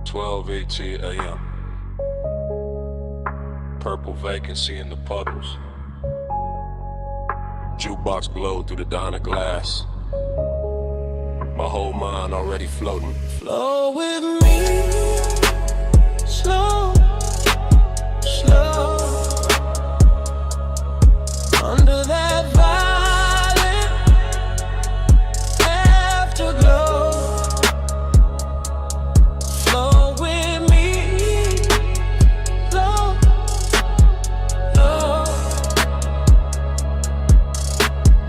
12:18 a.m. Purple vacancy in the puddles. Jukebox glowed through the diner glass. My whole mind already floating. Flow with me, slow, slow. Under that violet afterglow. Flow with me, slow, slow.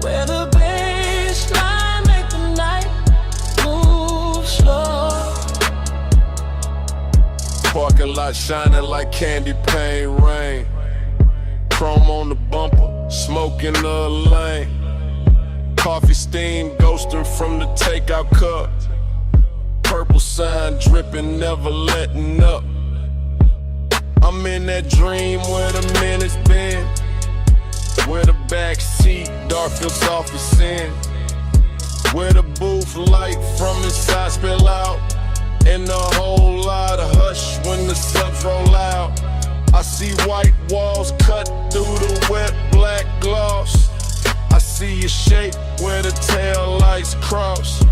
Where the baseline make the night move slow. Parking lot shining like candy paint rain. Chrome on the bumper, smoke in the lane. Coffee steam ghosting from the takeout cup. Purple sign dripping, never letting up. I'm in that dream where the minutes been, where the back seat dark feels soft as sin, where the booth light from inside spill out, and a whole lot of hush when the subs roll out. I see white walls cut through the wet black gloss. I see a shape where the tail lights cross.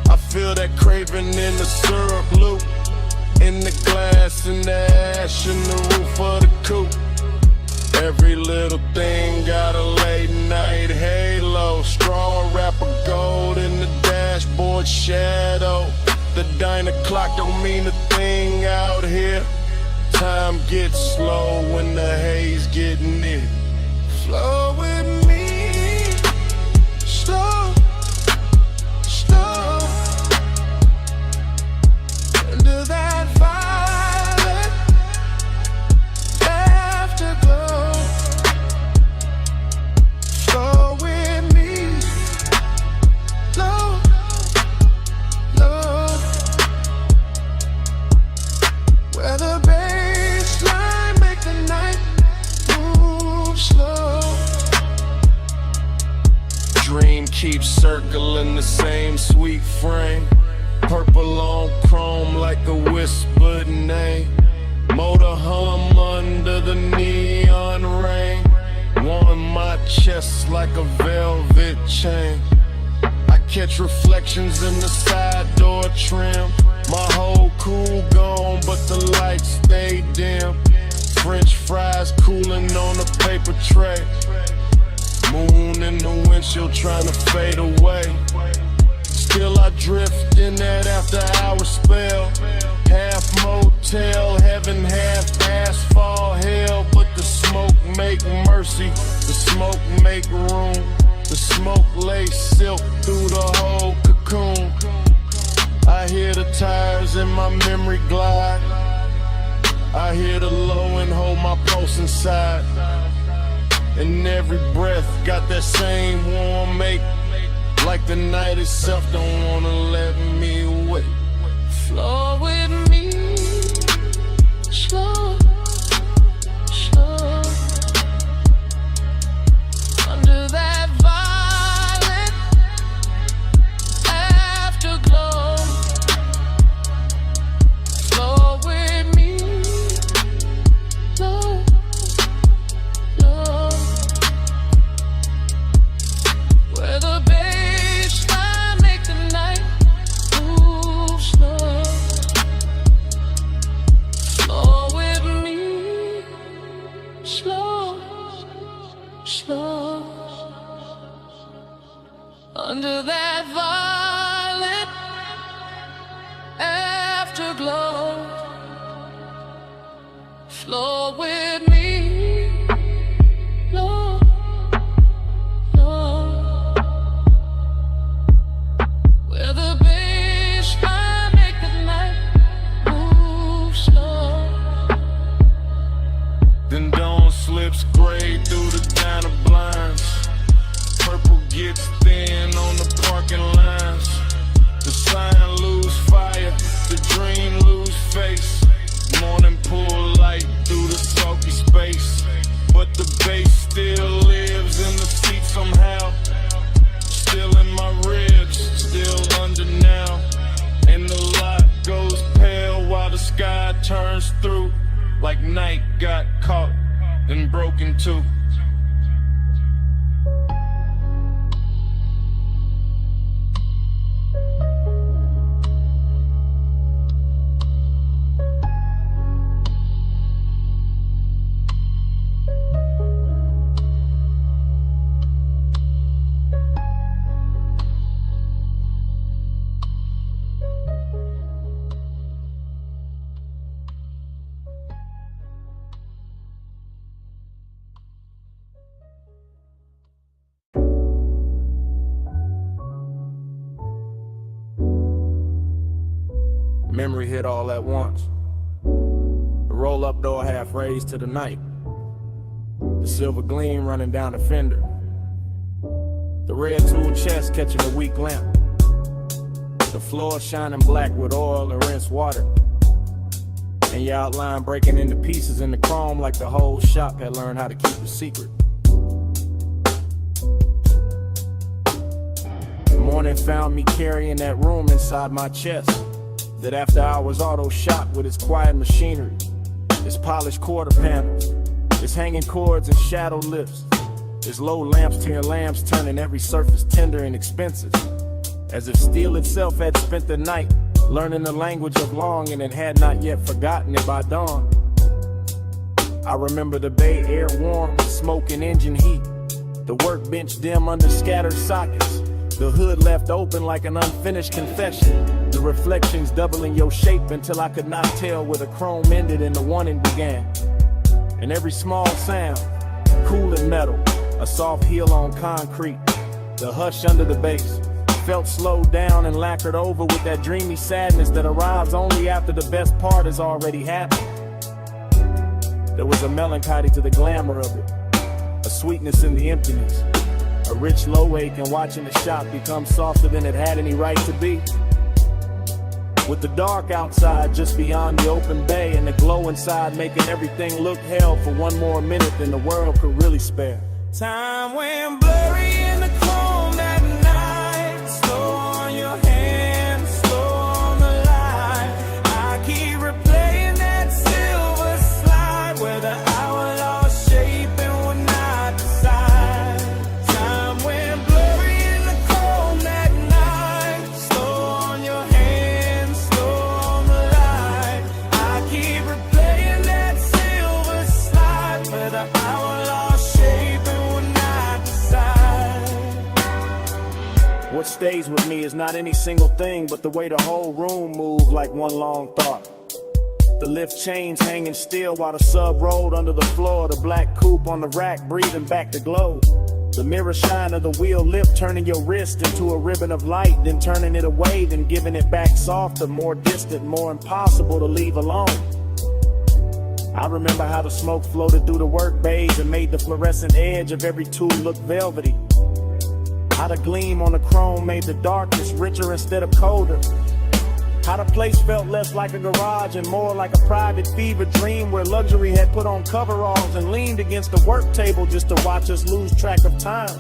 I feel that craving in the syrup loop, in the glass, in the ash, in the roof of the coupe. Every little thing got a late night halo. Straw wrapper gold in the dashboard shadow. The diner clock don't mean a thing out here. Time gets slow when the haze get near. Flow with me, slow, slow. Under that violet afterglow. Flow with me, slow, slow. Where the baseline make the night move slow. Dream keeps circling the same sweet frame. Purple on chrome like a whispered name. Motor hum under the neon rain. Warm my chest like a velvet chain. I catch reflections in the side door trim. My whole cool gone, but the lights stay dim. French fries cooling on a paper tray. Moon in the windshield trying to fade away. Still I drift in that after hour spell. Half motel, heaven, half asphalt hell. But the smoke make mercy, the smoke make room. The smoke lays silk through the whole cocoon. I hear the tires in my memory glide. I hear the low and hold my pulse inside. And every breath got that same warm make. Like the night itself don't wanna let me wait. Flow with me, slow, slow. Under that violet afterglow. Flow with me, slow, slow. Where the baseline make the night move slow. Flow with me, slow, slow. Under that violet afterglow. Flow with me, slow, slow. Where the baseline make the night move slow. Then dawn slips gray through the diner blinds. Purple gets thin on the parking lines. The sign lose fire, the dream lose turns through like night got caught and broken too. Memory hit all at once. The roll-up door half raised to the night. The silver gleam running down the fender. The red tool chest catching a weak lamp. The floor shining black with oil and rinsed water. And your outline breaking into pieces in the chrome like the whole shop had learned how to keep a secret. The morning found me carrying that room inside my chest. That after hours auto shop with its quiet machinery, its polished quarter panels, its hanging cords and shadow lifts, its low lamps to your lamps turning every surface tender and expensive, as if steel itself had spent the night learning the language of longing and had not yet forgotten it by dawn. I remember the bay air warm with smoke and engine heat, the workbench dim under scattered sockets, the hood left open like an unfinished confession, the reflections doubling your shape until I could not tell where the chrome ended and the warning began. And every small sound, cool and metal, a soft heel on concrete, the hush under the bass, felt slowed down and lacquered over with that dreamy sadness that arrives only after the best part has already happened. There was a melancholy to the glamour of it, a sweetness in the emptiness, a rich low ache in watching the shop become softer than it had any right to be. With the dark outside just beyond the open bay and the glow inside making everything look hell for one more minute than the world could really spare. Time went blurry in the chrome that night. Slow on your hands, slow on the light. I keep replaying that silver slide where the hour lost shape and would not decide. Time went blurry in the chrome that night. Slow on your hands, slow on the light. I keep replaying that silver slide where the hour lost shape and would not decide. What stays with me is not any single thing, but the way the whole room moved like one long thought. The lift chains hanging still while the sub rolled under the floor, the black coupe on the rack breathing back the glow. The mirror shine of the wheel lip turning your wrist into a ribbon of light, then turning it away, then giving it back softer, more distant, more impossible to leave alone. I remember how the smoke floated through the work bays and made the fluorescent edge of every tool look velvety. How the gleam on the chrome made the darkness richer instead of colder. How the place felt less like a garage and more like a private fever dream where luxury had put on coveralls and leaned against the work table just to watch us lose track of time.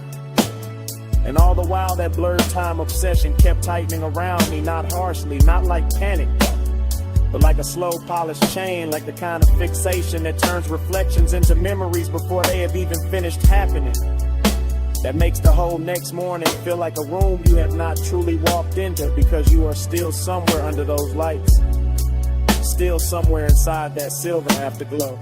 And all the while that blurred time obsession kept tightening around me, not harshly, not like panic, but like a slow polished chain, like the kind of fixation that turns reflections into memories before they have even finished happening. That makes the whole next morning feel like a room you have not truly walked into because you are still somewhere under those lights, still somewhere inside that silver afterglow.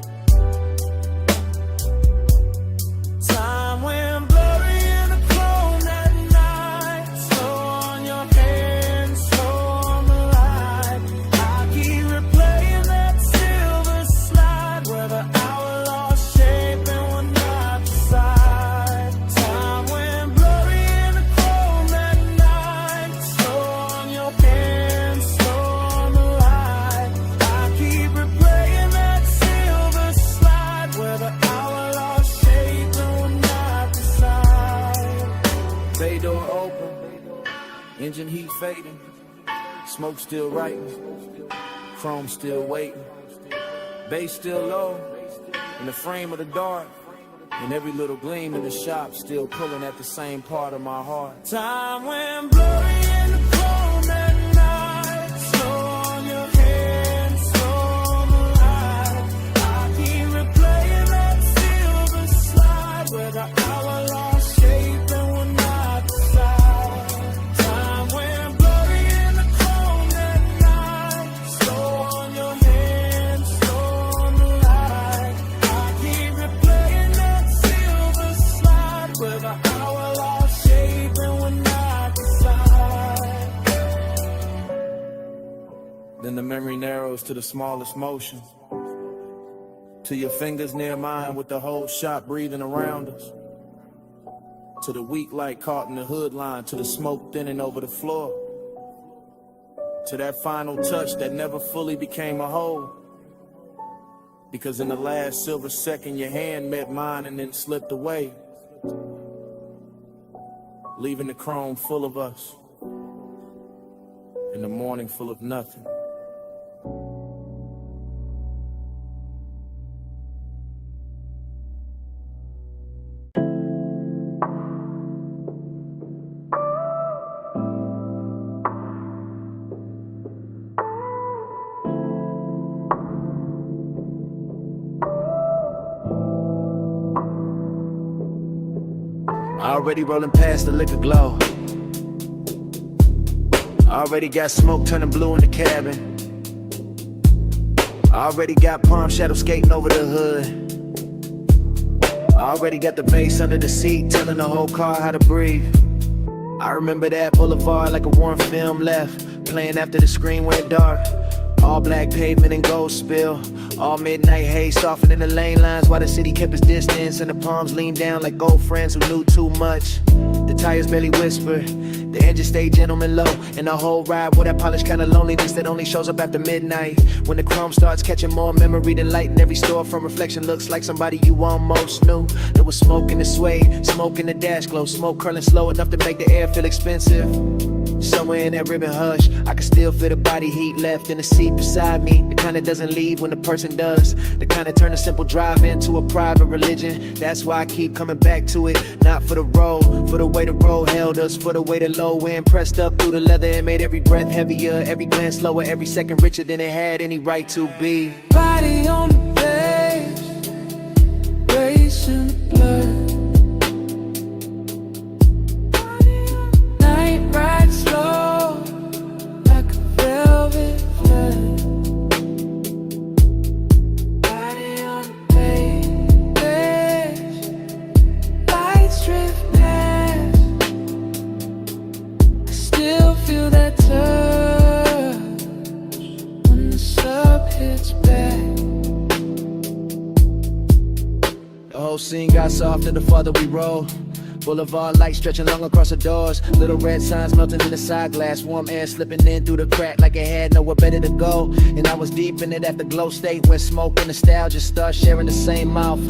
Time went blurry in the chrome that night. Slow on your hands, slow on the light. I keep replaying that silver slide where the hour lost shape and would not decide. Time went blurry in the chrome that night. Slow on your hands, slow on the light. I keep replaying that silver slide where the hour lost shape and would not decide. Bay door open, engine heat fading, smoke still writing, chrome still waiting, bass still low, in the frame of the dark, and every little gleam in the shop still pulling at the same part of my heart. Time went blurry in the chrome that night. Slow on your hands, slow on the Then the memory narrows to the smallest motion. To your fingers near mine with the whole shop breathing around us. To the weak light caught in the hood line, to the smoke thinning over the floor. To that final touch that never fully became a whole. Because in the last silver second your hand met mine and then slipped away. Leaving the chrome full of us. And the morning full of nothing. Already rolling past the liquor glow. Already got smoke turning blue in the cabin. Already got palm shadow skating over the hood. Already got the bass under the seat telling the whole car how to breathe. I remember that boulevard like a warm film left, playing after the screen went dark. All black pavement and gold spill. All midnight haze softening the lane lines while the city kept its distance and the palms leaned down like old friends who knew too much. The tires barely whispered, the engine stayed gentleman low, and the whole ride with that polished kind of loneliness that only shows up after midnight. When the chrome starts catching more memory than light, and every store from reflection looks like somebody you almost knew. There was smoke in the suede, smoke in the dash glow, smoke curling slow enough to make the air feel expensive. Somewhere in that ribbon hush, I can still feel the body heat left in the seat beside me. The kind that doesn't leave when the person does. The kind that turn a simple drive into a private religion. That's why I keep coming back to it. Not for the road, for the way the road held us, for the way the low end pressed up through the leather and made every breath heavier, every glance slower, every second richer than it had any right to be. Body on the page, racing the blood. Night ride slow, like a velvet flood. Body on the page, lights drift past. I still feel that touch when the sub hits back. The whole scene got softer the farther we rolled. Boulevard lights stretching long across the doors. Little red signs melting in the side glass. Warm air slipping in through the crack like it had nowhere better to go. And I was deep in it at the glow state where smoke and nostalgia start sharing the same mouth.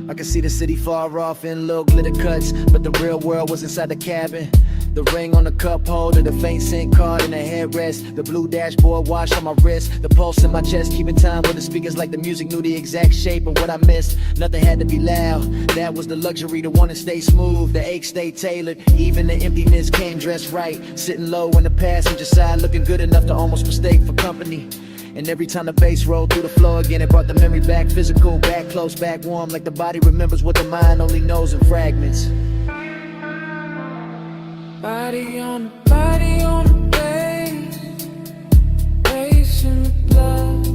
I could see the city far off in little glitter cuts, but the real world was inside the cabin. The ring on the cup holder, the faint scent card in the headrest, the blue dashboard wash on my wrist, the pulse in my chest keeping time with the speakers like the music knew the exact shape of what I missed. Nothing had to be loud, that was the luxury, the one to stay smooth, the ache stayed tailored, even the emptiness came dressed right, sitting low in the passenger side, looking good enough to almost mistake for company. And every time the bass rolled through the floor again, it brought the memory back physical, back close, back warm, like the body remembers what the mind only knows in fragments. Body on the base, racing the blood.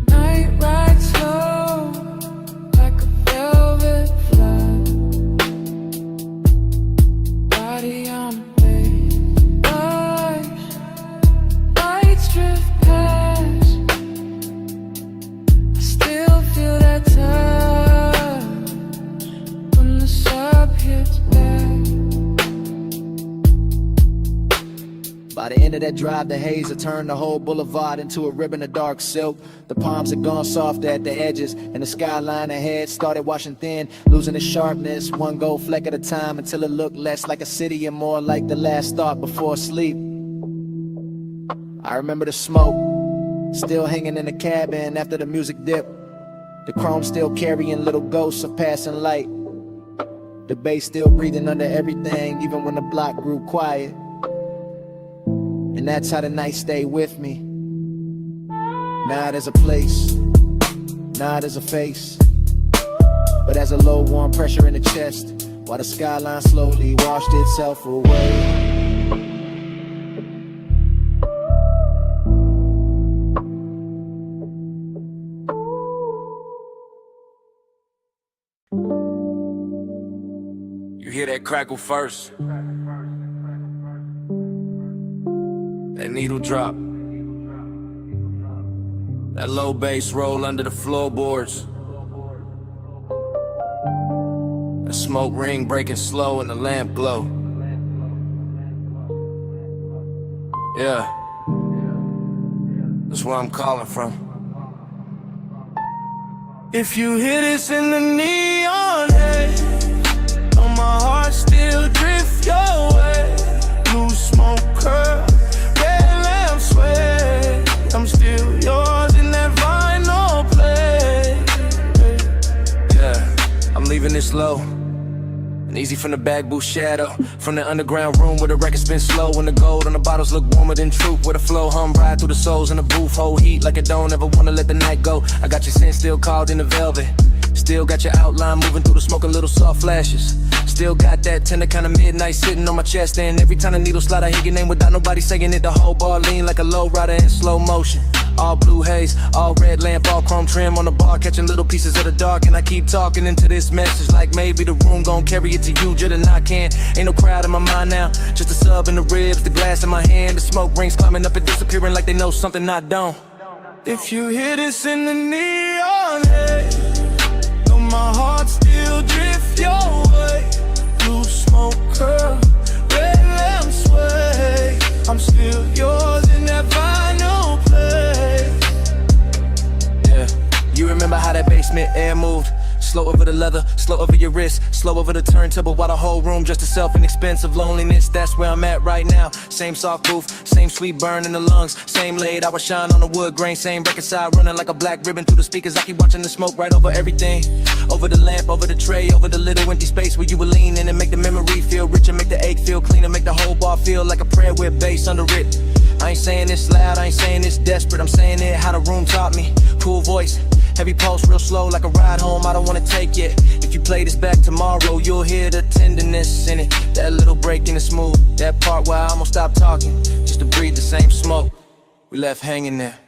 Night ride slow, like a velvet flood. Body on the base, lights drift past. I still feel that touch when the sub hits back. By the end of that drive, the haze had turned the whole boulevard into a ribbon of dark silk. The palms had gone soft at the edges, and the skyline ahead started washing thin, losing its sharpness, one gold fleck at a time, until it looked less like a city and more like the last thought before sleep. I remember the smoke, still hanging in the cabin after the music dipped. The chrome still carrying little ghosts of passing light. The bass still breathing under everything, even when the block grew quiet. And that's how the night stayed with me. Not as a place, not as a face, but as a low warm pressure in the chest, while the skyline slowly washed itself away. You hear that crackle first, That needle drop. That low bass roll under the floorboards. The smoke ring breaking slow and the lamp glow. Yeah, that's where I'm calling from. If you hear this in the neon haze, oh, my heart still drift your way. Blue smoke curl, red lamp sway. I'm still yours in that vinyl play. Yeah, I'm leaving this low and easy from the back booth shadow. From the underground room where the record spin slow, when the gold on the bottles look warmer than truth, where the flow hum ride through the souls in the booth. Hold heat like it don't ever wanna let the night go. I got your scent still called in the velvet. Still got your outline moving through the smoke, a little soft flashes. Still got that tender kind of midnight sitting on my chest. And every time the needle slide, I hear your name without nobody saying it. The whole bar lean like a low rider in slow motion. All blue haze, all red lamp, all chrome trim on the bar, catching little pieces of the dark. And I keep talking into this message like maybe the room gon' carry it to you, just and I can. Ain't no crowd in my mind now, just a sub in the ribs, the glass in my hand. The smoke rings climbing up and disappearing like they know something I don't. If you hear this in the neon haze, though my heart still drift your way. Blue smoke curl, red lamp sway. I'm still yours in that vinyl play. Yeah, you remember how that basement air moved? Slow over the leather, slow over your wrist, slow over the turntable while the whole room just itself an expensive loneliness. That's where I'm at right now. Same soft booth, same sweet burn in the lungs, same laid hour shine on the wood grain, same record side running like a black ribbon through the speakers. I keep watching the smoke right over everything, over the lamp, over the tray, over the little empty space where you were leaning, and make the memory feel richer, make the ache feel cleaner, make the whole bar feel like a prayer with bass under it. I ain't saying this loud, I ain't saying this desperate, I'm saying it how the room taught me. Cool voice, heavy pulse, real slow like a ride home I don't wanna take yet. If you play this back tomorrow, you'll hear the tenderness in it. That little break in the smooth, that part where I almost stopped talking, just to breathe the same smoke we left hanging there.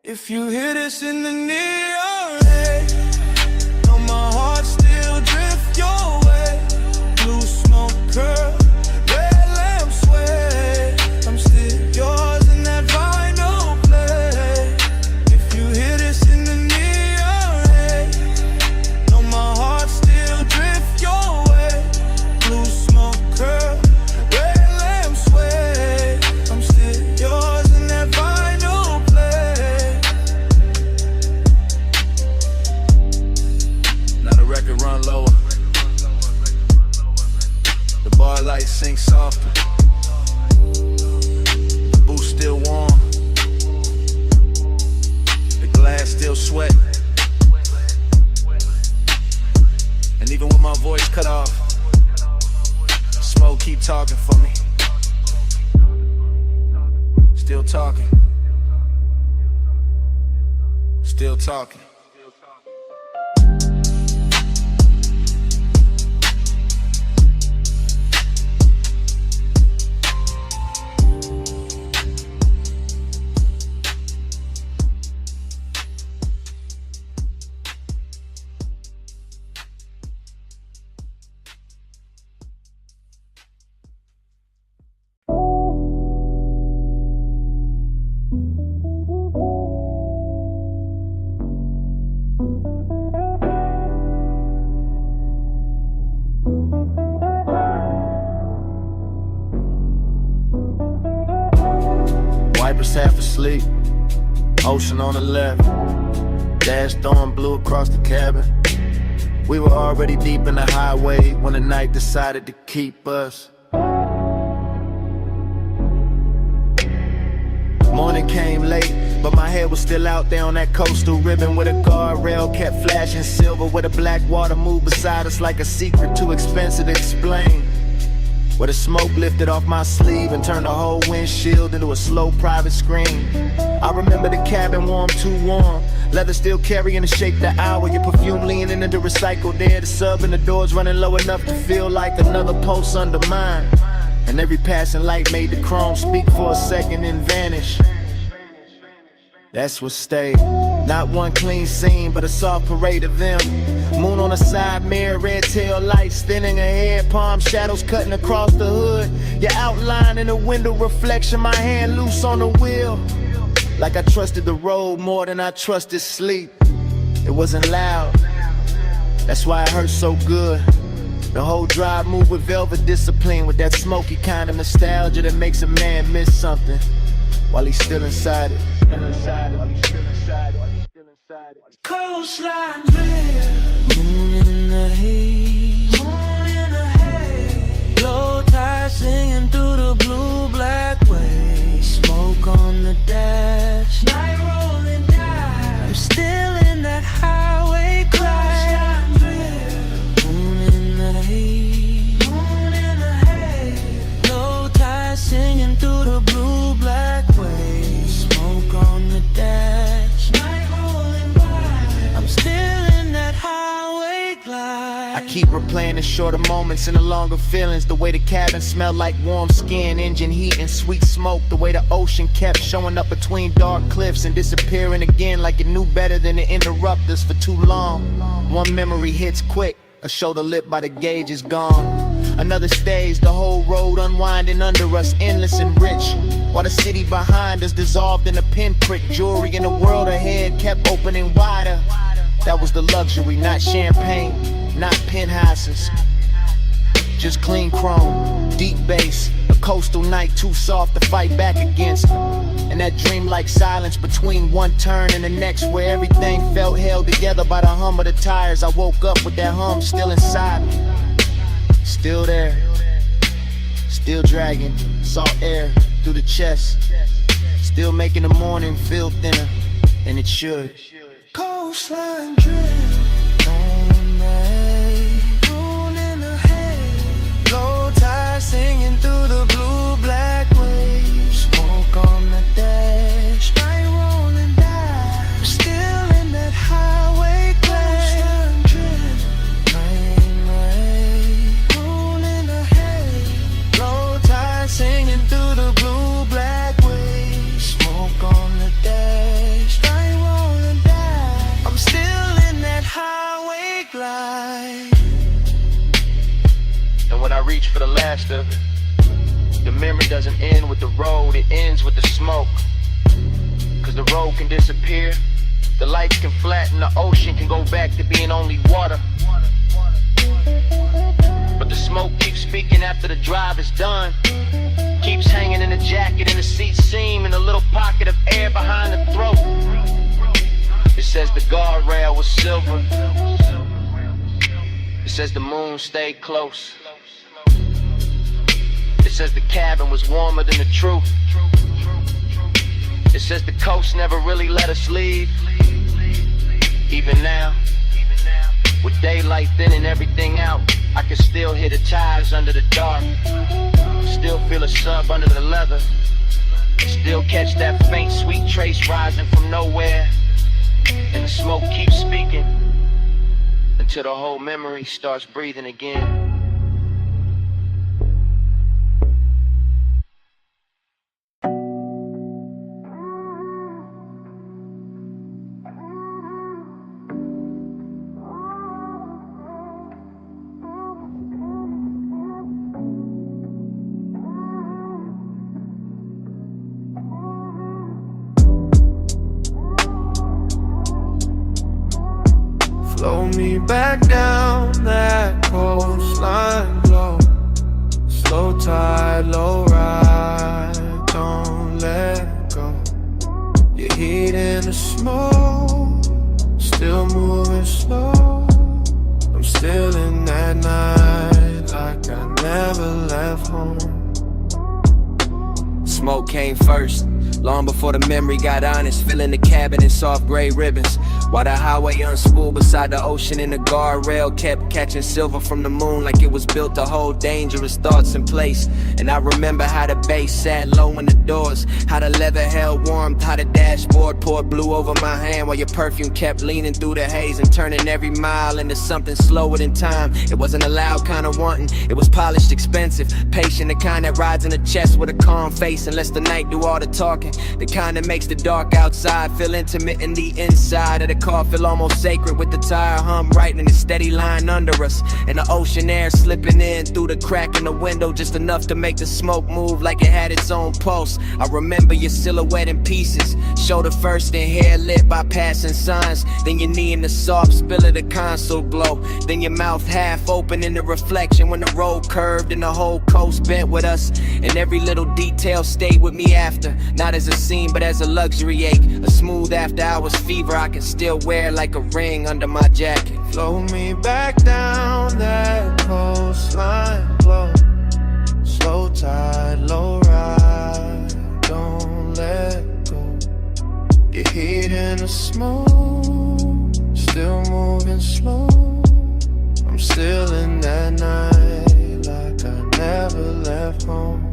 If you hear this in the neon haze, though my heart still drift your way. Blue smoke curl, red lamp sway. I'm still yours in that vinyl play. If you hear this in the neon haze, though my heart still drift your way. Blue smoke curl, red lamp sway. I'm still yours in that vinyl play. Now the record run lower, the bar lights sink softer, the booth still warm, the glass still sweat. And even with my voice cut off, smoke keep talking for me. Still talking, still talking. Wipers half asleep, ocean on the left, dash storm blew across the cabin. We were already deep in the highway when the night decided to keep us. Morning came late, but my head was still out there on that coastal ribbon where the guardrail kept flashing silver, where the black water moved beside us like a secret too expensive to explain. Where the smoke lifted off my sleeve and turned the whole windshield into a slow private screen. I remember the cabin warm, too warm, leather still carrying the shape the hour, your perfume leaning into recycled air, the sub and the doors running low enough to feel like another pulse under mine. And every passing light made the chrome speak for a second and vanish. That's what stayed. Not one clean scene, but a soft parade of them. Moon on the side mirror, red tail lights thinning ahead, palm shadows cutting across the hood. wood. Your outline in the window reflection, my hand loose on the wheel. Like I trusted the road more than I trusted sleep. It wasn't loud, that's why it hurt so good. The whole drive moved with velvet discipline, with that smoky kind of nostalgia that makes a man miss something while he's still inside it. Coastline drift, moon in the haze, moon in the haze. Low tide singing through the blue black waves. Smoke on the dash, night rolling down. I'm still in that highway crash. Coastline drift, moon in the haze, moon in the haze. Low tide singing through the blue black waves. Smoke on the dash, night rolling by. I'm still in that highway glide. I keep replaying the shorter moments and the longer feelings. The way the cabin smelled like warm skin, engine heat and sweet smoke. The way the ocean kept showing up between dark cliffs and disappearing again like it knew better than to interrupt us for too long. One memory hits quick, a shoulder lit by the gauge is gone. Another stage, the whole road unwinding under us, endless and rich, while the city behind us dissolved in a pinprick. Jewelry in the world ahead kept opening wider. That was the luxury, not champagne, not penthouses, just clean chrome, deep bass, a coastal night too soft to fight back against. And that dreamlike silence between one turn and the next, where everything felt held together by the hum of the tires. I woke up with that hum still inside me, still there, still dragging salt air through the chest, still making the morning feel thinner, and it should. Coastline drift, on the haze, moon in the haze. Low tide singing through the blue black waves. Smoke on the dash, night rolling down. I'm still in that highway clash. Coastline drift, night in the haze, moon in the haze. Low tide singing through the blue black waves. Smoke on the dash, night rolling down. I'm still in that highway glide. And when I reach for the last of it, the memory doesn't end with the road, it ends with the smoke. Cause the road can disappear, the lights can flatten, the ocean can go back to being only water. But the smoke keeps speaking after the drive is done, keeps hanging in the jacket, in the seat seam, in a little pocket of air behind the throat. It says the guardrail was silver, it says the moon stayed close, it says the cabin was warmer than the truth, it says the coast never really let us leave. Even now, with daylight thinning everything out, I can still hear the tires under the dark, still feel a sub under the leather, still catch that faint sweet trace rising from nowhere. And the smoke keeps speaking until the whole memory starts breathing again. Flow me back down that coastline glow. Slow tide, low ride, don't let go. Your heat in the smoke, still moving slow. I'm still in that night like I never left home. Smoke came first, long before the memory got honest, filling the cabin in soft gray ribbons. While the highway unspooled beside the ocean and the guardrail kept catching silver from the moon like it was built to hold dangerous thoughts in place. And I remember how the bass sat low in the doors, how the leather held warmth, how the dashboard poured blue over my hand while your perfume kept leaning through the haze and turning every mile into something slower than time. It wasn't a loud kind of wanting, it was polished, expensive, patient, the kind that rides in the chest with a calm face and lets the night do all the talking, the kind that makes the dark outside feel intimate in the inside of the car feel almost sacred with the tire hum right in a steady line under us. And the ocean air slipping in through the crack in the window, just enough to make the smoke move like it had its own pulse. I remember your silhouette in pieces, shoulder first and hair lit by passing signs. Then your knee in the soft spill of the console glow. Then your mouth half open in the reflection when the road curved and the whole coast bent with us. And every little detail stayed with me after, not as a scene but as a luxury ache. A smooth after hours fever I can still wear like a ring under my jacket. Flow me back down that coastline, flow. Slow tide, low ride, don't let go. Your heat in the smoke, still moving slow. I'm still in that night like I never left home.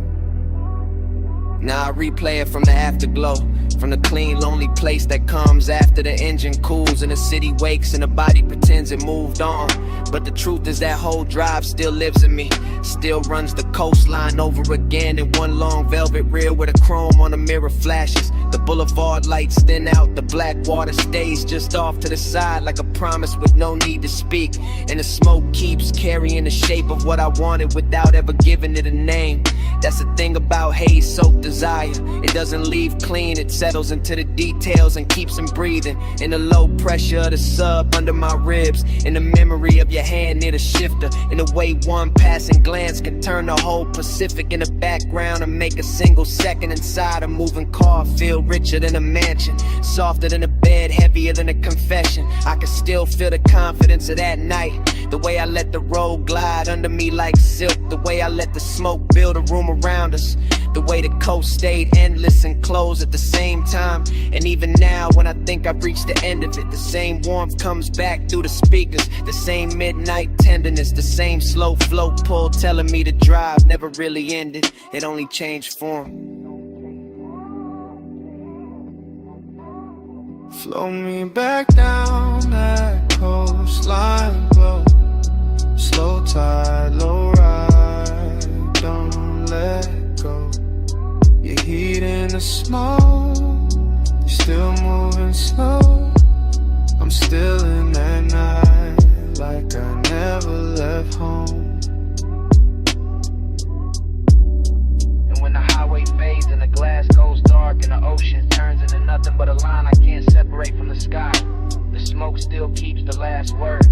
Now I replay it from the afterglow, from the clean, lonely place that comes after the engine cools and the city wakes and the body pretends it moved on. But the truth is that whole drive still lives in me, still runs the coastline over again in one long velvet rear with a chrome on the mirror flashes. The boulevard lights thin out, the black water stays just off to the side like a promise with no need to speak. And the smoke keeps carrying the shape of what I wanted without ever giving it a name. That's the thing about haze-soaked desire. It doesn't leave clean, it settles into the details and keeps them breathing. In the low pressure of the sub under my ribs, in the memory of your hand near the shifter, in the way one passing glance can turn the whole Pacific in the background and make a single second inside a moving car feel richer than a mansion, softer than a bed, heavier than a confession. I can still feel the confidence of that night, the way I let the road glide under me like silk, the way I let the smoke build a room around us, the way the coast stayed endless and closed at the same time. And even now when I think I've reached the end of it, the same warmth comes back through the speakers, the same midnight tenderness, the same slow flow pull telling me the drive never really ended, it only changed form. Flow me back down that coastline, flow. Slow tide, low ride, don't let go. Your heat in the smoke, you're still moving slow. I'm still in that night like I never left home. And when the highway fades and the glass goes dark and the ocean turns into nothing but a line I can't separate from the sky, the smoke still keeps the last word,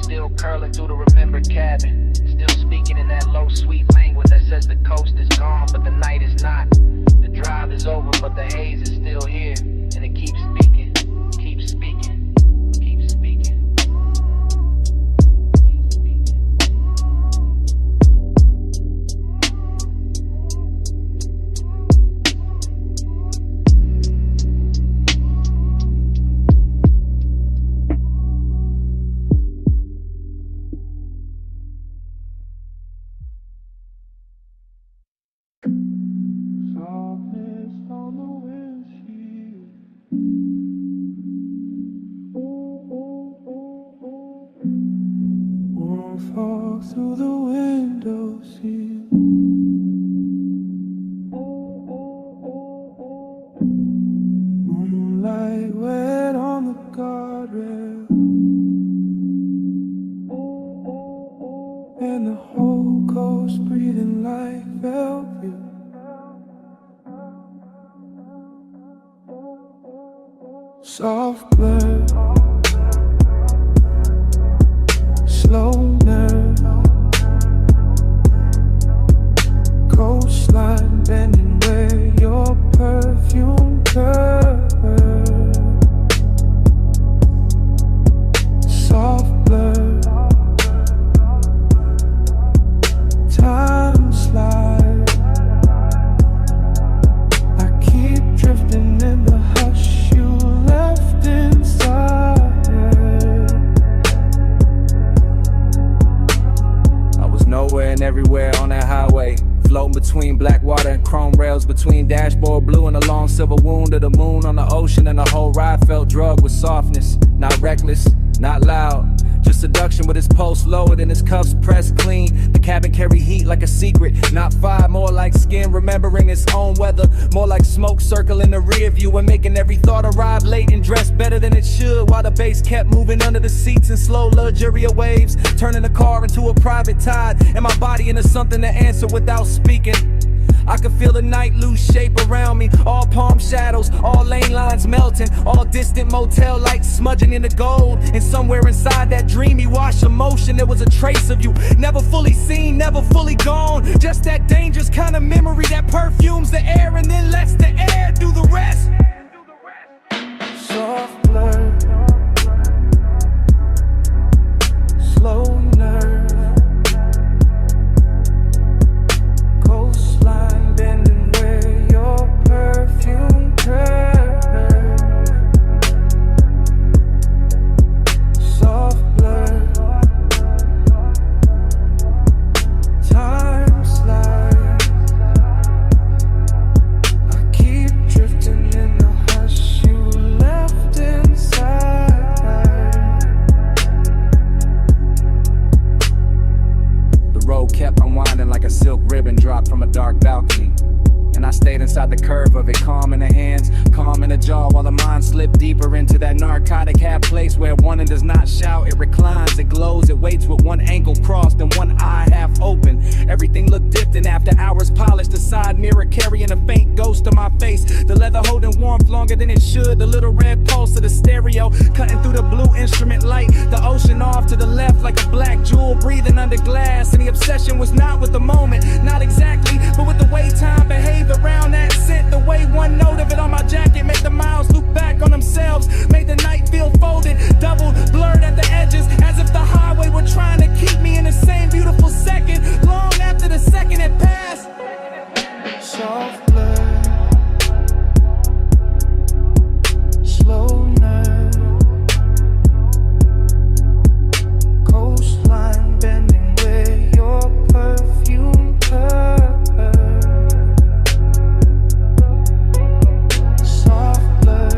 still curling through the remembered cabin, still speaking in that low sweet language that says the coast is gone but the night is not. The drive is over but the haze is still here, and it keeps speaking, keeps speaking, keeps speaking. Softness on the windshield. Warm fog through the window sill. Moonlight wet on the guardrail, and the whole coast breathing like velvet. Soft blur, slow nerve, coastline bending where your perfume curves. Soft blur, time slides. I keep drifting in the hush you left inside. I was nowhere and everywhere on that highway, floating between black water and chrome rails, between dashboard blue and a long silver wound of the moon on the ocean. And the whole ride felt drugged with softness, not reckless, not loud, just seduction with his pulse lowered and his cuffs pressed clean. The cabin carried heat like a secret, not fire, more like skin. skin, remembering its own weather. More like smoke circling the rear view and making every thought arrive late and dress better than it should, while the bass kept moving under the seats in slow luxurious waves, turning the car into a private tide and my body into something to answer without speaking. I could feel the night lose shape around me, all palm shadows, all lane lines melting, all distant motel lights smudging into gold. And somewhere inside that dreamy wash of motion, there was a trace of you, never fully seen, never fully gone. Just that dangerous kind of memory that perfumes the air and then lets the air do the rest. Soft blur, slow nerve, coastline bending where your perfume curves. Soft blur, time slides. I keep drifting in the hush you left inside. The road kept unwinding like a silk ribbon dropped from a dark balcony. And I stayed inside the curve of it, calm in the hands, calm in the jaw, while the mind slipped deeper into that narcotic half place where one does not shout, it reclines, it glows, it waits with one ankle crossed and one eye half open. Everything looked different after hours polished, the side mirror carrying a faint ghost of my face, the leather holding warmth longer than it should, the little red pulse of the stereo cutting through the blue instrument light, the ocean off to the left like a black jewel breathing under glass. And the obsession was not with the moment, not exactly, but with the way time behaved around that scent, the way one note of it on my jacket made the miles loop back on themselves, made the night feel folded, doubled, blurred at the edges, as if the highway were trying to keep me in the same beautiful second, long after the second had passed. Soft blur, slow nerve, coastline bending where your perfume curves. Soft blur,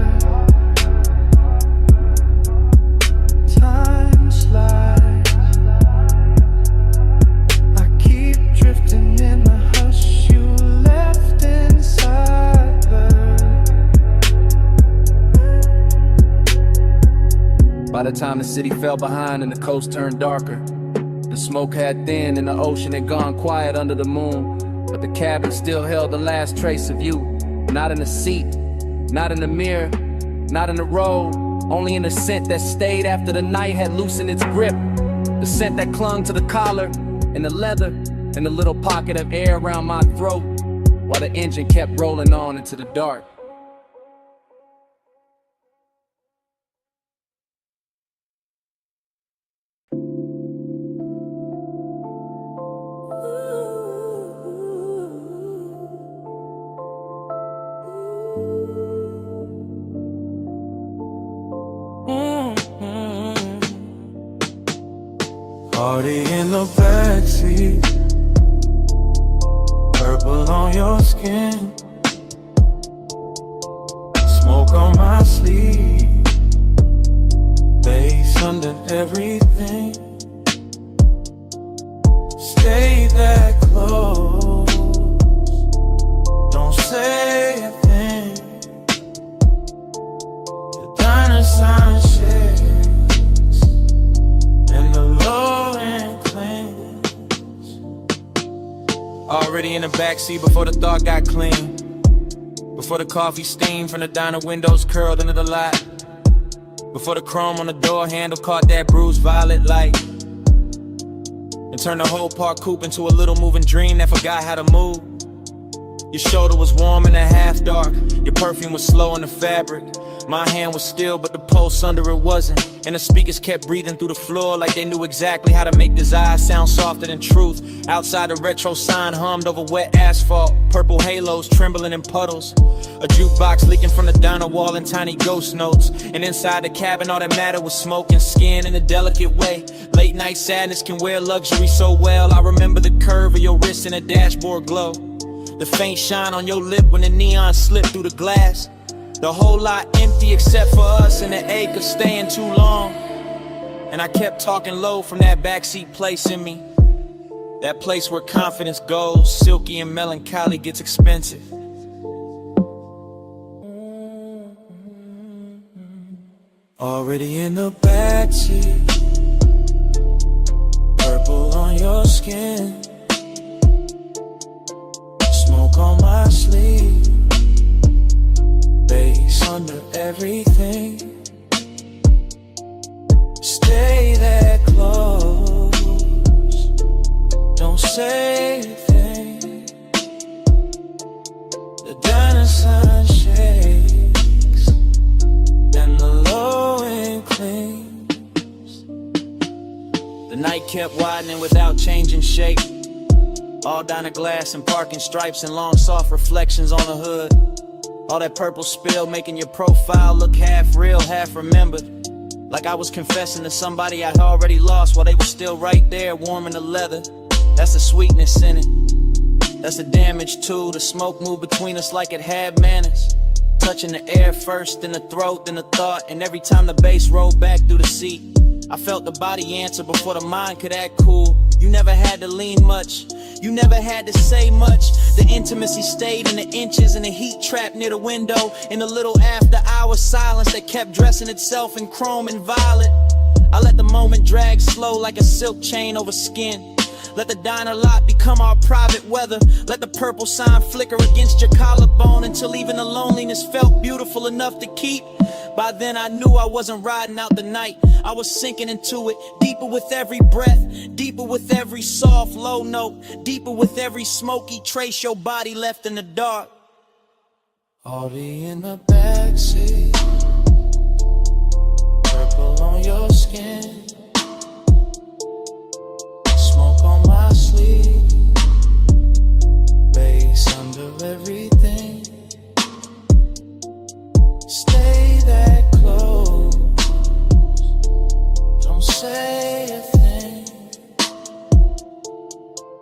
time slides. I keep drifting in the hush you left inside her. By the time the city fell behind and the coast turned darker, the smoke had thinned and the ocean had gone quiet under the moon, but the cabin still held the last trace of you. Not in the seat, not in the mirror, not in the road, only in the scent that stayed after the night had loosened its grip. The scent that clung to the collar and the leather and the little pocket of air around my throat, while the engine kept rolling on into the dark. Party in the backseat, purple on your skin, smoke on my sleeve, bass under everything. Stay that close, don't say a thing. The diner sign shakes and the low end clings. Already in the backseat before the thought got clean, before the coffee steam from the diner windows curled into the lot, before the chrome on the door handle caught that bruised violet light, and turned the whole park coupe into a little moving dream that forgot how to move. Your shoulder was warm in the half dark, your perfume was slow in the fabric. My hand was still, but the pulse under it wasn't. And the speakers kept breathing through the floor like they knew exactly how to make desire sound softer than truth. Outside, the retro sign hummed over wet asphalt, purple halos trembling in puddles. A jukebox leaking from the diner wall in tiny ghost notes. And inside the cabin, all that mattered was smoke and skin in a delicate way. Late night sadness can wear luxury so well. I remember the curve of your wrist and a dashboard glow, the faint shine on your lip when the neon slipped through the glass. The whole lot empty except for us and the ache of staying too long. And I kept talking low from that backseat place in me. That place where confidence goes, silky and melancholy gets expensive. Already in the backseat, purple on your skin, smoke on my sleeve, bass under everything. Stay that close, don't say a thing. The diner sign shakes and the low end clings. The night kept widening without changing shape. All diner glass and parking stripes and long soft reflections on the hood. All that purple spill making your profile look half real, half remembered. Like I was confessing to somebody I'd already lost while they were still right there warming the leather. That's the sweetness in it. That's the damage too. The smoke moved between us like it had manners. Touching the air first, then the throat, then the thought. And every time the bass rolled back through the seat, I felt the body answer before the mind could act cool. You never had to lean much, you never had to say much. The intimacy stayed in the inches and the heat trapped near the window. In the little after hour silence that kept dressing itself in chrome and violet. I let the moment drag slow like a silk chain over skin. Let the diner lot become our private weather. Let the purple sign flicker against your collarbone until even the loneliness felt beautiful enough to keep. By then I knew I wasn't riding out the night. I was sinking into it, deeper with every breath, deeper with every soft low note, deeper with every smoky trace your body left in the dark. Already in the backseat, purple on your skin, smoke on my sleeve, bass under everything. Stay that close, don't say a thing.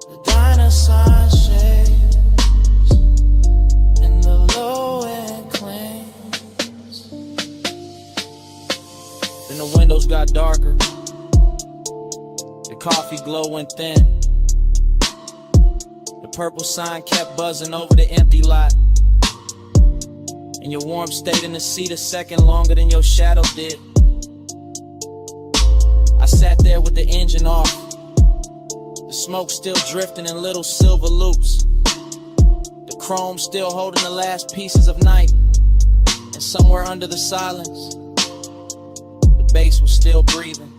The diner sign shakes and the low end clings. Then the windows got darker, the coffee glow went thin. The purple sign kept buzzing over the empty lot, and your warmth stayed in the seat a second longer than your shadow did. I sat there with the engine off, the smoke still drifting in little silver loops, the chrome still holding the last pieces of night. And somewhere under the silence, the bass was still breathing.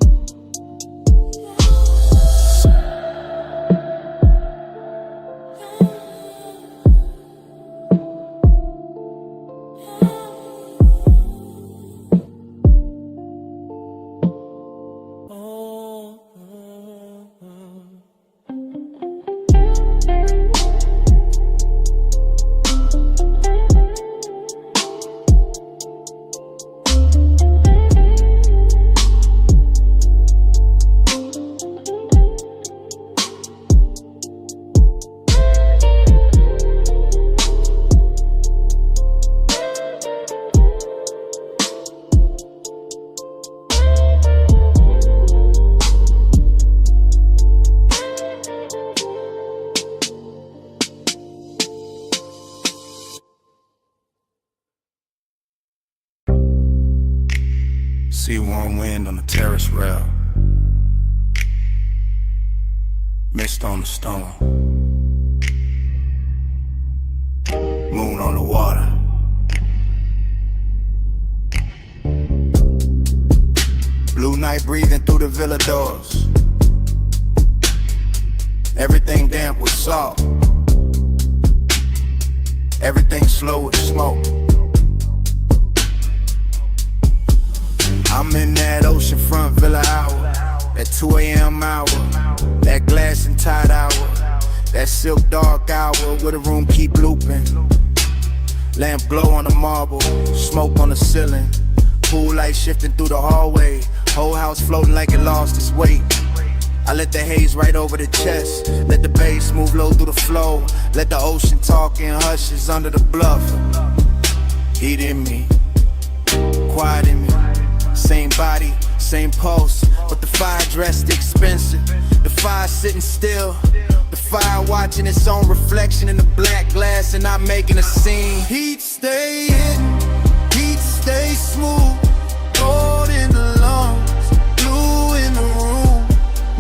See warm wind on the terrace rail, mist on the stone, moon on the water. Blue night breathing through the villa doors. Everything damp with salt, everything slow with smoke. I'm in that oceanfront villa hour, that 2 a.m. hour, that glass and tide hour, that silk dark hour where the room keep looping. Lamp glow on the marble, smoke on the ceiling, pool light shifting through the hallway, whole house floating like it lost its weight. I let the haze right over the chest, let the bass move low through the flow, let the ocean talk in hushes under the bluff. Heat in me, quiet in me, same body, same pulse, but the fire dressed expensive. The fire sitting still, the fire watching its own reflection in the black glass and not making a scene. Heat stay hidden, heat stay smooth, gold in the lungs, blue in the room.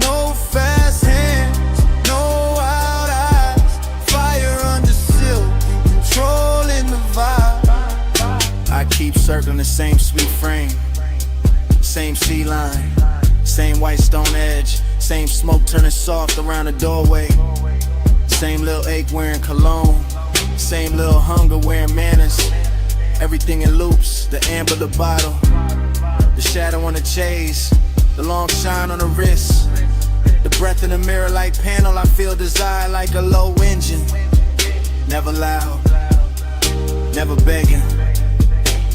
No fast hands, no wild eyes, fire under silk, controlling the vibe. I keep circling the same sweet frame, same sea line, same white stone edge, same smoke turning soft around the doorway, same little ache wearing cologne, same little hunger wearing manners. Everything in loops, the amber, the bottle, the shadow on the chase, the long shine on the wrist, the breath in the mirror like panel. I feel desire like a low engine. Never loud, never begging,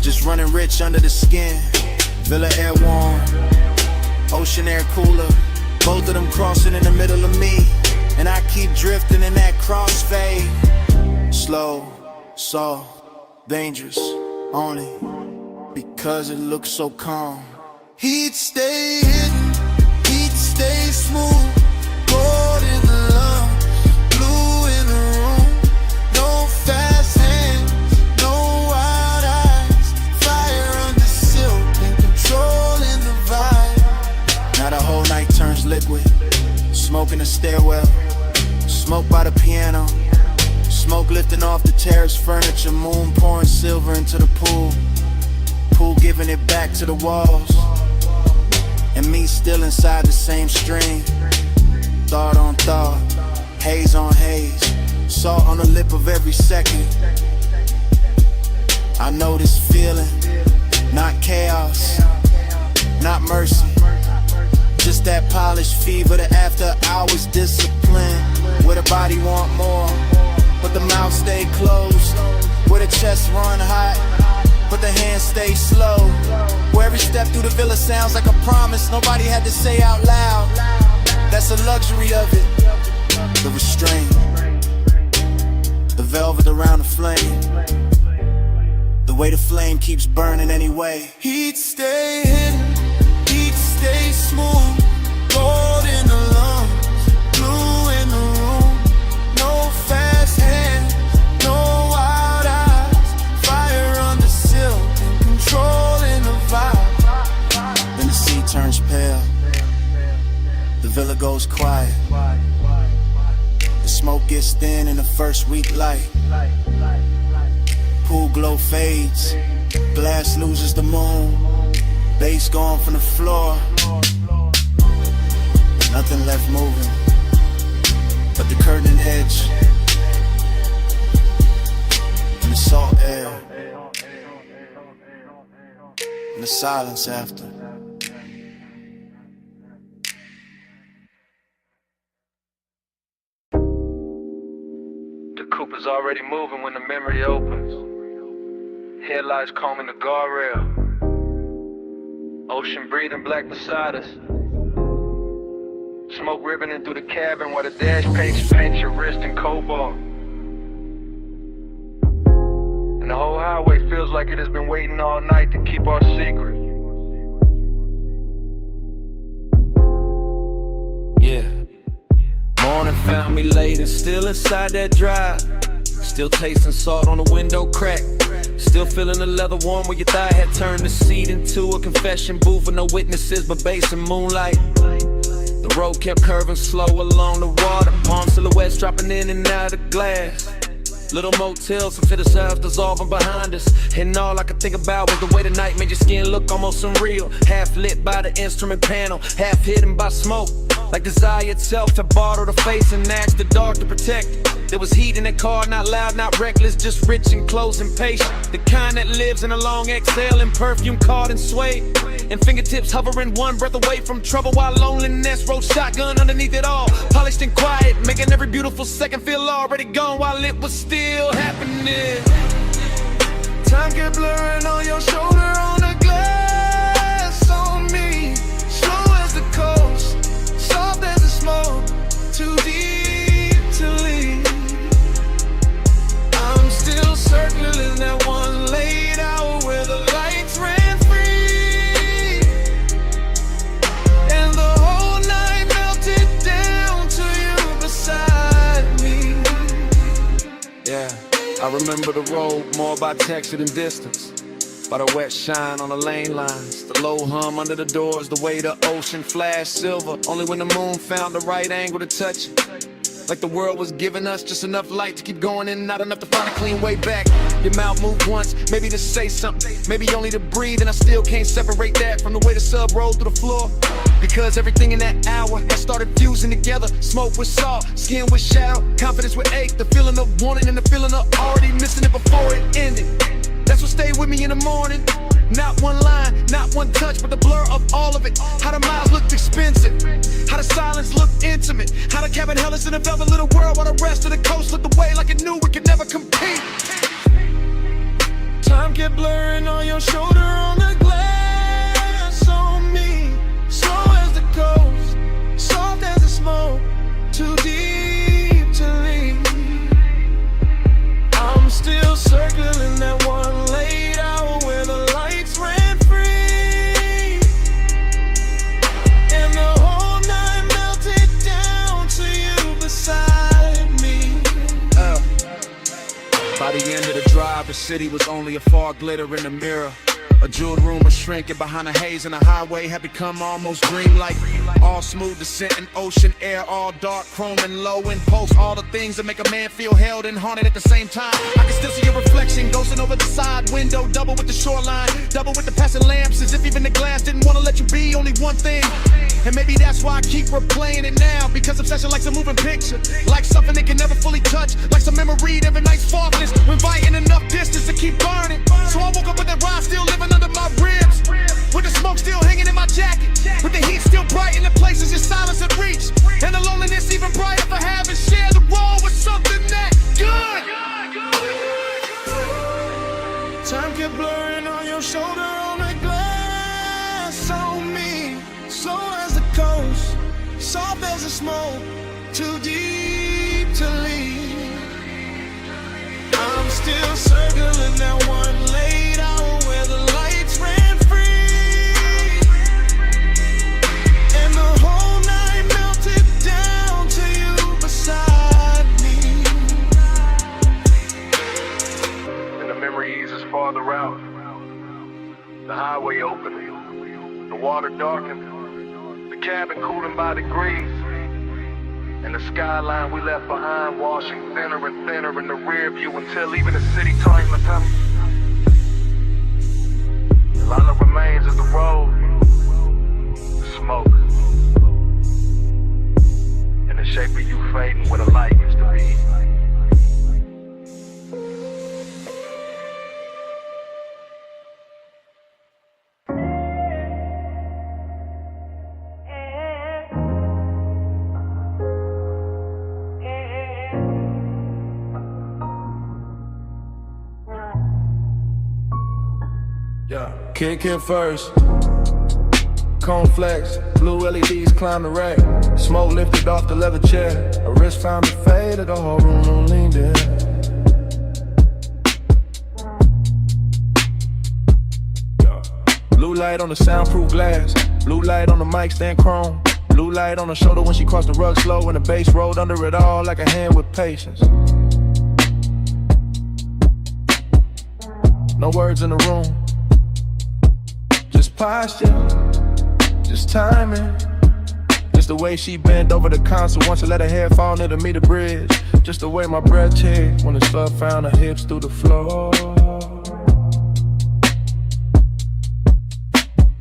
just running rich under the skin. Villa air warm, ocean air cooler, both of them crossing in the middle of me, and I keep drifting in that crossfade. Slow, soft, dangerous, on it, because it looks so calm. Heat stay hidden, heat stay smooth, gold in the lungs, blue in the room. No fast hands, no wild eyes, fire under silk and controlling the vibe. Now the whole night turns liquid, smoke in the stairwell, smoke by the piano, smoke lifting off the terrace furniture, moon pouring silver into the pool, pool giving it back to the walls, and me still inside the same stream. Thought on thought, haze on haze, salt on the lip of every second. I know this feeling, not chaos, not mercy, just that polished fever, the after hours discipline, where the body want more, but the mouth stay closed, where the chest run hot, but the hands stay slow, where every step through the villa sounds like a promise nobody had to say out loud. That's the luxury of it, the restraint, the velvet around the flame, the way the flame keeps burning anyway. Heat stay hidden, heat stay smooth, gold in the lungs, blue in the room. No fast hands, no wild eyes, fire under silk and controlling the vibe. Then the sea turns pale, the villa goes quiet, the smoke gets thin in the first weak light, pool glow fades, glass loses the moon, bass gone from the floor, nothing left moving but the curtain edge and the salt air and the silence after. The coupe is already moving when the memory opens. Headlights combing the guardrail. Ocean breathing black beside us. Smoke ribboning through the cabin while the dash paint your wrist in cobalt. And the whole highway feels like it has been waiting all night to keep our secret. Yeah. Morning found me late and still inside that drive. Still tasting salt on the window crack. Still feeling the leather warm where your thigh had turned the seat into a confession booth with no witnesses but bass and moonlight. The road kept curving slow along the water, palm silhouettes dropping in and out of glass. Little motels and fit ourselves dissolving behind us, and all I could think about was the way the night made your skin look almost unreal. Half lit by the instrument panel, half hidden by smoke, like desire itself had bottled the face and asked the dark to protect it. There was heat in that car, not loud, not reckless, just rich and close and patient. The kind that lives in a long exhale and perfume caught and swayed, and fingertips hovering one breath away from trouble while loneliness rode shotgun underneath it all. Polished and quiet, making every beautiful second feel already gone while it was still happening. Time kept blurring on your shoulder, on the glass on me. Slow as the coast, soft as the smoke, too deep to leave. I'm still circling that one late hour where the lights ran free. Yeah, I remember the road more by texture than distance. By the wet shine on the lane lines, the low hum under the doors, the way the ocean flashed silver. Only when the moon found the right angle to touch it. Like the world was giving us just enough light to keep going in and not enough to find a clean way back. Your mouth moved once, maybe to say something, maybe only to breathe, and I still can't separate that from the way the sub rolled through the floor. Because everything in that hour had started fusing together. Smoke with salt, skin with shadow, confidence with ache, the feeling of wanting and the feeling of already missing it before it ended. That's what stayed with me in the morning. Not one line, not one touch, but the blur of all of it. How the miles looked expensive, how the silence looked intimate, how the cabin held us in a velvet little world while the rest of the coast looked away like it knew we could never compete. Time kept blurring on your shoulder, on the glass on me. Slow as the coast, soft as the smoke, too deep to leave. I'm still circling that one late hour where the lights ran free, and the whole night melted down to you beside me. By the end of the drive, the city was only a fog glitter in the mirror. A jeweled room was shrinking behind the haze, and the highway had become almost dreamlike. All smooth descent and ocean air, all dark, chrome and low impulse. All the things that make a man feel held and haunted at the same time. I can still see your reflection ghosting over the side window, double with the shoreline, double with the passing lamps, as if even the glass didn't want to let you be only one thing. And maybe that's why I keep replaying it now, because obsession likes a moving picture, like something they can never fully touch, like some memory of a night's softness, when inviting enough distance to keep burning. So I woke up with that ride still living under my ribs, with the smoke still hanging in my jacket, with the heat still bright in the places your silence had reached, and the loneliness even brighter for having shared the role with something that good. Time kept blurring on your shoulder, on the glass on me. Slow as the coast, soft as the smoke, too deep to leave. I'm still circling that one late hour where the lights ran free, and the whole night melted down to you beside me. And the memory eases farther out. The highway opened, the water darkened, the cabin cooling by degrees, and the skyline we left behind washing thinner and thinner in the rear view until even the city turned to them. And all that remains is the road, the smoke, and the shape of you fading where the light used to be. Yeah, kick it first. Cone flex, blue LEDs climb the rack. Smoke lifted off the leather chair. A wrist found to fade, the whole room leaned in. Yeah. Blue light on the soundproof glass. Blue light on the mic stand chrome. Blue light on her shoulder when she crossed the rug slow, and the bass rolled under it all like a hand with patience. No words in the room, just posture, just timing. Just the way she bent over the console once I let her hair fall near to meet the bridge. Just the way my breath checked when the stuff found her hips through the floor.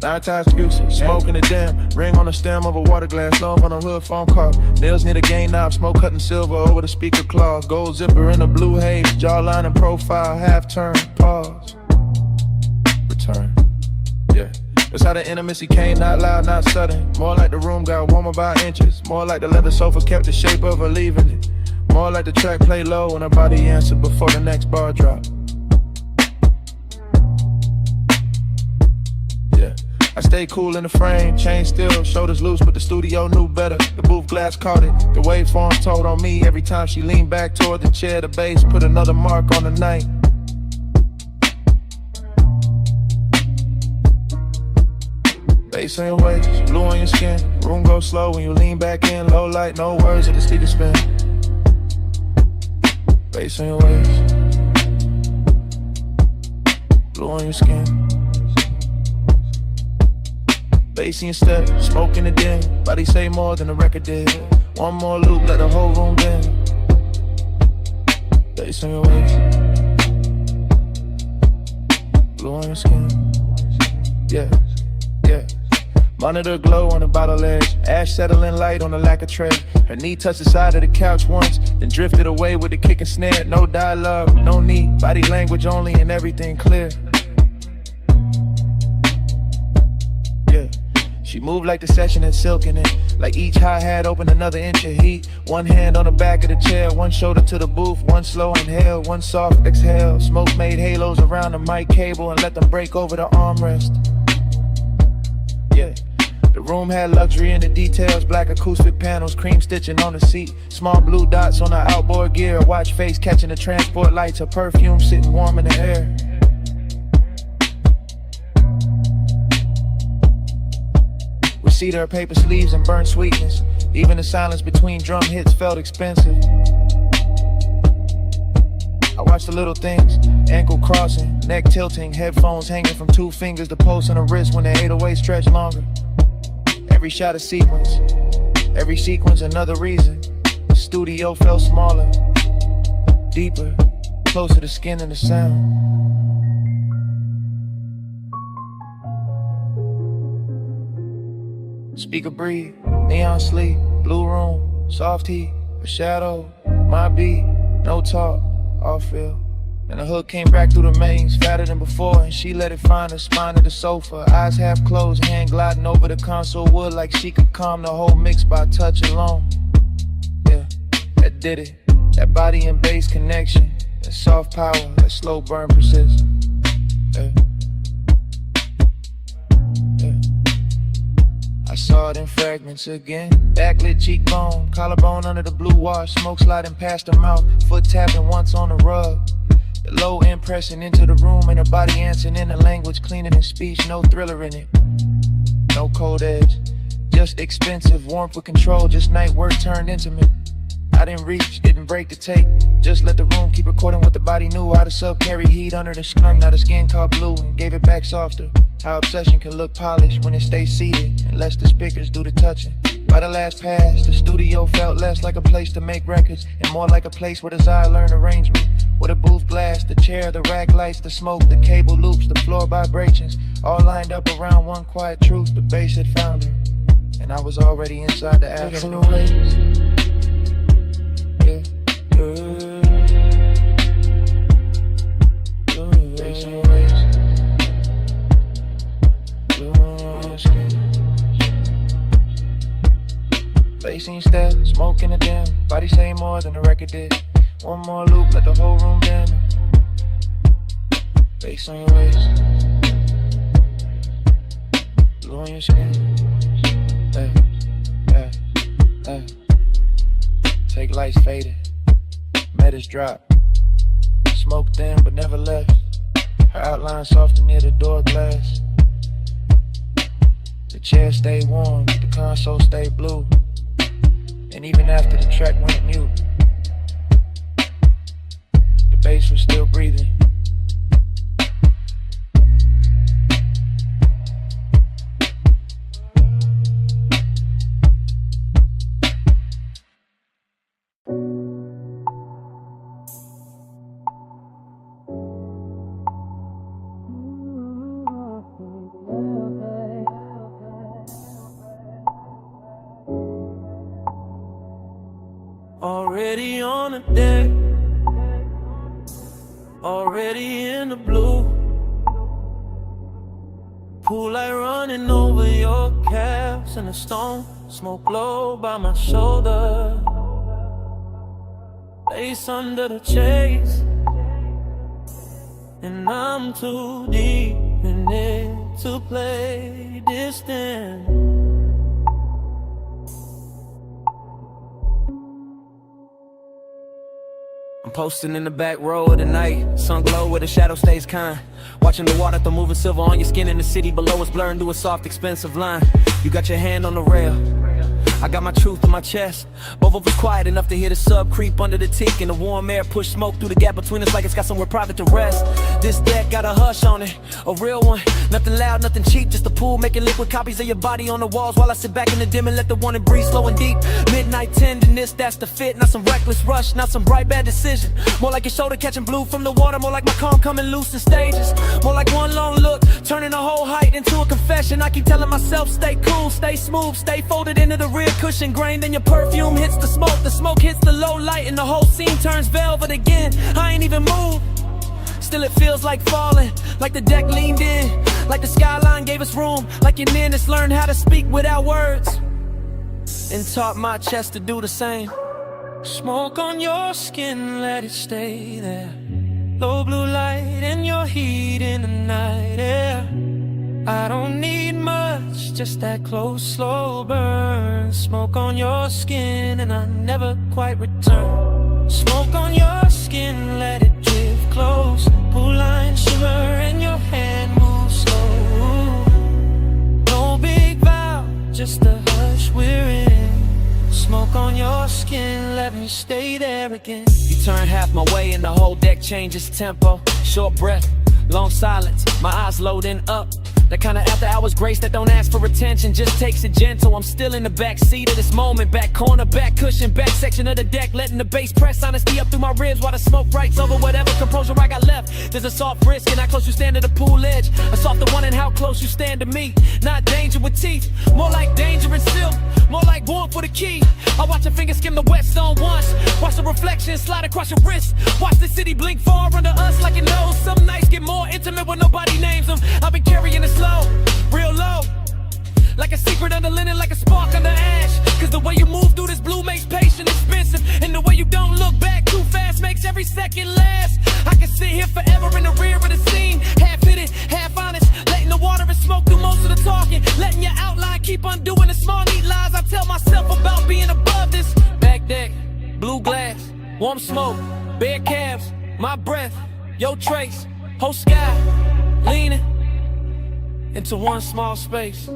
9 times Bluesy, smoking the dim. Ring on the stem of a water glass, love on a hood phone call. Nails near the gain knob, smoke cutting silver over the speaker claws. Gold zipper in the blue haze, jawline and profile, half turn, pause, return. Yeah, that's how the intimacy came, not loud, not sudden. More like the room got warmer by inches. More like the leather sofa kept the shape of her leaving it. More like the track play low and her body answered before the next bar drop. Yeah, I stay cool in the frame, chain still, shoulders loose, but the studio knew better. The booth glass caught it, the waveform told on me. Every time she leaned back toward the chair, the bass put another mark on the night. Bass in waves, blue on your skin. Room goes slow when you lean back in. Low light, no words at the speaker spin. Bass on your waist, blue on your skin. Bass in your step, smoke in the den. Body say more than the record did. One more loop, let the whole room bend. Bass on your waist, blue on your skin. Yeah, yeah. Monitor glow on the bottle edge. Ash settling light on the lack of tread. Her knee touched the side of the couch once, then drifted away with the kick and snare. No dialogue, no need. Body language only and everything clear. Yeah. She moved like the session had silk in it. Like each hi-hat opened another inch of heat. One hand on the back of the chair, one shoulder to the booth. One slow inhale, one soft exhale. Smoke made halos around the mic cable and let them break over the armrest. Yeah. The room had luxury in the details, black acoustic panels, cream stitching on the seat, small blue dots on the outboard gear, watch face catching the transport lights, her perfume sitting warm in the air. Receipt her paper sleeves and burnt sweetness, even the silence between drum hits felt expensive. I watched the little things, ankle crossing, neck tilting, headphones hanging from 2 fingers, the pulse on the wrist when the 808 stretched longer. Every shot a sequence, every sequence another reason. The studio felt smaller, deeper, closer to skin and the sound. Speaker breathe, neon sleep, blue room, soft heat, a shadow, my beat, no talk, all feel. And the hook came back through the mains, fatter than before, and she let it find her spine to the sofa. Eyes half closed, hand gliding over the console wood like she could calm the whole mix by touch alone. Yeah, that did it. That body and bass connection, that soft power, that slow burn persist. Yeah. Yeah. I saw it in fragments again. Backlit cheekbone, collarbone under the blue wash, smoke sliding past her mouth, foot tapping once on the rug. The low end pressing into the room and her body answering in a language cleaner than speech, no thriller in it. No cold edge, just expensive warmth with control, just night work turned intimate. I didn't reach, didn't break the tape, just let the room keep recording what the body knew. How the sub carry heat under the skunk, now the skin caught blue and gave it back softer. How obsession can look polished when it stays seated and lets the speakers do the touching. By the last pass, the studio felt less like a place to make records and more like a place where desire learned arrangement. With a booth glass, the chair, the rack lights, the smoke, the cable loops, the floor vibrations, all lined up around one quiet truth. The bass had found her, and I was already inside the afternoon. Yeah, bass on your waist, blue on your skin. Bass in your step, smoke in the dim, body say more than the record did. One more loop, let the whole room bend. Bass on your waist, blue on your skin. Hey, hey, hey. Take lights faded, metas drop. Smoke thin but never left. Her outline softer near the door glass. The chair stayed warm, the console stayed blue. And even after the track went mute, the bass was still breathing. Already on the deck, already in the blue. Pool light running over your calves and the stone smoke low by my shoulder. Face under the chase, and I'm too deep in it to play distant. I'm posting in the back row of the night, sun glow where the shadow stays kind. Watching the water throw moving silver on your skin in the city below us blurring to a soft expensive line. You got your hand on the rail, I got my truth in my chest. Both of us quiet enough to hear the sub creep under the teak, and the warm air push smoke through the gap between us like it's got somewhere private to rest. This deck got a hush on it, a real one. Nothing loud, nothing cheap, just a pool making liquid copies of your body on the walls while I sit back in the dim and let the wanted breathe slow and deep. Midnight tenderness, that's the fit. Not some reckless rush, not some bright bad decision. More like your shoulder catching blue from the water, more like my calm coming loose in stages. More like one long look, turning a whole height into a confession. I keep telling myself, stay cool, stay smooth, stay folded into the rear cushion grain. Then your perfume hits the smoke hits the low light, and the whole scene turns velvet again. I ain't even moved, still it feels like falling, like the deck leaned in, like the skyline gave us room, like your nearness learned how to speak without words, and taught my chest to do the same. Smoke on your skin, let it stay there. Low blue light and your heat in the night air. I don't need much, just that close, slow burn. Smoke on your skin and I never quite return. Smoke on your skin, let it drift close. Blue line shimmer and your hand moves slow. No big vow, just a hush we're in. Smoke on your skin, let me stay there again. You turn half my way and the whole deck changes tempo. Short breath, long silence, my eyes loading up. The kind of after hours grace that don't ask for attention, just takes it gentle. I'm still in the back seat of this moment, back corner, back cushion, back section of the deck, letting the bass press honesty up through my ribs while the smoke writes over whatever composure I got left. There's a soft risk in how close you stand to the pool edge, a softer one in how close you stand to me. Not danger with teeth, more like danger in silk, more like warmth for the key. I watch your fingers skim the wet stone once, watch the reflection slide across your wrist, watch the city blink far under us like it knows. Some nights get more intimate when nobody names them. I've been carrying this slow, real low, like a secret under linen, like a spark under ash. Cause the way you move through this blue makes patience expensive, and the way you don't look back too fast makes every second last. I can sit here forever in the rear of the scene, half hidden, half honest, letting the water and smoke do most of the talking, letting your outline keep undoing the small neat lies I tell myself about being above this. Back deck, blue glass, warm smoke, bare calves, my breath, your trace, whole sky, leaning into one small space.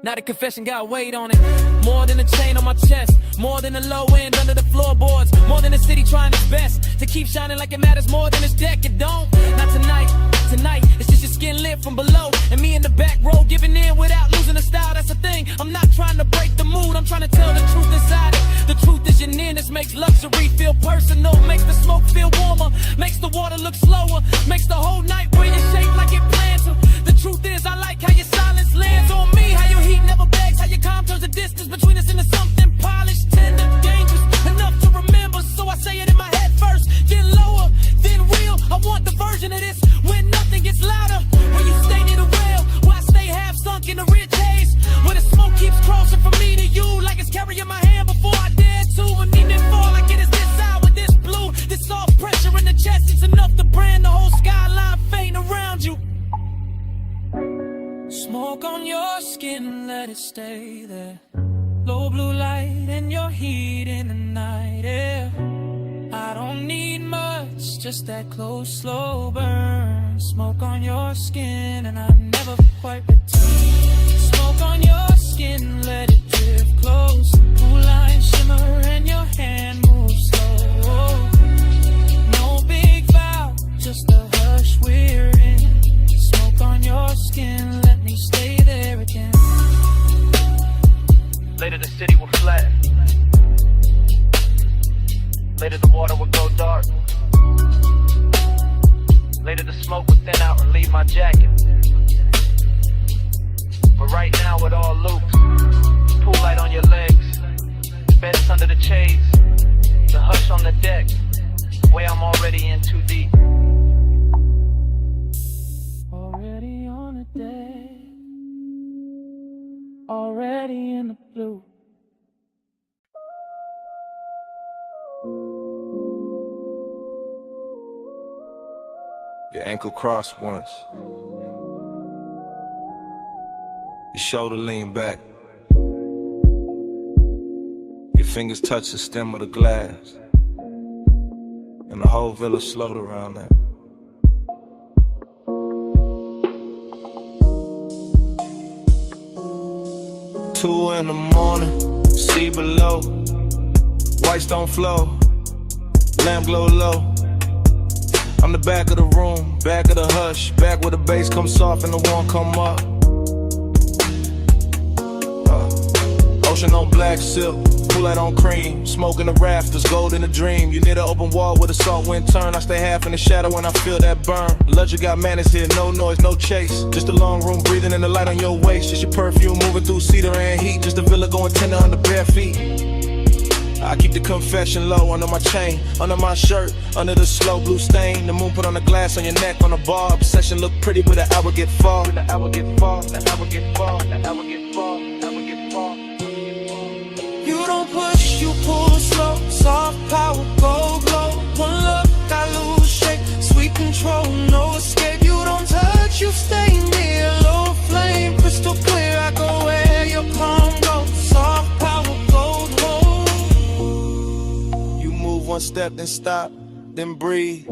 Now the confession got weight on it, more than a chain on my chest, more than the low end under the floorboards, more than the city trying its best to keep shining like it matters more than this deck. It don't, not tonight, tonight it's just your skin lit from below, and me in the back row giving in without losing the style. That's the thing, I'm not trying to break the mood, I'm trying to tell the truth inside it. The truth is your nearness makes luxury feel personal, makes the smoke feel warmer, makes the water look slower, makes the whole night wear your shape like it planned to. The truth is I like how your silence lands on me, how your heat never begs, how your calm turns the distance between us into something polished, tender, dangerous, enough to remember. So I say it in my head first, then lower, then real. I want the version of this when nothing gets louder, where you stay near the rail, where I stay half sunk in the rich haze, where the smoke keeps crossing from me to you like it's carrying my hand before I dare to, and even fall like it is this hour, this blue, this soft pressure in the chest. It's enough to brand the whole skyline fading around you. Smoke on your skin, let it stay there. Low blue light and your heat in the night air. I don't need much, just that close, slow burn. Smoke on your skin and I never quite return. Smoke on your skin, let it drift close. Blue line shimmer and your hand moves slow. No big vow, just a hush we're in. Smoke on your skin, let me stay there again. Later the city will flat. Later the water will go dark. Later the smoke will thin out and leave my jacket. But right now it all loops. Pool light on your legs, beds under the shades, the hush on the deck, way I'm already in too deep. Already on the deck, already in the blue. Your ankle crossed once. Your shoulder leaned back. Your fingers touch the stem of the glass. And the whole village slowed around that. 2 in the morning, see below. White stone flow, lamp glow low. I'm the back of the room, back of the hush, back where the bass comes soft and the one come up. Ocean on black silk, Kool-Aid on cream, smoke in the rafters, gold in the dream. You near the open wall where the salt wind turn. I stay half in the shadow when I feel that burn. Luxury got manners here, no noise, no chase. Just a long room breathing in the light on your waist. Just your perfume moving through cedar and heat. Just a villa going tender under bare feet. I keep the confession low under my chain, under my shirt, under the slow blue stain. The moon put on the glass on your neck on the bar. Obsession look pretty, but the hour get far. The hour get far, the hour get far, the hour get far, the hour get far. You don't push, you pull slow. Soft power, go glow. One look, I lose shape. Sweet control, no escape. You don't touch, you stay near. Low flame, crystal clear. I go where your palm goes. Soft power, gold roll. You move one step, then stop, then breathe.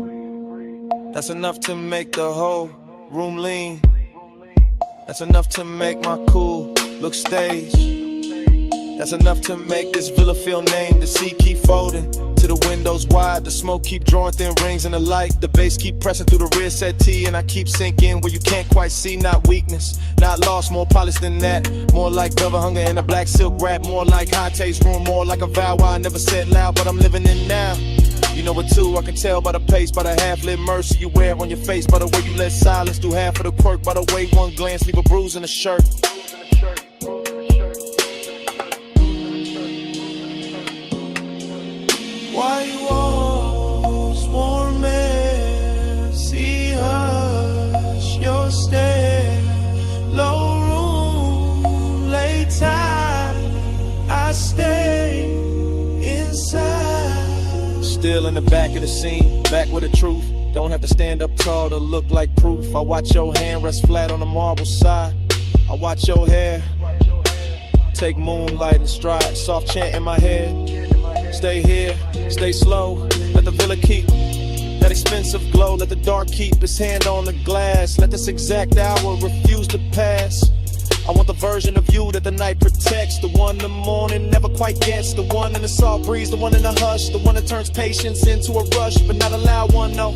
That's enough to make the whole room lean. That's enough to make my cool look staged. That's enough to make this villa feel named. The sea keep folding to the windows wide. The smoke keep drawing thin rings in the light. The bass keep pressing through the rear settee, and I keep sinking where you can't quite see. Not weakness, not lost, more polished than that. More like velvet hunger in a black silk wrap. More like high taste room, more like a vow I never said loud, but I'm living in now. You know it too, I can tell by the pace, by the half-lit mercy you wear on your face, by the way you let silence do half of the quirk, by the way one glance leave a bruise in the shirt. Why walls warm air, see hush your stare. Low room, late time, I stay inside. Still in the back of the scene, back with the truth. Don't have to stand up tall to look like proof. I watch your hand rest flat on the marble side. I watch your hair take moonlight and stride. Soft chant in my head. Stay here, stay slow. Let the villa keep that expensive glow. Let the dark keep its hand on the glass. Let this exact hour refuse to pass. I want the version of you that the night protects. The one the morning never quite gets. The one in the soft breeze, the one in the hush. The one that turns patience into a rush, but not a loud one, no.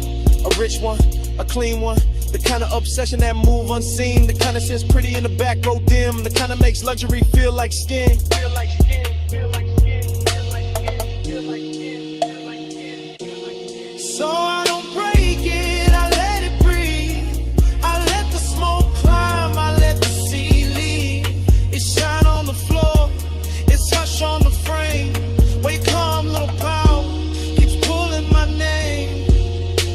A rich one, a clean one. The kind of obsession that move unseen. The kind of sits pretty in the back row dim. The kind of makes luxury feel like skin. Feel like skin, feel like skin, feel like skin, feel like skin, feel like skin, feel like skin. So I don't break it, I let it breathe. I let the smoke climb, I let the sea leave. It shine on the floor, it's hush on the frame. Wake calm, little power, keeps pulling my name.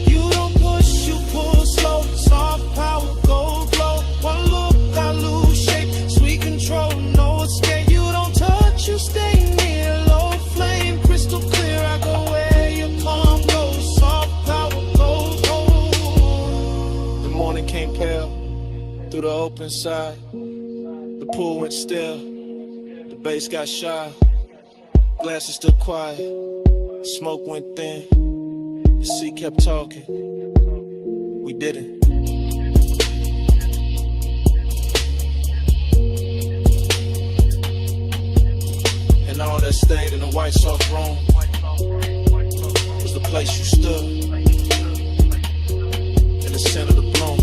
You don't push, you pull slow. Soft power, gold glow. One look, I lose shape. Sweet control, no escape. You don't touch, you stay near. Low flame, crystal clear. I go where your palm goes. Soft power, gold gold. The morning came pale through the open side. The pool went still. The bass got shy. Glasses stood quiet. Smoke went thin. The sea kept talking. We did it. And all that stayed in the white soft room was the place you stood in the center of the bloom.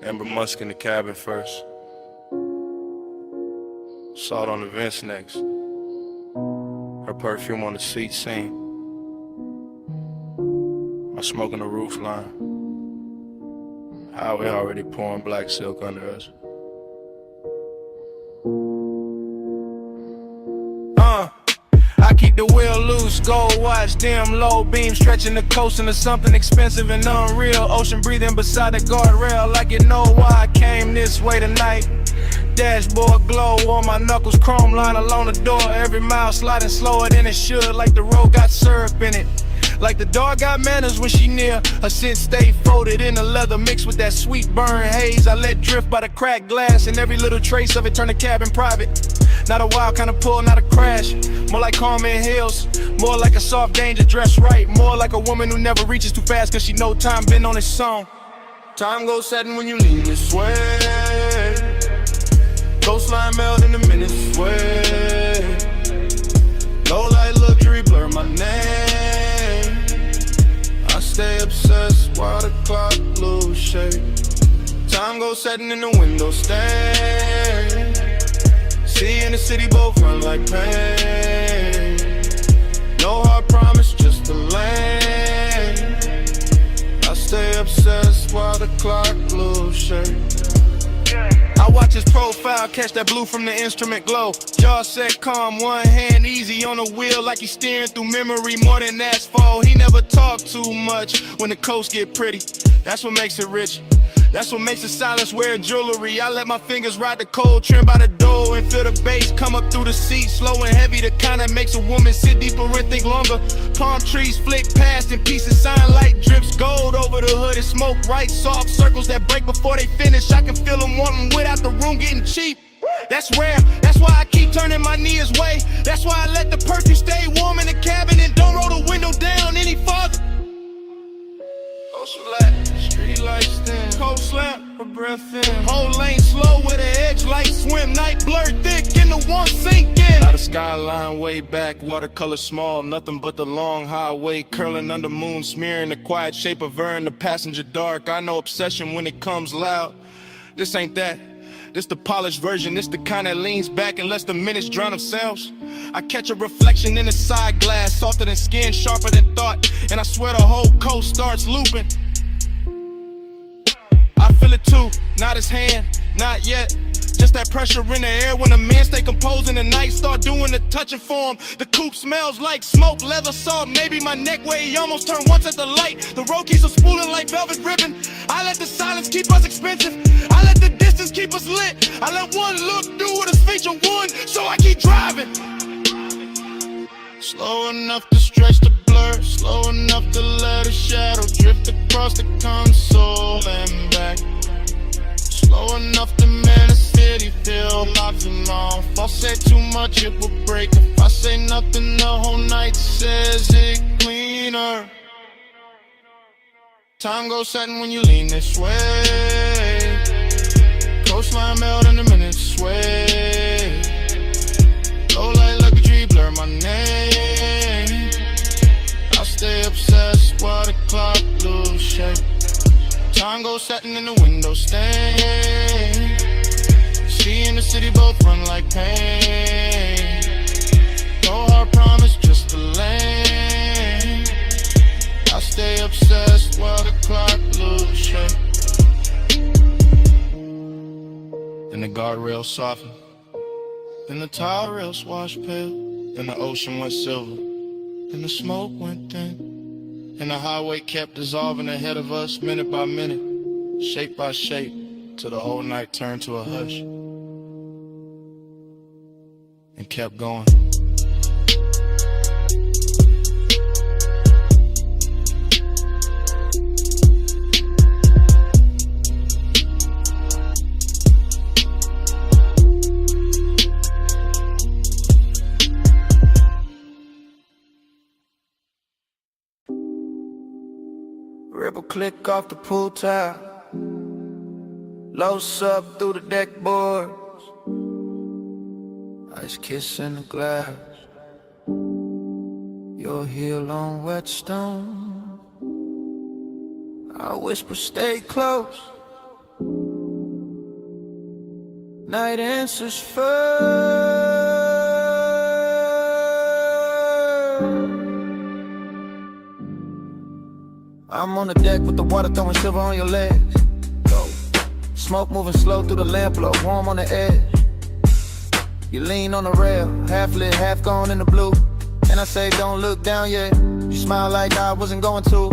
Amber Musk in the cabin first. Salt on the vents next. Her perfume on the seat seen. My smoke on the roof line. Highway already pouring black silk under us. I keep break the wheel loose. Gold watch, dim low beam, stretching the coast into something expensive and unreal. Ocean breathing beside the guardrail, like you know why I came this way tonight. Dashboard glow on my knuckles, chrome line along the door. Every mile sliding slower than it should, like the road got syrup in it. Like the dog got manners when she near. Her scent stay folded in the leather, mixed with that sweet burn haze I let drift by the cracked glass, and every little trace of it turn the cabin private. Not a wild kind of pull, not a crash. More like Carmen Hills, more like a soft danger dressed right. More like a woman who never reaches too fast, cause she know time been on its song. Time goes setting when you lean this way. Coastline melt in the minutes way. Low light luxury blur my name. I stay obsessed while the clock lose shape. Time goes setting in the window stain. See in the city both run like pain. No hard promise, just a lane. I stay obsessed while the clock lose shape. I watch his profile, catch that blue from the instrument glow. Jaw set calm, one hand easy on the wheel, like he's steering through memory more than asphalt. He never talk too much when the coast get pretty. That's what makes it rich. That's what makes the silence wear jewelry. I let my fingers ride the cold trim by the door and feel the bass come up through the seat, slow and heavy. The kind that makes a woman sit deeper and think longer. Palm trees flick past in pieces, sunlight drips gold over the hood and smoke right. Soft circles that break before they finish. I can feel them wanting without the room getting cheap. That's rare, that's why I keep turning my knee his way. That's why I let the perfume stay warm in the cabin and don't roll the window down any farther. Coast flat, street lights thin, cold slap, her breath in. Whole lane slow with an edge light swim. Night blurred thick in the one sink in. Out of skyline way back, watercolor small. Nothing but the long highway curling under moon, smearing the quiet shape of her in the passenger dark. I know obsession when it comes loud. This ain't that. This the polished version, this the kind that leans back and lets the minutes drown themselves. I catch a reflection in the side glass, softer than skin, sharper than thought, and I swear the whole coast starts looping. I feel it too, not his hand, not yet. Just that pressure in the air when a man stay composed and the night start doing the touching for him. The coupe smells like smoke, leather soft, maybe my neck where he almost turned once at the light. The road keeps us spooling like velvet ribbon. I let the silence keep us expensive. I let the distance keep us lit. I let one look do what is feature one, so I keep driving. Slow enough to stretch the blur, slow enough to let a shadow drift across the console and back. Slow enough to man a city, feel locked and off. If I say too much, it will break. If I say nothing, the whole night says it cleaner. Time goes setting when you lean this way. Coastline melt in the minutes sway. Low light luxury blur my name. I stay obsessed while the clock lose shape. Time goes setting in the window stain. See in the city both run like pain. No hard promise, just a lane. I stay obsessed while the clock lose shape. Then the guardrail softened. Then the tire rails washed pale. Then the ocean went silver. Then the smoke went thin. And the highway kept dissolving ahead of us, minute by minute, shape by shape, till the whole night turned to a hush and kept going. Ripple click off the pool tile. Low sub through the deck boards. Ice kiss in the glass. Your heel on wet stone. I whisper stay close. Night answers first. I'm on the deck with the water throwing silver on your legs. Go. Smoke moving slow through the lamp glow, warm on the edge. You lean on the rail, half lit, half gone in the blue. And I say don't look down yet. You smile like I wasn't going to.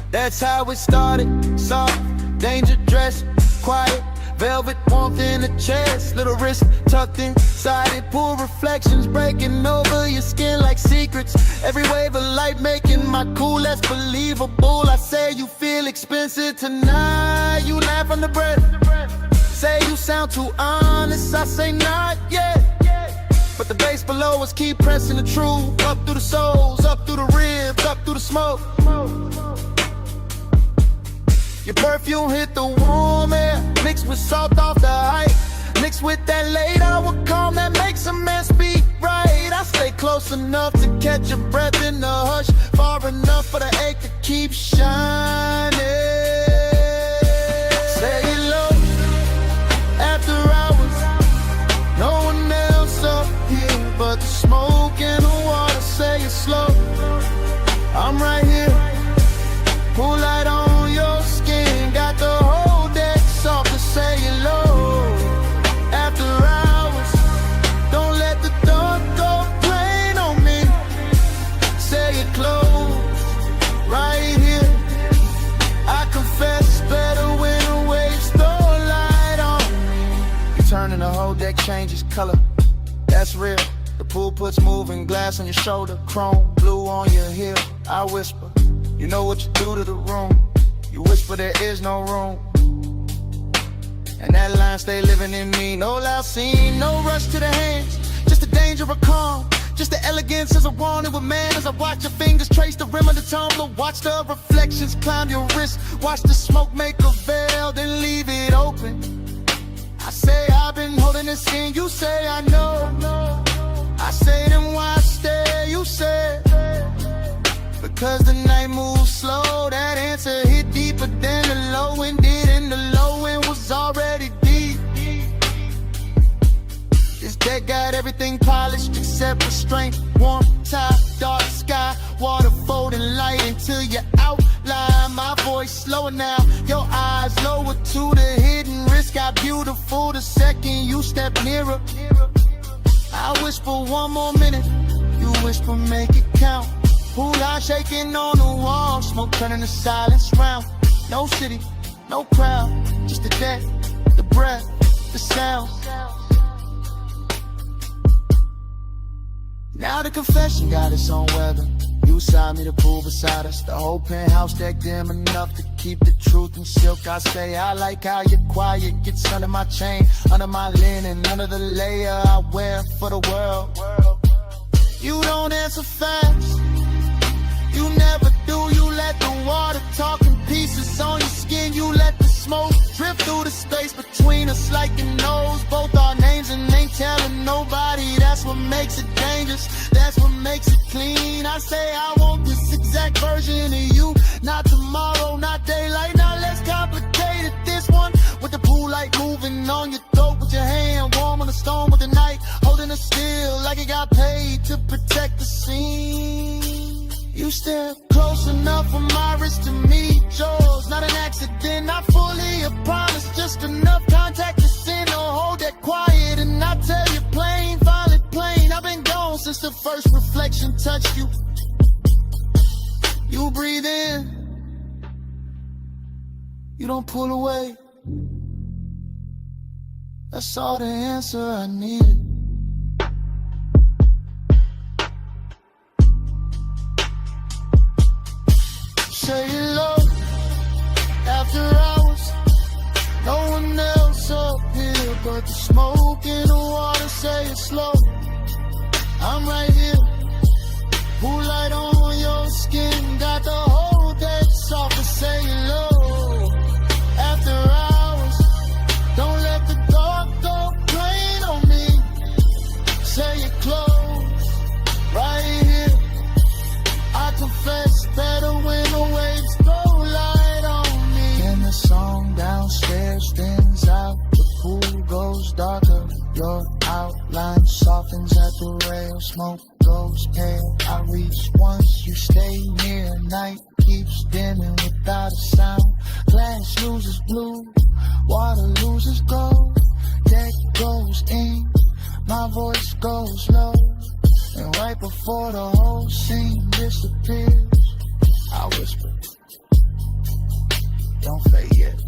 That's how it started. Soft, danger dress, quiet, velvet warmth in the chest. Little wrist tucked inside it. Pool reflections breaking over your skin like secrets. Every wave of light making my cool less believable. I say you feel expensive tonight. You laugh under breath. Say you sound too honest. I say not yet. But the bass below us keep pressing the truth. Up through the souls, up through the ribs, up through the smoke. Your perfume hit the warm air, mixed with salt off the height, mixed with that late hour calm that makes a man speak right. I stay close enough to catch your breath in the hush, far enough for the ache to keep shining. Say it low, after hours, no one else up here but the smoke and the water. Say it slow, I'm right here, pool light on your skin, got the whole deck soft to say it low. After hours, don't let the dark go plain on me. Say it close, right here. I confess better when the waves throw light on me. You turn and the whole deck changes color, that's real. The pool puts moving glass on your shoulder, chrome blue on your heel. I whisper, you know what you do to the room. You whisper there is no room, and that line stay living in me. No loud scene, no rush to the hands, just the danger of calm, just the elegance as I want it with man. As I watch your fingers trace the rim of the tumbler, watch the reflections climb your wrist, watch the smoke make a veil, then leave it open. I say I've been holding this in, you say I know. I say then why stay, you say because the night moves slow. That answer hit deeper than the low end did, and the low end was already deep. This deck got everything polished except restraint. Warm top, dark sky, water folding light into your outline. My voice slower now, your eyes lower to the hidden risk. Got beautiful the second you step nearer. I whisper one more minute, you whisper make it count. Pool light shaking on the wall, smoke turning to silence round. No city, no crowd, just the deck, the breath, the sound. Now the confession got its own weather. You side me, the pool beside us. The whole penthouse deck dim enough to keep the truth in silk. I say I like how you're quiet, gets under my chain, under my linen, under the layer I wear for the world. You don't answer fast, you never do. You let the water talk in pieces on your skin. You let the smoke drift through the space between us like you knows both our names and ain't telling nobody. That's what makes it dangerous, that's what makes it clean. I say I want this exact version of you, not tomorrow, not daylight, not less complicated. This one with the pool light moving on your throat, with your hand warm on the stone, with the night holding it still like it got paid to protect the scene. You step close enough for my wrist to meet yours. Not an accident, not fully a promise, just enough contact to send or hold that quiet. And I tell you plain, violet plain, I've been gone since the first reflection touched you. You breathe in, you don't pull away. That's all the answer I needed. Say it low, after hours, no one else up here but the smoke in the water. Say it slow, I'm right here, pool light on your skin, got the whole deck soft to say it low. After hours, don't let the dark go plain on me. Say it close, right here. I confess better when the waves throw light on me. And the song downstairs thins out, the pool goes darker, your outline softens at the rail, smoke goes pale. I reach once, you stay near, night keeps dimming without a sound. Glass loses blue, water loses gold, deck goes in, my voice goes low. And right before the whole scene disappears, I whisper, don't fade yet.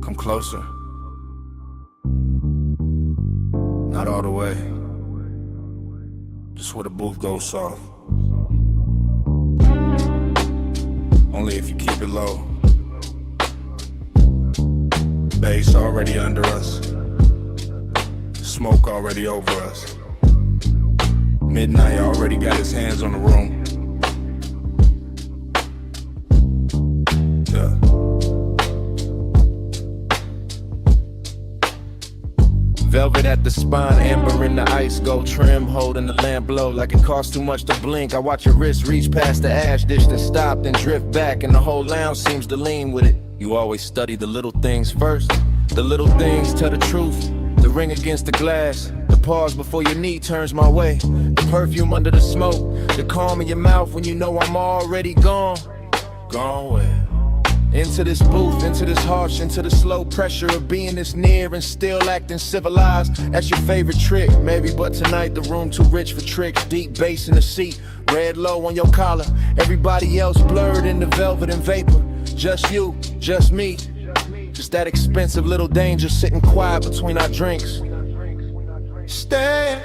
Come closer. Not all the way. Just where the booth goes soft. Only if you keep it low. Bass already under us. Smoke already over us. Midnight already got his hands on the room. Yeah. Velvet at the spine, amber in the ice, gold trim, holding the lamp low like it costs too much to blink. I watch your wrist reach past the ash dish, then stop, then drift back, and the whole lounge seems to lean with it. You always study the little things first. The little things tell the truth. The ring against the glass, the pause before your knee turns my way. The perfume under the smoke, the calm in your mouth when you know I'm already gone. Gone where? Into this booth, into this harsh, into the slow pressure of being this near and still acting civilized. That's your favorite trick, maybe, but tonight the room too rich for tricks. Deep bass in the seat, red low on your collar. Everybody else blurred in the velvet and vapor. Just you, just me. Just that expensive little danger sitting quiet between our drinks. Stay,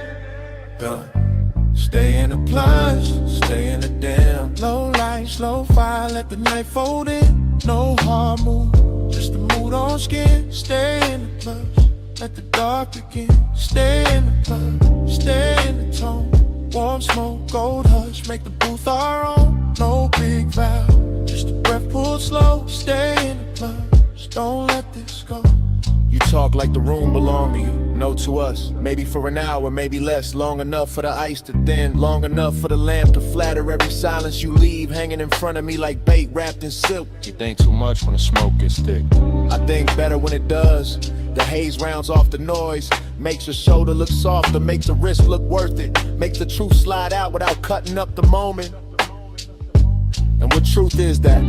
stay in the plush, stay in the damn. Low light, slow fire, let the night fold in. No hard move, just the mood on skin. Stay in the plush, let the dark begin. Stay in the plush, stay in the tone. Warm smoke, gold hush, make the booth our own. No big vow, just a breath pulled slow. Stay in the plush, don't let this go. You talk like the room belonged to you, no to us. Maybe for an hour, maybe less. Long enough for the ice to thin, long enough for the lamp to flatter every silence you leave. Hanging in front of me like bait wrapped in silk. You think too much when the smoke gets thick. I think better when it does. The haze rounds off the noise, makes your shoulder look softer, makes the wrist look worth it, makes the truth slide out without cutting up the moment. And what truth is that?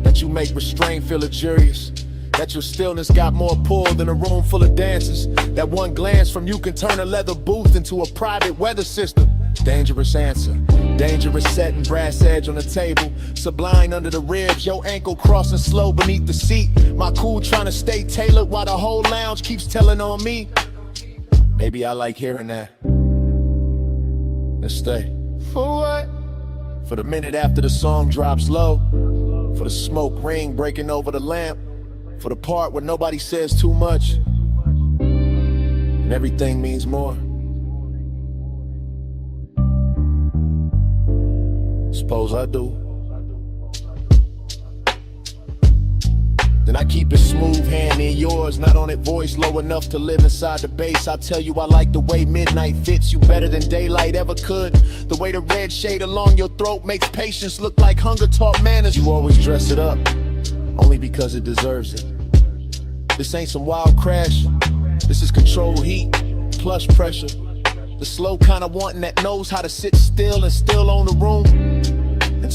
That you make restraint feel luxurious. That your stillness got more pull than a room full of dancers. That one glance from you can turn a leather booth into a private weather system. Dangerous answer, dangerous setting, brass edge on the table. Sublime under the ribs, your ankle crossing slow beneath the seat. My cool trying to stay tailored while the whole lounge keeps telling on me. Maybe I like hearing that. Let's stay. For what? For the minute after the song drops low. For the smoke ring breaking over the lamp. For the part where nobody says too much and everything means more. Suppose I do. Then I keep it smooth, hand in yours, not on it, voice low enough to live inside the bass. I tell you I like the way midnight fits you better than daylight ever could. The way the red shade along your throat makes patience look like hunger taught manners. You always dress it up, only because it deserves it. This ain't some wild crash, this is controlled heat, plush pressure. The slow kind of wanting that knows how to sit still and still own the room. And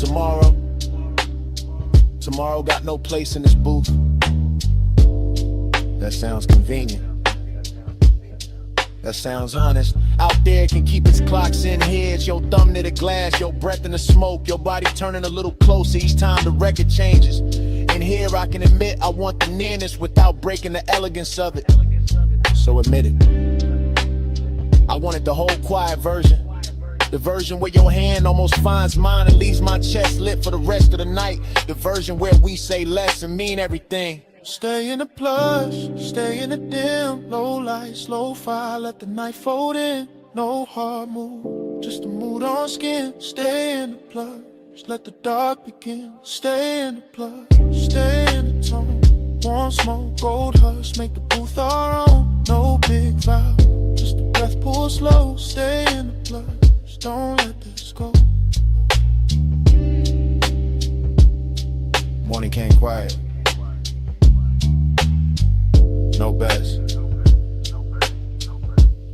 tomorrow got no place in this booth. That sounds convenient. That sounds honest. Out there can keep its clocks in here. It's your thumb near the glass, your breath in the smoke, your body turning a little closer each time the record changes. In here I can admit I want the nearness without breaking the elegance of it. So admit it. I wanted the whole quiet version. The version where your hand almost finds mine and leaves my chest lit for the rest of the night. The version where we say less and mean everything. Stay in the plush, stay in the dim. Low light, slow fire, let the night fold in. No hard move, just a mood on skin. Stay in the plush, just let the dark begin. Stay in the plush, stay in the tone. Warm smoke, gold hush, make the booth our own. No big vow, just a breath pull slow. Stay in the plush, don't let this go. Morning came quiet. no bets,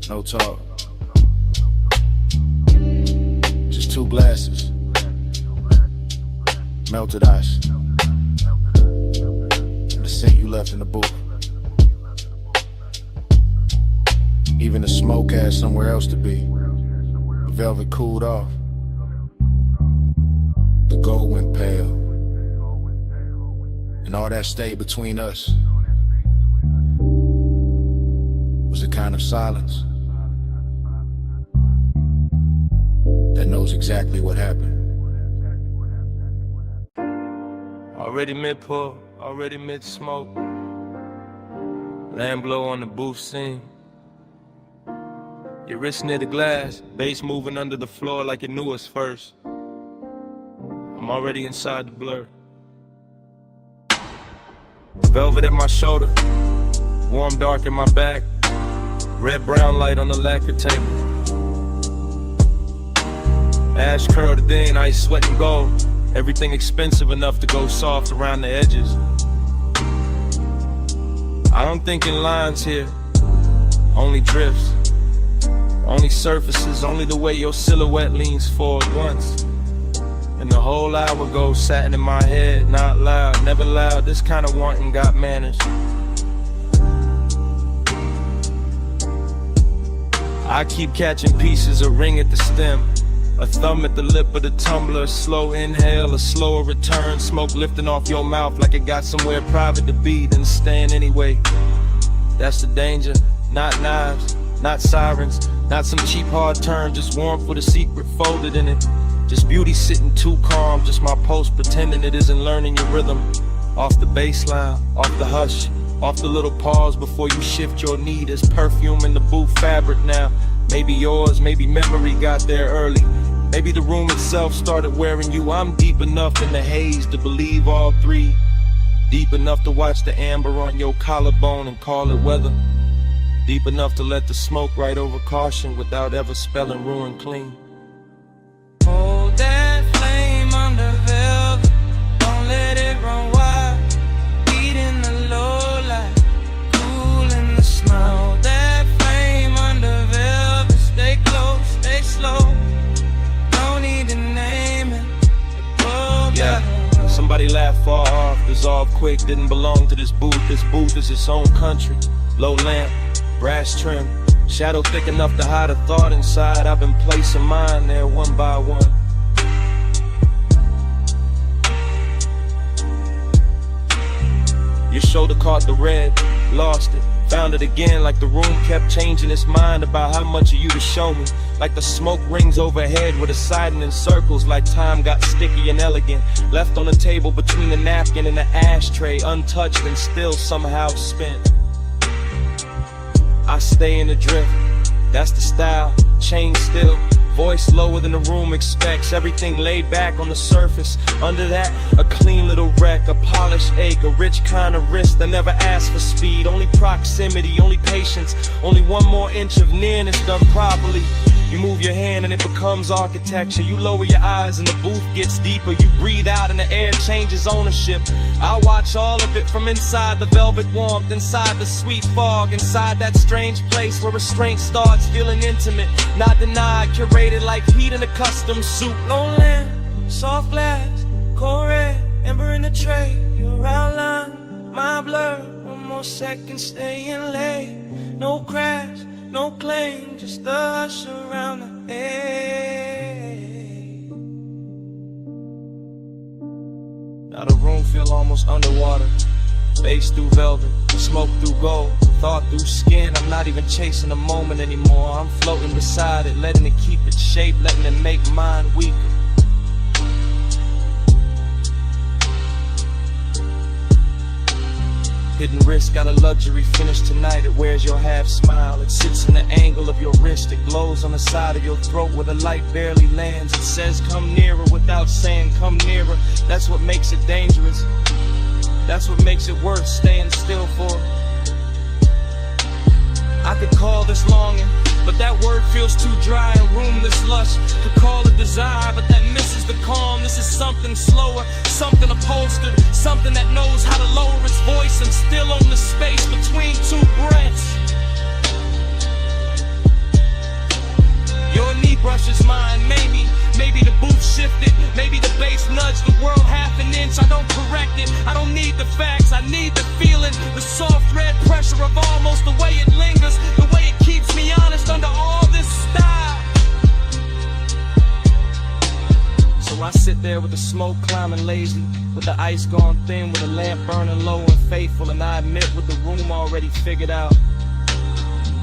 no talk. Just 2 glasses, melted ice, and the scent you left in the booth. Even the smoke had somewhere else to be. The velvet cooled off. The gold went pale. And all that stayed between us was a kind of silence that knows exactly what happened. Already mid-pull, already mid-smoke. Lamb blow on the booth scene. Your wrist near the glass, bass moving under the floor like it knew us first. I'm already inside the blur. Velvet at my shoulder, warm dark in my back, red-brown light on the lacquer table. Ash curled in, ice, sweat, and gold. Everything expensive enough to go soft around the edges. I don't think in lines here, only drifts. Only surfaces, only the way your silhouette leans forward once. And the whole hour goes satin in my head, not loud, never loud. This kind of wanting got manners. I keep catching pieces, a ring at the stem, a thumb at the lip of the tumbler, a slow inhale, a slower return, smoke lifting off your mouth like it got somewhere private to be, then staying anyway. That's the danger, not knives, not sirens, not some cheap hard turn, just warmth with a secret folded in it. Just beauty sitting too calm, just my pulse pretending it isn't learning your rhythm. Off the baseline, off the hush, off the little pause before you shift your knee. There's perfume in the booth fabric now. Maybe yours, maybe memory got there early. Maybe the room itself started wearing you. I'm deep enough in the haze to believe all three. Deep enough to watch the amber on your collarbone and call it weather. Deep enough to let the smoke right over caution without ever spelling ruin clean. Hold that flame under velvet, don't let it run wild. Heat in the low light, cool in the snow. That flame under velvet, stay close, stay slow. No need to name it. Yeah, somebody laughed far off, dissolved quick, didn't belong to this booth. This booth is its own country. Low lamp, brass trim, shadow thick enough to hide a thought inside. I've been placing mine there one by one. Your shoulder caught the red, lost it, found it again, like the room kept changing its mind about how much of you to show me. Like the smoke rings overhead with a siding in circles, like time got sticky and elegant, left on the table between the napkin and the ashtray, untouched and still somehow spent. I stay in the drift, that's the style, chain still, voice lower than the room expects, everything laid back on the surface. Under that, a clean little wreck, a polished ache, a rich kind of wrist that never asked for speed, only proximity, only patience, only one more inch of nearness done properly. You move your hand and it becomes architecture. You lower your eyes and the booth gets deeper. You breathe out and the air changes ownership. I watch all of it from inside the velvet warmth, inside the sweet fog, inside that strange place where restraint starts feeling intimate, not denied, curated like heat in a custom suit. Low lamp, soft glass, cold red, ember in the tray. Your outline, my blur. One more second, staying late. No crash, no claim, just the hush around the edge. Now the room feel almost underwater. Bass through velvet, smoke through gold, thought through skin. I'm not even chasing the moment anymore. I'm floating beside it, letting it keep its shape, letting it make mine weaker. Hidden wrist got a luxury finish tonight. It wears your half smile. It sits in the angle of your wrist. It glows on the side of your throat where the light barely lands. It says come nearer without saying come nearer. That's what makes it dangerous. That's what makes it worth staying still for. I could call this longing, but that word feels too dry and roomless lush. Could call it desire, but that misses the calm. This is something slower, something upholstered, something that knows how to lower its voice and still own the space between two of almost, the way it lingers, the way it keeps me honest under all this style. So I sit there with the smoke climbing lazy, with the ice gone thin, with the lamp burning low and faithful, and I admit with the room already figured out.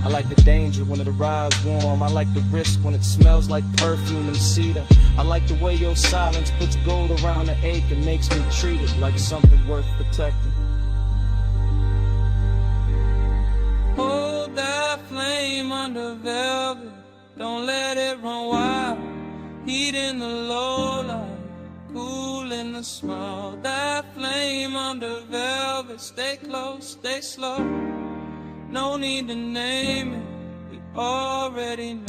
I like the danger when it arrives warm. I like the risk when it smells like perfume and cedar. I like the way your silence puts gold around the ache and makes me treat it like something worth protecting. Hold that flame under velvet, don't let it run wild. Heat in the low light, cool in the smile. That flame under velvet, stay close, stay slow. No need to name it, we already know.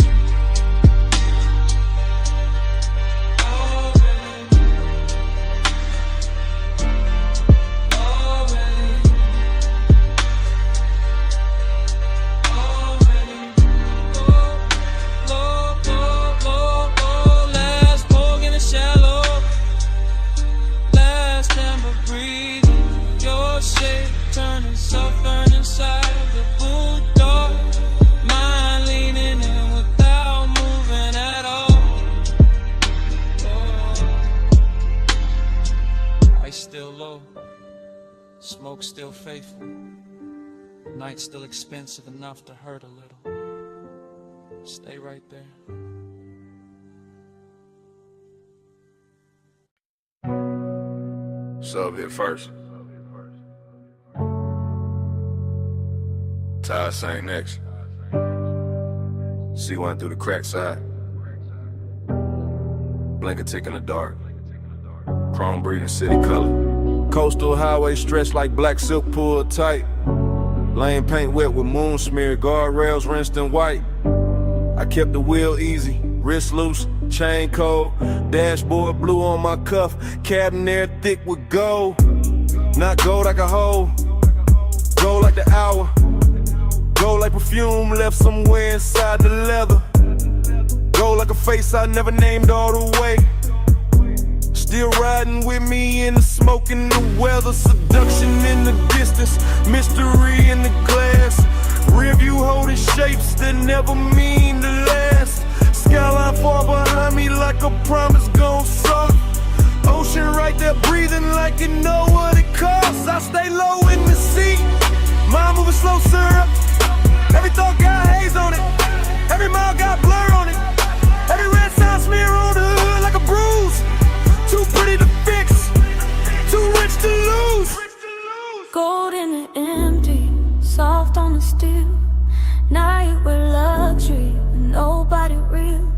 Smoke still faithful, night still expensive enough to hurt a little. Stay right there. Sub hit first. Ty sang next. C1 through the crack side. Blinker tick in the dark. Chrome breathing city color. Coastal highway stretched like black silk pulled tight. Lane paint wet with moon smear, guardrails rinsed in white. I kept the wheel easy, wrist loose, chain cold. Dashboard blue on my cuff, cabin air thick with gold. Not gold like a hole, gold like the hour. Gold like perfume left somewhere inside the leather. Gold like a face I never named all the way. Still riding with me in the smoke and the weather. Seduction in the distance, mystery in the glass. Rear view holding shapes that never mean to last. Skyline far behind me like a promise gon' suck. Ocean right there breathing like you know what it costs. I stay low in the seat, mind moving slow syrup. Every thought got haze on it, every mile got blur on it. Every red sign smear on the hood like a bruise. Too pretty to fix, too rich to lose. Gold in the empty, soft on the steel. Night with luxury, and nobody real.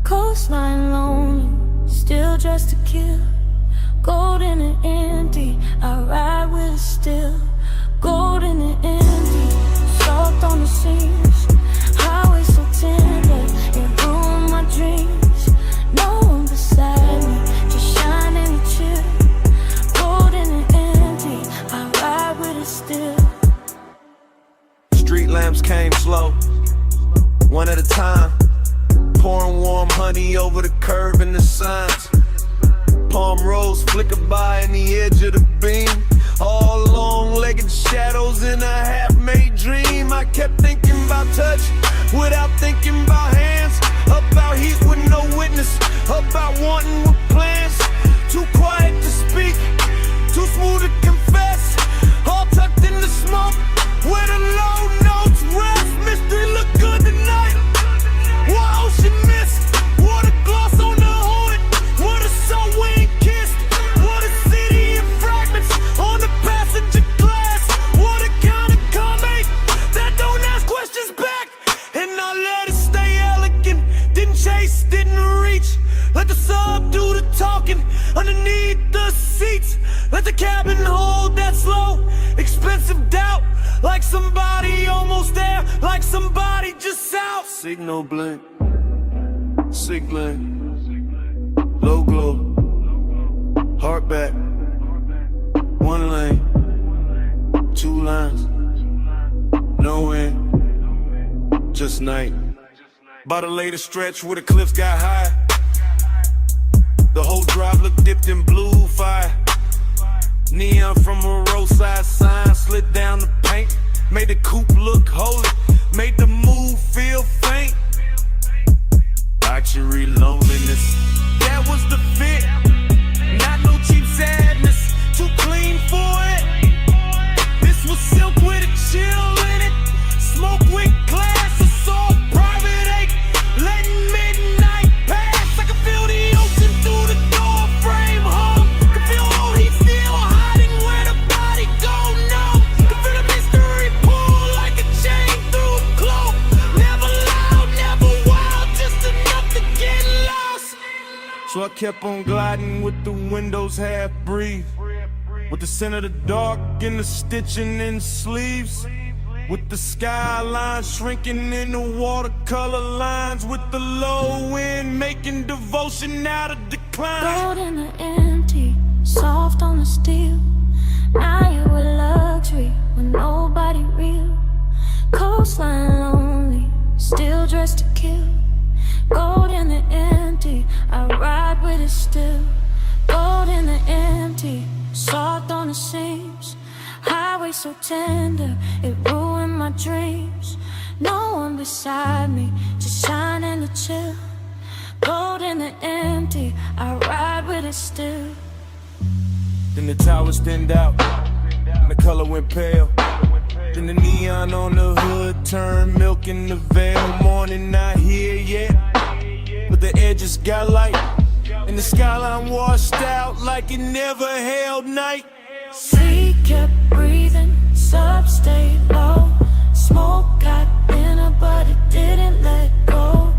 Coastline lonely, still dressed to kill. Gold in the empty, I ride with it still. Gold in the empty, soft on the seams. Highway so tender, it ruined my dreams. No one beside me, just shining and chill. Gold in the empty, I ride with it still. Street lamps came slow, one at a time. Pouring warm honey over the curb and the signs. Palm rose flicker by in the edge of the beam. All long-legged shadows in a half-made dream. I kept thinking about touch without thinking about hands. About heat with no witness, about wanting with plans. Too quiet to speak, too smooth to confess. All tucked in the smoke, where the low notes rest. Mystery look good tonight, what ocean mist. Water gloss on the hood, what a subway kissed. What a city in fragments on the passenger glass. What a kind of comment that don't ask questions back. And I let it stay elegant, didn't chase, didn't reach. Let the sub do the talking underneath the seats. Let the cabin hold that slow, expensive doubt. Like somebody almost there, like somebody just out. Signal blink, sig blink, low glow, heart back, one lane, two lines, no end, just night. By the latest stretch where the cliffs got high, the whole drive looked dipped in blue fire. Neon from a roadside sign slid down the paint. Made the coupe look holy, made the move feel faint. Luxury loneliness, that was the fit. Not no cheap sadness, too clean for it. This was silk with a chill in it. Smoke with class, assault, private ache. Letting midnight pass. I can feel the ocean through the door frame, home. Can feel all he's still hiding where the body go, no. Can feel the mystery pull like a chain through a cloak. Never loud, never wild, just enough to get lost. So I kept on gliding with the windows half breathe, with the scent of the dark and the stitching in sleeves, with the skyline shrinking in the watercolor lines, with the low wind making devotion out of decline. Gold in the empty, soft on the steel. Now you with luxury with nobody real. Coastline lonely, still dressed to kill. Gold in the empty, I ride with it still. Gold in the empty, soft on the seams. Highway so tender, it ruined my dreams. No one beside me, just shining to chill. Gold in the empty, I ride with it still. Then the towers thinned out, and the color went pale. Then the neon on the hood turned milk in the veil. Morning not here yet, but the edges got light, and the skyline washed out like it never held night. Sea kept breathing, sub stayed low. Smoke got thinner, but it didn't let go.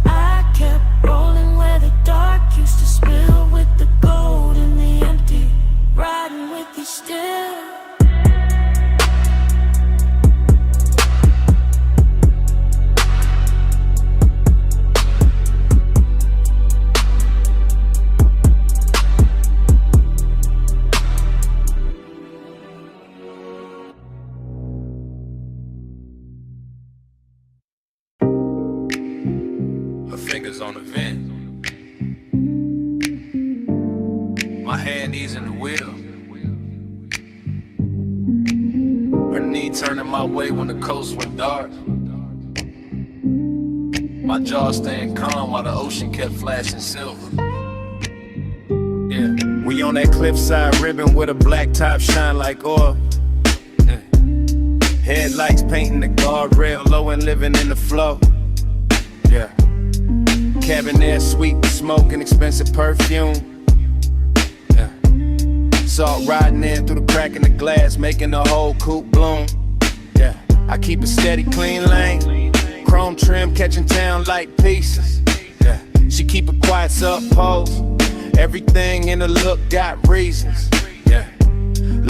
I kept rolling where the dark used to spill, with the gold in the empty, riding with you still. Fingers on the vent, my hand knees in the wheel, her knee turning my way when the coast went dark. My jaw staying calm while the ocean kept flashing silver. Yeah, We on that cliffside ribbon with a black top shine like oil. Yeah. Headlights painting the guardrail low and living in the flow. Yeah. Cabin air sweet with smoke and expensive perfume. Yeah. Salt riding in through the crack in the glass, making the whole coupe bloom. Yeah. I keep a steady clean lane, chrome trim catching town like pieces. Yeah. She keep a quiet sub pose, everything in the look got reasons. Yeah.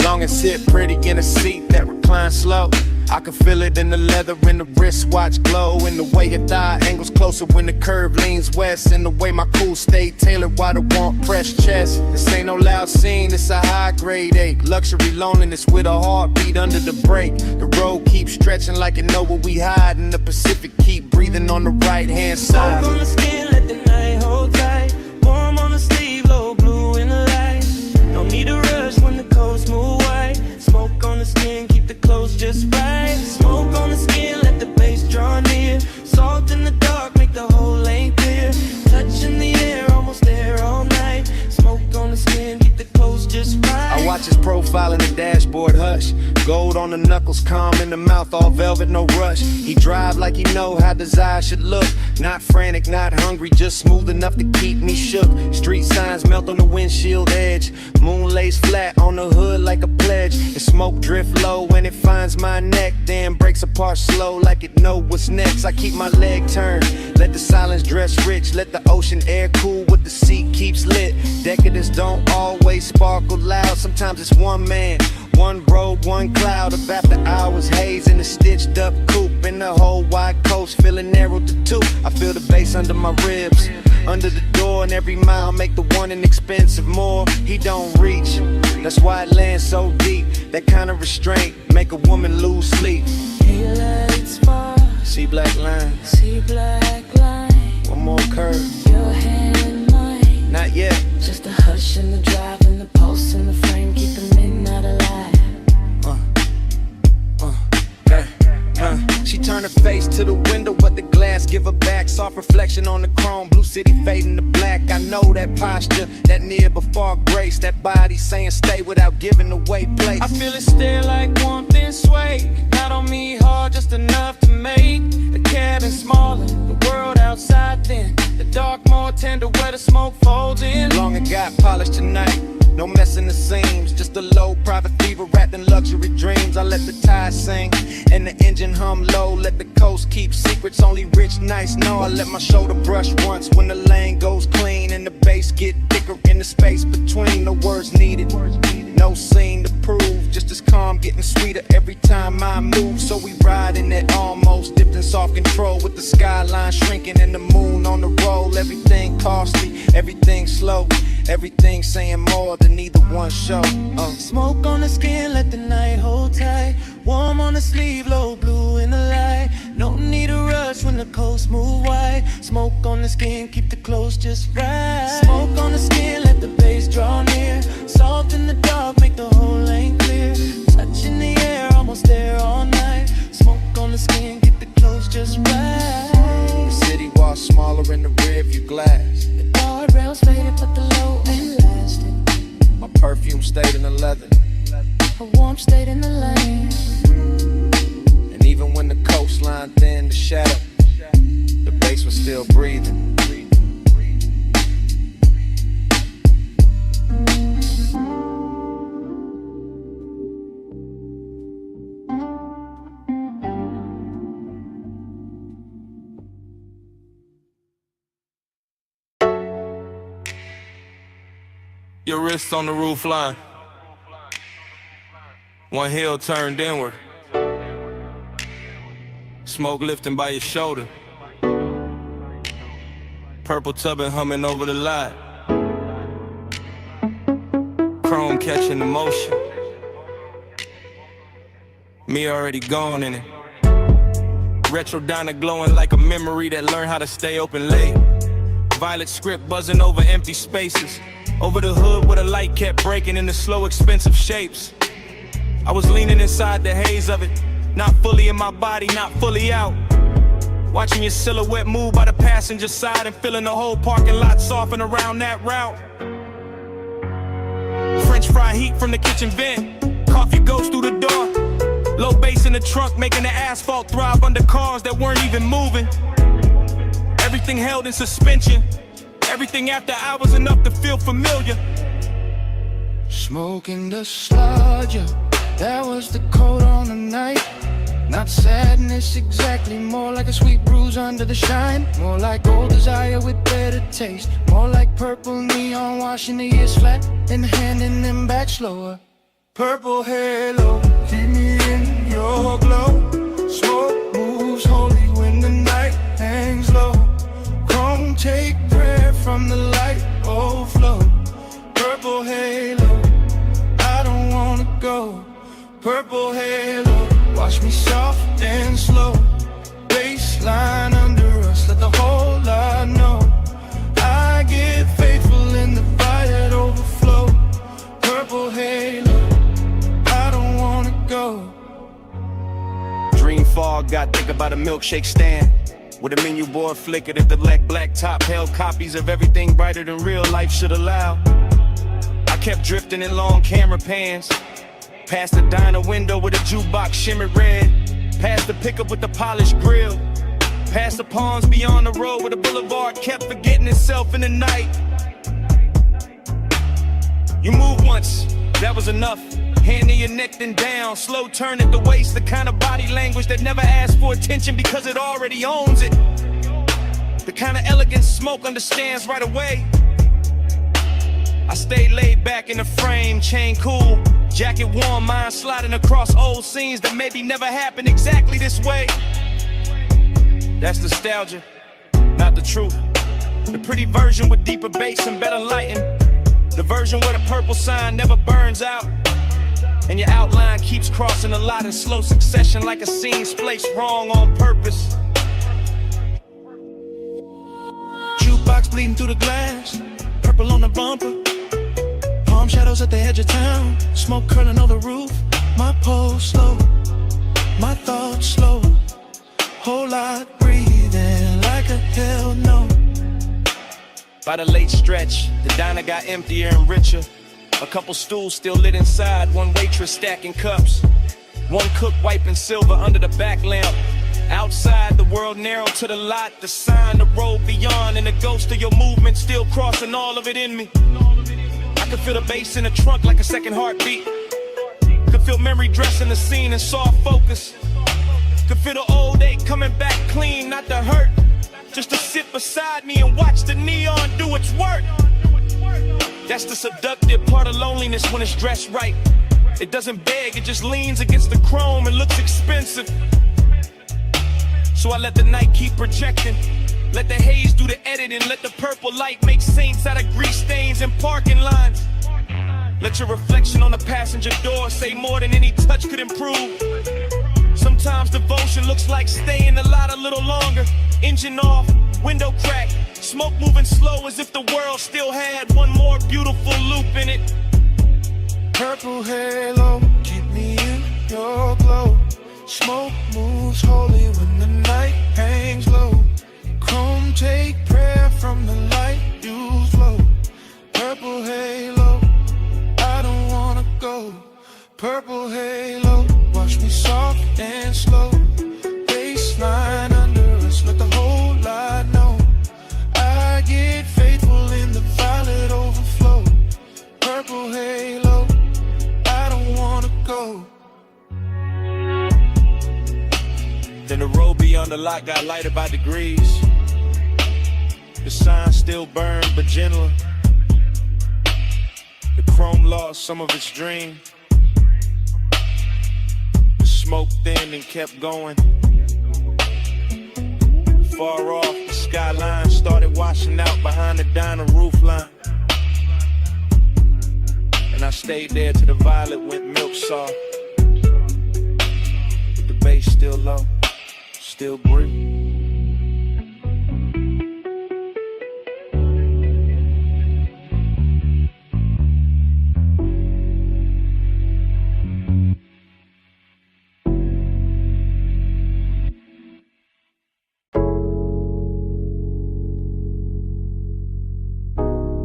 Long and sit pretty in a seat that reclines slow. I can feel it in the leather, in the wristwatch glow, in the way your thigh angles closer when the curve leans west, in the way my cool stay tailored while the warmth pressed chest. This ain't no loud scene, it's a high grade ache. Luxury loneliness with a heartbeat under the brake. The road keeps stretching like it know where we hide, and the Pacific keep breathing on the right hand side. Smoke on the skin, let the night hold tight. Warm on the sleeve, low blue in the light. No need to rush when the coast move white. Smoke on the skin, keep the clothes just right. Smoke on the skin, let the bass draw near. Salt in the dark, make the whole lane clear. Touch in the air, almost there all night. Smoke on the skin, keep the clothes just right. I watch his profile in the dashboard hush. Gold on the knuckles, calm in the mouth, all velvet, no rush. He drive like he know how desire should look. Not frantic, not hungry, just smooth enough to keep me shook. Street signs melt on the windshield edge. Moon lays flat on the hood like a pledge. The smoke drift low when it finds my neck, then breaks apart slow like it know what's next. I keep my leg turned, let the silence dress rich. Let the ocean air cool what the seat keeps lit. Decadence don't always sparkle loud. Sometimes it's one man, one road, one cloud of after hours haze in a stitched up coupe. In the whole wide coast feeling narrow to two. I feel the bass under my ribs, under the door, and every mile make the one inexpensive more. He don't reach, that's why it lands so deep. That kind of restraint make a woman lose sleep. He lights far, See black lines, see black line. one more curve, Your hand in mine. not yet. Just a hush in the drive and the pulse in the frame, keep the midnight alive. turn her face to the window, but the glass give her back. Soft reflection on the chrome, blue city fading to black. I know that posture, that near before grace, that body saying stay without giving away place. I feel it stare like warmth and sway. Not on me hard, just enough to make the cabin smaller, the world outside thin, the dark more tender where the smoke folds in. Long and got polished tonight, no messing the seams, just a low private fever wrapped in luxury dreams. I let the tide sing and the engine hum low, let the coast keep secrets only rich nights know. I let my shoulder brush once when the lane goes clean and the bass get thicker in the space between. No words needed, no scene to prove, just as calm getting sweeter every time I move. So we ride in that almost dipped in soft control with the skyline shrinking and the moon on the roll. Everything costly, everything slow, everything saying more than either one show. Smoke on the skin, let the night hold tight. Warm on the sleeve, low blue in the light. No need to rush when the coast move wide. Smoke on the skin, keep the clothes just right. Smoke on the skin, let the bass draw near. Soft in the dark, make the whole lane clear. Touch in the air, almost there all night. Smoke on the skin, keep the clothes just right. The city walls smaller in the rearview glass. The guardrails faded, but the low end lasted. My perfume stayed in the leather, Her warmth stayed in the lane. and even when the coastline thinned the shadow, the bass was still breathing. Your wrists on the roof line. One heel turned inward. Smoke lifting by your shoulder. Purple tubbing humming over the lot. Chrome catching the motion. Me already gone in it. Retro diner glowing like a memory that learned how to stay open late. Violet script buzzing over empty spaces. Over the hood where the light kept breaking into slow, expensive shapes. I was leaning inside the haze of it, not fully in my body, not fully out. Watching your silhouette move by the passenger side and feeling the whole parking lot soften around that route. French fry heat from the kitchen vent. Coffee goes through the door. Low bass in the trunk making the asphalt throb under cars that weren't even moving. Everything held in suspension. Everything after hours enough to feel familiar. Smoking the sludge, that was the coat on the night. Not sadness exactly, more like a sweet bruise under the shine. More like old desire with better taste. More like purple neon washing the years flat and handing them back slower. Purple halo, keep me in your glow. Smoke moves holy when the night hangs low. Come take prayer from the light overflow. Purple halo, I don't wanna go. Purple halo, watch me soft and slow. Baseline under us, let the whole lot know. I get faithful in the fire that overflow. Purple halo, I don't wanna go. Dream fog, got thick about a milkshake stand. With a menu board flickered if the black top held copies of everything brighter than real life should allow. I kept drifting in long camera pans. Past the diner window with a jukebox shimmered red. Past the pickup with the polished grill. Past the palms beyond the road where the boulevard kept forgetting itself in the night. You moved once, that was enough. Hand in your neck then down, slow turn at the waist. The kind of body language that never asks for attention because it already owns it. The kind of elegance Smoke understands right away. I stayed laid back in the frame, chain cool, jacket warm, mind sliding across old scenes that maybe never happened exactly this way. That's nostalgia, not the truth. The pretty version with deeper bass and better lighting. The version where the purple sign never burns out. And your outline keeps crossing a lot in slow succession like a scene's placed wrong on purpose. Jukebox bleeding through the glass, purple on the bumper. Palm shadows at the edge of town, smoke curling over the roof. My pulse slow, my thoughts slow. lot, breathing like a hell no. By the late stretch, the diner got emptier and richer. A couple stools still lit inside, one waitress stacking cups, one cook wiping silver under the back lamp. Outside, the world narrowed to the lot, the sign, the road beyond, and the ghost of your movement still crossing all of it in me. I could feel the bass in the trunk like a second heartbeat. Could feel memory dressing the scene in soft focus. Could feel the old ache coming back clean, not the hurt. Just to sit beside me and watch the neon do its work. That's the seductive part of loneliness when it's dressed right. It doesn't beg, it just leans against the chrome and looks expensive. So I let the night keep projecting. Let the haze do the editing. Let the purple light make saints out of grease stains and parking lines. Let your reflection on the passenger door say more than any touch could improve. Sometimes devotion looks like staying a lot a little longer. Engine off, window crack, smoke moving slow as if the world still had one more beautiful loop in it. Purple halo, keep me in your glow. Smoke moves holy when the night hangs low. Chrome take prayer from the light you flow. Purple halo, I don't wanna go. Purple halo, watch me soft and slow. Baseline under us, let the whole lot know. I get faithful in the violet overflow. Purple halo, I don't wanna go. Then the road beyond the lot got lighter by degrees. The sign still burned, but gentler. The chrome lost some of its dream. The smoke thinned and kept going. Far off, the skyline started washing out behind the diner roof line. And I stayed there till the violet went milk soft. With the bass still low, still breathe.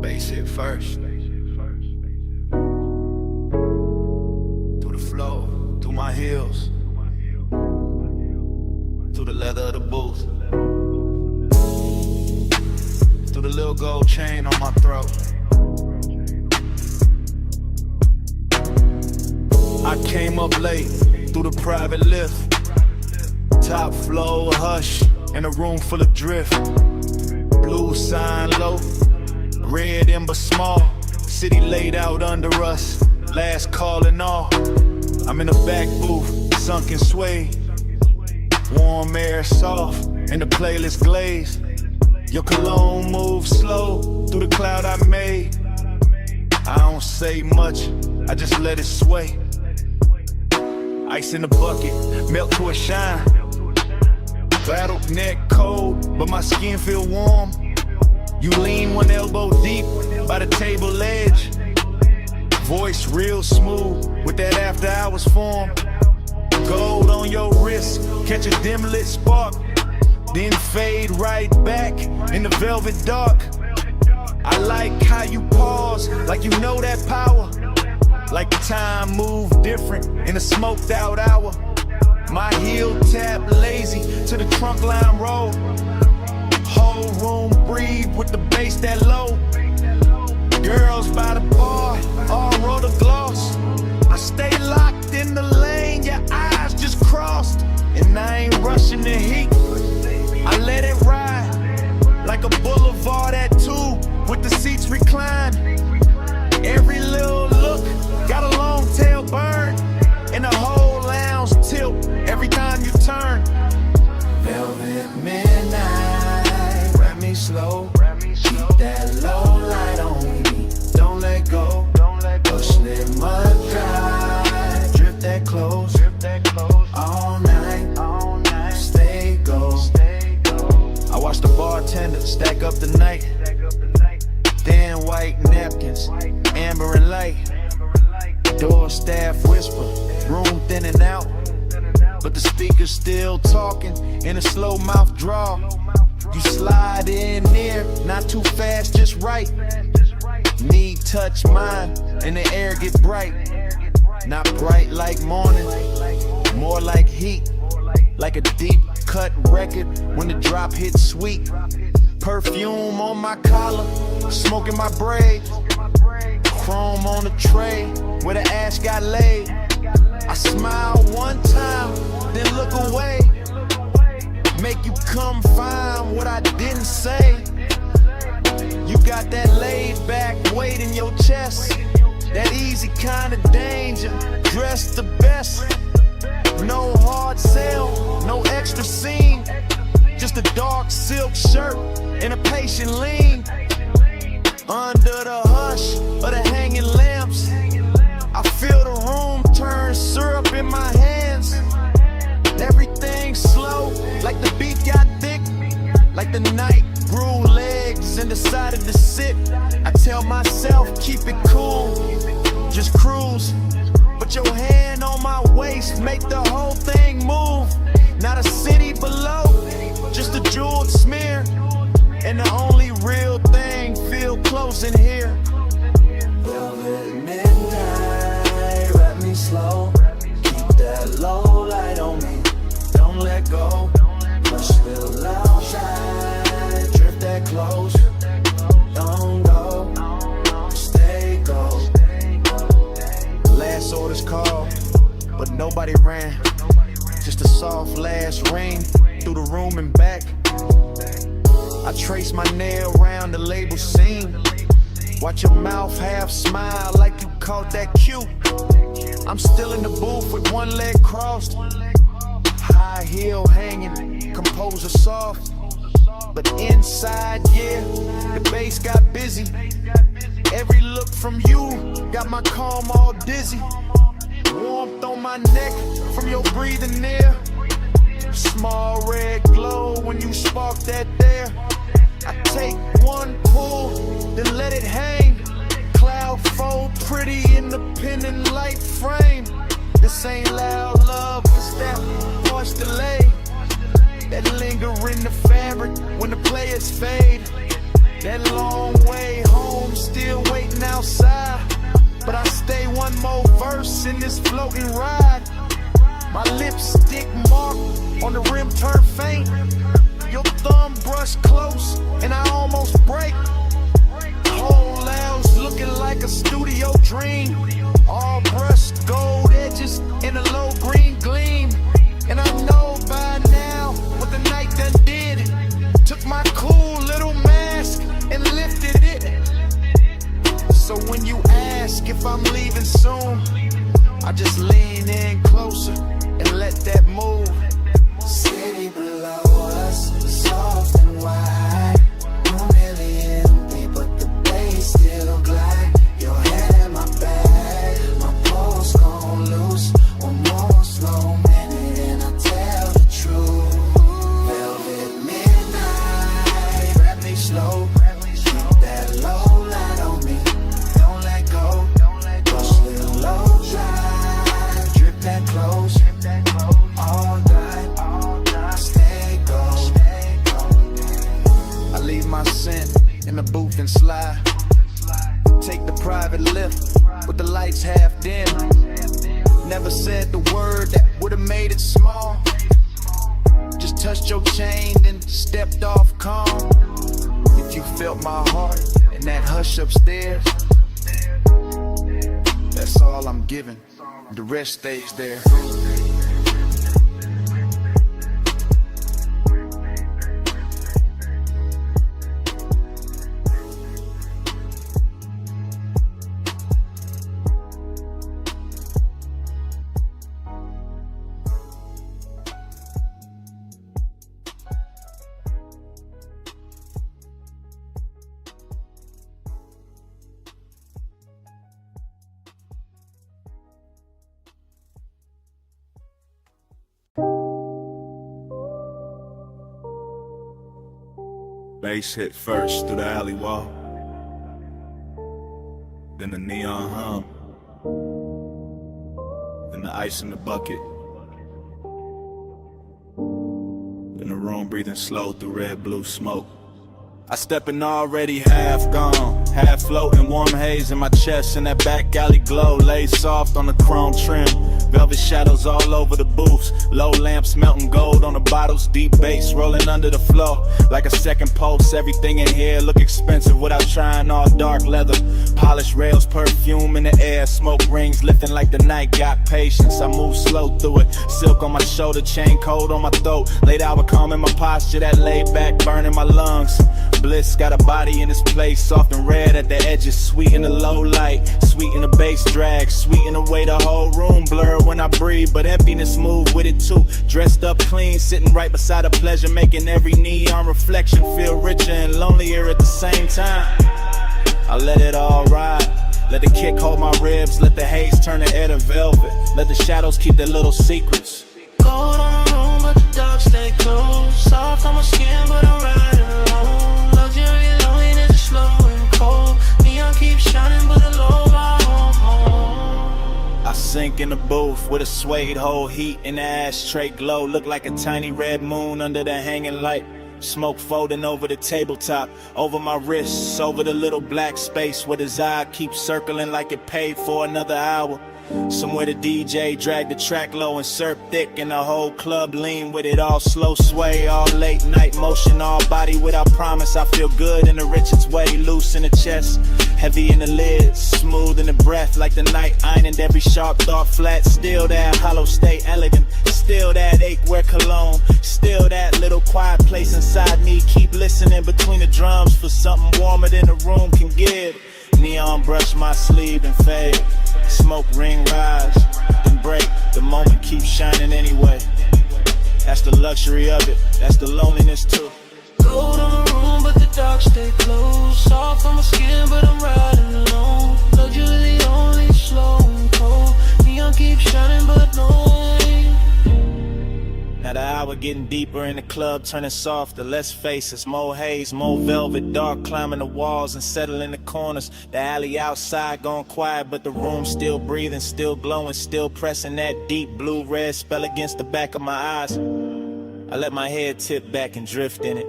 Bass hit first. Through the flow, through my heels, through the leather of the booth, through the little gold chain on my throat. I came up late through the private lift, top floor hush in a room full of drift. Blue sign low, red ember small, city laid out under us, last call and all. I'm in the back booth, sunken sway, warm air soft, and the playlist glazed. Your cologne moves slow through the cloud I made. I don't say much, I just let it sway. Ice in the bucket, melt to a shine. Battle neck cold, but my skin feel warm. You lean one elbow deep by the table edge. Voice real smooth with that after hours form. Gold on your wrist, catch a dim lit spark, then fade right back in the velvet dark. I like how you pause, like you know that power. Like the time moved different in a smoked out hour. My heel tap lazy to the trunk line roll. Whole room breathe with the bass that low. Girls by the bar, all roll the gloss. I stay locked in the lane, your eyes just crossed. And I ain't rushing the heat, I let it ride. Like a boulevard at 2, with the seats reclined. Every little look, got a long tail burn. And the whole lounge tilt every time you turn. Velvet midnight, wrap me slow. Keep that low light on me, don't let go. Push it mud dry, drip that close. All night, stay go. I watch the bartender stack up the night. Thin white napkins, amber and light. Door staff whisper, room thinning out. but the speaker's still talking in a slow mouth draw. You slide in there, not too fast, just right. Knee touch mine, and the air get bright. Not bright like morning, more like heat. Like a deep cut record when the drop hits sweet. Perfume on my collar, smoke in my braid. Chrome on the tray where the ash got laid. I smile one time, then look away. Make you come find what I didn't say. You got that laid back weight in your chest. That easy kind of danger, dressed the best. No hard sell, no extra scene. Just a dark silk shirt and a patient lean. Under the hush of the hanging lamps, I feel the room turn syrup in my hands. Everything slow, like the beat got thick. Like the night grew legs and decided to sit. I tell myself, keep it cool, just cruise. Put your hand on my waist, make the whole thing move. Not a city below, just a jeweled smear. And the only real thing feel close in here. Velvet midnight, wrap me slow. Keep that low light on me, don't let go. Push still outside, drift that close. Don't go, stay go. Last orders called, but nobody ran. Just a soft last ring through the room and back. I trace my nail around the label seam. Watch your mouth half smile like you caught that cue. I'm still in the booth with one leg crossed. High heel hanging, composer soft. But inside, yeah, the bass got busy. Every look from you got my calm all dizzy. Warmth on my neck from your breathing near. Small red glow when you spark that there. I take one pull, then let it hang. Cloud fold pretty in the pendant light frame. This ain't loud love, it's that harsh delay. That linger in the fabric when the players fade. That long way home, still waiting outside. But I stay one more verse in this floating ride. My lipstick mark on the rim turn faint. Your thumb brush close and I almost break. Whole house looking like a studio dream. All brushed gold edges in a low green gleam. And I know by now what the night done did. Took my cool little mask and lifted it. So when you ask if I'm leaving soon, I just lean in closer and let that move. City below us, soft and wide. Room really empty, but the bass still glide. Your head in my bag, my pulse gon' loose. One more slow minute and I tell the truth. Velvet midnight, wrap me slow. Keep that low light on me, don't let go. Push little low drive, drip that close. All night, stay go. I leave my scent in the booth and slide. Take the private lift with the lights half dim. Never said the word that would've made it small. Just touched your chain, then stepped off calm. If you felt my heart in that hush upstairs, that's all I'm giving. The rest stays there. Bass hit first through the alley wall, then the neon hum, then the ice in the bucket, In the room breathing slow through red, blue smoke. I step in already half gone, half floating, warm haze in my chest, and that back alley glow lays soft on the chrome trim. Velvet shadows all over the booths, low lamps melting gold on the bottles, deep bass rolling under the floor. Like a second pulse, everything in here look expensive without trying, all dark leather. Polished rails, perfume in the air, smoke rings lifting like the night got patience. I move slow through it, silk on my shoulder, chain cold on my throat. Late hour calm in my posture, that laid back burning my lungs. Bliss got a body in this place, soft and red at the edges, sweet in the low light, sweet in the bass drag, sweet in the way the whole room blur when I breathe, but emptiness move with it too. Dressed up clean, sitting right beside a pleasure, making every neon reflection feel richer and lonelier at the same time. I let it all ride, let the kick hold my ribs, let the haze turn the air to velvet, let the shadows keep their little secrets. Cold on the room, but the dark stay close. Soft on my skin, but I'm riding alone. Luxury loneliness is slow and cold. Neon keeps shining, but the low bar home. I sink in the booth with a suede hole, heat in the ashtray glow. Look like a tiny red moon under the hanging light. Smoke folding over the tabletop, over my wrists, over the little black space where his eye keeps circling like it paid for another hour. Somewhere the DJ dragged the track low and surf thick, and the whole club lean with it, all slow sway, all late night motion, all body without promise. I feel good in the richest way, loose in the chest, heavy in the lids, smooth in the breath, like the night ironed every sharp thought flat. Still that hollow stay elegant, still that ache wear cologne, still that little quiet place inside me. Keep listening between the drums for something warmer than the room can give. Neon brush my sleeve and fade, smoke ring rise and break. The moment keeps shining anyway. That's the luxury of it, that's the loneliness too. Cold on the room, but the dark stay close. Soft on my skin, but I'm riding alone. Luxury only slow and cold. Neon keeps shining, but no way. Now the hour getting deeper in the club, turning softer, less faces, more haze, more velvet, dark climbing the walls and settling the corners. The alley outside gone quiet, but the room still breathing, still glowing, still pressing that deep blue-red spell against the back of my eyes. I let my head tip back and drift in it.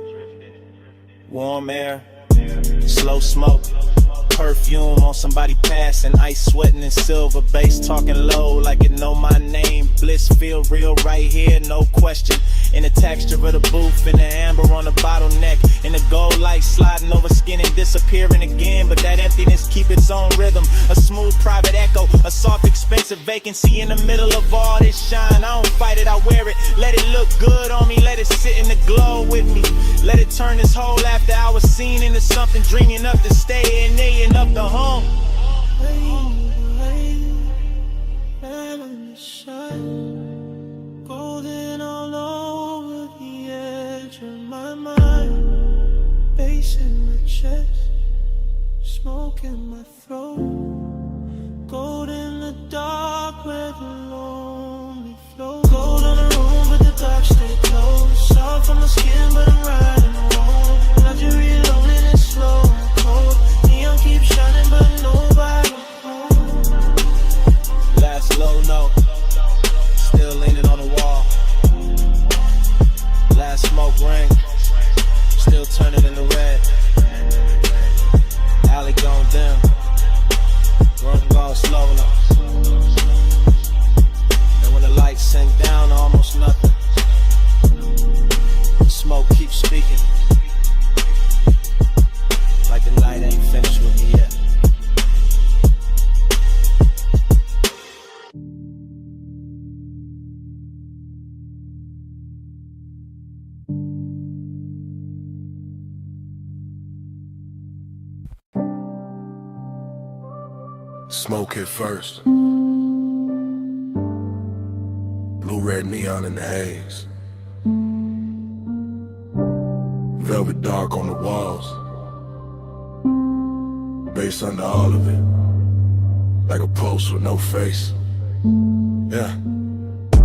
Warm air, slow smoke, perfume on somebody passing, ice sweating in silver bass, talking low like it know my name. Bliss feel real right here, no question. In the texture of the booth, in the amber on the bottleneck, in the gold light sliding over skin and disappearing again. But that emptiness keep its own rhythm, a smooth private echo, a soft expensive vacancy in the middle of all this shine. I don't fight it, I wear it, let it look good on me, let it sit in the glow with me. Let it turn this whole after hour scene into something dreamy enough to stay in there, enough to home. Golden all over the edge of my mind, bass in my chest, smoke in my throat. Gold in the dark where the lonely flow. Gold on the room, but the dark stay close. Soft on the skin, but I'm riding alone. Luxury loneliness slow and cold. Neon keeps shining, but nobody home. Last low note, still leaning on the wall. Last smoke ring, still turning into red. Alley gone dim, room gone slow now. And when the lights sink down to almost nothing, the smoke keeps speaking, like the night ain't finished with me yet. Smoke hit first. Blue-red neon in the haze. Velvet dark on the walls. Bass under all of it. Like a post with no face. Yeah.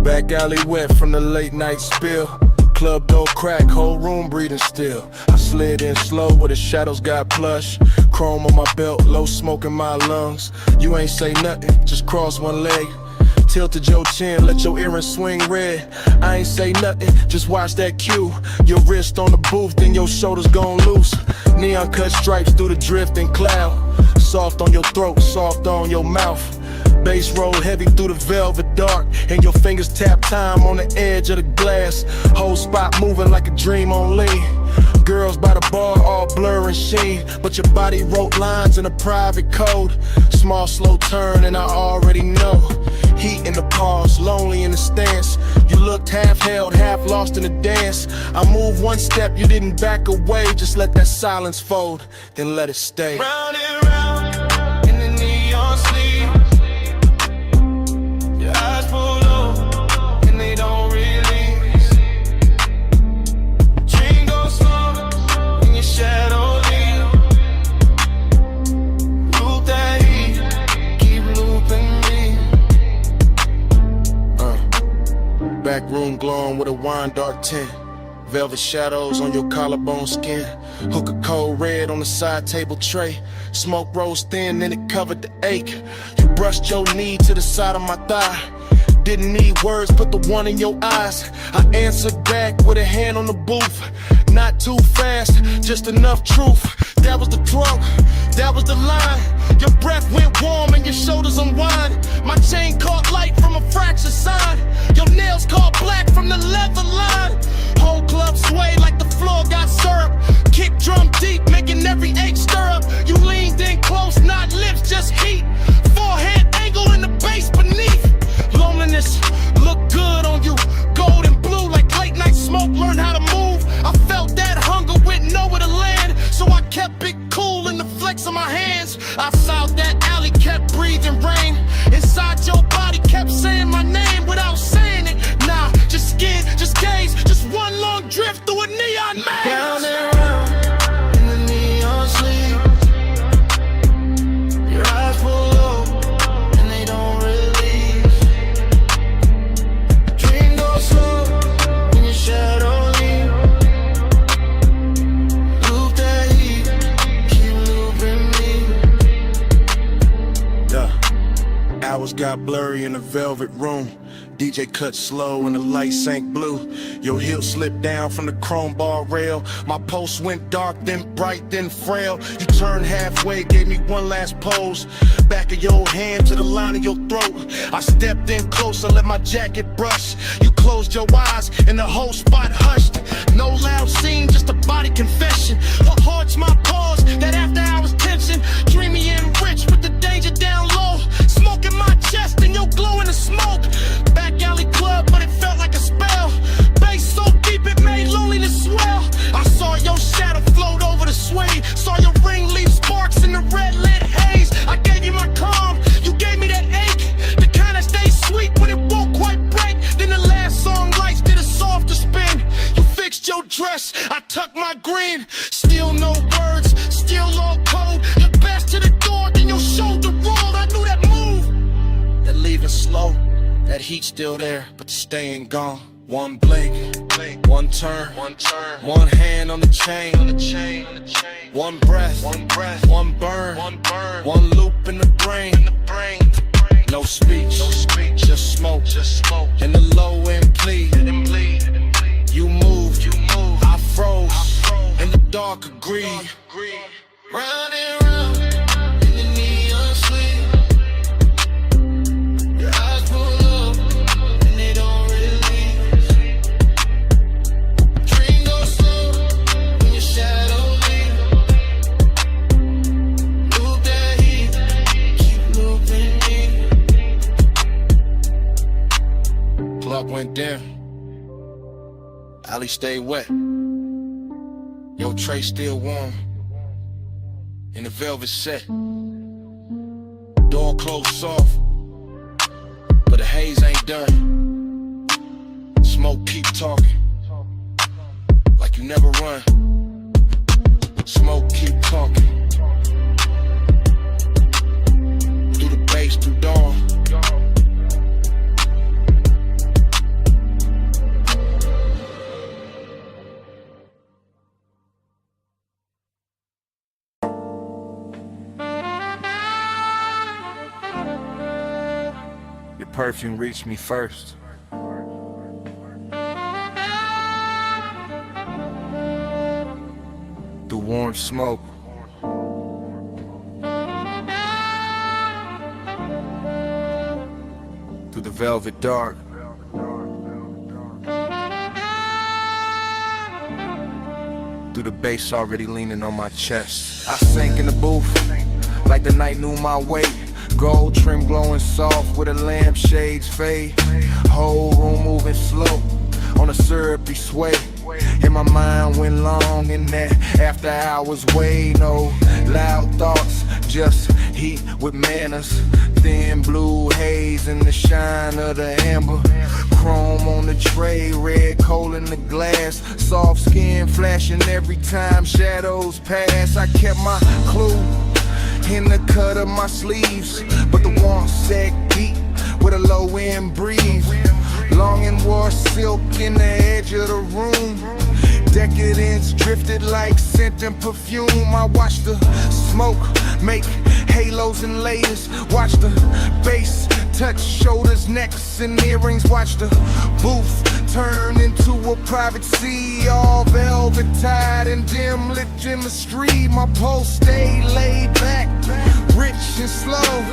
Back alley wet from the late night spill. Club door crack, whole room breathing still. I slid in slow where the shadows got plush. Chrome on my belt, low smoke in my lungs. You ain't say nothing, just cross one leg. tilted your chin, let your earrings swing red. I ain't say nothing, just watch that cue. Your wrist on the booth, then your shoulders gon' loose. Neon cut stripes through the drifting cloud. Soft on your throat, soft on your mouth. Bass roll heavy through the velvet dark, and your fingers tap time on the edge of the glass. Whole spot moving like a dream on lean. Girls by the bar all blur and sheen, but your body wrote lines in a private code. Small slow turn and I already know. Heat in the pause, lonely in the stance. You looked half held, half lost in the dance. I moved one step, you didn't back away. Just let that silence fold, then let it stay. Round and round in the neon sleep. Your eyes pull low and they don't release. Dream goes slow in your shadow leave. Loop that heat, keep looping me. Back room glowing with a wine dark tint. Velvet shadows on your collarbone skin. Hook a cold red on the side table tray. Smoke rose thin and it covered the ache. You brushed your knee to the side of my thigh. Didn't need words, put the one in your eyes. I answered back with a hand on the booth. Not too fast, just enough truth. That was the drunk, that was the line. Your breath went warm and your shoulders unwind. My chain caught light from a fractured sign. Your nails caught black from the leather line. Whole club swayed like the floor got syrup. Kick drum deep, making every ache stir up. You leaned in close, not lips, just heat. Forehead angle in the bass beneath. Loneliness looked good on you. Gold and blue like late night smoke. Learn how to move. I felt that hunger with nowhere to land, so I kept it cool in the flex of my hands. I south that alley, kept breathing rain. Inside your body kept saying my name without saying it. Nah, just skin, just gaze, just one long drift through a neon maze. Round and round in the neon sleep. Your eyes pull low and they don't release. Dream goes slow when your shadow leave. Loop that heat, keep looping me. Yeah. Hours got blurry in the velvet room. DJ cut slow and the light sank blue. Your heel slipped down from the chrome bar rail. My pulse went dark, then bright, then frail. You turned halfway, gave me one last pose. Back of your hand to the line of your throat. I stepped in closer, let my jacket brush. You closed your eyes and the whole spot hushed. No loud scene, just a body confession. What haunts my pause, that after hours tension. Dreamy and rich with the danger down low. Smoke in my chest and your glow in the smoke. Back alley club, but it felt like a spell. Bass so deep it made loneliness swell. I saw your shadow float over the swing. Saw your ring leave sparks in the red lit haze. I gave you my calm, you gave me that ache. The kind that stays sweet when it won't quite break. Then the last song lights did a softer spin. You fixed your dress, I tucked my green. Still no words, still all cold. Your best to the door, then your shoulder rolled. I knew that move, that leaving slow. That heat still there, but the staying gone. One blink, one turn, one hand on the chain, one breath, one burn, one loop in the brain. No speech, just smoke, and the low end plead. You moved, I froze, and the dark agreed. Round and round in the neon sleep. Your eyes pull up and they don't release. Dream goes slow when your shadow leave. Loop that heat, keep looping me. Clock went down, alley stayed wet. Your tray still warm in the velvet set. Door closed soft, but the haze ain't done. Smoke keep talking, like you never run. Smoke keep talking, through the bass, through dawn. perfume reached me first. Through warm smoke. Through the velvet dark. Through the bass already leaning on my chest. I sank in the booth like the night knew my weight. Gold trim glowing soft with a lampshade's fade. Whole room moving slow on a syrupy sway. And my mind went long in that after hours way. No loud thoughts, just heat with manners. Thin blue haze in the shine of the amber. Chrome on the tray, red coal in the glass. Soft skin flashing every time shadows pass. I kept my clue in the cut of my sleeves, but the warmth set deep with a low end breeze. Longing wore silk in the edge of the room. Decadence drifted like scent and perfume. I watched the smoke make halos and layers. Watch the bass touch shoulders, necks, and earrings. Watch the booth turn into a private sea, all velvet tied and dim lit chemistry. My pulse stayed laid back, rich and slow,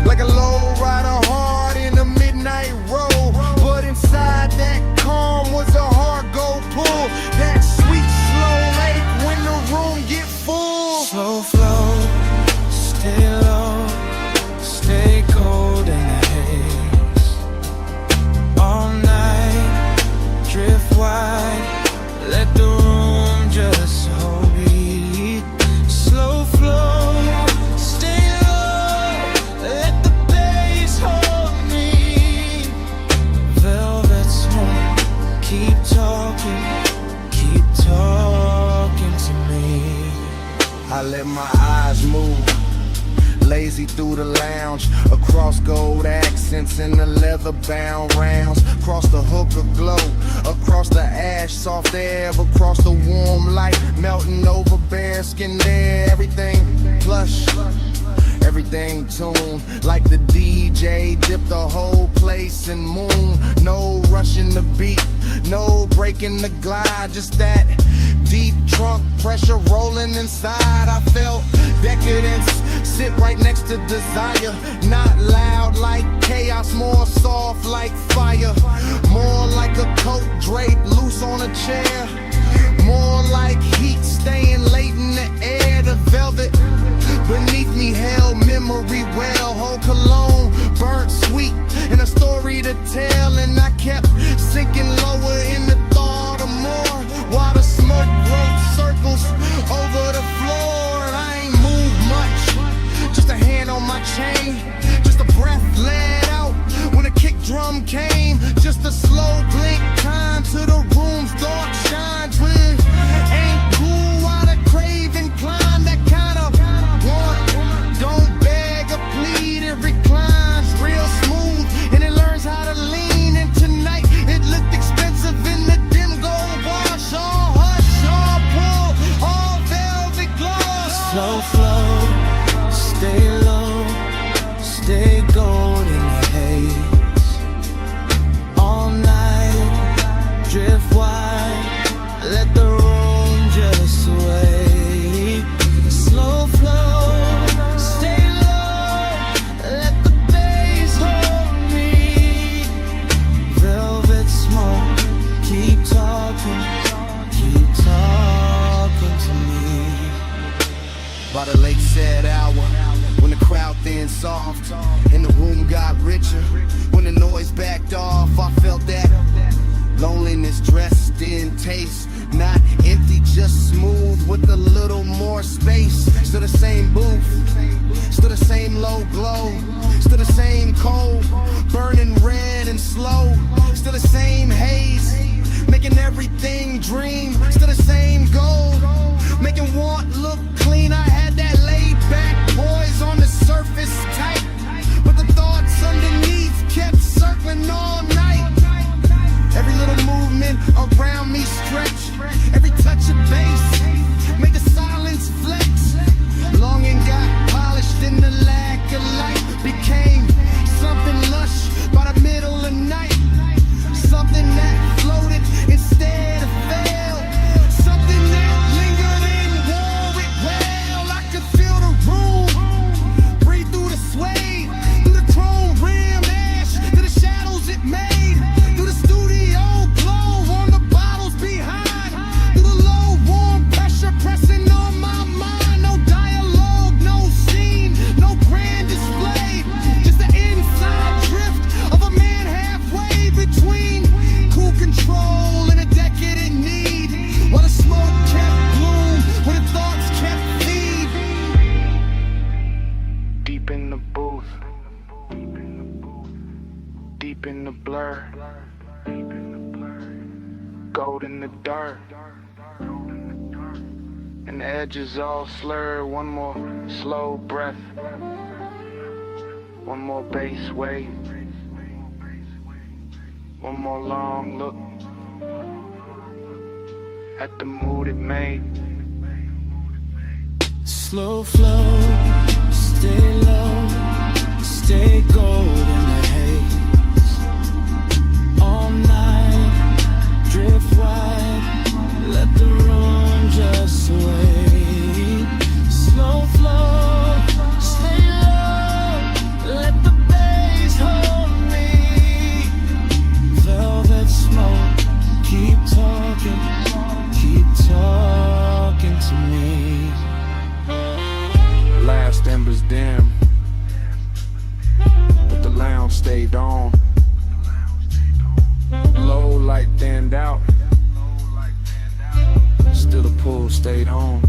like a low rider hard in a midnight roll. But inside that calm was a hard gold pull. That sweet slow lake when the room get full. Slow flow, stay low, stay cold in the haze. All night, drift wide, let the room just hold me. Slow flow, stay low, let the bass hold me. Velvet smoke, keep talking to me. I let my eyes move, lazy through the lounge, across gold accents in the leather-bound rounds, across the hookah glow, across the ash, soft air, across the warm light, melting over bare skin there. Everything plush, everything tuned, like the DJ dipped the whole place in moon. No rushing the beat, no breaking the glide, just that deep trunk pressure rolling inside. I felt decadence sit right next to desire. Not loud like chaos, more soft like fire. More like a coat draped loose on a chair. More like heat staying late in the air. The velvet beneath me held memory well. Whole cologne burnt sweet and a story to tell. And I kept sinking lower in the thought of more, while the smoke wrote circles over the floor. And I ain't moved much, just a hand on my chain, just a breath let out when a kick drum came. Just a slow blink time to the room's dark shine. Twin ain't cool while the craving climb. That kind of want, don't beg or plead, it reclines real smooth and it learns how to lean. And tonight it looked expensive in the dim gold wash. All hush, all pull, all velvet gloss. Slow flow, stay low, stay gold in the haze. All night, drift wide, let the room just sway. Slow flow, stay low, let the bass hold me. Velvet smoke, keep talking to me. By the late sad hour, when the crowd thinned soft and the room got richer, when the noise backed off, I felt that loneliness dressed in taste. Not empty, just smooth with a little more space. Still the same booth, still the same low glow, still the same cold, burning red and slow. Still the same haze, making everything dream. Still the same gold, making want look clean. I had that laid back poise on the surface tight, but the thoughts underneath kept circling all night. Every little movement around me stretch, every touch of bass made the silence flex. Longing got polished in the lack of light, became something lush by the the dark, and the edges all slurred. One more slow breath, one more bass wave, one more long look at the mood it made. Slow flow, stay low, stay gold in the haze. All night, drift wide, let the room just sway. Slow flow, stay low, let the bass hold me. Velvet smoke, keep talking to me. Last embers dim, but the lounge stayed on. Low light thinned out, still the pool stayed home.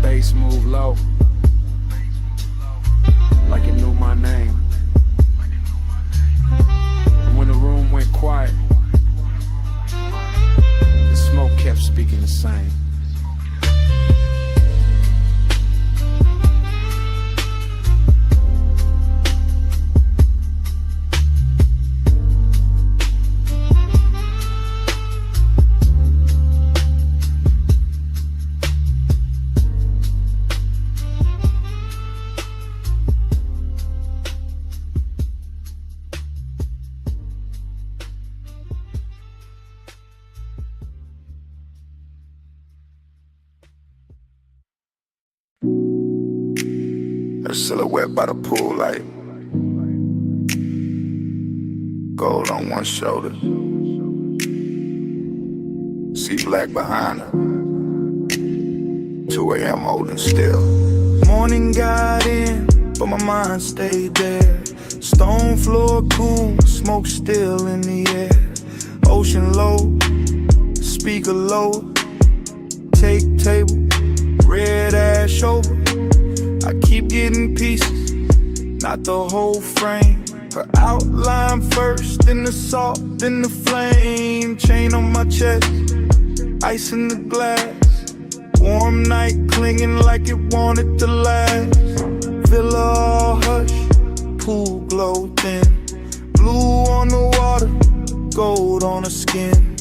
Bass moved low, like it knew my name. And when the room went quiet, the smoke kept speaking the same. A silhouette by the pool light, gold on one shoulder, see black behind her. 2 a.m. holding still. Morning got in, but my mind stayed there. Stone floor cool, smoke still in the air. Ocean low, speaker low, take table, red ash over. I keep getting pieces, not the whole frame. Her outline first, then the salt, then the flame. Chain on my chest, ice in the glass. Warm night clinging like it wanted to last. Villa all hush, pool glow thin. Blue on the water, gold on the skin.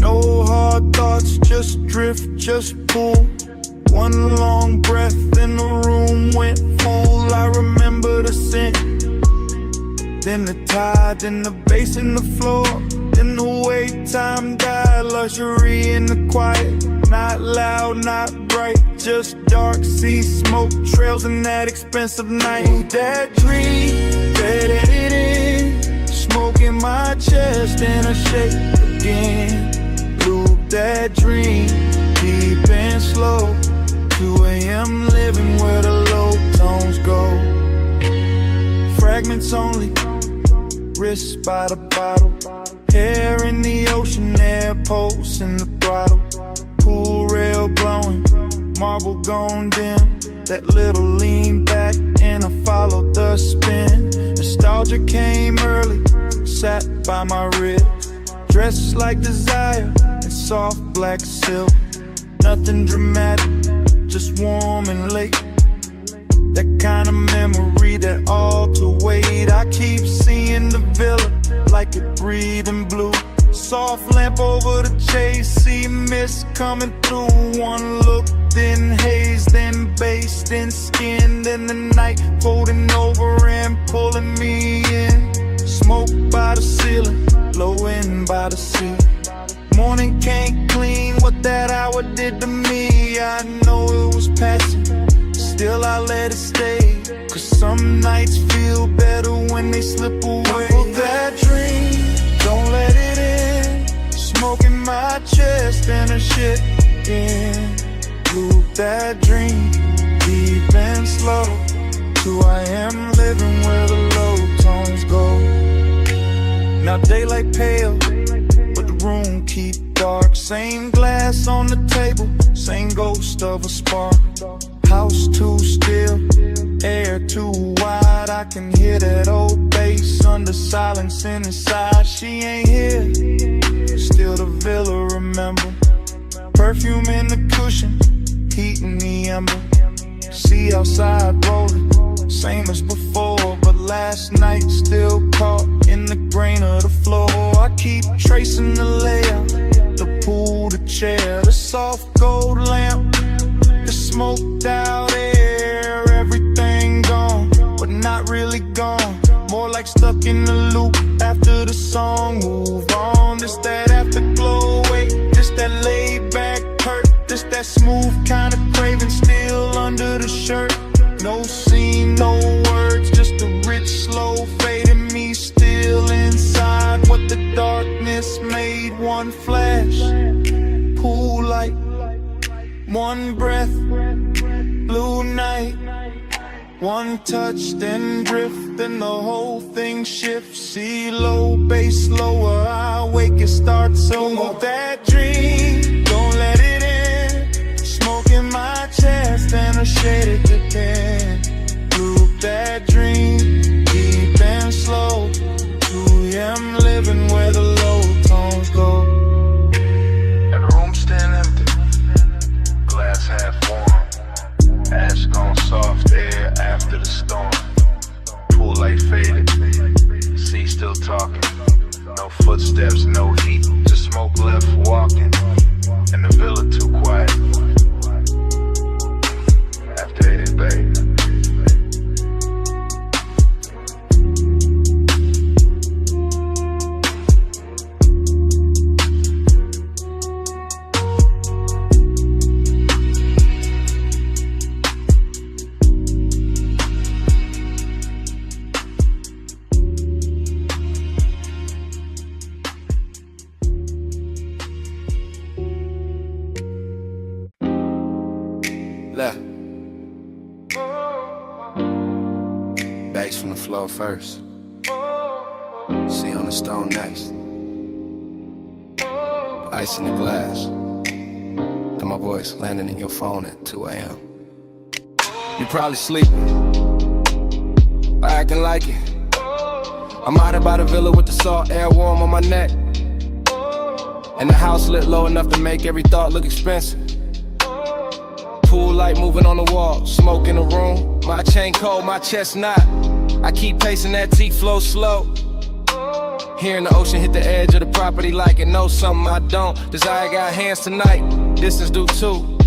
No hard thoughts, just drift, just pull. One long breath and the room went full. I remember the scent, then the tide, then the bass in the floor, then the way time died. Luxury in the quiet, not loud, not bright, just dark sea smoke trails in that expensive night. That dream, faded it in, smoke in my chest and a shake again. Loop that dream, deep and slow. 2 a.m. living where the low tones go. Fragments only, wrists by the bottle. Hair in the ocean, air pulse in the throttle. Pool rail glowing, marble gone dim. That little lean back and I followed the spin. Nostalgia came early, sat by my rib. Dressed like desire in soft black silk. Nothing dramatic, just warm and late. That kind of memory that all to wait. I keep seeing the villa like it breathing blue. Soft lamp over the chase, see mist coming through. One look, then haze, then bass, then skin, then the night folding over and pulling me in. Smoke by the ceiling, blowing by the sea. Morning can't clean what that hour did to me. I know it was passing, still I let it stay. Cause some nights feel better when they slip away. Couple that dream, don't let it in. Smoke in my chest and a shit in. Loop that dream, deep and slow. 2 a.m. living where the low tones go. Now daylight pale, but the room keep dark. Same glass on the table, same ghost of a spark. House too still, air too wide. I can hear that old bass under silence and inside. She ain't here, still the villa, remember. Perfume in the cushion, heat in the ember. See outside rolling, same as before, but last night still caught in the grain of the floor. I keep tracing the layout, the pool, the chair, the soft gold lamp, the smoked out air. Everything gone, but not really gone. More like stuck in the loop after the song move on. This that afterglow, wait, this that laid back hurt, this that smooth kind of craving still under the shirt. No scene, no words, just a rich slow fade in me still inside what the darkness made. One flash, pool light, one breath, blue night. One touch, then drift, then the whole thing shifts. See low, bass lower, I wake, it starts over. That dream, don't let it in. Smoke in my chest and a shaded depend. Loop that dream, deep and slow. 2 a.m. living where the low tones go. And the room stand empty, glass half warm. Ash gone soft air after the storm. Pool light faded, sea still talking. No footsteps, no heat, just smoke left walking. And the villa too quiet after 80 Bay. Left. Bags from the floor first. See on the stone next. Ice in the glass. Then my voice landing in your phone at 2 a.m. You probably sleeping, but acting like it. I'm out here by the villa with the salt air warm on my neck. And the house lit low enough to make every thought look expensive. Pool light moving on the wall, smoke in the room. My chain cold, my chest not. I keep pacing that T-flow slow. Hearing the ocean hit the edge of the property like it knows something I don't. Desire got hands tonight, distance do too.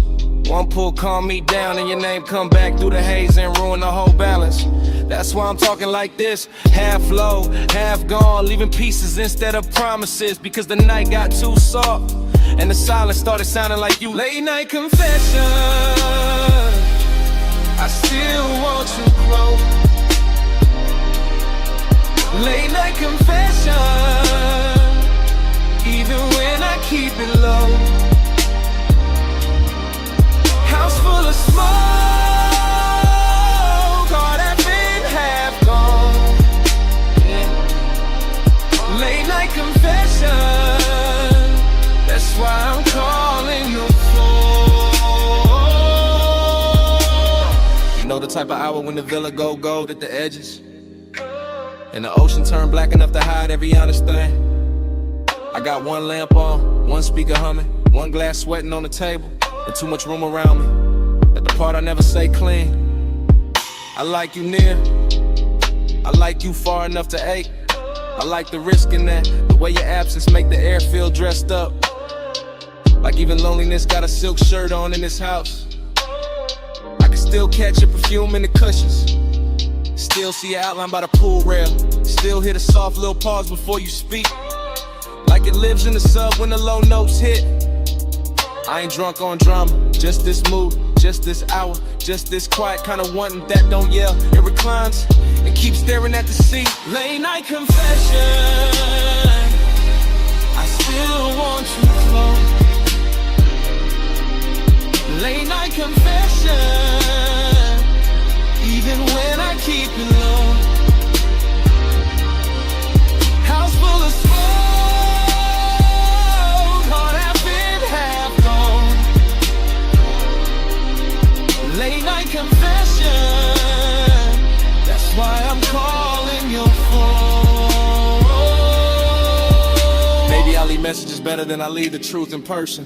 One pull calm me down and your name come back through the haze and ruin the whole balance. That's why I'm talking like this, half low, half gone, leaving pieces instead of promises. Because the night got too soft and the silence started sounding like you. Late night confession, I still want you close. Late night confession, even when I keep it low. House full of smoke, all that been half gone. Yeah. Late night confession, that's why I'm calling your phone. You know the type of hour when the villa go gold at the edges, and the ocean turn black enough to hide every honest thing. I got one lamp on, one speaker humming, one glass sweating on the table, and too much room around me. At the part I never say clean. I like you near, I like you far enough to ache. I like the risk in that, the way your absence make the air feel dressed up. Like even loneliness got a silk shirt on in this house. I can still catch your perfume in the cushions. Still see your outline by the pool rail. Still hear the soft little pause before you speak. Like it lives in the sub when the low notes hit. I ain't drunk on drama, just this mood, just this hour, just this quiet kind of wanting that don't yell. It reclines and keeps staring at the sea. Late night confession, I still want you close. Late night confession, even when I keep it low. House full of smoke, all that been half gone. Late night confession, that's why I'm calling your phone. Maybe I'll leave message is better than I leave the truth in person.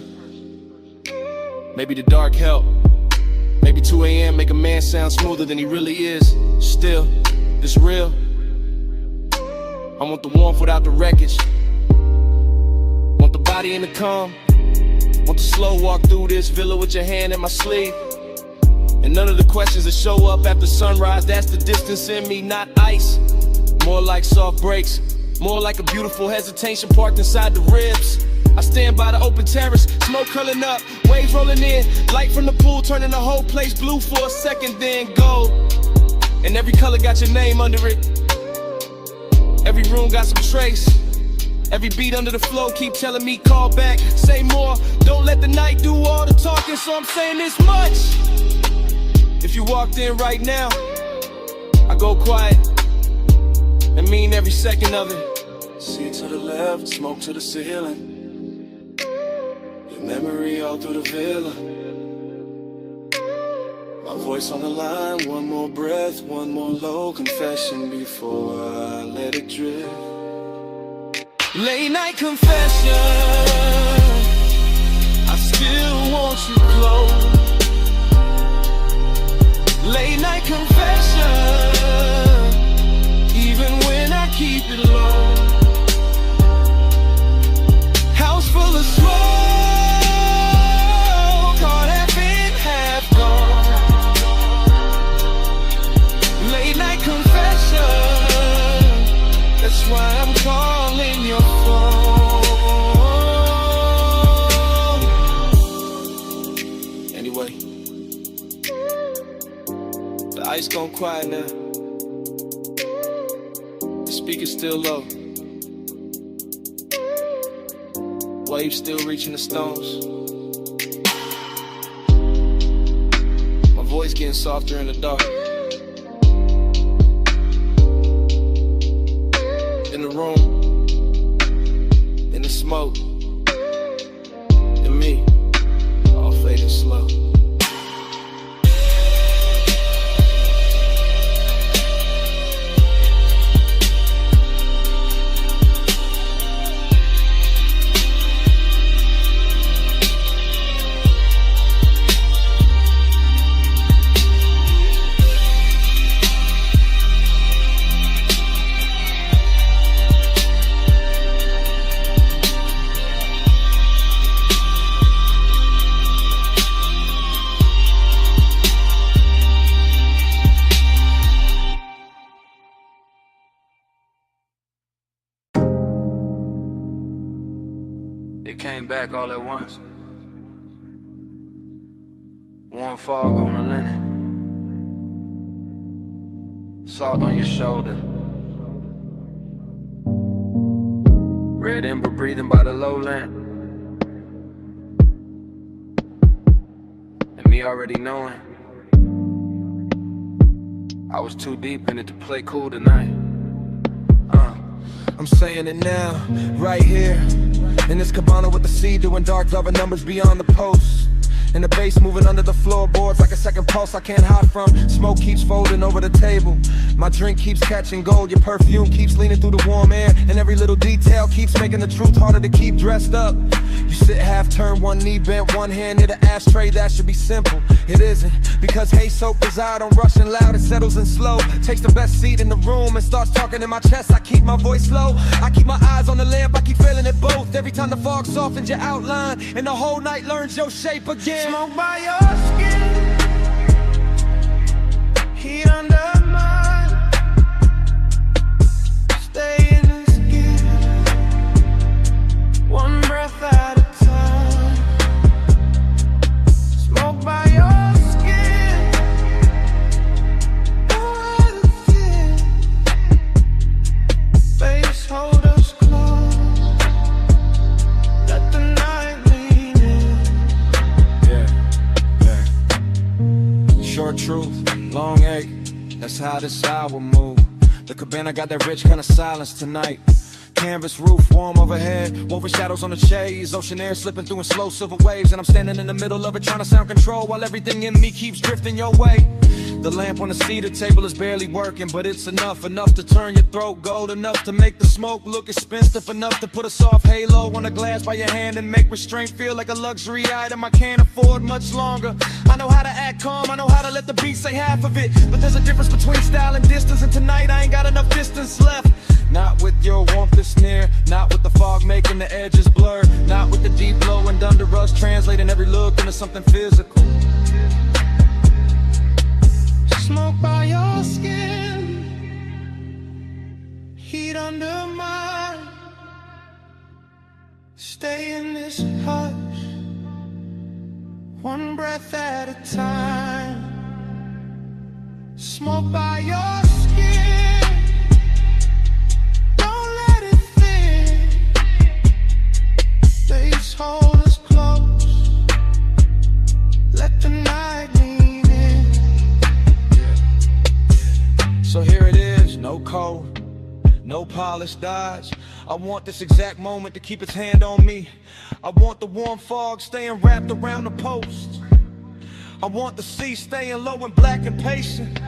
Maybe the dark help. Maybe 2 a.m. make a man sound smoother than he really is. Still, it's real. I want the warmth without the wreckage. Want the body in the calm. Want the slow walk through this villa with your hand in my sleeve. And none of the questions that show up after sunrise, that's the distance in me, not ice. More like soft breaks. More like a beautiful hesitation parked inside the ribs. I stand by the open terrace, smoke curling up, waves rolling in, light from the pool turning the whole place blue for a second, then gold. And every color got your name under it. Every room got some trace. Every beat under the flow keep telling me call back, say more. Don't let the night do all the talking, so I'm saying this much. If you walked in right now, I go quiet and mean every second of it. See to the left, smoke to the ceiling. Memory all through the villa. My voice on the line, one more breath, one more low confession before I let it drift. Late night confession, I still want you close. Late night confession, even when I keep it low. House full of smoke. That's why I'm calling your phone. Anyway, the ice gone quiet now. The speaker's still low. Waves still reaching the stones. My voice getting softer in the dark. In the room, in the smoke, and me, all fading slow. It came back all at once. Warm fog on the linen. Salt on your shoulder. Red ember breathing by the lowland. And me already knowing I was too deep in it to play cool tonight. I'm saying it now, right here. In this cabana with the sea, doing dark loving numbers beyond the post. And the bass moving under the floorboards like a second pulse I can't hide from. Smoke keeps folding over the table. My drink keeps catching gold. Your perfume keeps leaning through the warm air. And every little detail keeps making the truth harder to keep dressed up. You sit half turned, one knee bent, one hand near the ashtray. That should be simple. It isn't. Because hey soap is I don't rush and loud. It settles in slow. Takes the best seat in the room and starts talking in my chest. I keep my voice low. I keep my eyes on the lamp. I keep feeling it both. Every time the fog softens your outline and the whole night learns your shape again. Smoke by your skin, heat under mine. Stay in the skin, one breath at a time. Smoke by your skin, out of fear. Face hold us close, let the night lean in. Short truth, long ache, that's how this hour move. The cabana got that rich kind of silence tonight. Canvas roof, warm overhead, woven shadows on the shades, ocean air slipping through in slow silver waves, and I'm standing in the middle of it trying to sound control while everything in me keeps drifting your way. The lamp on the cedar table is barely working, but it's enough to turn your throat gold, enough to make the smoke look expensive, enough to put a soft halo on a glass by your hand and make restraint feel like a luxury item I can't afford much longer. I know how to act calm, I know how to let the beat say half of it, but there's a difference between style and distance, and tonight I ain't got enough distance left. Not with your warmth that's near, not with the fog making the edges blur, not with the deep blow and under us translating every look into something physical. Smoke by your skin, heat under mine. Stay in this hush, one breath at a time. Smoke by your skin, don't let it thin. Please hold us close, let the night lean in. So here it is, no code, no polished dodge. I want this exact moment to keep its hand on me. I want the warm fog staying wrapped around the post. I want the sea staying low and black and patient.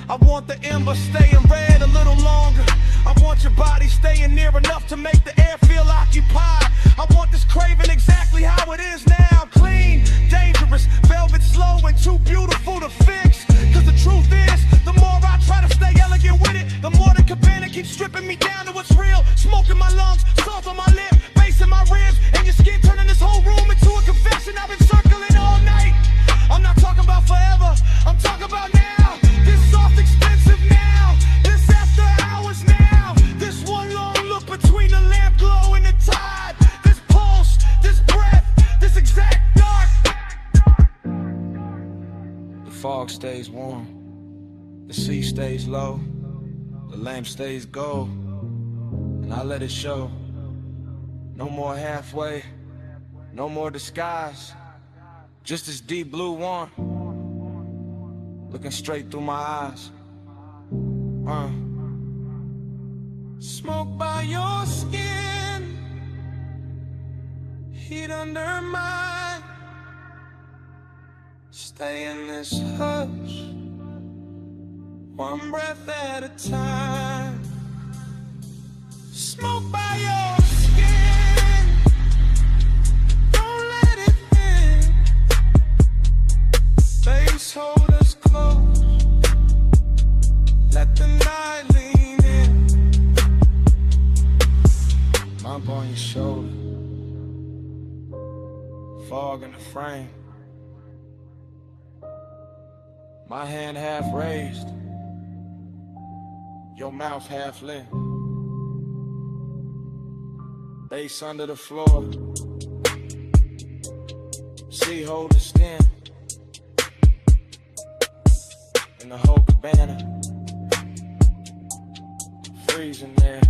I want the ember staying red a little longer. I want your body staying near enough to make the air feel occupied. I want this craving exactly how it is now. Clean, dangerous, velvet slow and too beautiful to fix. Cause the truth is, the more I try to stay elegant with it, the more the cabana keeps stripping me down to what's real. Smoke in my lungs, salt on my lip, bass in my ribs, and your skin turning this whole room into a confession. I've been circling all night. I'm not talking about forever, I'm talking about now. This soft expensive now, this after hours now. This one long look between the lamp glow and the tide. This pulse, this breath, this exact dark. The fog stays warm, the sea stays low, the lamp stays gold, and I let it show. No more halfway, no more disguise, just this deep blue one, looking straight through my eyes. Smoke by your skin, heat under mine. Stay in this hush, one breath at a time. Smoke by your skin, don't let it in. Face hold us close, let the night lean in. Mop on your shoulder, fog in the frame. My hand half raised, your mouth half lit. Bass under the floor, sea hold the skin. In the whole cabana, freezing there.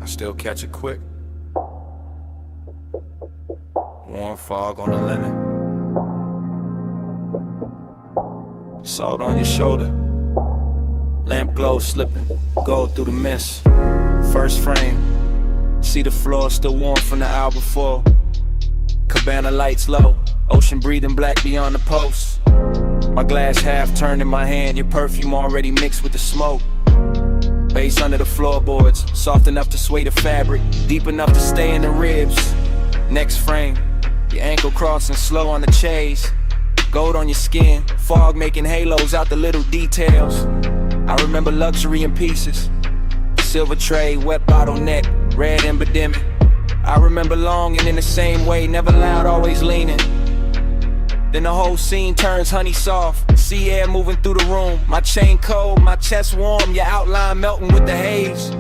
Still catch it quick. Warm fog on the linen. Salt on your shoulder. Lamp glow slipping, gold through the mist. First frame, see the floor still warm from the hour before. Cabana lights low, ocean breathing black beyond the post. My glass half turned in my hand, your perfume already mixed with the smoke. Bass under the floorboards, soft enough to sway the fabric, deep enough to stay in the ribs. Next frame, your ankle crossing slow on the chase. Gold on your skin, fog making halos out the little details. I remember luxury in pieces. Silver tray, wet bottleneck, red embodiment. I remember longing in the same way, never loud, always leaning. Then the whole scene turns honey soft, sea air moving through the room. My chain cold, my chest warm, your outline melting with the haze.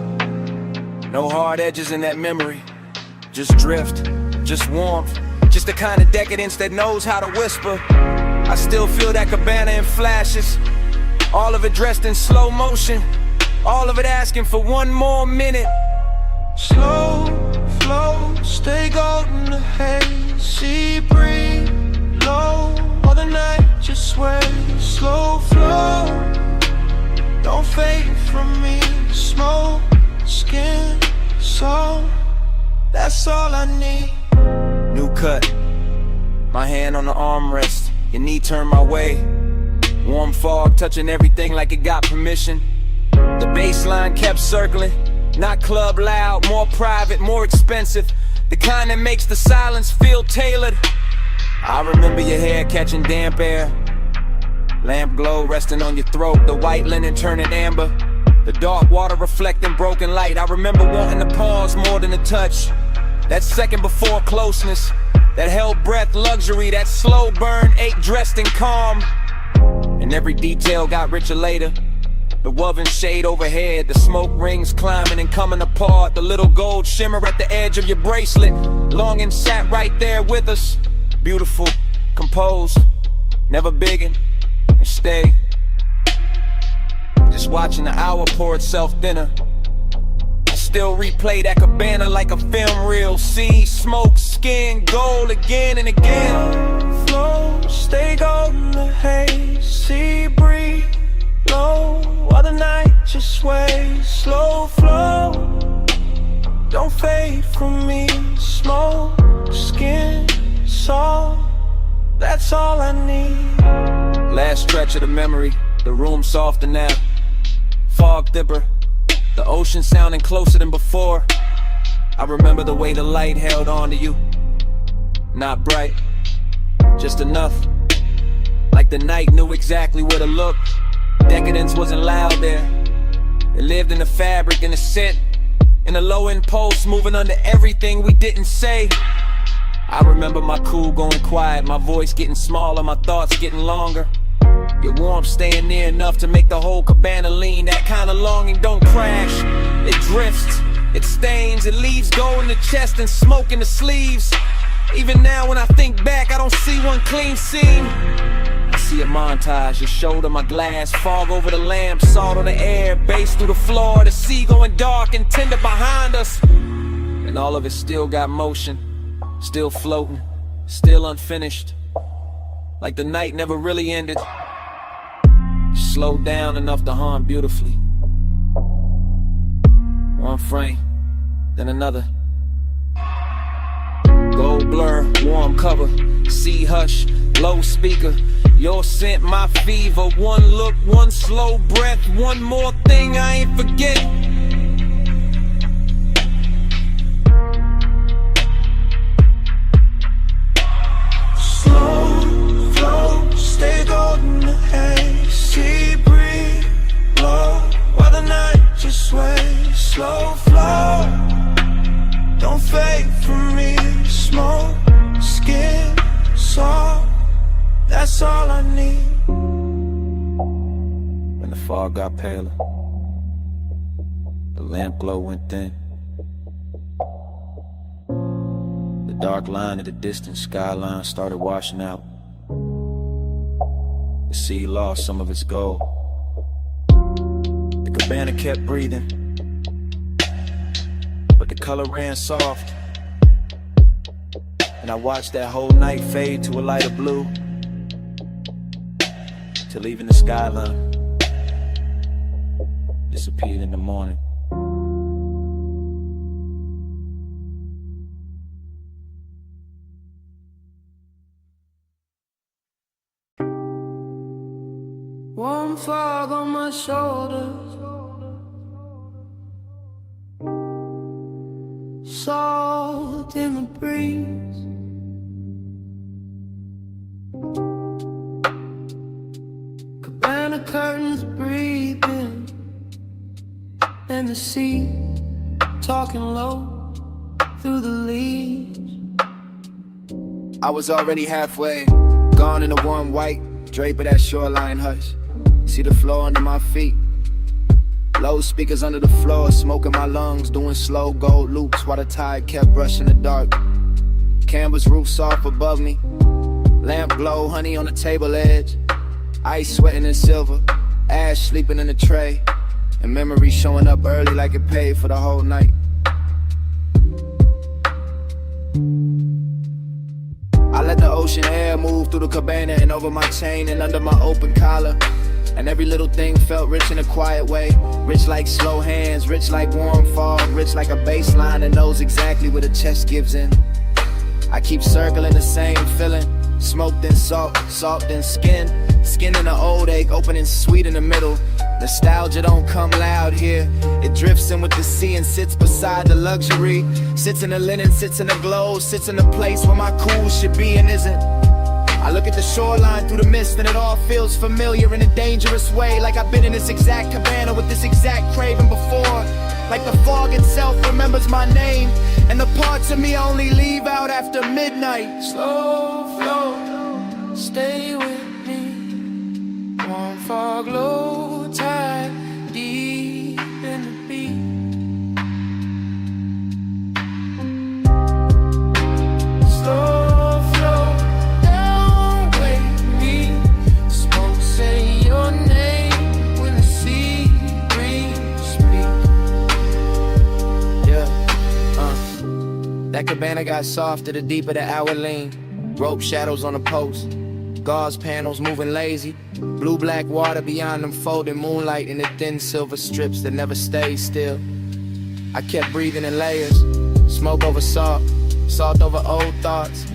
No hard edges in that memory, just drift, just warmth. Just the kind of decadence that knows how to whisper. I still feel that cabana in flashes, all of it dressed in slow motion, all of it asking for one more minute. Slow flow, stay golden the haze, sea breeze low, all the night just sway. Slow flow, don't fade from me. Smoke, skin, soul, that's all I need. New cut, my hand on the armrest, your knee turned my way. Warm fog touching everything like it got permission. The bass line kept circling, not club loud, more private, more expensive. The kind that makes the silence feel tailored. I remember your hair catching damp air, lamp glow resting on your throat, the white linen turning amber, the dark water reflecting broken light. I remember wanting to pause more than a touch, that second before closeness, that held breath luxury, that slow burn ache dressed in calm. And every detail got richer later. The woven shade overhead, the smoke rings climbing and coming apart, the little gold shimmer at the edge of your bracelet. Longing sat right there with us, beautiful, composed, never biggin', and stay. Just watching the hour pour itself thinner. Still replay that cabana like a film reel. See smoke, skin, gold again and again. Flow, stay golden the haze, sea breeze low, while the night just sways. Slow flow, don't fade from me. Smoke, skin, soul, that's all I need. Last stretch of the memory, the room softer now, fog thicker, the ocean sounding closer than before. I remember the way the light held on to you. Not bright, just enough, like the night knew exactly where to look. Decadence wasn't loud there, it lived in the fabric, in the scent, in the low impulse, moving under everything we didn't say. I remember my cool going quiet, my voice getting smaller, my thoughts getting longer. Your warmth staying near enough to make the whole cabana lean. That kind of longing don't crash, it drifts, it stains, it leaves gold in the chest and smoke in the sleeves. Even now when I think back, I don't see one clean scene. I see a montage, your shoulder, my glass, fog over the lamp, salt on the air, bass through the floor, the sea going dark and tender behind us. And all of it still got motion, still floating, still unfinished, like the night never really ended. Slowed down enough to hum beautifully. One frame, then another. Gold blur, warm cover, sea hush, low speaker. Your scent, my fever. One look, one slow breath, one more thing I ain't forget. Slow flow, stay golden the haze, sea breeze low, while the night just sways. Slow flow, don't fade from me. Smoke, skin, soul, that's all I need. When the fog got paler, the lamp glow went thin. The dark line of the distant skyline started washing out. The sea lost some of its gold. The cabana kept breathing, but the color ran soft. And I watched that whole night fade to a lighter blue, till even the skyline disappeared in the morning. Warm fog on my shoulders, salt in the breeze. Cabana curtains breathing, and the sea talking low. through the leaves. I was already halfway, gone in the warm white drape of that shoreline hush. See the floor under my feet, low speakers under the floor, smoke in my lungs, doing slow gold loops while the tide kept brushing the dark. Canvas roof soft above me, lamp glow, honey on the table edge, ice sweating in silver, ash sleeping in the tray, and memory showing up early like it paid for the whole night. I let the ocean air move through the cabana and over my chain and under my open collar. And every little thing felt rich in a quiet way. Rich like slow hands, rich like warm fog, rich like a bass line that knows exactly where the chest gives in. I keep circling the same feeling. Smoke then salt, salt then skin. Skin in an old ache, opening sweet in the middle. Nostalgia don't come loud here. It drifts in with the sea and sits beside the luxury. Sits in the linen, sits in the glow, sits in the place where my cool should be and isn't. I look at the shoreline through the mist and it all feels familiar in a dangerous way. Like I've been in this exact cabana with this exact craving before. Like the fog itself remembers my name, and the parts of me only leave out after midnight. Slow flow, stay with me. Warm fog, low tide, deep in the beat. Slow flow, don't wake me. Smoke, say your name when the sea breeze speak. That cabana got softer the deeper the hour lean. Rope shadows on the post, gauze panels moving lazy. Blue black water beyond them folding moonlight in the thin silver strips that never stay still. I kept breathing in layers, smoke over salt, salt over old thoughts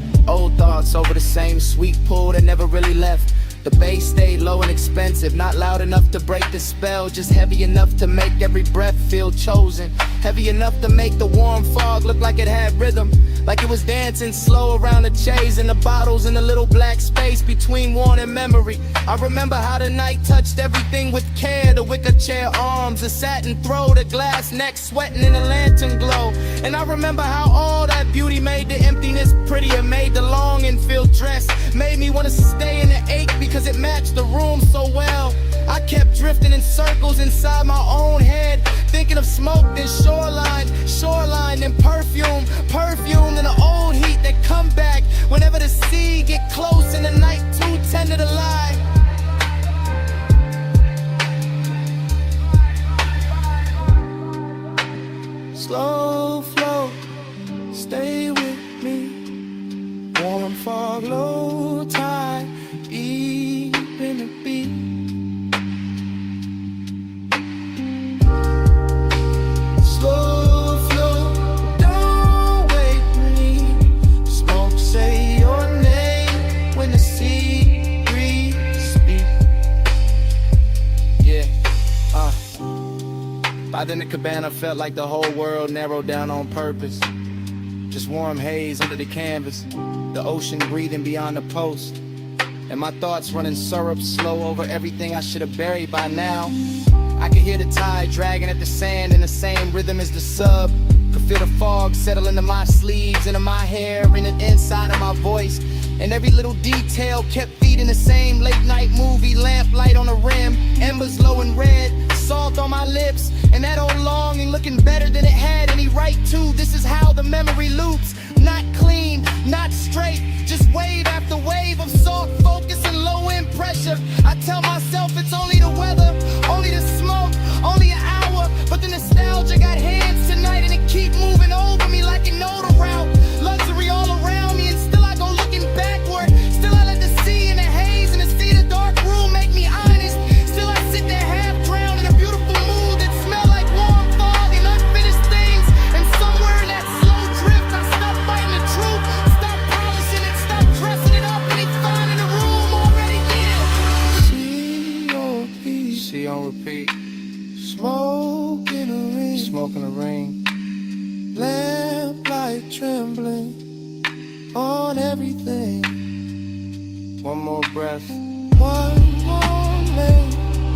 over the same sweet pool that never really left. The bass stayed low and expensive, not loud enough to break the spell, just heavy enough to make every breath feel chosen. Heavy enough to make the warm fog look like it had rhythm, like it was dancing slow around the chase and the bottles in the little black space between worn and memory. I remember how the night touched everything with care, the wicker chair arms, the satin throw, the glass neck sweating in the lantern glow. And I remember how all that beauty made the emptiness prettier, made the longing feel dressed, made me want to stay in the ache because it matched the room so well. I kept drifting in circles inside my own head, thinking of smoke, then shoreline, then perfume, then the old heat that come back whenever the sea get close and the night too tender to lie. Slow flow, stay with me. Warm fog, low tide, deep in the beat. Slow flow, don't wake me. Smoke, say your name when the sea breeze speak. Yeah, By then the cabana felt like the whole world narrowed down on purpose. Just warm haze under the canvas, the ocean breathing beyond the post, and my thoughts running syrup slow over everything I should have buried by now. I could hear the tide dragging at the sand in the same rhythm as the sub. Could feel the fog settle into my sleeves, into my hair, and the inside of my voice. And every little detail kept feeding the same late night movie, lamplight on the rim, embers low and red, salt on my lips, and that old longing looking better than it had any right to. This is how the memory loops, not clean, not straight, just wave after wave of soft focus and low end pressure. I tell myself it's only the weather, only the smoke, only an hour, but the nostalgia got hands tonight and it keep moving over me like it know the route. Luxury all around me and still I go looking backward. Still I let the sea and the haze and the sea the dark room make me honest. Still I sit there half drowned in a beautiful mood that smell like warm fog and unfinished things. And somewhere in that slow drift I stop fighting the truth, stop polishing it, stop dressing it up, and it's fine in the room already there. See on repeat. Smoke in the ring, Smoke in the ring. lamplight trembling on everything. One more breath, One more lane,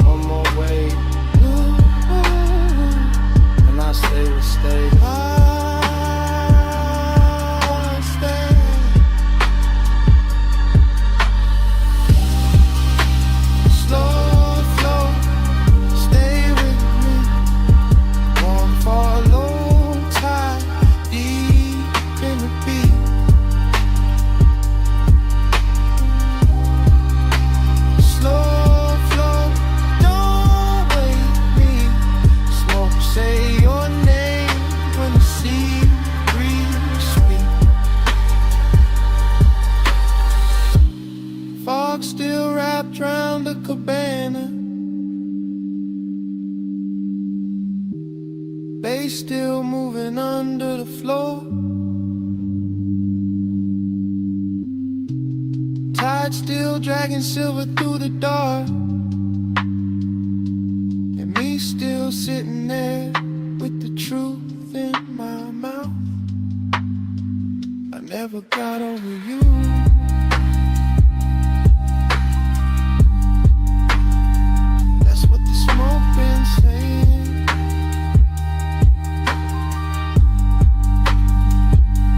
one more wave, and I stay will stay. cabana. Bass still moving under the floor. Tide still dragging silver through the dark. And me still sitting there with the truth in my mouth. I never got over you. That's what the smoke been saying.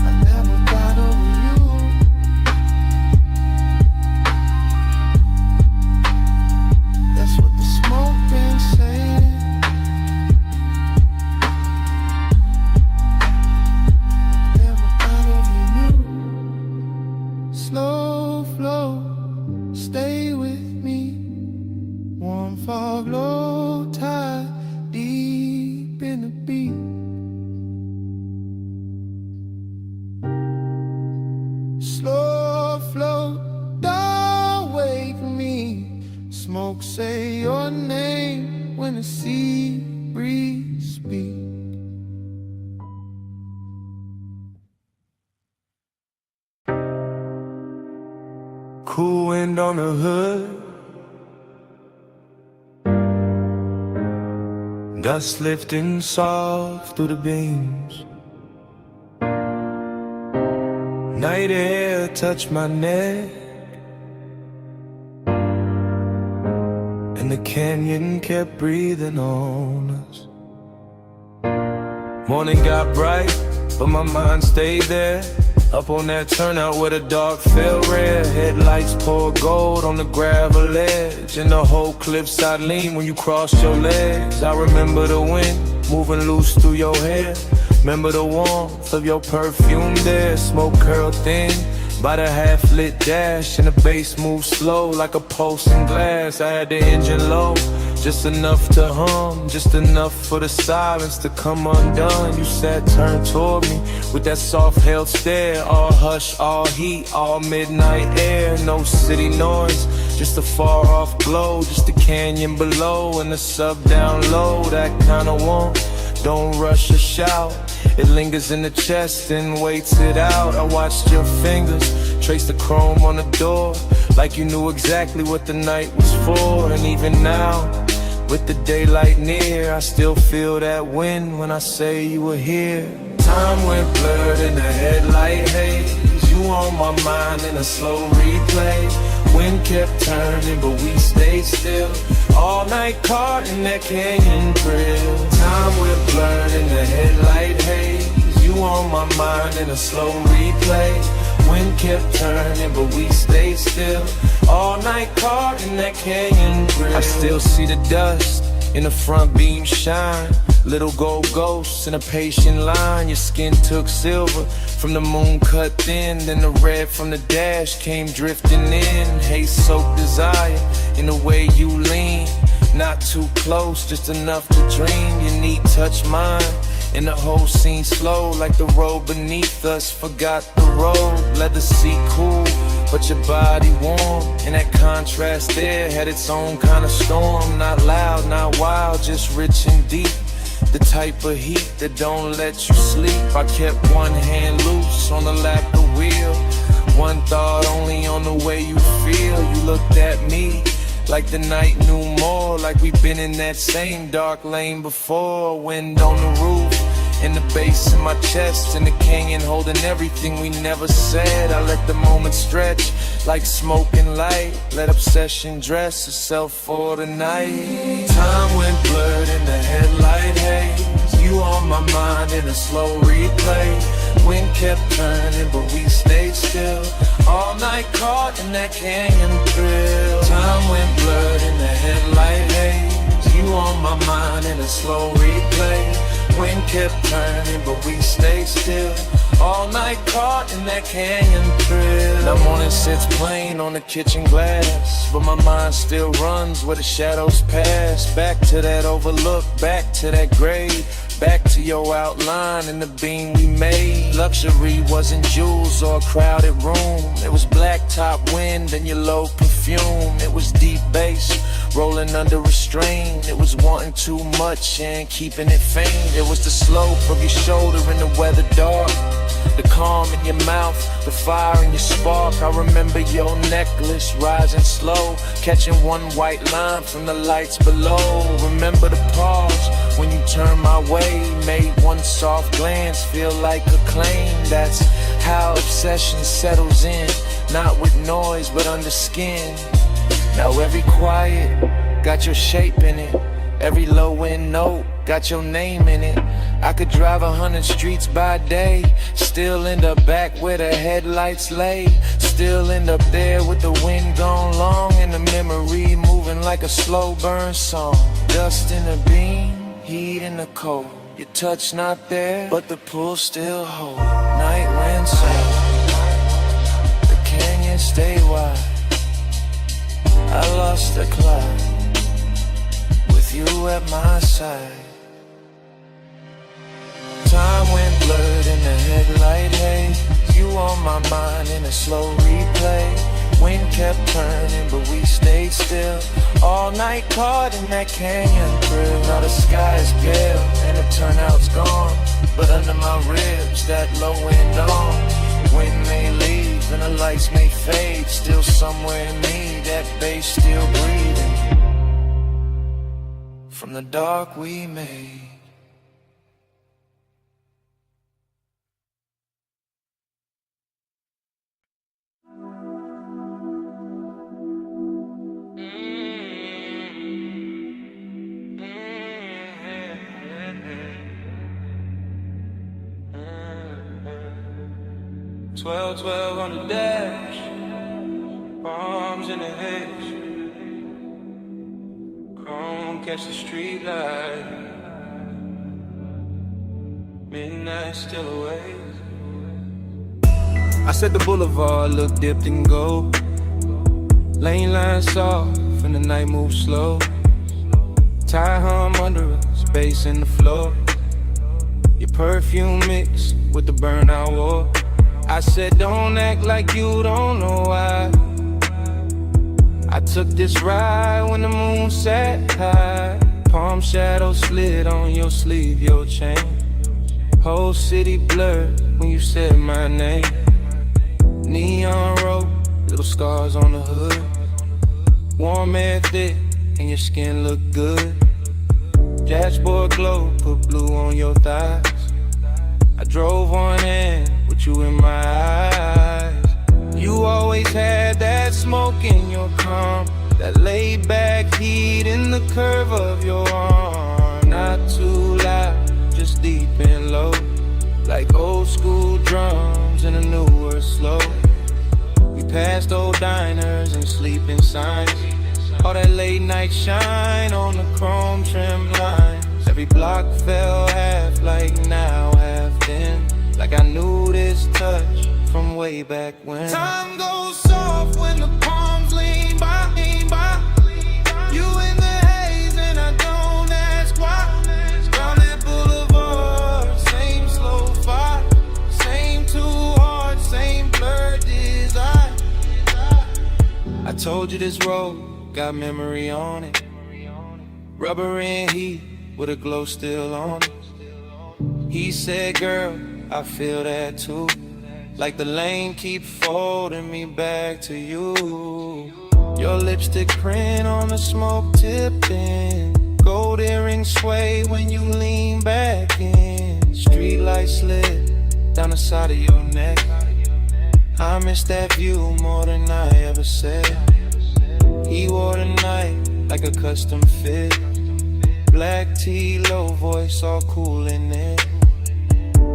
I never got over you. That's what the smoke been saying. Never got over you. Slow flow, stay with me. Warm fog, low tide, deep in the beat. Slow flow, don't wake me. Smoke, say your name when the sea breeze speak. Cool wind on the hood, dust lifting soft through the beams. Night air touched my neck, and the canyon kept breathing on us. Morning got bright, but my mind stayed there. Up on that turnout where the dark felt red. Headlights poured gold on the gravel edge, and the whole cliffside lean when you crossed your legs. I remember the wind moving loose through your hair. Remember the warmth of your perfume there. Smoke curled thin by the half-lit dash, and the bass moved slow like a pulse in glass. I had the engine low, just enough to hum, just enough for the silence to come undone. You sat turned toward me with that soft-held stare. All hush, all heat, all midnight air. No city noise, just a far-off glow. Just the canyon below and the sub down low. That kind of warmth, don't rush or shout. It lingers in the chest and waits it out. I watched your fingers trace the chrome on the door, like you knew exactly what the night was for. And even now, with the daylight near, I still feel that wind when I say you were here. Time went blurred in the headlight haze. You on my mind in a slow replay. Wind kept turning, but we stayed still. All night caught in that canyon thrill. Time went blurred in the headlight haze. You on my mind in a slow replay. Wind kept turning, but we stayed still. All night caught in that canyon thrill. I still see the dust in the front beam shine. Little gold ghosts in a patient line. Your skin took silver from the moon cut thin. Then the red from the dash came drifting in. Haze-soaked desire in the way you lean. Not too close, just enough to dream. Your knee touched mine, and the whole scene slow, like the road beneath us forgot the road. Let the seat cool, but your body warm. And that contrast there had its own kind of storm. Not loud, not wild, just rich and deep. The type of heat that don't let you sleep. I kept one hand loose on the lap of the wheel. One thought only on the way you feel. You looked at me like the night knew more. Like we've been in that same dark lane before. Wind on the roof, and the bass in my chest, and the canyon holding everything we never said. I let the moment stretch like smoke and light. Let obsession dress itself for the night. Time went blurred in the headlight haze. You on my mind in a slow replay. Wind kept turning, but we stayed still. All night caught in that canyon thrill. Time went blurred in the headlight haze. You on my mind in a slow replay. Wind kept turning, but we stayed still. All night caught in that canyon thrill. That morning sits plain on the kitchen glass, but my mind still runs where the shadows pass. Back to that overlook, back to that grave, back to your outline and the beam we made. Luxury wasn't jewels or a crowded room. It was blacktop wind and your low perfume. It was deep bass rolling under restraint. It was wanting too much and keeping it faint. It was the slope of your shoulder in the weather dark, the calm in your mouth, the fire in your spark. I remember your necklace rising slow, catching one white line from the lights below. Remember the pause when you turned my way, made one soft glance feel like a claim. That's how obsession settles in, not with noise but under skin. Now every quiet got your shape in it, every low end note got your name in it. I could drive 100 streets by day, still end up back where the headlights lay, still end up there with the wind gone long and the memory moving like a slow burn song. Dust in the beam, heat in the cold, your touch not there but the pull still hold. Night wind sound, the canyon stay wide, I lost the cloud with you at my side. Time went blurred in the headlight haze, you on my mind in a slow replay. Wind kept turning but we stayed still, all night caught in that canyon thrill. Now the sky is pale and the turnout's gone, but under my ribs that low wind on. Wind may leave and the lights may fade, still somewhere in me that bass still breathing from the dark we made. Twelve, 12 on the dash, bombs in the hedge, chrome catch the street light, midnight still away. I said the boulevard looked dipped in gold, lane lines soft and the night moves slow. Tie hum under us, bass in the floor, your perfume mixed with the burnout war. I said don't act like you don't know why. I took this ride when the moon sat high, palm shadow slid on your sleeve, your chain. Whole city blurred when you said my name. Neon road, little scars on the hood, warm air thick and your skin look good. Dashboard glow, put blue on your thighs. I drove on in with you in my eyes. You always had that smoke in your calm, that laid back heat in the curve of your arm. Not too loud, just deep and low, like old school drums in a newer slow. We passed old diners and sleeping signs, all that late night shine on the chrome trim lines. Every block fell half like now, half then, like I knew this touch from way back when. Time goes soft when the palms lean by, you in the haze and I don't ask why. Crowded boulevard, same slow fire, same too hard, same blurred desire. I told you this road got memory on it, rubber and heat with a glow still on it. He said, girl, I feel that too, like the lane keep folding me back to you. Your lipstick print on the smoke tipping, gold earrings sway when you lean back in. Street light slid down the side of your neck, I miss that view more than I ever said. He wore the night like a custom fit, black tee, low voice, all cool in it.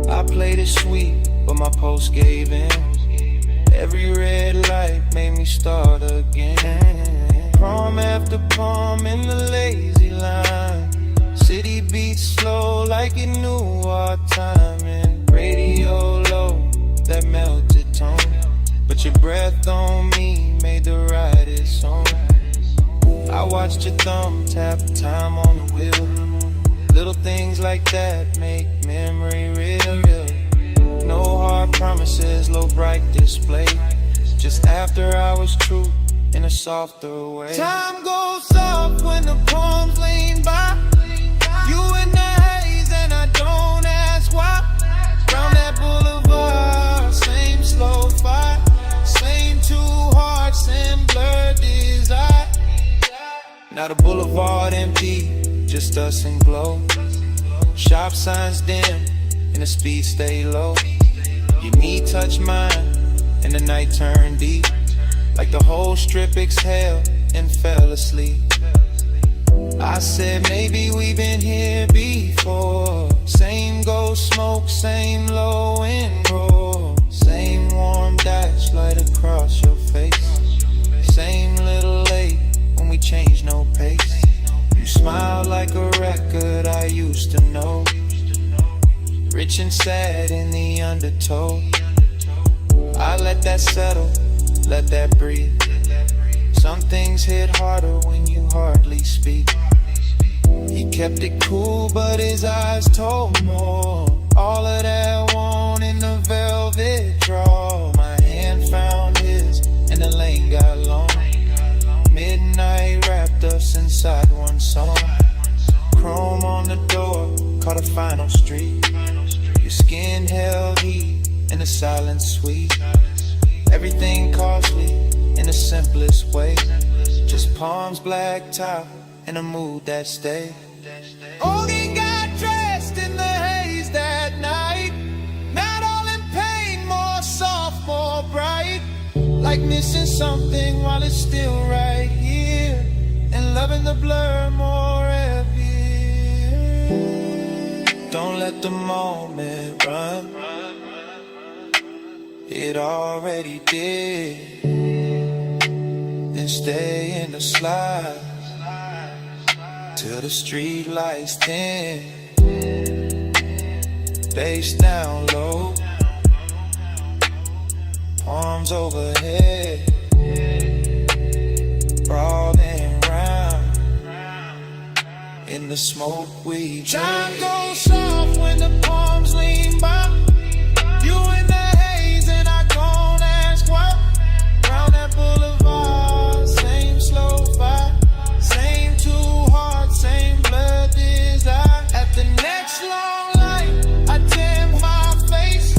I played it sweet, but my post gave in. Every red light made me start again. Prom after prom in the lazy line, city beats slow like it knew our timing. Radio low, that melted tone. But your breath on me made the ride its song. I watched your thumb tap time on the wheel. Little things like that make memory real. No hard promises, low bright display. Just after hours truth in a softer way. Time goes soft when the palms lean by. You in the haze and I don't ask why. Round that boulevard, same slow fight. Same two hearts and blurred desire. Now the boulevard empty, just us and glow. Shop signs dim and the speed stay low. Your knee touch mine and the night turned deep. Like the whole strip exhaled and fell asleep. I said maybe we've been here before. Same ghost smoke, same low and roll. Same warm dash light across your face. Same little late when we changed no pace. You smile like a record I used to know. Rich and sad in the undertow. I let that settle, let that breathe. Some things hit harder when you hardly speak. He kept it cool, but his eyes told more. All of that want in the velvet draw. My hand found his, and the lane got long. Midnight wrapped us inside one song. Chrome on the door, caught a final street. Your skin held heat, and the silence sweet. Everything costly in the simplest way. Just palms, black top, and a mood that stayed. Only got dressed in the haze that night. Not all in pain, more soft, more bright. Like missing something while it's still right here. And loving the blur more heavy. Don't let the moment run. It already did. Then stay in the slide till the street lights dim. Bass down low, arms overhead, crawling round in the smoke we dread. Time goes soft when the palms lean by. You in the haze and I don't ask why. Round that boulevard, same slow fight. Same two hearts, same blood desire. At the next long light, I dim my face.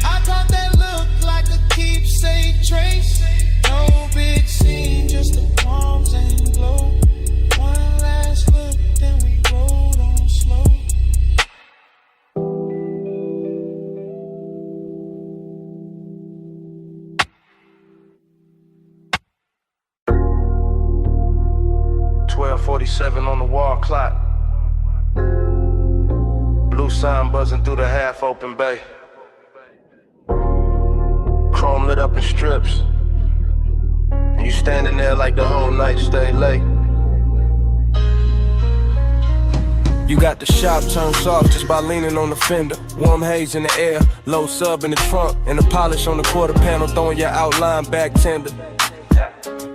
I thought that looked like a keepsake trace. No big scene, just the palms and glow. One last look, then we rolled on slow. .47 on the wall clock. Blue sign buzzing through the half-open bay. Chrome lit up in strips. And you standing there like the whole night stay late. You got the shop turned soft just by leaning on the fender. Warm haze in the air, low sub in the trunk, and the polish on the quarter panel throwing your outline back tender.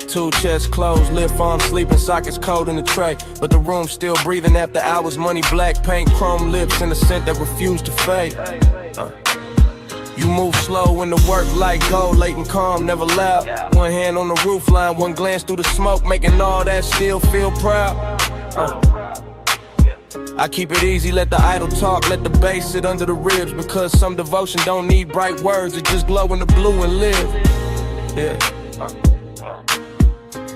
Two chests closed, lip arms sleeping, sockets cold in the tray. But the room still breathing after hours, money black paint, chrome lips, and a scent that refused to fade. You move slow when the work light gold, late and calm, never loud. One hand on the roof line, one glance through the smoke, making all that still feel proud. I keep it easy, let the idle talk, let the bass sit under the ribs. Because some devotion don't need bright words, it just glow in the blue and live. Yeah.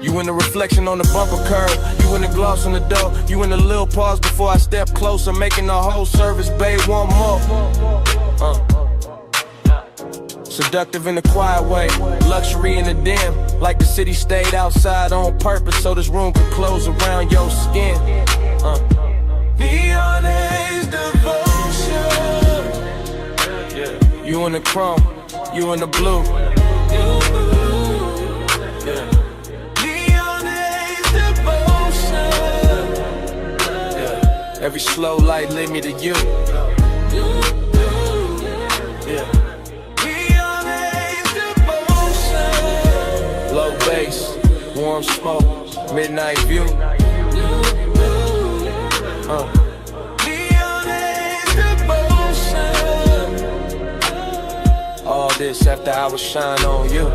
You in the reflection on the bumper curb, you in the gloss on the door, you in the little pause before I step closer, making the whole service, babe, one more. Seductive in a quiet way, luxury in the dim, like the city stayed outside on purpose so this room could close around your skin. Neon haze devotion. Yeah. You in the chrome, you in the blue. Yeah. Every slow light led me to you. Yeah. warm smoke, midnight view. All this after I was shine on you.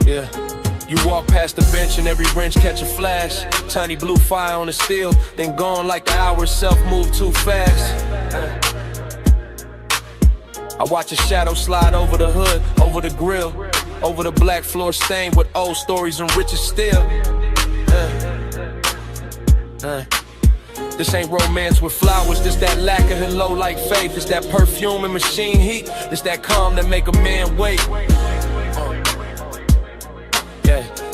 Yeah. You walk past the bench and every wrench catch a flash. Tiny blue fire on the steel, then gone like the hour itself move too fast. I watch a shadow slide over the hood, over the grill, over the black floor stained with old stories and riches still. This ain't romance with flowers, this that lack of hello like faith. This that perfume and machine heat, this that calm that make a man wait.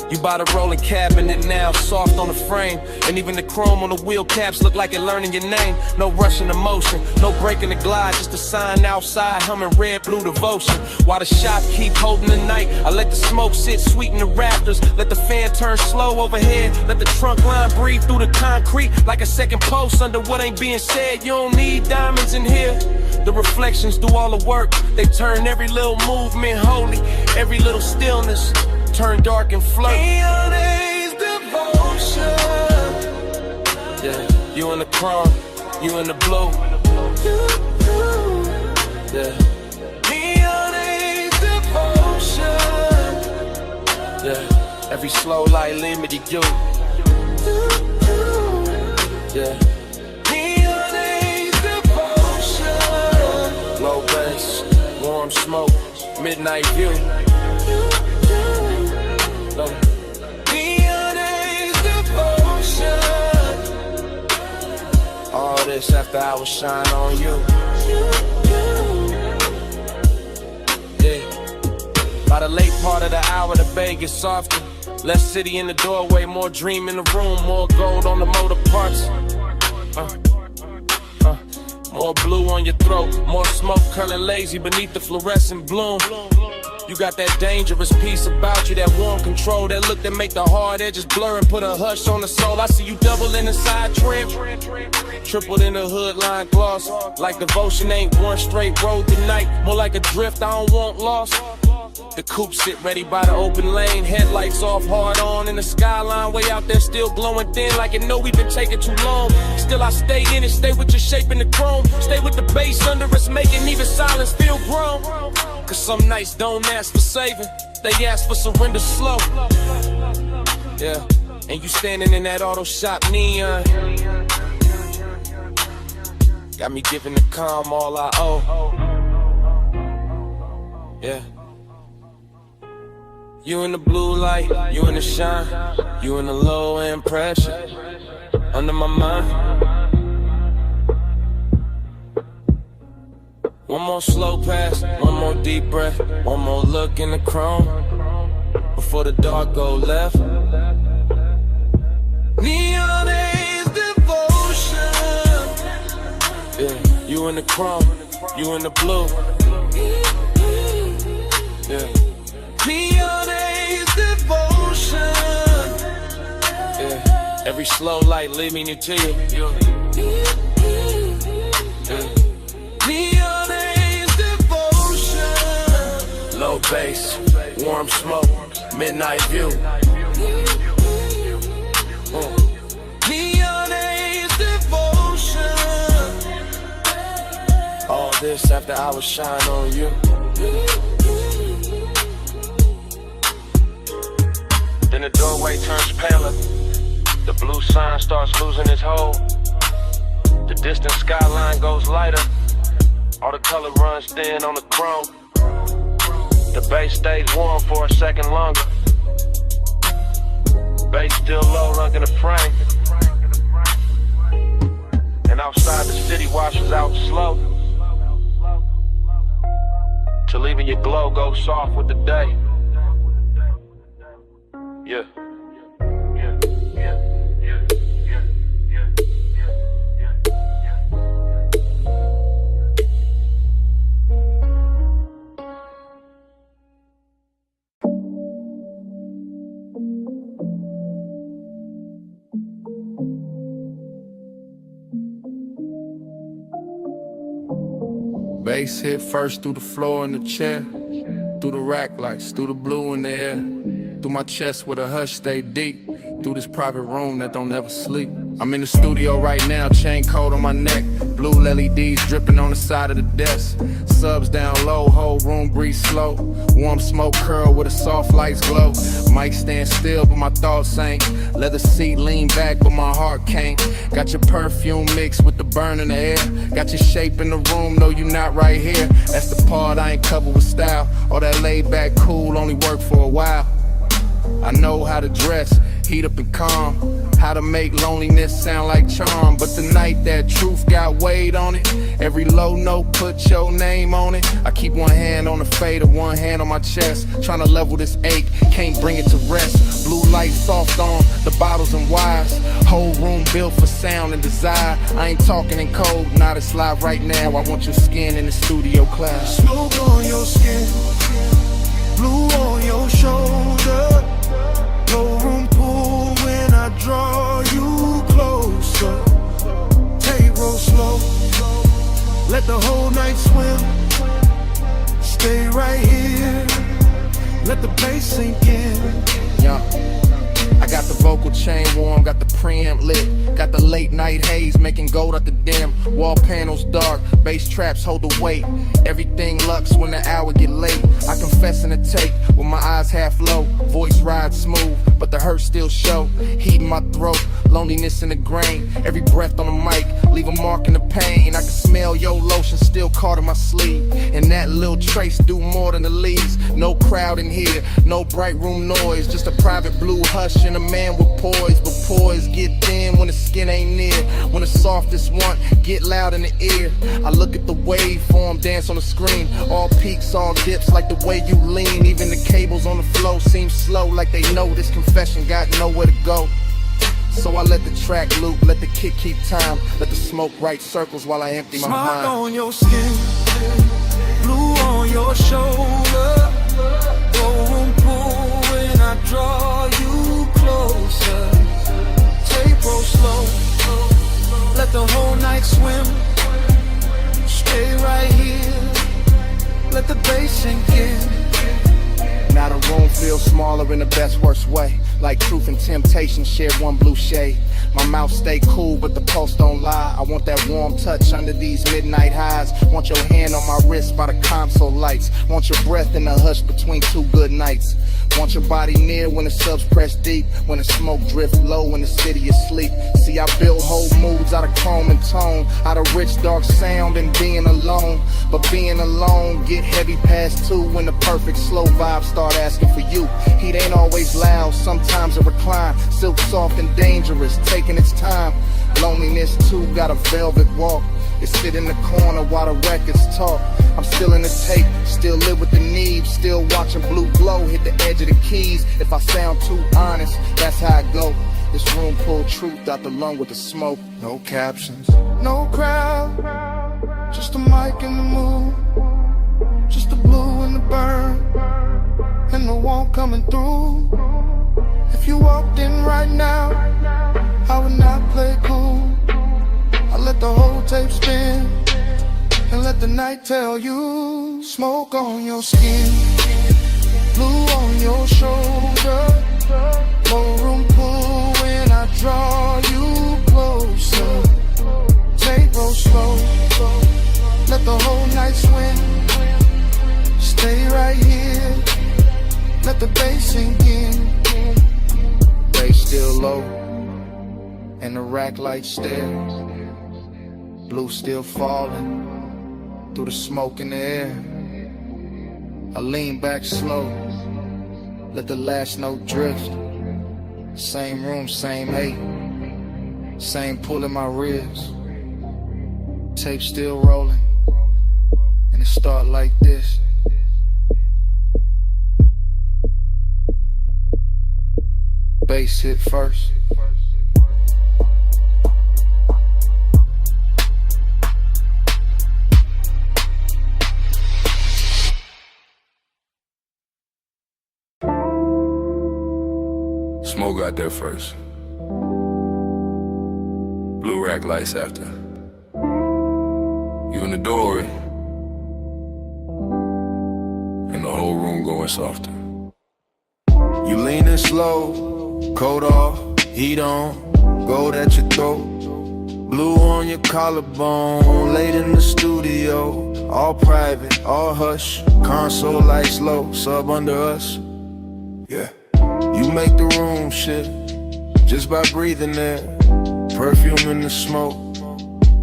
You bought a rolling cabinet now, soft on the frame. And even the chrome on the wheel caps look like it learning your name. No rushing emotion, no breaking the glide. Just a sign outside, humming red, blue devotion. While the shop keep holding the night, I let the smoke sit sweet in the rafters. Let the fan turn slow overhead. Let the trunk line breathe through the concrete like a second post under what ain't being said. You don't need diamonds in here. The reflections do all the work. They turn every little movement holy, every little stillness turn dark and flirt. Devotion. Yeah, you in the chrome, you in the blue. Yeah. Devotion. Yeah, every slow light lead me to you. Yeah. Devotion. Low bass, warm smoke, midnight view. All this after I was shine on you. Yeah. By the late part of the hour, the bay gets softer. Less city in the doorway, more dream in the room, more gold on the motor parts. More blue on your throat, more smoke curling lazy beneath the fluorescent bloom. You got that dangerous piece about you, that warm control, that look that make the hard edges blur and put a hush on the soul. I see you double in the side trim, tripled in the hood line gloss. Like devotion ain't one straight road tonight, more like a drift I don't want lost. The coupe sit ready by the open lane, headlights off, hard on in the skyline, way out there still glowing thin like it know we've been taking too long. Still I stay in it, stay with your shape in the chrome, stay with the bass under us, making even silence feel grown. Cause some nights don't ask for saving, they ask for surrender slow. Yeah, and you standing in that auto shop neon, got me giving the calm all I owe. Yeah. You in the blue light, you in the shine, you in the low end pressure, under my mind. One more slow pass, one more deep breath, one more look in the chrome, before the dark go left. Neon is devotion. Yeah, you in the chrome, you in the blue. Yeah. Neon is devotion. Yeah, every slow light lead me to you. Yeah. Neon is devotion. Low bass, warm smoke, midnight view. Neon is devotion. All this after I was shine on you. Then the doorway turns paler, the blue sign starts losing its hold. The distant skyline goes lighter, all the color runs thin on the chrome. The bass stays warm for a second longer. Bass still low, rocking the frame. And outside the city washes out slow, till even your glow goes soft with the day. Yeah. Bass hit first through the floor in the chair. Through the rack lights, through the blue in the air, through my chest where the hush stay deep, through this private room that don't ever sleep. I'm in the studio right now, chain coat on my neck, blue LEDs dripping on the side of the desk, subs down low, whole room breathe slow, warm smoke curl with the soft lights glow. Mic stand still but my thoughts ain't, leather seat lean back but my heart can't. Got your perfume mixed with the burn in the air, got your shape in the room, no you not right here. That's the part I ain't covered with style, all that laid back cool only work for a while. I know how to dress, heat up and calm, how to make loneliness sound like charm. But the night that truth got weight on it, every low note put your name on it. I keep one hand on the fader, one hand on my chest, trying to level this ache, can't bring it to rest. Blue light soft on the bottles and wires, whole room built for sound and desire. I ain't talking in code, not it's live right now. I want your skin in the studio clouds. Smoke on your skin, blue on your shoulder. No room pool when I draw you closer. Take roll slow, let the whole night swim. Stay right here, let the bass sink in. Yeah. I got the vocal chain warm, got the preamp lit, got the late night haze making gold out the dim. Wall panels dark, bass traps hold the weight. Everything lux when the hour get late. I confess in the tape with my eyes half low, voice rides smooth, but the hurt still show. Heat in my throat, loneliness in the grain. Every breath on the mic, leave a mark in the pain. I can smell your lotion still caught in my sleeve, and that little trace do more than the leaves. No crowd in here, no bright room noise, just a private blue hush and a man with poise. But poise get thin when the skin ain't near, when the softest one get loud in the ear. I look at the waveform dance on the screen, all peaks, all dips like the way you lean. Even the cables on the flow seem slow, like they know this confession got nowhere to go. So I let the track loop, let the kick keep time, let the smoke write circles while I empty my Smile mind. on your skin, blue on your shoulder. No room pool when I draw you closer. Tape roll slow, let the whole night swim. Stay right here, let the bass sink in. Now the room feels smaller in the best worst way, like truth and temptation share one blue shade. My mouth stay cool but the pulse don't lie. I want that warm touch under these midnight highs. Want your hand on my wrist by the console lights. Want your breath in the hush between two good nights. Want your body near when the subs press deep, when the smoke drift low in the city asleep. See, I build whole moods out of chrome and tone, out of rich dark sound and being alone. But being alone get heavy past 2 when the perfect slow vibes start asking for you. Heat ain't always loud, sometimes it recline, silk soft and dangerous, taking its time. Loneliness too got a velvet walk, it sit in the corner while the records talk. I'm still in the tape, still live with the need, still watching blue glow hit the edge of the keys. If I sound too honest, that's how I go. This room pull truth out the lung with the smoke. No captions, No crowd, just a mic and the moon, just the blue and the burn, and the warmth coming through. If you walked in right now, I would not play cool. I let the whole tape spin and let the night tell you. Smoke on your skin, blue on your shoulder. No room pool when I draw you closer. Tape roll slow, let the whole night swim. Stay right here, let the bass sink in. bass still low, and the rack light stares. Blue still falling through the smoke in the air. I lean back slow, let the last note drift. Same room, same hate, same pull in my ribs. Tape still rolling, and it start like this. Bass hit first. Smoke got there first. Blue rack lights after. You in the doorway, and the whole room voice softer. You leaning slow, coat off, heat on, gold at your throat. Blue on your collarbone, late in the studio. All private, all hush, console lights low, sub under us. Yeah, you make the room shift just by breathing there. Perfume in the smoke,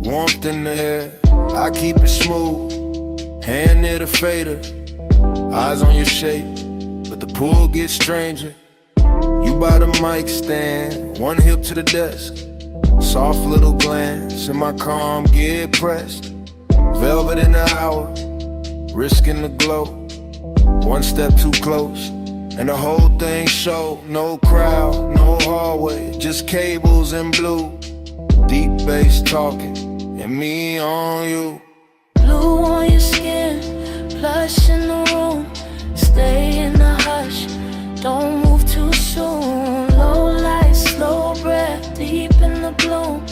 warmth in the air. I keep it smooth, hand near the fader. Eyes on your shape, but the pool gets stranger. You by the mic stand, one hip to the desk. Soft little glance, and my calm get pressed. Velvet in the hour, risking the glow. One step too close, and the whole thing show. No crowd, no hallway, just cables and blue. Deep bass talking, and me on you. Blue on your skin, plush in the room. Stay in the hush, don't move too soon. Low light, slow breath, deep in the bloom.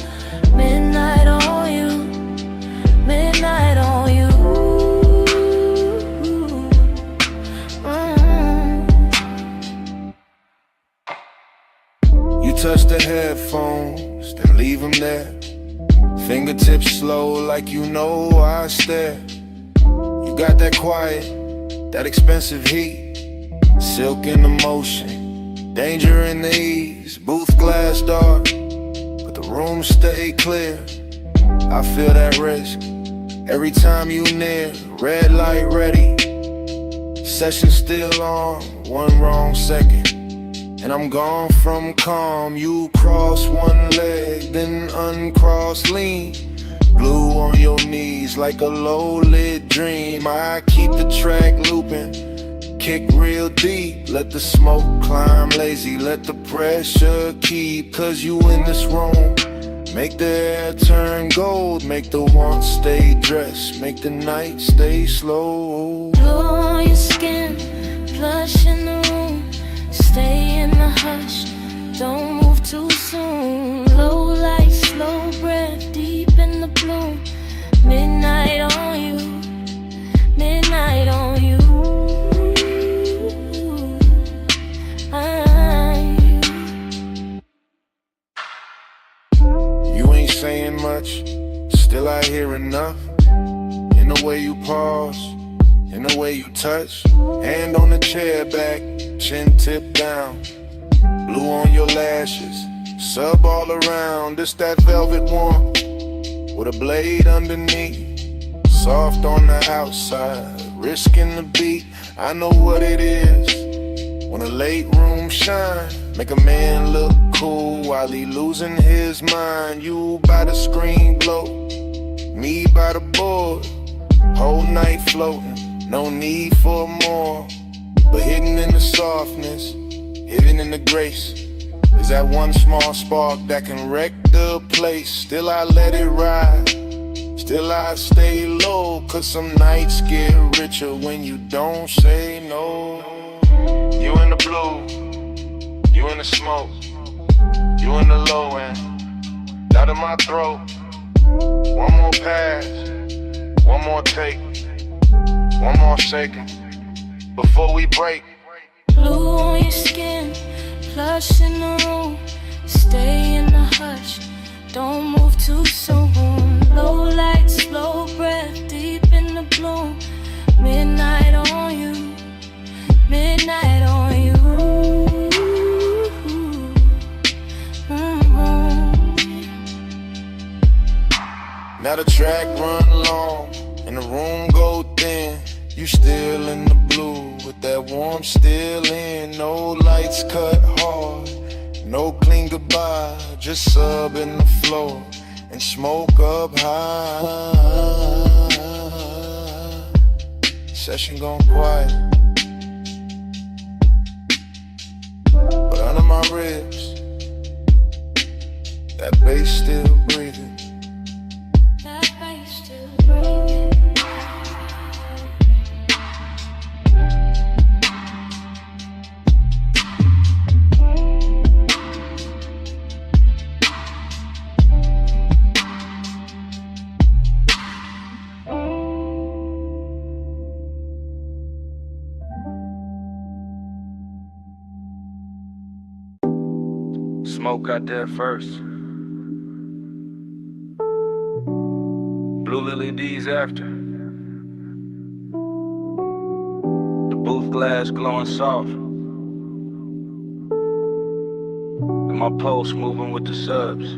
Midnight on you, midnight on you. You touch the headphones, then leave them there. Fingertips slow like you know I stare. You got that quiet, that expensive heat. Silk in the motion, danger in the ease. Booth glass dark, but the room stay clear. I feel that risk every time you near. Red light ready, session still on. One wrong second, and I'm gone from calm. You cross one leg, then uncross lean. Blue on your knees like a low-lit dream. I keep the track looping, kick real deep. Let the smoke climb lazy, let the pressure keep. Cause you in this room, make the air turn gold. Make the want stay dressed, make the night stay slow. Blue on your skin, plush in the room. Stay in the hush, don't move too soon. Low light, slow breath, deep in the bloom. Midnight on you, midnight on you. You ain't saying much, still I hear enough. In the way you pause, in the way you touch. Hand on the chair back, chin tip down. Blue on your lashes, sub all around. This that velvet warmth, with a blade underneath. Soft on the outside, risking the beat. I know what it is, when a late room shine. Make a man look cool while he losing his mind. You by the screen glow, me by the board. Whole night floating, no need for more. But hidden in the softness, hidden in the grace, is that one small spark that can wreck the place. Still I let it ride, still I stay low. Cause some nights get richer when you don't say no. You in the blue, you in the smoke, you in the low end, out of my throat. One more pass, one more take, one more second before we break. Blue on your skin, plush in the room. Stay in the hush, don't move too soon. Low light, slow breath, deep in the bloom. Midnight on you, midnight on you. Now the track run long and the room go thin. You still in the blue with that warmth still in. No lights cut hard, no clean goodbye. Just sub in the floor and smoke up high. Session gone quiet, but under my ribs, that bass still breathing. That bass still breathing. Smoke got there first. Blue Lily D's after. The booth glass glowing soft. And my pulse moving with the subs.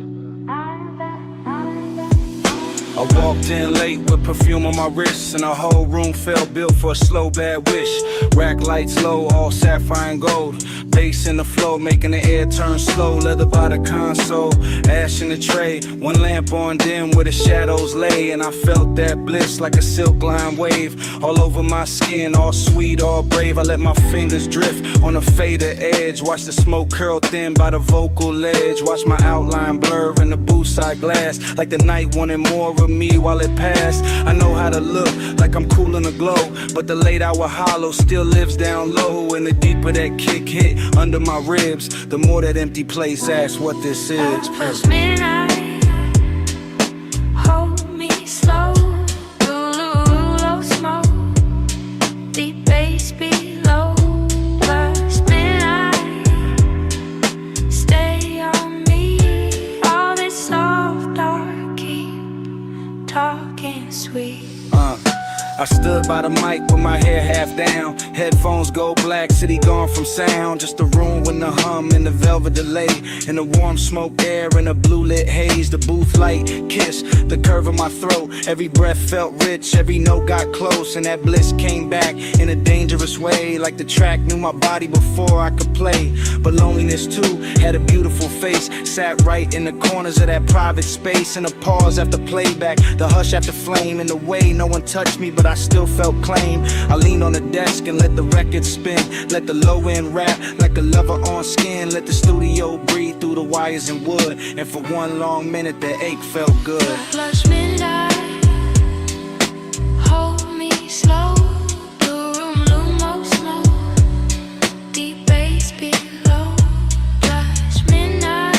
I walked in late with perfume on my wrists, and the whole room felt built for a slow bad wish. Rack lights low, all sapphire and gold. Bass in the flow, making the air turn slow. Leather by the console, ash in the tray. One lamp on dim where the shadows lay, and I felt that bliss like a silk line wave. All over my skin, all sweet, all brave. I let my fingers drift on the fader edge. Watch the smoke curl thin by the vocal ledge. Watch my outline blur in the booth side glass, like the night wanted more of me while it passed. I know how to look like I'm cool in the glow, but the late hour hollow still lives down low. And the deeper that kick hit under my ribs, the more that empty place asks what this is. Plus midnight, hold me slow. Low smoke, deep bass below. Plus midnight, stay on me. All this soft dark keep talking sweet. I stood by the mic with my hair half down. Headphones go black, city gone from sound. Just a room with the hum and the velvet delay, and the warm smoke air and the blue lit haze. The booth light kiss the curve of my throat. Every breath felt rich, every note got close, and that bliss came back in a dangerous way. Like the track knew my body before I could play. But loneliness too had a beautiful face. Sat right in the corners of that private space. And a pause after playback, the hush after flame. In the way no one touched me, but I still felt claim. I leaned on the desk and let the record spin. Let the low end rap like a lover on skin. Let the studio breathe through the wires and wood. And for one long minute the ache felt good. Plus midnight, hold me slow. Blue room, Lumo smoke, deep bass below. Plus midnight,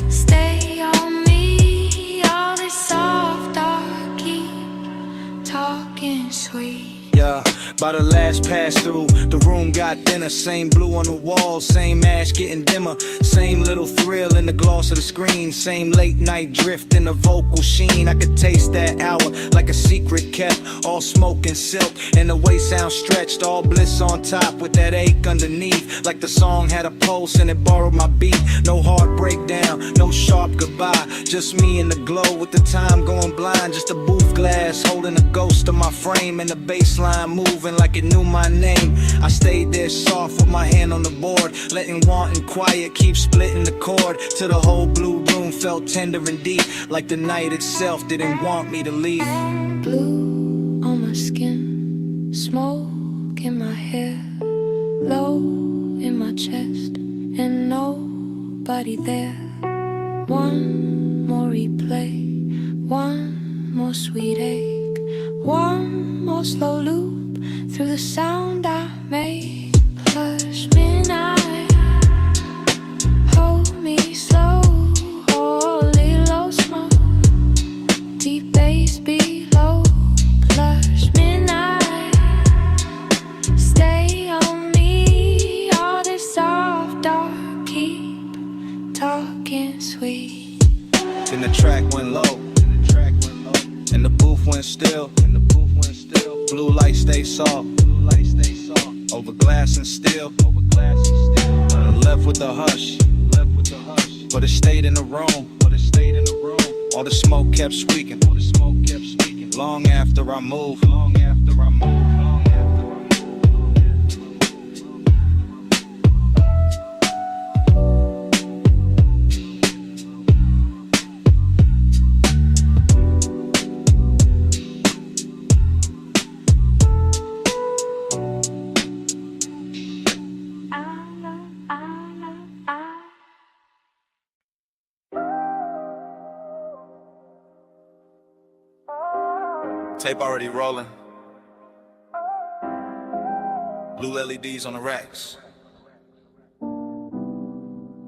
stay on me. All this soft dark keep talking sweet. Yeah, by the last pass through, the room got thinner. Same blue on the walls, same ash getting dimmer. Same little thrill in the gloss of the screen. Same late night drift in the vocal sheen. I could taste that hour like a secret kept. All smoke and silk, and the way sound stretched. All bliss on top with that ache underneath. Like the song had a pulse and it borrowed my beat. No hard breakdown, no sharp goodbye. Just me in the glow with the time going blind. Just a booth glass holding a ghost of my frame. And the baseline moving like it knew my name. I stayed there soft with my hand on the board, letting want and quiet keep splitting the chord. Till the whole blue room felt tender and deep, like the night itself didn't want me to leave. Blue on my skin, smoke in my hair, low in my chest, and nobody there. One more replay, one more sweet ache, one more slow loop through the sound I made. Plus midnight, hold me slow. Holy low smoke, deep bass below. Plus midnight, stay on me. All this soft dark keep talking sweet. Then the track went low, and the booth went still. Blue light stay soft, over glass and steel. Left with the hush, but it stayed in the room. All the smoke kept squeaking, long after I moved. Tape already rolling. Blue LEDs on the racks.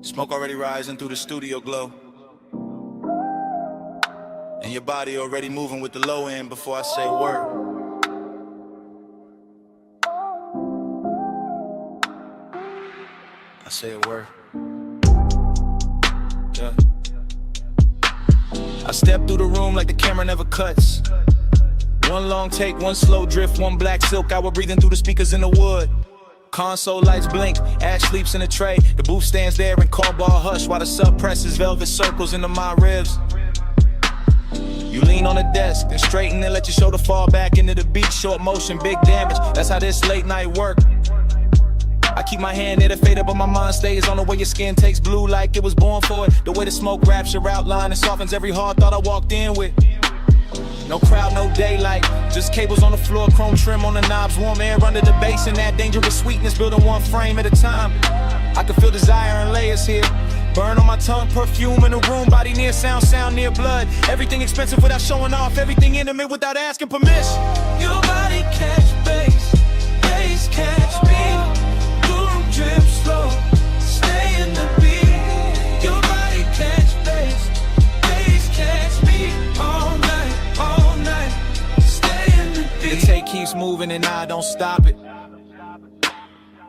Smoke already rising through the studio glow. And your body already moving with the low end before I say a word. I say a word. I step through the room like the camera never cuts. One long take, one slow drift, one black silk hour breathing through the speakers in the wood. Console lights blink, Ash sleeps in a tray. The booth stands there in cardboard hush while the sub presses velvet circles into my ribs. You lean on the desk, then straighten and let your shoulder fall back into the beat. Short motion, big damage, that's how this late night work. I keep my hand near the fader, but my mind stays on the way your skin takes blue like it was born for it. The way the smoke wraps your outline and softens every hard thought I walked in with. No crowd, no daylight, just cables on the floor, chrome trim on the knobs, warm air under the bass, and that dangerous sweetness building one frame at a time. I can feel desire in layers here. Burn on my tongue, perfume in the room, body near sound, sound near blood. Everything expensive without showing off, everything intimate without asking permission. Your body catch bass, bass catch me. Boom, drip slow, stay in the beat. Your body catch bass, bass catch me. All night, stay in the beat. The tape keeps moving and I don't stop it.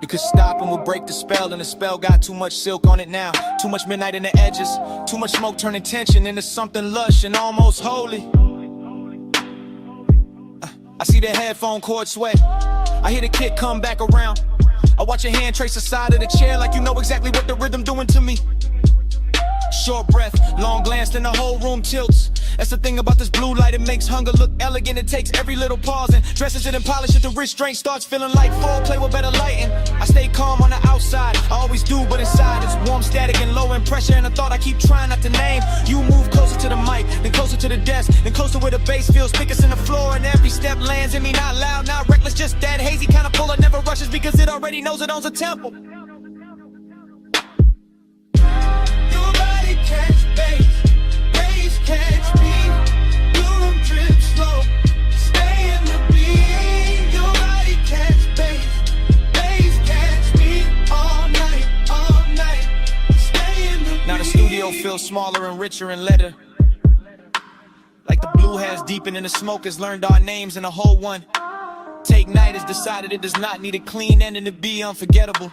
Because stopping would break the spell, and the spell got too much silk on it now. Too much midnight in the edges, too much smoke turning tension into something lush and almost holy. I see the headphone cord sweat, I hear the kick come back around. I watch your hand trace the side of the chair like you know exactly what the rhythm doing to me. Short breath, long glance, then the whole room tilts. That's the thing about this blue light, it makes hunger look elegant. It takes every little pause and dresses it and polishes the restraint. Starts feeling like foreplay with better lighting. I stay calm on the outside, I always do, but inside it's warm, static, and low in pressure. And a thought I keep trying not to name. You move closer to the mic, then closer to the desk, then closer where the bass feels thickest in the floor. And every step lands in me, not loud, not reckless, just that hazy kind of pull. It never rushes because it already knows it owns a tempo. Catch bass, bass catch me. Boom, drip slow, stay in the beat. Your body catch bass, bass catch me. All night, stay in the beat. Now the studio feels smaller and richer in letter. Like the blue has deepened and the smoke has learned our names, and the whole one. Take Night has decided it does not need a clean ending to be unforgettable.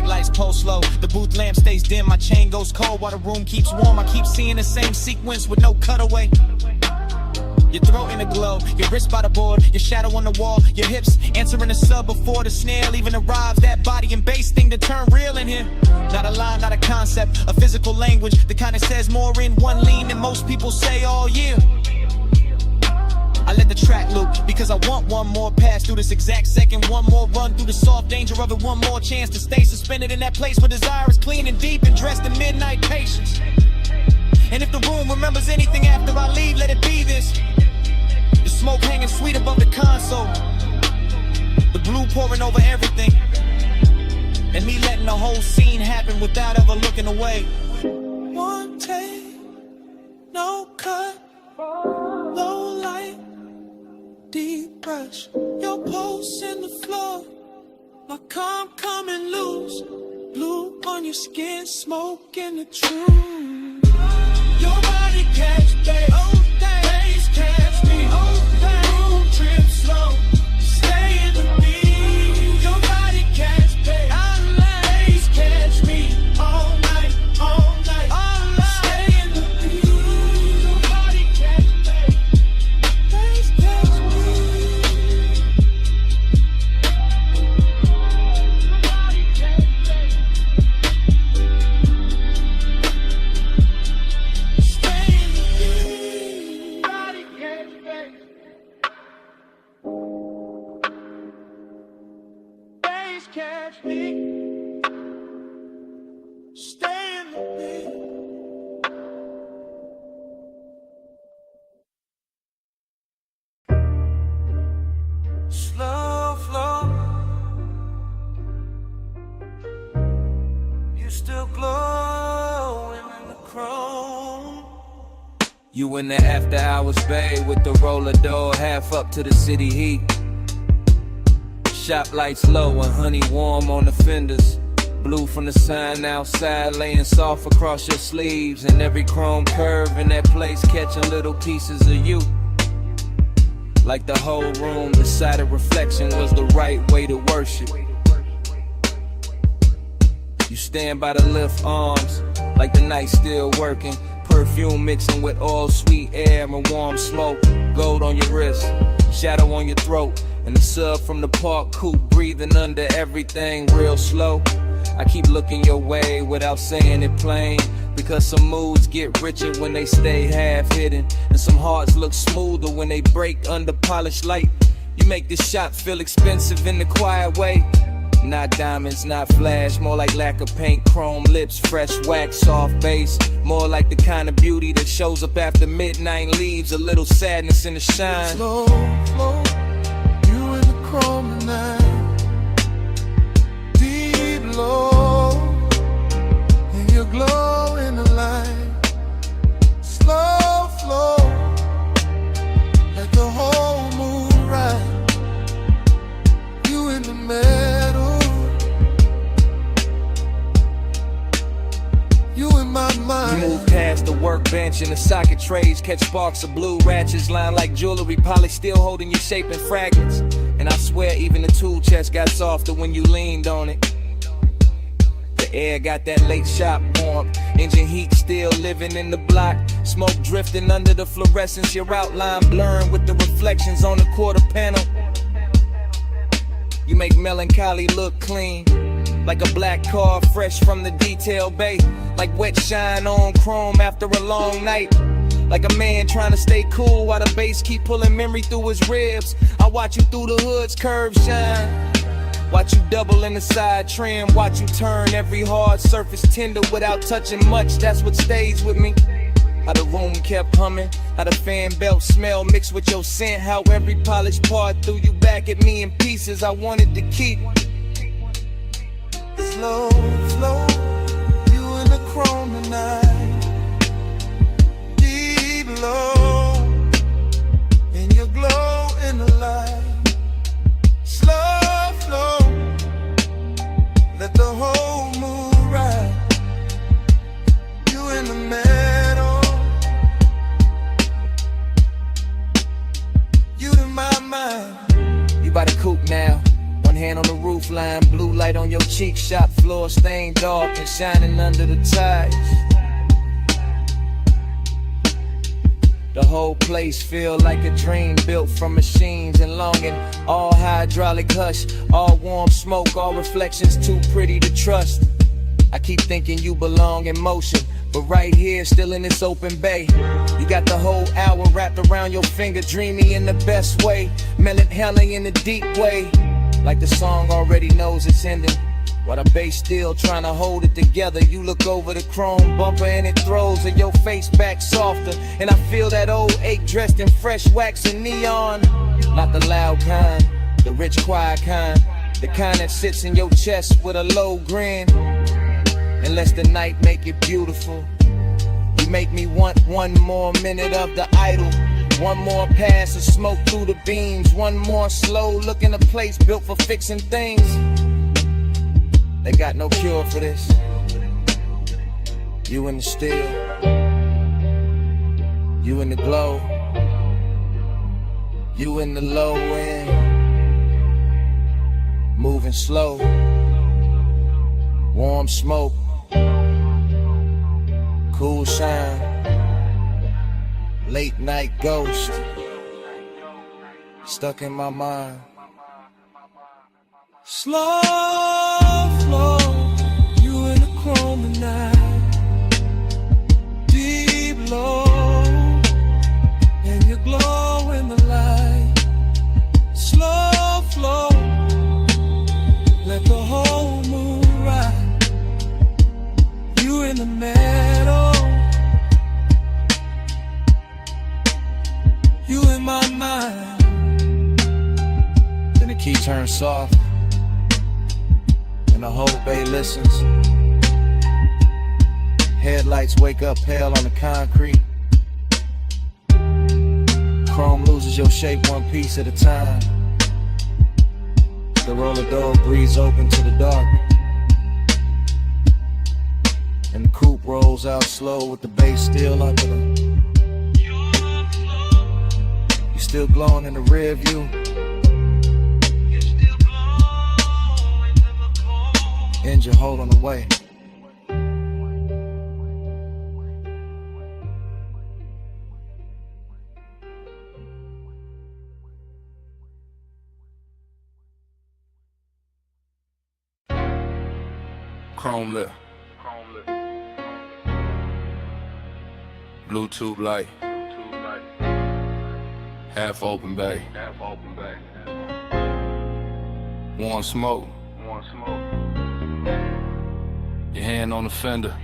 Lights pulse slow, the booth lamp stays dim, my chain goes cold while the room keeps warm. I keep seeing the same sequence with no cutaway. Your throat in a glow, your wrist by the board, your shadow on the wall, your hips answering the sub before the snare even arrives. That body and bass thing to turn real in here. Not a line, not a concept, a physical language, the kind that says more in one lean than most people say all year. I let the track loop because I want one more pass through this exact second, one more run through the soft danger of it, one more chance to stay suspended in that place where desire is clean and deep and dressed in midnight patience. And if the room remembers anything after I leave, let it be this. The smoke hanging sweet above the console, the blue pouring over everything, and me letting the whole scene happen without ever looking away. One take, no cut, low light, deep brush, your pulse in the floor, like I'm coming loose. Blue on your skin, smoke in the truth. Your body catch bass, bass catch me. Boom, trip slow, stay in the beat. Your body catch bass, bass catch me. All night, stay in the beat. Your body catch bass, bass catch me. Your body catch bass, stay in the beat. Body catch bass, bass catch me. Stay in the beat. Slow flow, you still glowing in the chrome. You in the after hours bay with the roller door half up to the city heat. Shop lights low and honey warm on the fenders. Blue from the sign outside laying soft across your sleeves. And every chrome curve in that place catching little pieces of you. Like the whole room decided reflection was the right way to worship. You stand by the lift arms, like the night still working. Perfume mixing with all sweet air and warm smoke. Gold on your wrist, shadow on your throat, and the sub from the park coupe breathing under everything real slow. I keep looking your way without saying it plain, because some moods get richer when they stay half hidden, and some hearts look smoother when they break under polished light. You make this shot feel expensive in the quiet way. Not diamonds, not flash, more like lack of paint, chrome lips, fresh wax, soft bass. More like the kind of beauty that shows up after midnight and leaves a little sadness in the shine. Slow, slow, you in the chrome tonight. Deep low, and you glow in the light. Slow flow, let the whole moon ride. You in the middle, you in my mind. You move past the workbench and the socket trays, catch sparks of blue ratchets lined like jewelry, polished, still holding your shape in fragments. And I swear even the tool chest got softer when you leaned on it. The air got that late shop warmth, engine heat still living in the block. Smoke drifting under the fluorescence, your outline blurring with the reflections on the quarter panel. You make melancholy look clean, like a black car fresh from the detail bay. Like wet shine on chrome after a long night. Like a man trying to stay cool while the bass keep pulling memory through his ribs. I watch you through the hood's curved shine. Watch you double in the side trim. Watch you turn every hard surface tender without touching much. That's what stays with me. How the room kept humming, how the fan belt smell mixed with your scent. How every polished part threw you back at me in pieces I wanted to keep. Slow, slow, you in the chrome tonight. Deep low, and you glow in the light. Slow flow, let the whole moon ride. You in the middle, you in my mind. You by the coupe now, one hand on the roof line, blue light on your cheek, shop floor stained dark and shining under the ties. The whole place feel like a dream built from machines and longing. All hydraulic hush, all warm smoke, all reflections too pretty to trust. I keep thinking you belong in motion, but right here, still in this open bay. You got the whole hour wrapped around your finger, dreamy in the best way, melancholy in the deep way. Like the song already knows it's ending, while the bass still trying to hold it together. You look over the chrome bumper and it throws your face back softer, and I feel that old ache dressed in fresh wax and neon. Not the loud kind, the rich quiet kind, the kind that sits in your chest with a low grin. Unless the night make it beautiful, you make me want one more minute of the idol. One more pass of smoke through the beams. One more slow look in a place built for fixing things. They got no cure for this. You in the still, you in the glow, you in the low end, moving slow, warm smoke, cool shine, late night ghost, stuck in my mind. Slow flow, you in the chrome tonight. Deep low, and you glow in the light. Slow flow, let the whole moon ride. You in the middle, you in my mind. Then the key turns soft, and the whole bay listens. Headlights wake up pale on the concrete. Chrome loses your shape one piece at a time. The roller door breathes open to the dark, and the coupe rolls out slow with the bass still under them. You still glowing in the rear view. Engine hold on the way. Chrome lip. Bluetooth light. Half open bay. Want smoke. Your hand on the fender.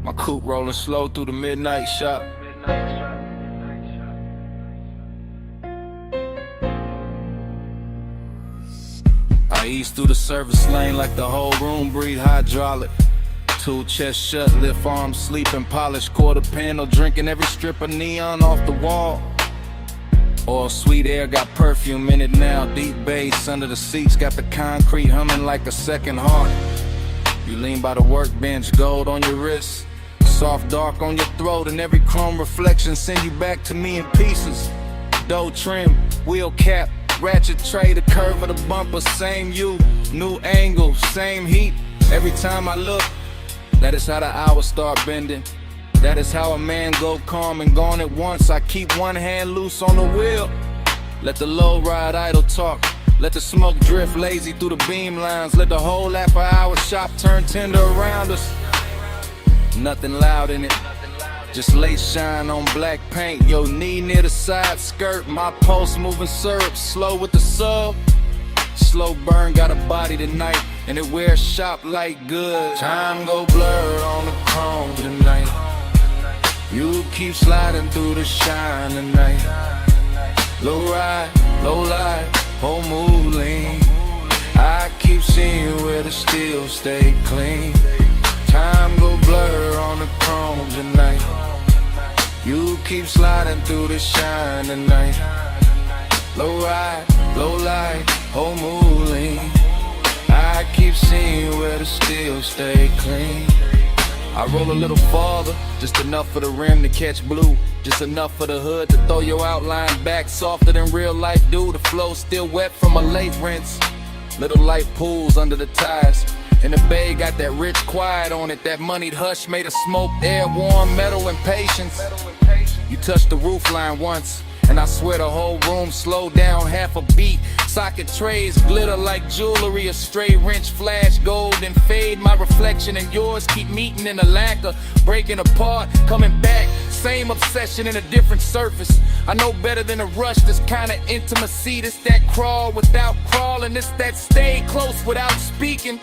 My coupe rolling slow through the midnight shop. I ease through the service lane like the whole room breathe hydraulic. Two chest shut, lift arms, sleeping, polished quarter panel, drinking every strip of neon off the wall. All sweet air got perfume in it now, deep bass under the seats, got the concrete humming like a second heart. You lean by the workbench, gold on your wrist, soft dark on your throat, and every chrome reflection send you back to me in pieces. Dough trim, wheel cap, ratchet tray, the curve of the bumper, same you, new angle, same heat. Every time I look, that is how the hours start bending. That is how a man go calm and gone at once. I keep one hand loose on the wheel. Let the low ride idle talk. Let the smoke drift lazy through the beam lines. Let the whole after hour shop turn tender around us. Nothing loud in it, just late shine on black paint. Yo, knee near the side skirt. My pulse moving syrup, slow with the sub. Slow burn, got a body tonight, and it wears shop like good. Time go blurred on the chrome tonight. You keep sliding through the shine tonight. Low ride, low light, whole mood lean. I keep seeing where the steel stay clean. Time go blur on the chrome tonight. You keep sliding through the shine tonight. Low ride, low light, whole mood lean. I keep seeing where the steel stay clean. I roll a little farther, just enough for the rim to catch blue. Just enough for the hood to throw your outline back softer than real life do. The flow still wet from a late rinse. Little light pools under the tires. And the bay got that rich quiet on it. That moneyed hush made of smoke, air, warm metal and patience. You touched the roof line once, and I swear the whole room slowed down half a beat. Socket trays glitter like jewelry, a stray wrench flash gold and fade. My reflection and yours keep meeting in a lacquer, breaking apart, coming back. Same obsession in a different surface. I know better than a rush, this kind of intimacy. This that crawl without crawling. This that stay close without speaking.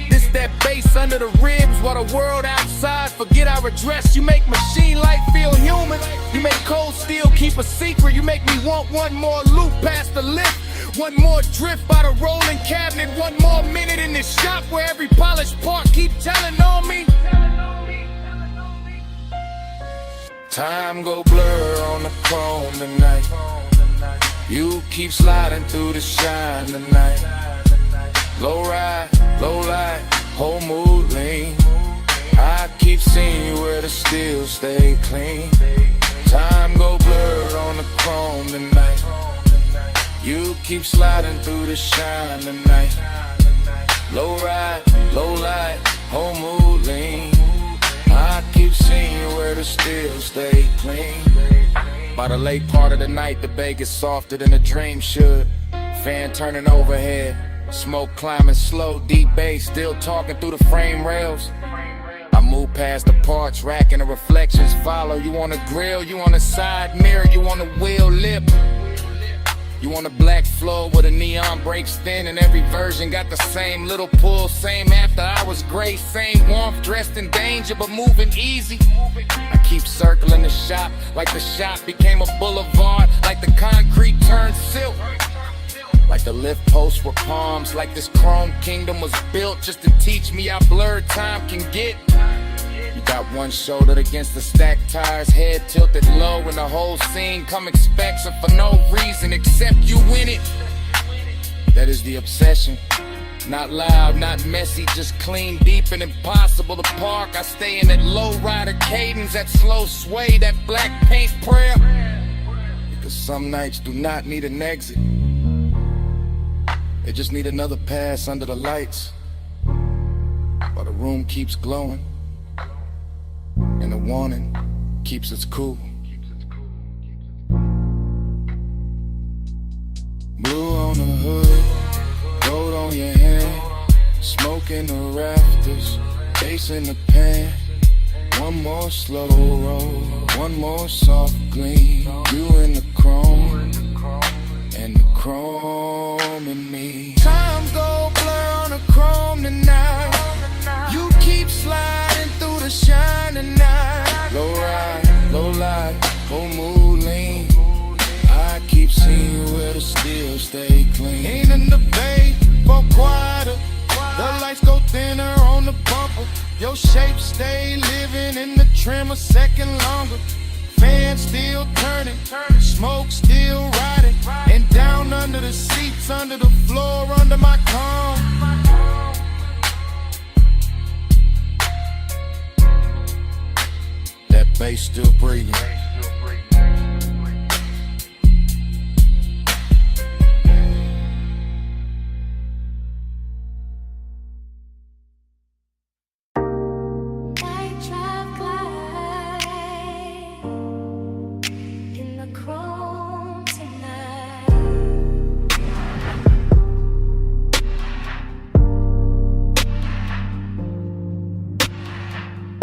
This that bass under the ribs while the world outside forget our address. You make machine life feel human. You make cold steel keep a secret. You make me want one more loop past the lift. One more drift by the rolling cabinet. One more minute in this shop where every polished part keep telling on me. Time go blur on the chrome tonight. You keep sliding through the shine tonight. Low ride, low light, whole mood lean. I keep seeing where the steel stay clean. Time go blur on the chrome tonight. You keep sliding through the shine tonight. Low ride, low light, whole mood lean. I keep seeing where the steel stay clean. By the late part of the night, the bay gets softer than a dream should. Fan turning overhead, smoke climbing slow, deep bass still talking through the frame rails. I move past the parts rack and the reflections follow. You on the grill, you on the side mirror, you on the wheel lip. You on the black floor where the neon breaks thin, and every version got the same little pull, same after hours grace, same warmth, dressed in danger but moving easy. I keep circling the shop like the shop became a boulevard, like the concrete turned silk, like the lift posts were palms, like this chrome kingdom was built just to teach me how blurred time can get. You got one shoulder against the stacked tires, head tilted low, and the whole scene come expensive for no reason except you in it. That is the obsession. Not loud, not messy, just clean, deep, and impossible to park. I stay in that low rider cadence, that slow sway, that black paint prayer. Because some nights do not need an exit. They just need another pass under the lights while the room keeps glowing and the warning keeps us cool. Blue on the hood, gold on your hand. smoke in the rafters, bass in the pan. One more slow roll, one more soft gleam. You in the chrome, and the chrome in me. Time go blur on the chrome tonight. You keep sliding through the shining night. Low light, whole mood lean. I keep seeing where the steel stay clean. Ain't in the bay, for quieter. The lights go thinner on the bumper. Your shape stay living in the trim a second longer. Fan still turning, smoke still riding. And down under the seats, under the floor, under my car. That bass still breathing.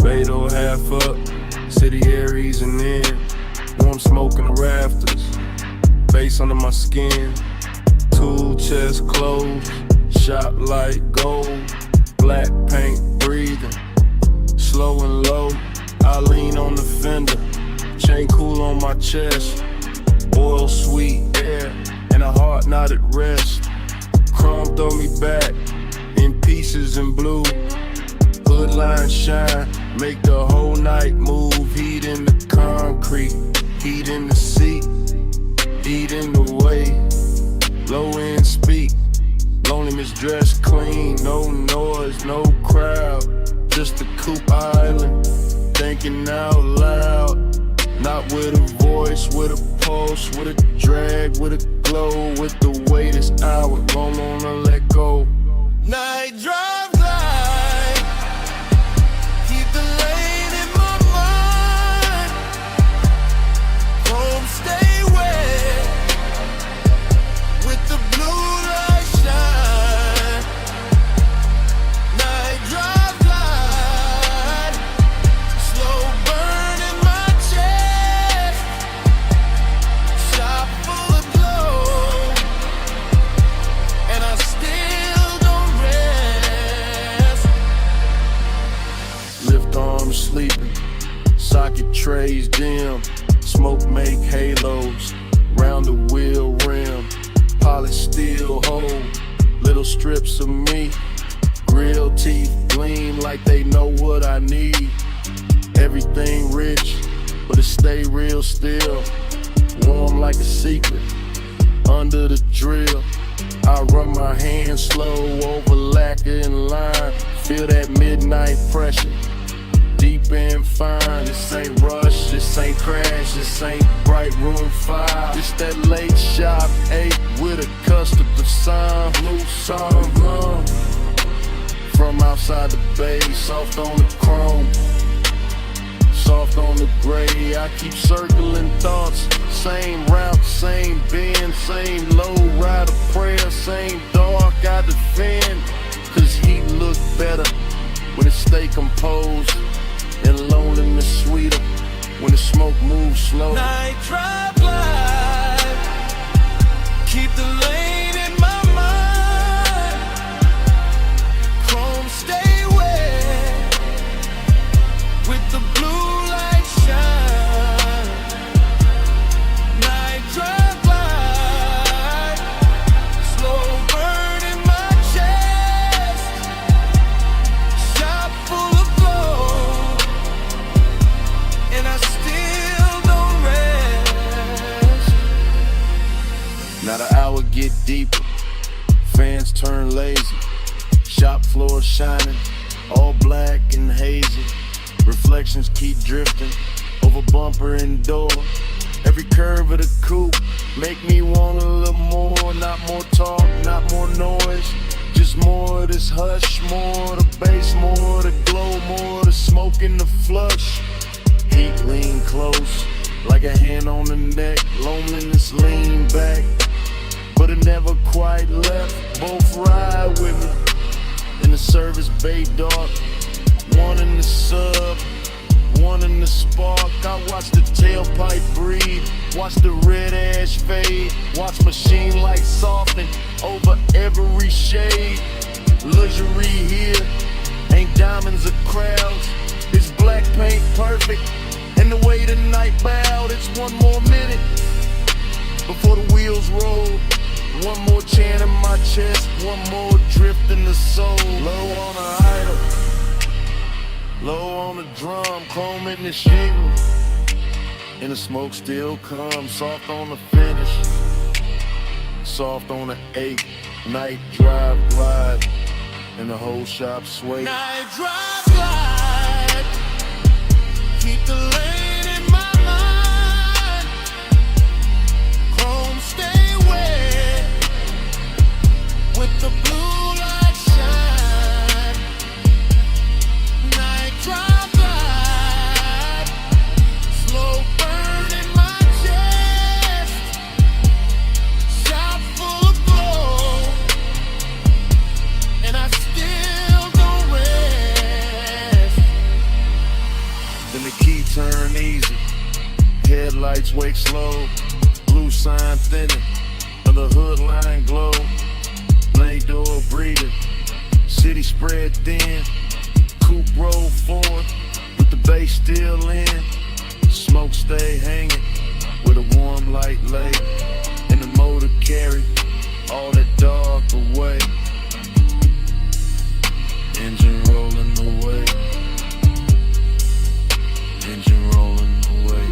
Beto half up, city air easing in. Warm smoke in the rafters, face under my skin. Tool chest closed, shop light gold. Black paint breathing, slow and low. I lean on the fender, chain cool on my chest. Oil sweet air, and a heart not at rest. Chrome throw me back, in pieces in blue. Hood line shine, make the whole night move. Heat in the concrete, heat in the seat, heat in the way. Low end speak, loneliness dressed clean. No noise, no crowd, just a coupe island. Thinking out loud, not with a voice, with a pulse, with a drag, with a glow. With the weight this hour, don't wanna let go. Night drive glide, keep the lane in my mind. Home stay wet, with the blue light shine. Night drive glide, slow burn in my chest. Shop full of glow, and I still don't rest. Lift arms sleeping, socket trays dim. Smoke make halos, round the wheel rim. Polished steel hold, little strips of me. Grill teeth gleam like they know what I need. Everything rich, but it stay real still. Warm like a secret, under the drill. I run my hands slow over lacquer and line. Feel that midnight pressure, deep and fine. This ain't rush, this ain't crash, this ain't bright room 5. This that late shop 8 with a customer sign. Blue song from outside the bay, soft on the chrome, soft on the gray. I keep circling thoughts, same route, same bend, same low rider prayer, same dark I defend. Cause heat look better when it stay composed, and loneliness sweeter when the smoke moves slow. Night drive glide, keep the lane in my mind. Chrome stay wet, with the blue light shine. Night drive glide, slow burn in my chest. Shop full of glow, and I still don't rest. Now the hour get deeper, fans turn lazy. Shop floor shining, all black and hazy. Reflections keep drifting over bumper and door. Every curve of the coupe make me want a little more. Not more talk, not more noise, just more of this hush. More of the bass, more of the glow, more of the smoke in the flush. Heat lean close, like a hand on the neck. Loneliness lean back, but it never quite left. Both ride with me in the service bay dark, one in the sub, one in the spark. I watch the tailpipe breathe, watch the red ash fade, watch machine lights soften over every shade. Luxury here, ain't diamonds or crowds. It's black paint perfect, and the way the night bowed. It's one more minute before the wheels roll. One more chant in my chest, one more drift in the soul. Low on the idol, low on the drum, chrome in the shingle, and the smoke still comes. Soft on the finish, soft on the 8. Night drive glide, and the whole shop sway. Night drive glide, keep the lane in my mind. Chrome stay wet, with the blue light shine. Night drive glide, slow burn in my chest. Shop full of glow, and I still don't rest. Then the key turn easy, headlights wake slow, blue sign thinning, and the hood line glow. Blade door breathing, city spread thin, coupe roll forward, with the bass still in. Smoke stay hanging, with a warm light lay, and the motor carry all that dark away. Engine rolling away, engine rolling away.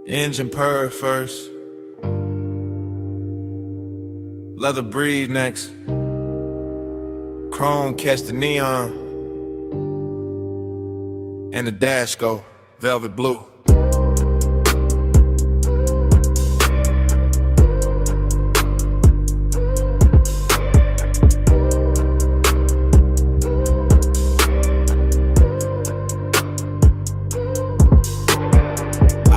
Engine purr first, leather breathe next, chrome catch the neon, and the dash go velvet blue.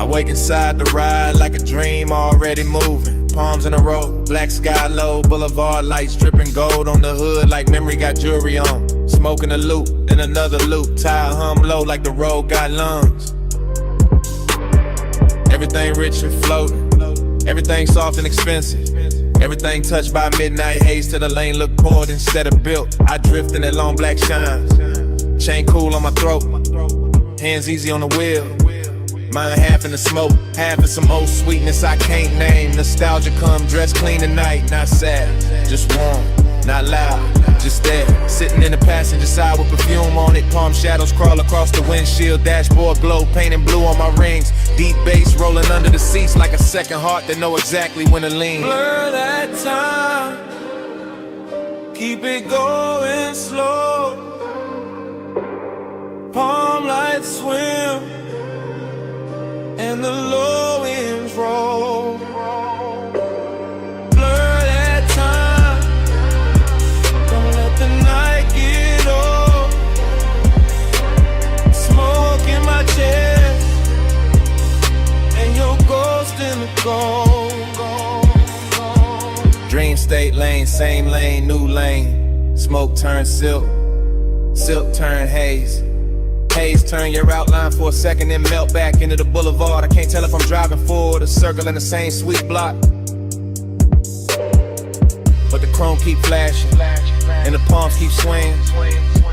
Wake inside the ride like a dream already moving. Palms in a row, black sky low, boulevard lights dripping gold on the hood like memory got jewelry on. Smoking a loop, then another loop, tire hum low like the road got lungs. Everything rich and floating, everything soft and expensive. Everything touched by midnight haze till the lane look poured instead of built. I drift in that long black shine, chain cool on my throat, hands easy on the wheel. Mine half in the smoke, half in some old sweetness I can't name. Nostalgia come dressed clean tonight, not sad, just warm, not loud, just there. Sitting in the passenger side with perfume on it. Palm shadows crawl across the windshield, dashboard glow, painting blue on my rings. Deep bass rolling under the seats like a second heart that know exactly when to lean. Blur that time, keep it going slow. Palm lights swim, and the low winds roll. Blur that time, don't let the night get old. Smoke in my chest, and your ghost in the cold. Dream state lane, same lane, new lane. Smoke turns silk, Silk turn haze. Haze turn your outline for a second, then melt back into the boulevard. I can't tell if I'm driving forward or circle in the same sweet block. But the chrome keep flashing, and the palms keep swinging,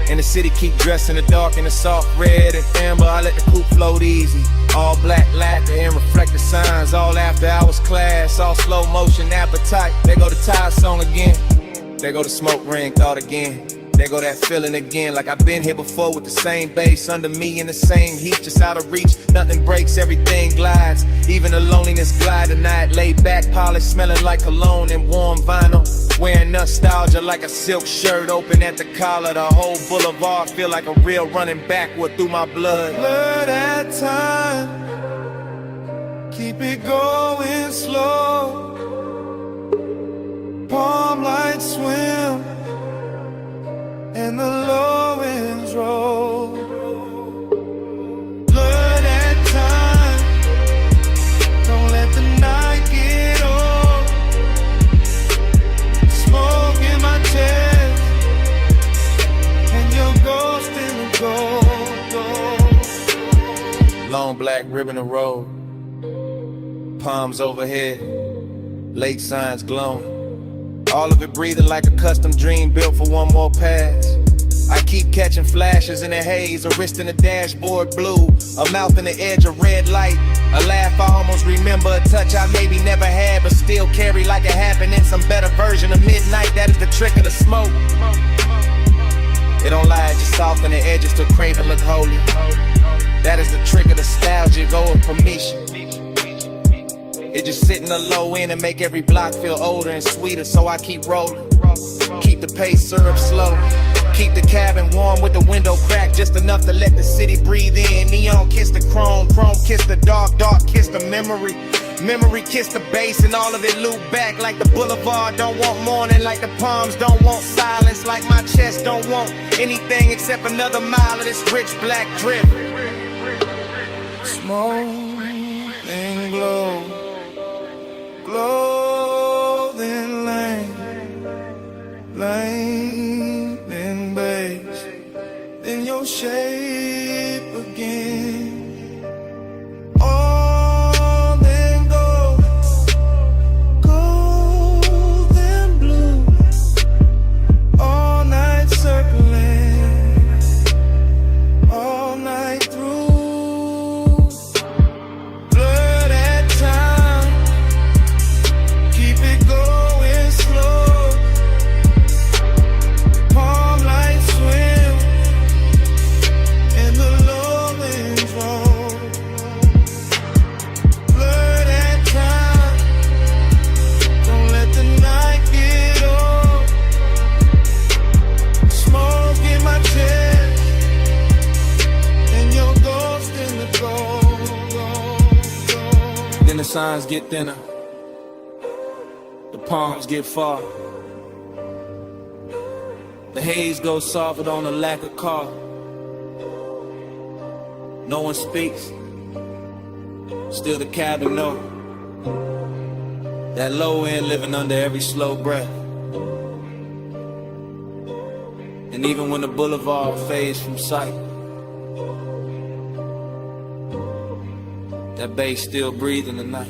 and the city keep dressing the dark in the soft red and amber. I let the coupe float easy. All black lacquer and reflective signs. All after hours class, all slow motion appetite. There go the Tide song again. There go the smoke ring thought again. There go that feeling again, like I've been here before with the same bass under me in the same heat, just out of reach. Nothing breaks, everything glides. Even the loneliness glide tonight. Laid back, polished, smelling like cologne and warm vinyl. Wearing nostalgia like a silk shirt open at the collar. The whole boulevard feel like a real running backward through my blood. Blur that time, keep it going slow. Palm lights swim and the low winds roll. Blur that time, don't let the night get old. Smoke in my chest, and your ghost in the gold. Long black ribbon of road, palms overhead, lake signs glowing. All of it breathing like a custom dream built for one more pass. I keep catching flashes in the haze, a wrist in the dashboard blue, a mouth in the edge of red light, a laugh I almost remember, a touch I maybe never had but still carry like it happened in some better version of midnight. That is the trick of the smoke. It don't lie, it just soften the edges to crave and look holy. That is the trick of nostalgia, go with permission. It just sit in the low end and make every block feel older and sweeter, so I keep rolling. Keep the pace syrup slow. Keep the cabin warm with the window cracked just enough to let the city breathe in. Neon kiss the chrome, chrome kiss the dark, dark kiss the memory. Memory kiss the bass and all of it loop back like the boulevard don't want morning, like the palms don't want silence, like my chest don't want anything except another mile of this rich black drip. Smoke and glow, clothing lane, lane and base, then your shape again. All then gold, gold and blue, all night circling, all night through. Blur that time, keep it going slow. Palm lights swim and the low winds roll. Blur that time, don't let the night get old. Smoke in my chest and your ghost in the gold. Then the signs get thinner, the palms get far. The haze goes softer on the lack of car. No one speaks, still the cabin know. That low end living under every slow breath. And even when the boulevard fades from sight, that bass still breathing the night.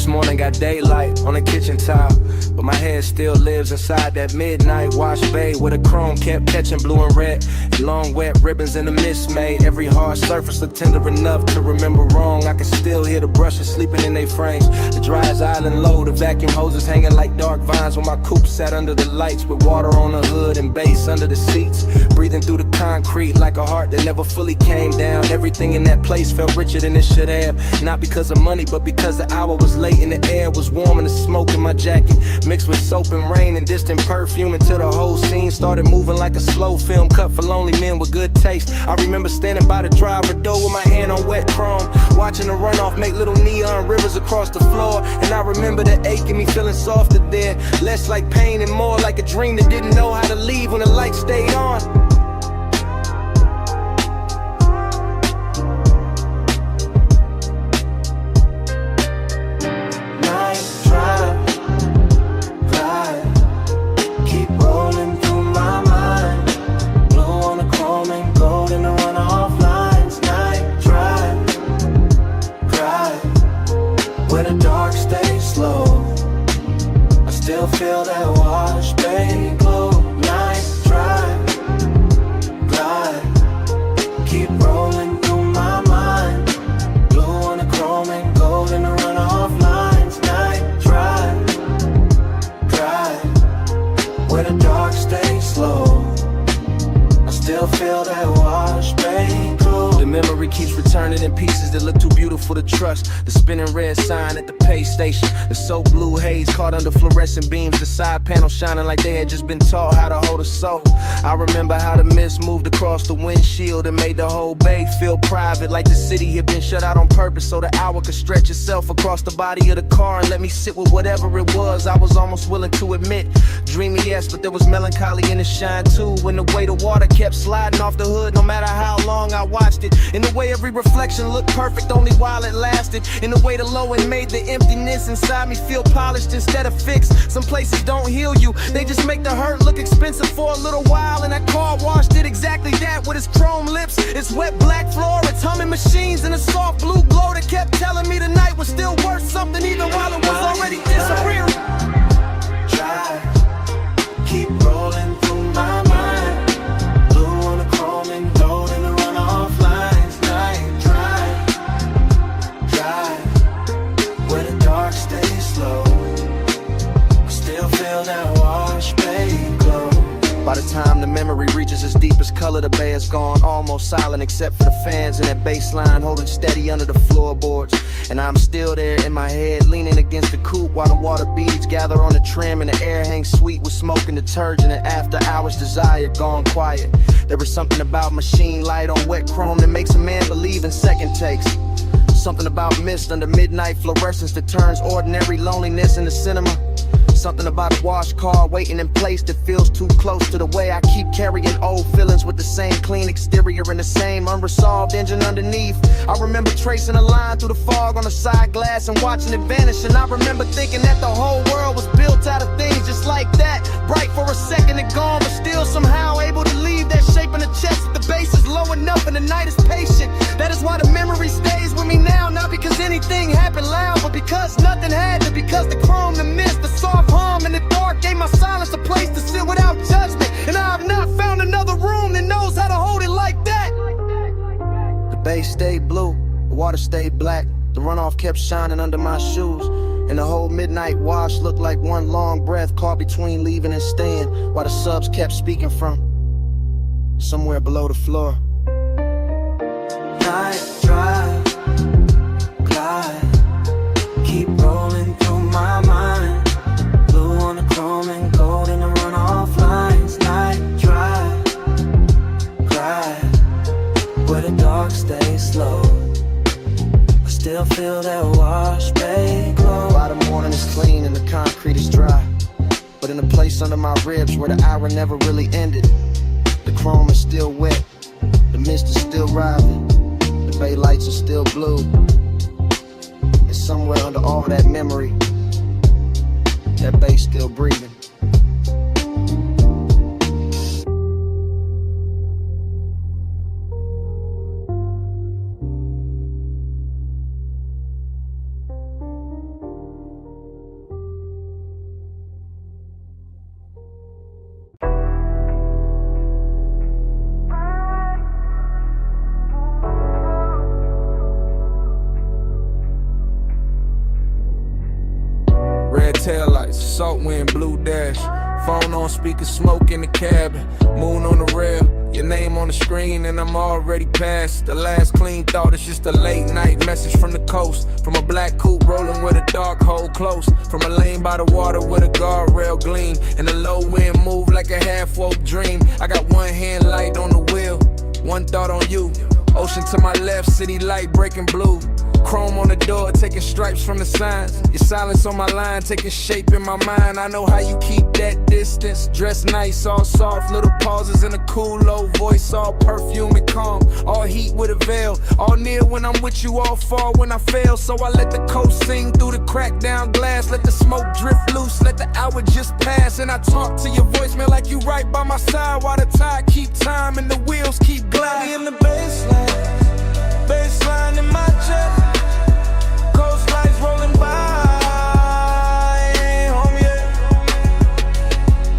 This morning got daylight on the kitchen tile, but my head still lives inside that midnight wash bay where the chrome kept catching blue and red, and long wet ribbons in the mist made every hard surface look tender enough to remember wrong. I can still hear the brushes sleeping in their frames, the dryers island low, the vacuum hoses hanging like dark vines when my coupe sat under the lights with water on the hood and bass under the seats, breathing through the concrete like a heart that never fully came down. Everything in that place felt richer than it should have, not because of money but because the hour was late and the air was warm and the smoke in my jacket mixed with soap and rain and distant perfume until the whole scene started moving like a slow film cut for lonely men with good taste. I remember standing by the driver door with my hand on wet chrome, watching the runoff make little neon rivers across the floor, and I remember the ache in me feeling softer there, less like pain and more like a dream that didn't know how to leave when the light stayed on. Feel that wash, baby, glow. Night drive, glide, keep rolling through my mind. Blue on the chrome and gold in the runoff lines. Night drive, where the dark stays slow. I still feel that wash, baby, glow. The memory keeps returning in pieces that look too beautiful to trust. The spinning red sign at the pay station, the soap blue haze caught under fluorescent beams, the side panel shining like they had just been taught how to hold a soul. I remember how the mist moved across the windshield and made the whole bay feel private, like the city had been shut out on purpose so the hour could stretch itself across the body of the car and let me sit with whatever it was I was almost willing to admit. Dreamy, yes, but there was melancholy in the shine too, when the way the water kept sliding off the hood no matter how long I watched it, in the way every reflection looked perfect only while it lasted, in the way the low end made the emptiness inside me feel polished instead of fixed. Some places don't heal you, they just make the hurt look expensive for a little while, and that car wash did exactly that with its chrome lips, its wet black floor, its humming machines, and a soft blue glow that kept telling me the night was still worth something even while it was already disappearing. Drive, keep rolling through my mind. Blue on the chrome and gold in the runoff lines. Night drive, where the dark stays slow. I still feel that wash, baby, glow. By the time the memory reaches its deepest color, the bay is gone, almost silent except for the fans and that bass line holding steady under the floorboards. And I'm still there in my head, leaning against the coupe while the water beads gather on the trim and the air hangs sweet with smoke and detergent, and after hours desire gone quiet. There is something about machine light on wet chrome that makes a man believe in second takes. Something about mist under midnight fluorescence that turns ordinary loneliness into cinema. Something about a wash car waiting in place that feels too close to the way I keep carrying old feelings with the same clean exterior and the same unresolved engine underneath. I remember tracing a line through the fog on the side glass and watching it vanish, and I remember thinking that the whole world was built out of things just like that, bright for a second and gone, but still somehow able to leave that shape in the chest if the bass is low enough and the night is patient. That is why the memory stays with me now, not because anything happened loud, but because nothing had to, because the chrome, the mist, the soft hum in the dark gave my silence a place to sit without judgment, and I have not found another room that knows how to hold it like that. The bay stayed blue, the water stayed black, the runoff kept shining under my shoes, and the whole midnight wash looked like one long breath caught between leaving and staying, while the subs kept speaking from somewhere below the floor. Night drive, glide, keep rolling through my mind. Blue on the chrome and gold in the runoff lines. Night drive, glide, where the dark stays slow. I still feel that wash, babe, glow. By the morning is clean and the concrete is dry, but in a place under my ribs where the hour never really ended, the chrome is still wet, the mist is still rising, the bay lights are still blue, and somewhere under all that memory, that bay still breathing. salt wind, blue dash. Phone on speaker, smoke in the cabin. Moon on the rail, your name on the screen, and I'm already past the last clean thought. It's just a late night message from the coast. From a black coupe rolling with a dark hole close. From a lane by the water with a guardrail gleam. And the low wind move like a half-woke dream. I got one hand light on the wheel, one thought on you. Ocean to my left, city light breaking blue. Chrome on the door, taking stripes from the signs. Your silence on my line, taking shape in my mind. I know how you keep that distance. Dress nice, all soft, little pauses in a cool low voice. All perfume and calm, all heat with a veil. All near when I'm with you, all far when I fail. So I let the coast sing through the cracked down glass. Let the smoke drift loose, let the hour just pass. And I talk to your voicemail like you right by my side. While the tide keep time and the wheels keep gliding. In the baseline in my chest. Coastline's rolling by, ain't home yet.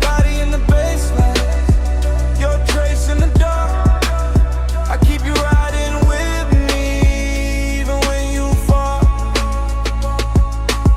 Body in the baseline, your trace in the dark. I keep you riding with me, even when you fall.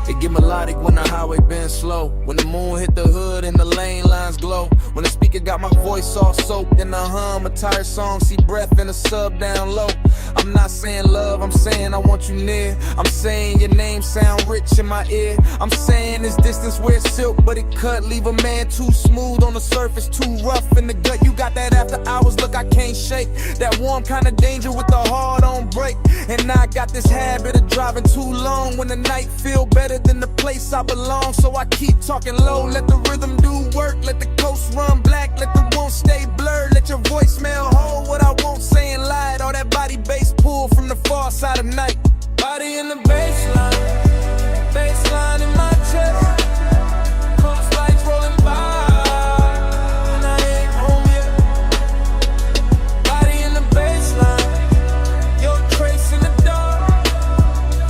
It get melodic when the highway bends slow. When the moon hit the hood and the lane lines glow. When the speaker got my voice all soaked in the hum, a tired song, see breath in a sub down low. I'm not saying love, I'm saying I want you near. I'm saying your name sound rich in my ear. I'm saying this distance where it's silk, but it cut. Leave a man too smooth on the surface, too rough in the gut. You got that after hours look I can't shake. That warm kind of danger with the heart on break. And now I got this habit of driving too long when the night feel better than the place I belong. So I keep talking low, let the rhythm do work. Let the coast run black, let the won't stay blurred. Let your voicemail hold what I won't say and lied. All that body bass pull from the far side of night. Body in the baseline in my chest. Coast lights rolling by, and I ain't home yet. Body in the baseline, your trace in the dark.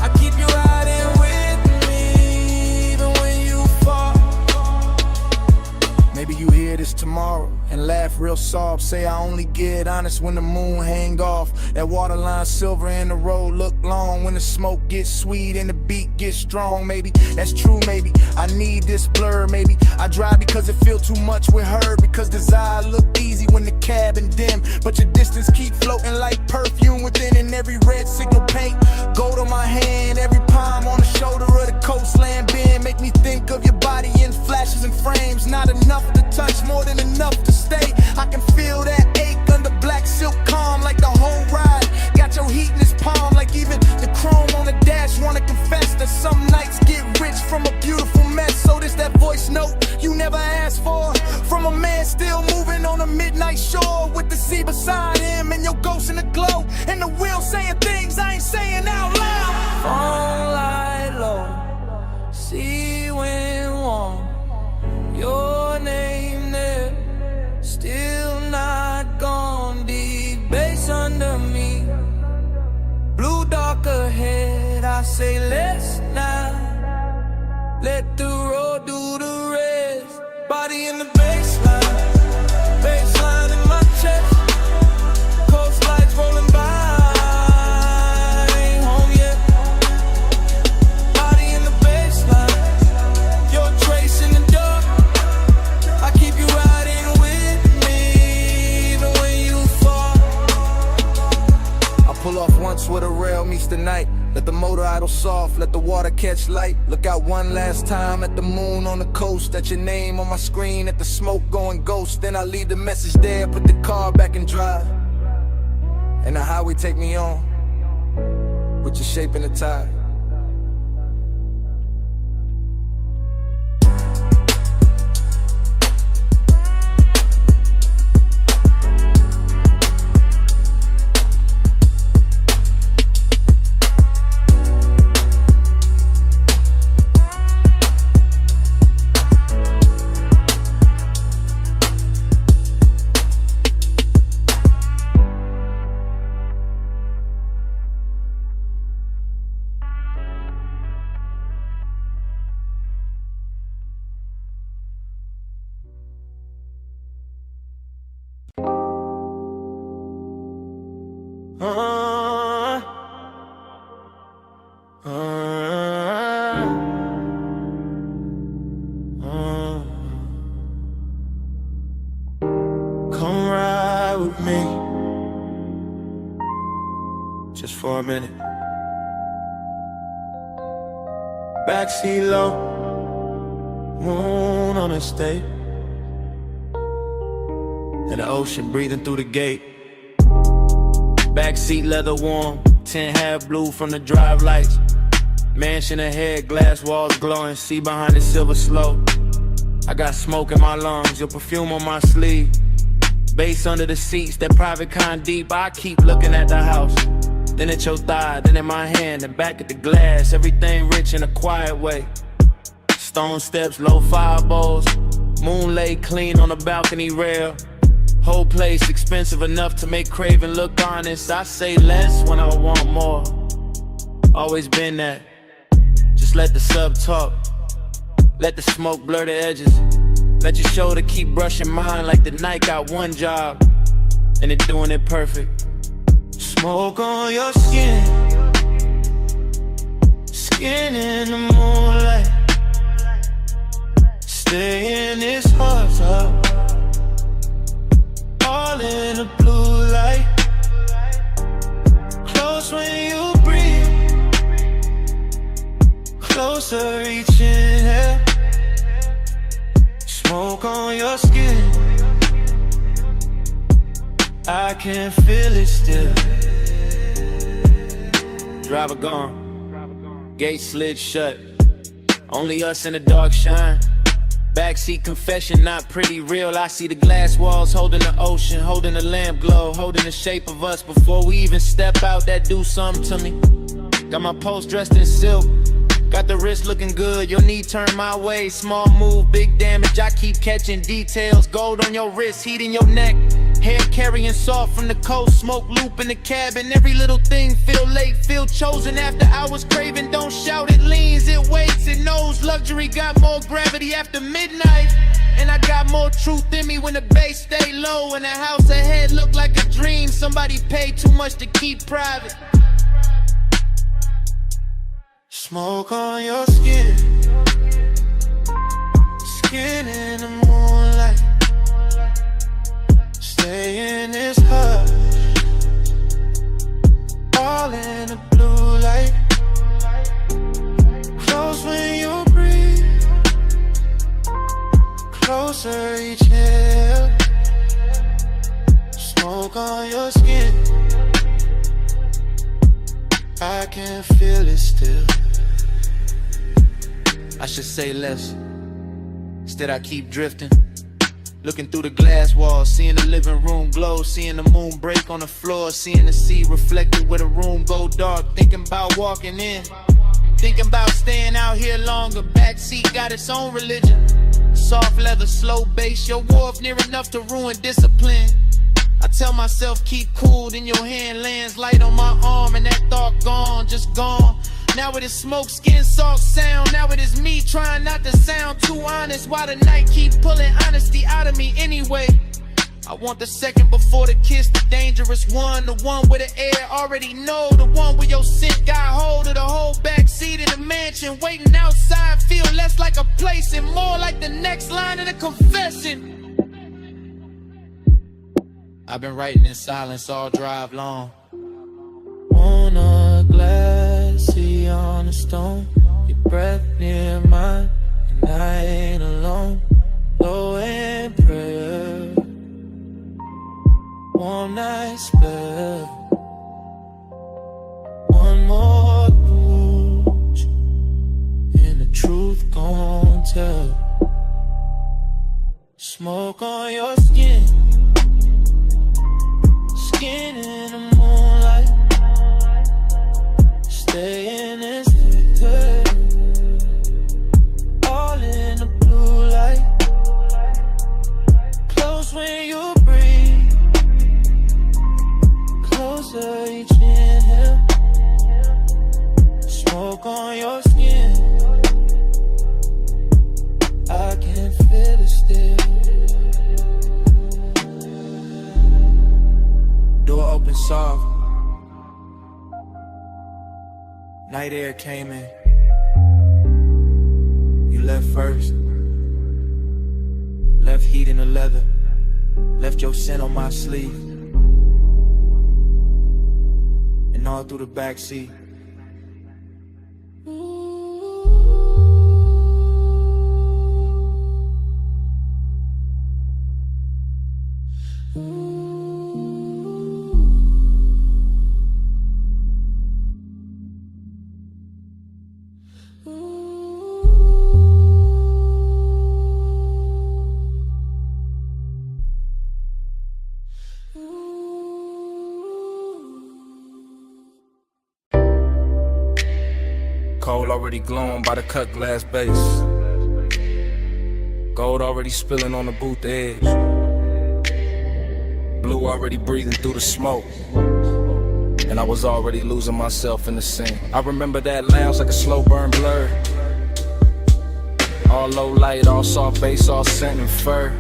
I keep you riding with me, even when you fall. Maybe you hear this tomorrow and laugh real soft. Say I only get honest when the moon hang off. That waterline silver and the road look long. When the smoke gets sweet and the beat gets strong. Maybe that's true, maybe I need this blur. Maybe I drive because it feel too much with her. Because desire look easy when the cabin dim. But your distance keep floating like perfume within. And every red signal paint gold on my hand. Every palm on the shoulder of the coastland bend. Make me think of your body in flashes and frames. Not enough to touch, more than enough to stay. I can feel that ache under black silk calm. Like the whole ride got your heat in his palm. Like even the chrome on the dash. Wanna confess that some nights get rich from a beautiful mess. So this that voice note you never asked for, from a man still moving on a midnight shore. With the sea beside him and your ghost in the glow. And the wheel saying things I ain't saying out loud. Phone light low, sea wind warm. Your name there, still not gone. Deep bass under me, blue dark ahead. I say let's not let the road do the rest. Body in the baseline in my chest. Coast lights rolling by, ain't home yet. Body in the baseline, your trace in the dark. I keep you riding with me, even when you fall. I pull off once where the rail meets the night. Let the motor idle soft, let the water catch light. Look out one last time at the moon on the coast. At your name on my screen, at the smoke going ghost. Then I leave the message there, put the car back in drive. And the highway take me on, with your shape in the tide. minute. Backseat low, moon on the state, and the ocean breathing through the gate. Backseat leather warm, 10 half blue from the drive lights. Mansion ahead, glass walls glowing, see behind the silver slope. I got smoke in my lungs, your perfume on my sleeve. Bass under the seats, that private kind deep. I keep looking at the house, then at your thigh, then in my hand, then back at the glass. Everything rich in a quiet way. Stone steps, low fire bowls, moon laid clean on the balcony rail. Whole place expensive enough to make craving look honest. I say less when I want more. Always been that. Just let the sub talk. Let the smoke blur the edges. Let your shoulder keep brushing mine like the night got one job, and it doing it perfect. Smoke on your skin, skin in the moonlight. Stay in this hot tub, all in the blue light. Close when you breathe, closer reaching here. Smoke on your skin, I can feel it still. Driver gone, gate slid shut, only us in the dark shine. Backseat confession, not pretty real. I see the glass walls holding the ocean, holding the lamp glow, holding the shape of us before we even step out. That do something to me. Got my post dressed in silk, got the wrist looking good, your knee turned my way. Small move, big damage, I keep catching details. Gold on your wrist, heat in your neck. Hair carrying soft from the coast, smoke loop in the cabin. Every little thing feel late, feel chosen after hours craving. Don't shout, it leans, it waits, it knows. Luxury got more gravity after midnight. And I got more truth in me when the bass stay low. And the house ahead look like a dream somebody paid too much to keep private. Smoke on your skin, skin in the moonlight. Stay in this hush, all in the blue light. Close when you breathe, closer each hair. Smoke on your skin, I can feel it still. I should say less, instead I keep drifting. Looking through the glass walls, seeing the living room glow, seeing the moon break on the floor, seeing the sea reflected where the room go dark. Thinking about walking in, thinking about staying out here longer. Backseat got its own religion. Soft leather, slow bass, your wharf near enough to ruin discipline. I tell myself keep cool, then your hand lands light on my arm, and that thought gone, just gone. Now it is smoke, skin, soft sound. Now it is me trying not to sound too honest, while the night keep pulling honesty out of me anyway. I want the second before the kiss, the dangerous one, the one where the air already know, the one where your scent got hold of the whole backseat of the mansion. Waiting outside feel less like a place and more like the next line of the confession. I've been writing in silence all drive long. On a glassy on a stone, your breath near mine, and I ain't alone. Low in prayer, one night spell, one more push, and the truth gon' tell. Smoke on your skin, skin in the moonlight. Stay in this good, all in the blue light. Close when you breathe, closer each inhale. Smoke on your skin, I can feel it still. Door open soft, night air came in. You left first, left heat in the leather, left your scent on my sleeve. and all through the backseat. Coal already glowing by the cut glass base. Gold already spilling on the booth edge. Blue already breathing through the smoke. And I was already losing myself in the scene. I remember that lounge like a slow burn blur. All low light, all soft bass, all scent and fur.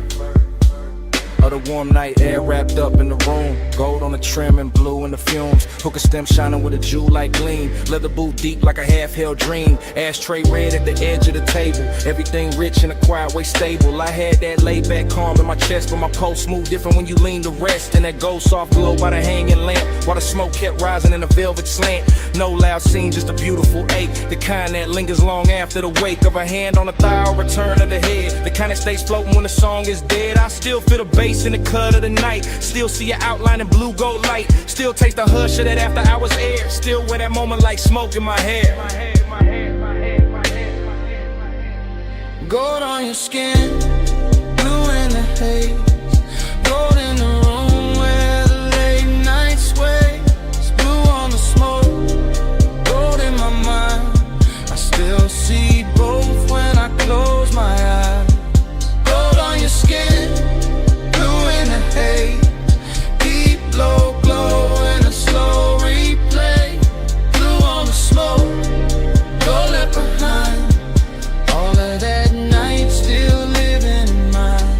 Of the warm night air wrapped up in the room. Gold on the trim and blue in the fumes. Hookah stem shining with a jewel-like gleam. Leather boot deep like a half-held dream. Ashtray red at the edge of the table. Everything rich and a quiet way stable. I had that laid-back calm in my chest, but my pulse moved different when you lean to rest. And that gold soft glow by the hanging lamp, while the smoke kept rising in a velvet slant. No loud scene, just a beautiful ache. The kind that lingers long after the wake of a hand on the thigh or return of the head. The kind that stays floating when the song is dead. I still feel the bass in the cut of the night. Still see your outline in blue gold light. Still taste the hush of that after hours air. Still wear that moment like smoke in my hair. Gold on your skin, blue in the haze. Gold in the room where the late night sways. Blue on the smoke, gold in my mind. I still see both when I close my eyes. Gold on your skin, hey, deep low glow in a slow replay. Blue on the smoke, go left behind. All of that night still living in mine.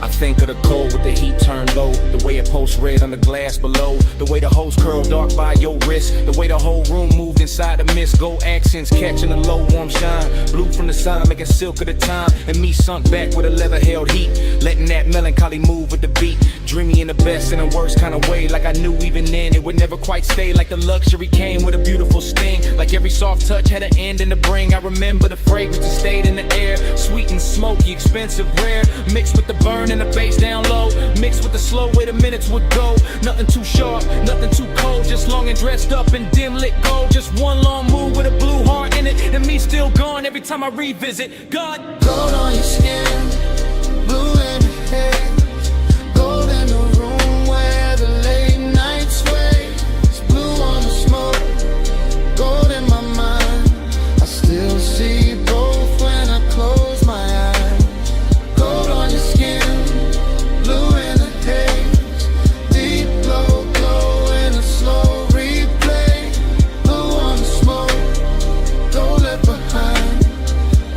I think of the cold with the heat turned low. The way it pulsed red on the glass below. The way the hose curled dark by your wrist. The way the whole room moved inside the mist. Gold accents catching the low warm shine. Blue from the sun making silk of the time. And me sunk back with a leather held heat. Letting that melancholy move with the beat. Dreamy in the best and the worst kind of way. Like I knew even then it would never quite stay. Like the luxury came with a beautiful sting. Like every soft touch had an end in the bring. I remember the fragrance that stayed in the air. Sweet and smoky, expensive, rare. Mixed with the burn and the bass down low. Mixed with the slow way the minutes would go. Nothing too sharp, nothing too cold. Just long and dressed up in dim lit gold. Just one long move with a blue heart in it. And me still gone every time I revisit. God, gold on your skin, blue in the haze. Gold in the room where the late night sways. Blue on the smoke, gold in my mind. I still see both when I close my eyes. Gold on your skin, blue in the haze. Deep low glow in a slow replay. Blue on the smoke, go left behind.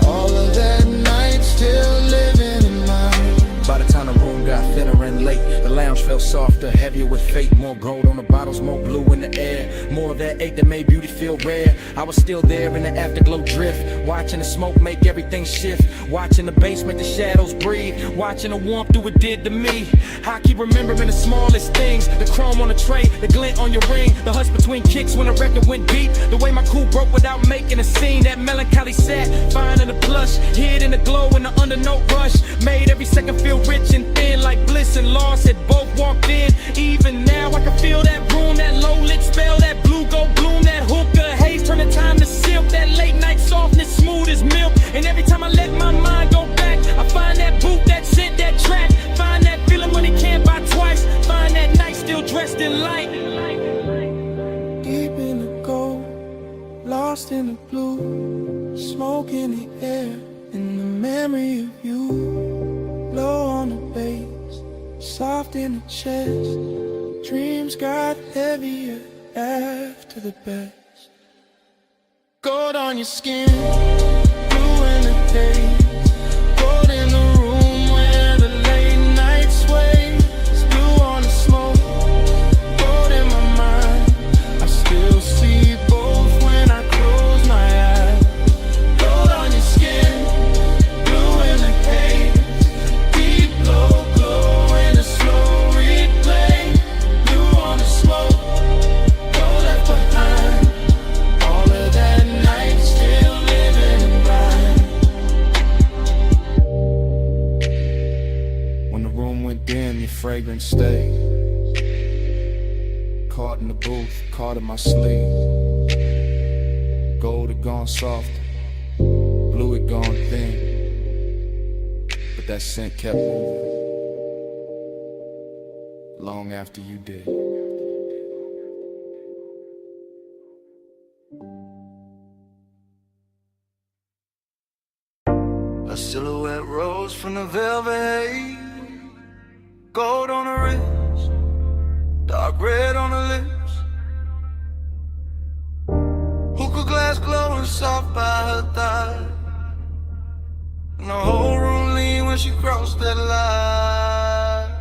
All of that night still living in mine. by the time the room got thinner and late, the lounge felt softer, heavier with fate. More gold on the bottles, more blue in the air. More of that ache that made beauty feel rare. I was still there in the afterglow drift, watching the smoke make everything shift. Watching the bass make the shadows breathe. Watching the warmth do what it did to me. I keep remembering the smallest things. The chrome on the tray, the glint on your ring. The hush between kicks when the record went deep. The way my cool broke without making a scene. That melancholy sat, fine in the plush. Hid in the glow in the undernote rush. Made every second feel rich and thin. Like bliss and loss had both walked in. Even now I can feel that room. That low lit spell, that blue gold bloom. That hookah haze turn the time to silk. That late night softness smooth as milk. And every time I let my mind go back, I find that boot, that scent, that track. Find that feeling when it can't buy twice. Find that night still dressed in light. Deep in the gold, lost in the blue. Smoke in the air, in the memory of you. Low on the bass, soft in the chest. Dreams got heavier after the best. Gold on your skin, blue in the haze. Gold in the room where the late night sways. Blue on the smoke, gold in my mind. I still see both when I close my eyes. Gold on your skin, blue in the haze. Deep low glow in a slow replay. Blue on the smoke, fragrance stay. Caught in the booth, caught in my sleeve. Gold had gone soft, blue had gone thin, but that scent kept moving long after you did. A silhouette rose from the velvet haze, gold on her wrist, dark red on her lips. Hookah glass glowing soft by her thigh, and the whole room leaned when she crossed that line.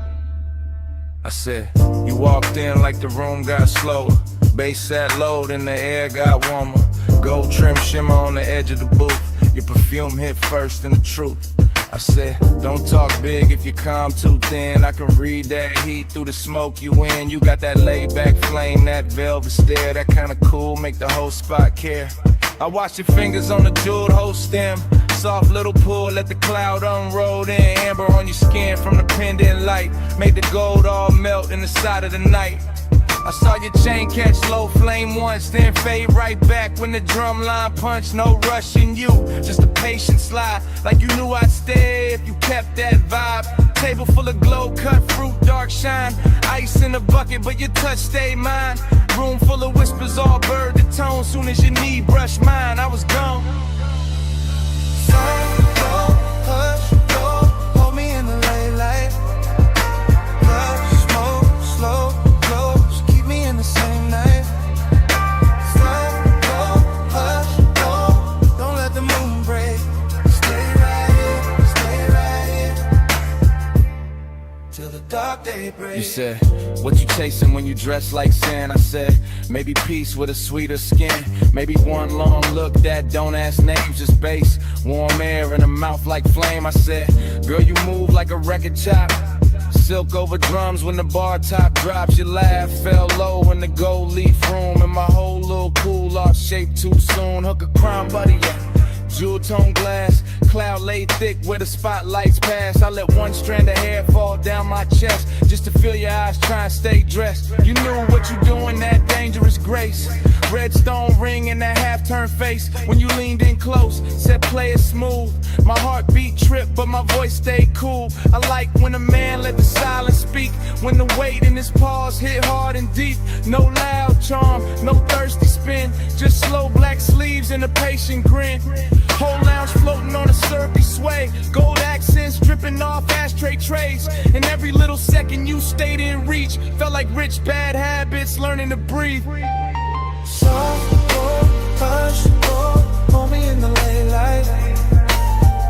I said, you walked in like the room got slower. Bass sat low, then the air got warmer. Gold trim shimmer on the edge of the booth. Your perfume hit first in the truth. I said, don't talk big if you calm too thin. I can read that heat through the smoke you in. You got that laid back flame, that velvet stare, that kinda cool, make the whole spot care. I watch your fingers on the jeweled whole stem. Soft little pull, let the cloud unroll in. Amber on your skin from the pendant light. Made the gold all melt in the side of the night. I saw your chain catch low flame once, then fade right back when the drum line punched. No rushing you, just a patient slide. Like you knew I'd stay if you kept that vibe. Table full of glow, cut fruit, dark shine. Ice in the bucket, but your touch stayed mine. Room full of whispers, all bird to tone. Soon as your knee brushed mine, I was gone. Hush, go, hold me in the late light. Love, smoke, slow, close, keep me in the same night. Stop, go, hush, go, don't let the moon break. Stay right here, till the dark day breaks. You said, what you chasing when you dress like sin? I said, maybe peace with a sweeter skin. Maybe one long look that don't ask names, just bass. Warm air in a mouth like flame. I said, girl, you move like a record chop. Silk over drums when the bar top drops. Your laugh fell low in the gold leaf room. And my whole little cool lost shape too soon. Hook a crime buddy, yeah. Jewel tone glass, cloud laid thick where the spotlights pass. I let one strand of hair fall down my chest just to feel your eyes try and stay dressed. You knew what you doing, that dangerous grace. Red stone ring in that half-turned face. When you leaned in close, said play it smooth. My heartbeat tripped, but my voice stayed cool. I like when a man let the silence speak. When the weight in his pause hit hard and deep. No loud charm, no thirsty spin. Just slow black sleeves and a patient grin. Whole lounge floating on a syrupy sway. Gold accents dripping off ashtray trays. And every little second you stayed in reach. Felt like rich bad habits learning to breathe. Soft, go, hush, go, hold me in the late light.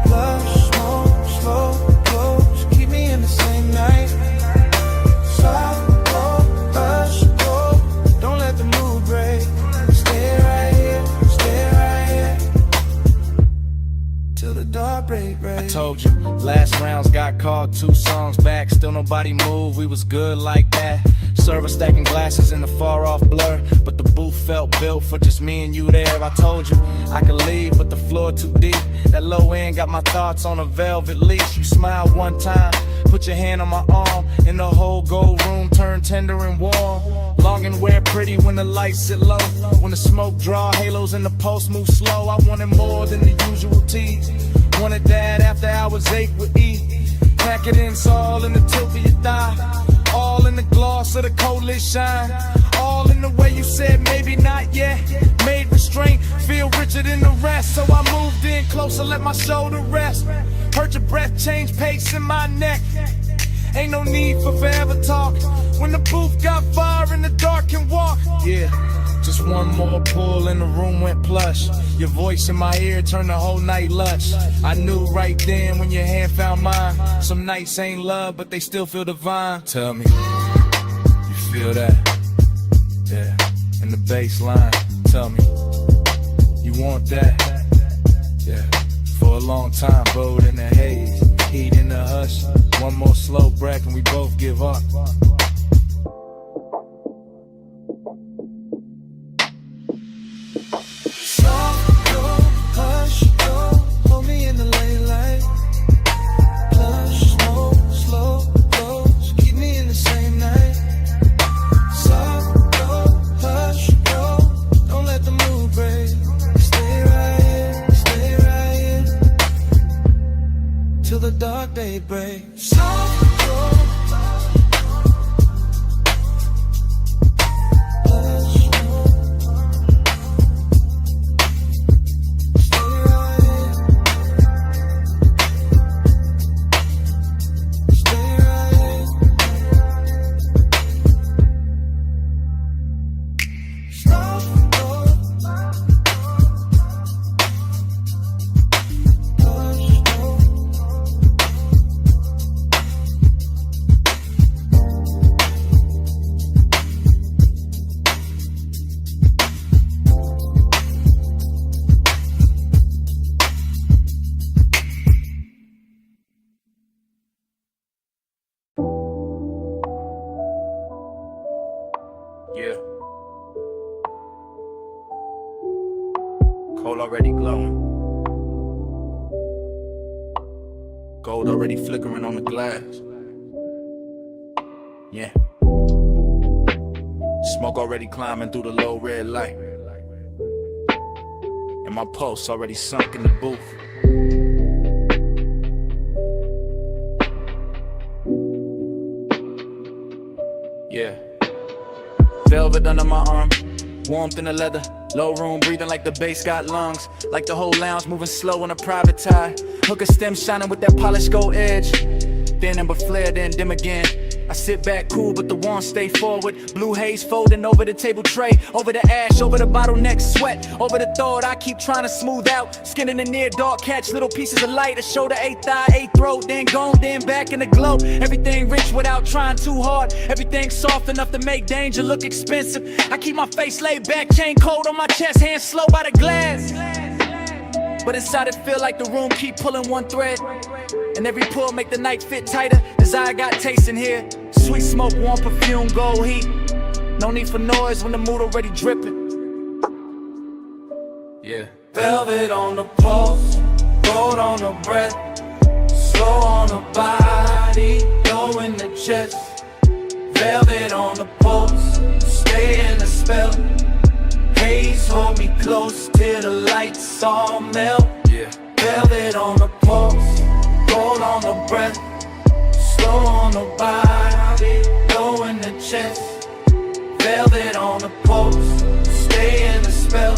Love, smoke, slow, close, keep me in the same night. Soft, go, hush, go, don't let the mood break. Stay right here, till the dark break. I told you, last rounds got called 2 songs back. Still nobody moved, we was good like that. Server stacking glasses in the far off blur, but the booth felt built for just me and you there. I told you I could leave, but the floor too deep. That low end got my thoughts on a velvet leash. You smiled one time, put your hand on my arm, and the whole gold room turned tender and warm. Long and wear pretty when the lights sit low. When the smoke draw halos and the pulse move slow. I wanted more than the usual tease. Wanted that after hours 8 with E. Pack it in, all in the tilt of your thigh. All in the gloss of the coldest shine. All in the way you said maybe not yet. Made restraint feel richer than the rest. So I moved in closer, let my shoulder rest. Heard your breath change pace in my neck. Ain't no need for forever talk. When the booth got fire and the dark can walk. Yeah, just one more pull and the room went plush. Your voice in my ear turned the whole night lush. I knew right then when your hand found mine. Some nights ain't love, but they still feel divine. Tell me, you feel that? Yeah, in the bass line. Tell me, you want that? Yeah, for a long time, bowed in the haze, heat in the hush. One more slow breath and we both give up. Keep me in break. Soft door. Yeah. Coal already glowing. Gold already flickering on the glass. Yeah. Smoke already climbing through the low red light. And my pulse already sunk in the booth. Yeah. Velvet under my arm, warmth in the leather. Low room breathing like the bass got lungs. Like the whole lounge moving slow on a private tie. Hooker stem shining with that polished gold edge. Then amber flare, then dim again. I sit back cool, but the wand stay forward. Blue haze folding over the table tray. Over the ash, over the bottleneck sweat. Over the thought I keep trying to smooth out. Skin in the near dark, catch little pieces of light. A shoulder, eighth eye, eighth throat. Then gone, then back in the glow. Everything rich without trying too hard. Everything soft enough to make danger look expensive. I keep my face laid back, chain cold on my chest. Hands slow by the glass. But inside it feel like the room keep pulling one thread. And every pull make the night fit tighter. Desire got taste in here. Sweet smoke, warm perfume, gold heat. No need for noise when the mood already dripping. Yeah. Velvet on the pulse, gold on the breath, slow on the body, low in the chest. Velvet on the pulse, stay in the spell. Haze hold me close till the lights all melt. Yeah. Velvet on the pulse, gold on the breath, slow on the body, low in the chest. Velvet on the pulse, stay in the spell.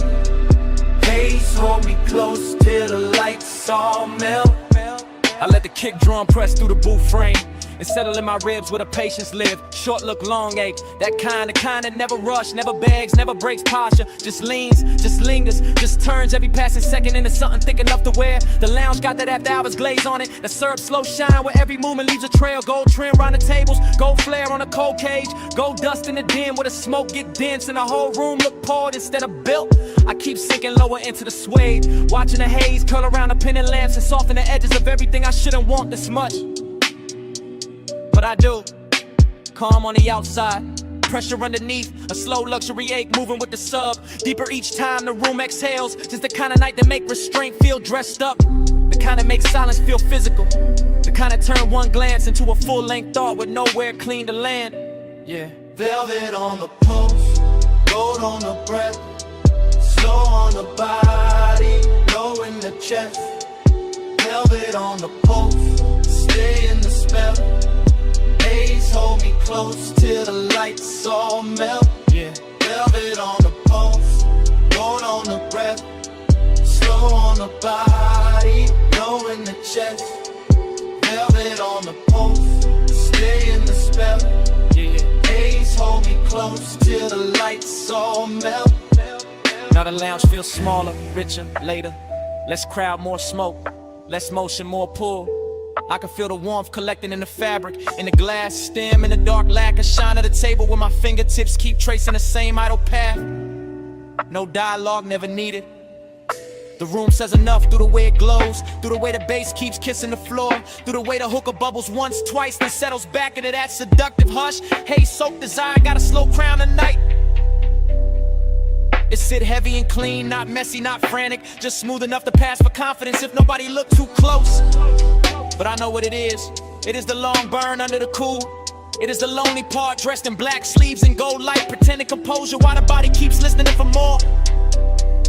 Haze hold me close till the lights all melt. I let the kick drum press through the booth frame and settle in my ribs where the patience live. Short look, long ache. That kind that never rush, never begs, never breaks posture. Just leans, just lingers, just turns every passing second into something thick enough to wear. The lounge got that after hours glaze on it. The syrup slow shine where every movement leaves a trail. Gold trim round the tables, gold flare on a cold cage. Gold dust in the den where the smoke get dense and the whole room look poured instead of built. I keep sinking lower into the suede, watching the haze curl around the pendant lamps and soften the edges of everything I shouldn't want this much. But I do. Calm on the outside, pressure underneath, a slow luxury ache moving with the sub. Deeper each time the room exhales, just the kind of night that make restraint feel dressed up. The kind that makes silence feel physical. The kind that turn one glance into a full-length thought with nowhere clean to land. Yeah. Velvet on the pulse, gold on the breath, slow on the body, low in the chest. Velvet on the pulse, stay in the spell. Haze hold me close till the lights all melt. Yeah. Velvet on the pulse, gold on the breath, slow on the body, low in the chest. Velvet on the pulse, stay in the spell. Haze hold me close till the lights all melt. Now the lounge feels smaller, richer, later. Less crowd, more smoke. Less motion, more pull. I can feel the warmth collecting in the fabric, in the glass stem, in the dark lacquer shine of the table where my fingertips keep tracing the same idle path. No dialogue, never needed. The room says enough through the way it glows, through the way the bass keeps kissing the floor, through the way the hookah bubbles once, twice, then settles back into that seductive hush. Haze soaked desire, got a slow crown tonight. It sit heavy and clean, not messy, not frantic, just smooth enough to pass for confidence if nobody look too close. But I know what it is. It is the long burn under the cool. It is the lonely part, dressed in black sleeves and gold light, pretending composure while the body keeps listening for more.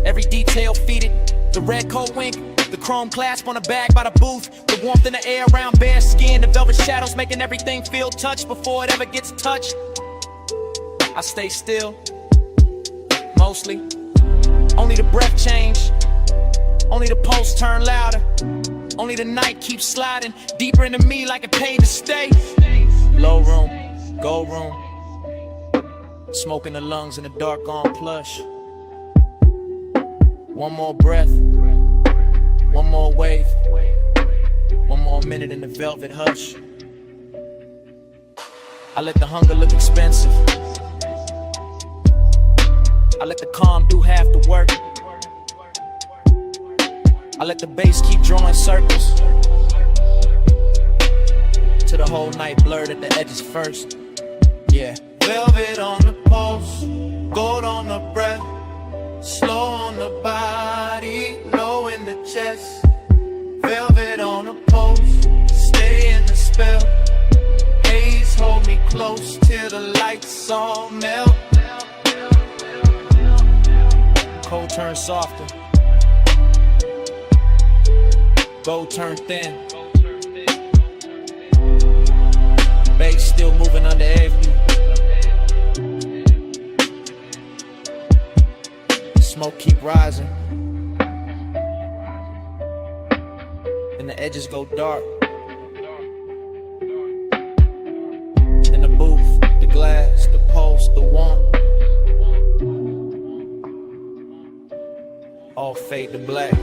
Every detail feeded, The red coat wink, the chrome clasp on the bag by the booth, the warmth in the air around bare skin, the velvet shadows making everything feel touched before it ever gets touched. I stay still, mostly. Only the breath change, only the pulse turn louder, only the night keeps sliding deeper into me like it paid to stay. Low room, gold room, smoke in the lungs in the dark on plush. One more breath, one more wave, one more minute in the velvet hush. I let the hunger look expensive, I let the calm do half the work. I let the bass keep drawing circles till the whole night blurred at the edges first. Yeah. Velvet on the pulse, gold on the breath, slow on the body, low in the chest. Velvet on the pulse, stay in the spell. Haze hold me close till the lights all melt. Cold turn softer, gold turn thin. Bass still moving under every. Smoke keep rising, and the edges go dark. In the booth, the glass, the pulse, the warmth, all fade to black.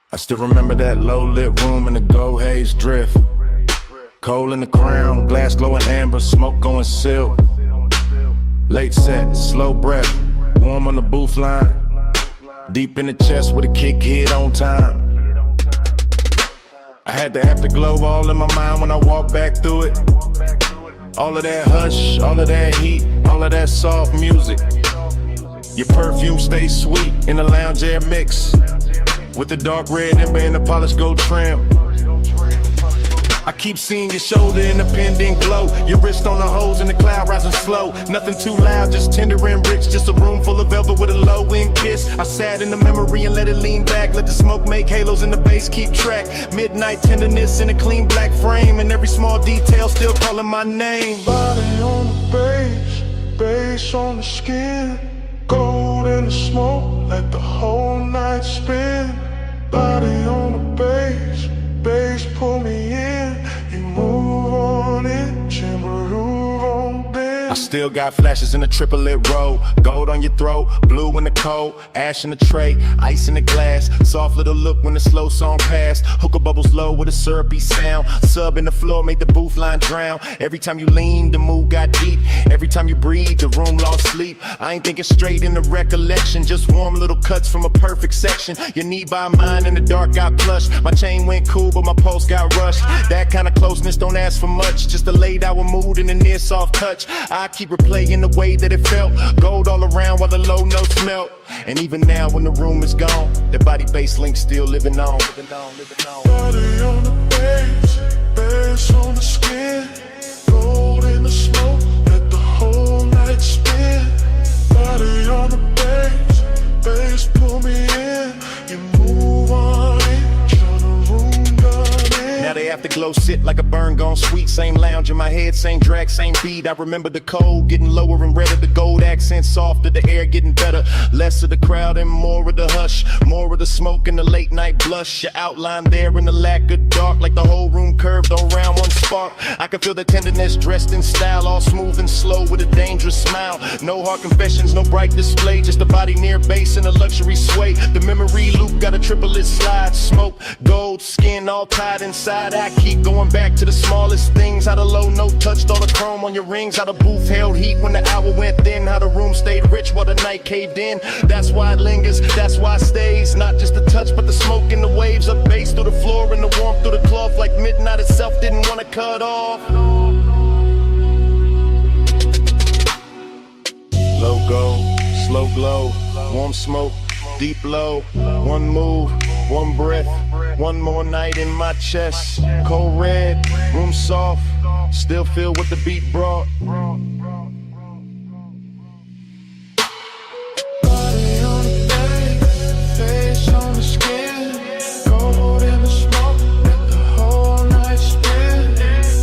I still remember that low-lit room in the gold haze drift. Coal in the crown, glass glowing amber, smoke going silk. Late set, slow breath, warm on the booth line. Deep in the chest with a kick hit on time. I had the afterglow all in my mind when I walked back through it. All of that hush, all of that heat, all of that soft music. Your perfume stays sweet in the lounge air mix, with the dark red ember and the polished gold trim. I keep seeing your shoulder in the pendant glow, your wrist on the hose and the cloud rising slow. Nothing too loud, just tender and rich, just a room full of velvet with a low-end kiss. I sat in the memory and let it lean back, let the smoke make halos and the bass keep track. Midnight tenderness in a clean black frame, and every small detail still calling my name. Body on the bass, bass on the skin, gold in the smoke, let the whole night spin. Body on the bass, bass pull me in. You move on it, timber on this. I still got flashes in a triplet row. Gold on your throat, blue in the cold, ash in the tray, ice in the glass. Soft little look when the slow song passed. Hookah bubbles low with a syrupy sound. Sub in the floor made the booth line drown. Every time you leaned, the mood got deep. Every time you breathed, the room lost sleep. I ain't thinking straight in the recollection, just warm little cuts from a perfect section. Your knee by mine in the dark got plush. My chain went cool, but my pulse got rushed. That kind of closeness don't ask for much, just a late hour mood and a near soft touch. I keep replaying the way that it felt. Gold all around while the low notes melt. And even now when the room is gone, the body bass link still living on. Body on the bass, bass on the skin, gold in the smoke, let the whole night spin. Body on the bass, bass pull me in. You move on it, turn the room down in. Now the afterglow sit like a burn gone sweet. Same lounge in my head, same drag, same beat. I remember the cold getting lower and redder, the gold accent softer, the air getting better. Less of the crowd and more of the hush, more of the smoke and the late night blush. Your outline there in the lack of dark, like the whole room curved around one spark. I can feel the tenderness dressed in style, all smooth and slow with a dangerous smile. No hard confessions, no bright display, just a body near bass and a luxury sway. The memory loop got a triplet slide, smoke, gold, skin all tied inside. I keep going back to the smallest things, how the low note touched all the chrome on your rings, how the booth held heat when the hour went thin, how the room stayed rich. rich while the night caved in. That's why it lingers, that's why it stays. Not just the touch, but the smoke and the waves up bass through the floor and the warmth through the cloth. Like midnight itself didn't want to cut off. Low go, slow glow, warm smoke, deep low. One move, one breath, one more night in my chest. Cold red, room soft, still feel what the beat brought. Body on the bed, face on the skin, gold in the smoke, let the whole night spin.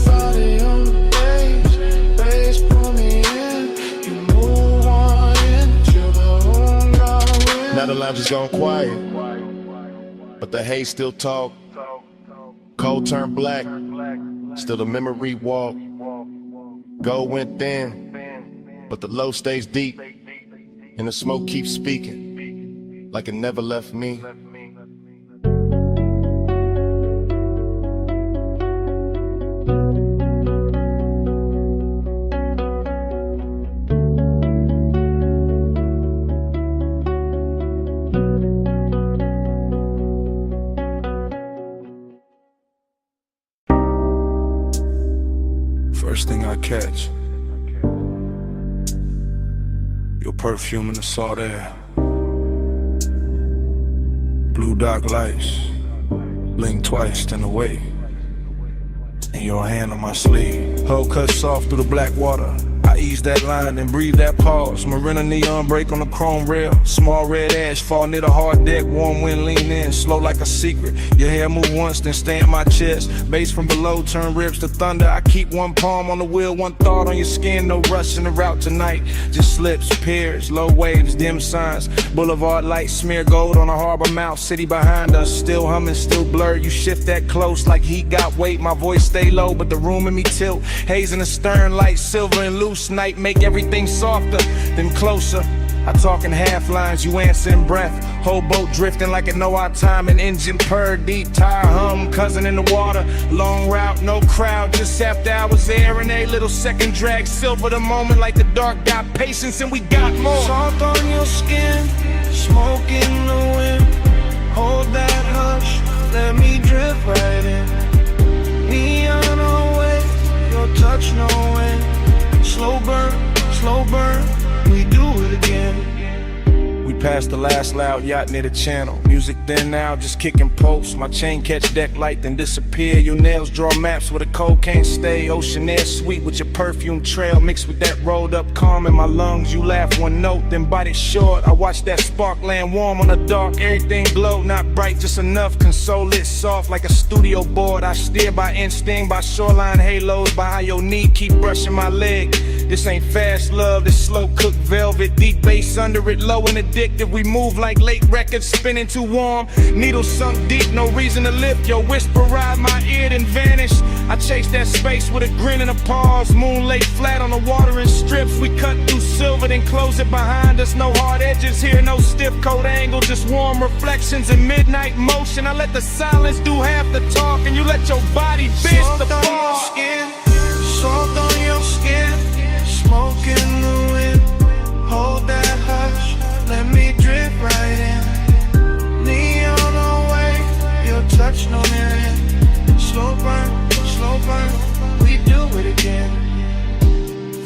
Body on the bass pull me in, you move on into the room, gonna win. Now the lounge is gone quiet, but the haze still talk. Cold turned black, still the memory walk. Gold went thin, but the low stays deep, and the smoke keeps speaking like it never left me. First thing I catch, your perfume in the salt air. Blue dark lights, blink twice, then away. And your hand on my sleeve, hull cut soft through the black water. I ease that line and breathe that pause. Marina neon break on the chrome rail. Small red ash fall near the hard deck. Warm wind lean in, slow like a secret. Your hair move once, then stay in my chest. Bass from below turn ribs to thunder. I keep one palm on the wheel, one thought on your skin. No rush in the route tonight. Just slips, piers, low waves, dim signs. Boulevard lights smear gold on a harbor mouth. City behind us, still humming, still blurred. You shift that close like heat got weight. My voice stay low, but the room in me tilt. Haze in the stern, light silver and loose. Night make everything softer, then closer. I talk in half lines, you answer in breath. Whole boat drifting like it know our time. An engine purr, deep tire hum, cousin in the water. Long route, no crowd, just after hours there. And a little second drag, silver the moment like the dark got patience and we got more. Soft on your skin, smoke in the wind. Hold that hush, let me drift right in. Neon away, your touch no end. Slow burn, we do it again. We passed the last loud yacht near the channel. Music then now, just kicking posts. My chain catch deck light, then disappear. Your nails draw maps where the cold can't stay. Ocean air sweet with your perfume trail. Mixed with that rolled up calm in my lungs. You laugh one note, then bite it short. I watch that spark land warm on the dark. Everything glow, not bright, just enough. Console lit soft like a studio board. I steer by instinct, by shoreline halos. By how your knee keep brushing my leg. This ain't fast love, this slow cooked velvet. Deep bass under it, low and addictive. We move like late records, spinning too warm. Needles sunk deep, no reason to lift. Your whisper ride my ear, then vanish. I chase that space with a grin and a pause. Moon laid flat on the water in strips. We cut through silver, then close it behind us. No hard edges here, no stiff coat angle. Just warm reflections in midnight motion. I let the silence do half the talk, and you let your body bitch the ball. Soft on your skin, smoke in the wind. Hold that hush, let me drift right in. Neon away, your touch no end. Slow burn, we do it again.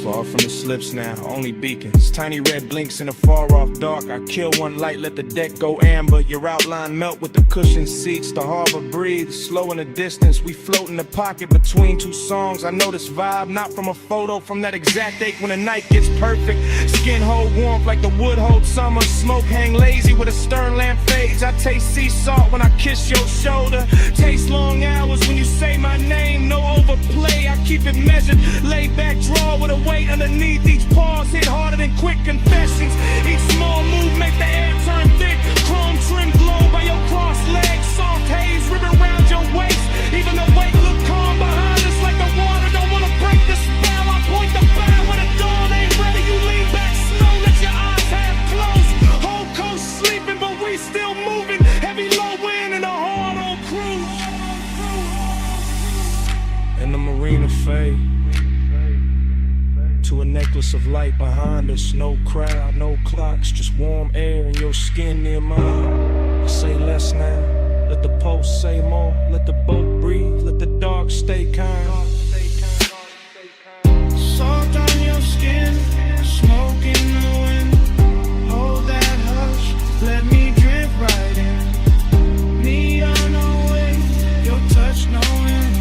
Far from the slips now, only beacons. Tiny red blinks in the far off dark. I kill one light, let the deck go amber. Your outline melt with the cushioned seats. The harbor breathes, slow in the distance. We float in the pocket between two songs. I know this vibe, not from a photo, from that exact ache when the night gets perfect. Skin hold warmth like the wood hold summer. Smoke hang lazy with a stern lamp fades. I taste sea salt when I kiss your shoulder. Taste long hours when you say my name. No overplay, I keep it measured. Lay back, draw with a weight underneath. Each pause hit harder than quick confessions. Each small move make the air turn thick. Chrome trim glow by your crossed legs. Soft haze ribbon around your waist. Even the weight look calm behind us like the water don't wanna break the spell. I point the bow when the dawn ain't ready. You lean back slow, let your eyes half closed. Whole coast sleeping, but we still moving. Heavy low wind and a hard on cruise. And the marina fade to a necklace fluorescence of light behind us. No crowd, no clocks, just warm air in your skin near mine. Say less now, let the pulse say more. Let the boat breathe, let the dark stay kind. Soft on your skin, smoke in the wind. Hold that hush, let me drift right in. Need on no way, your touch no end.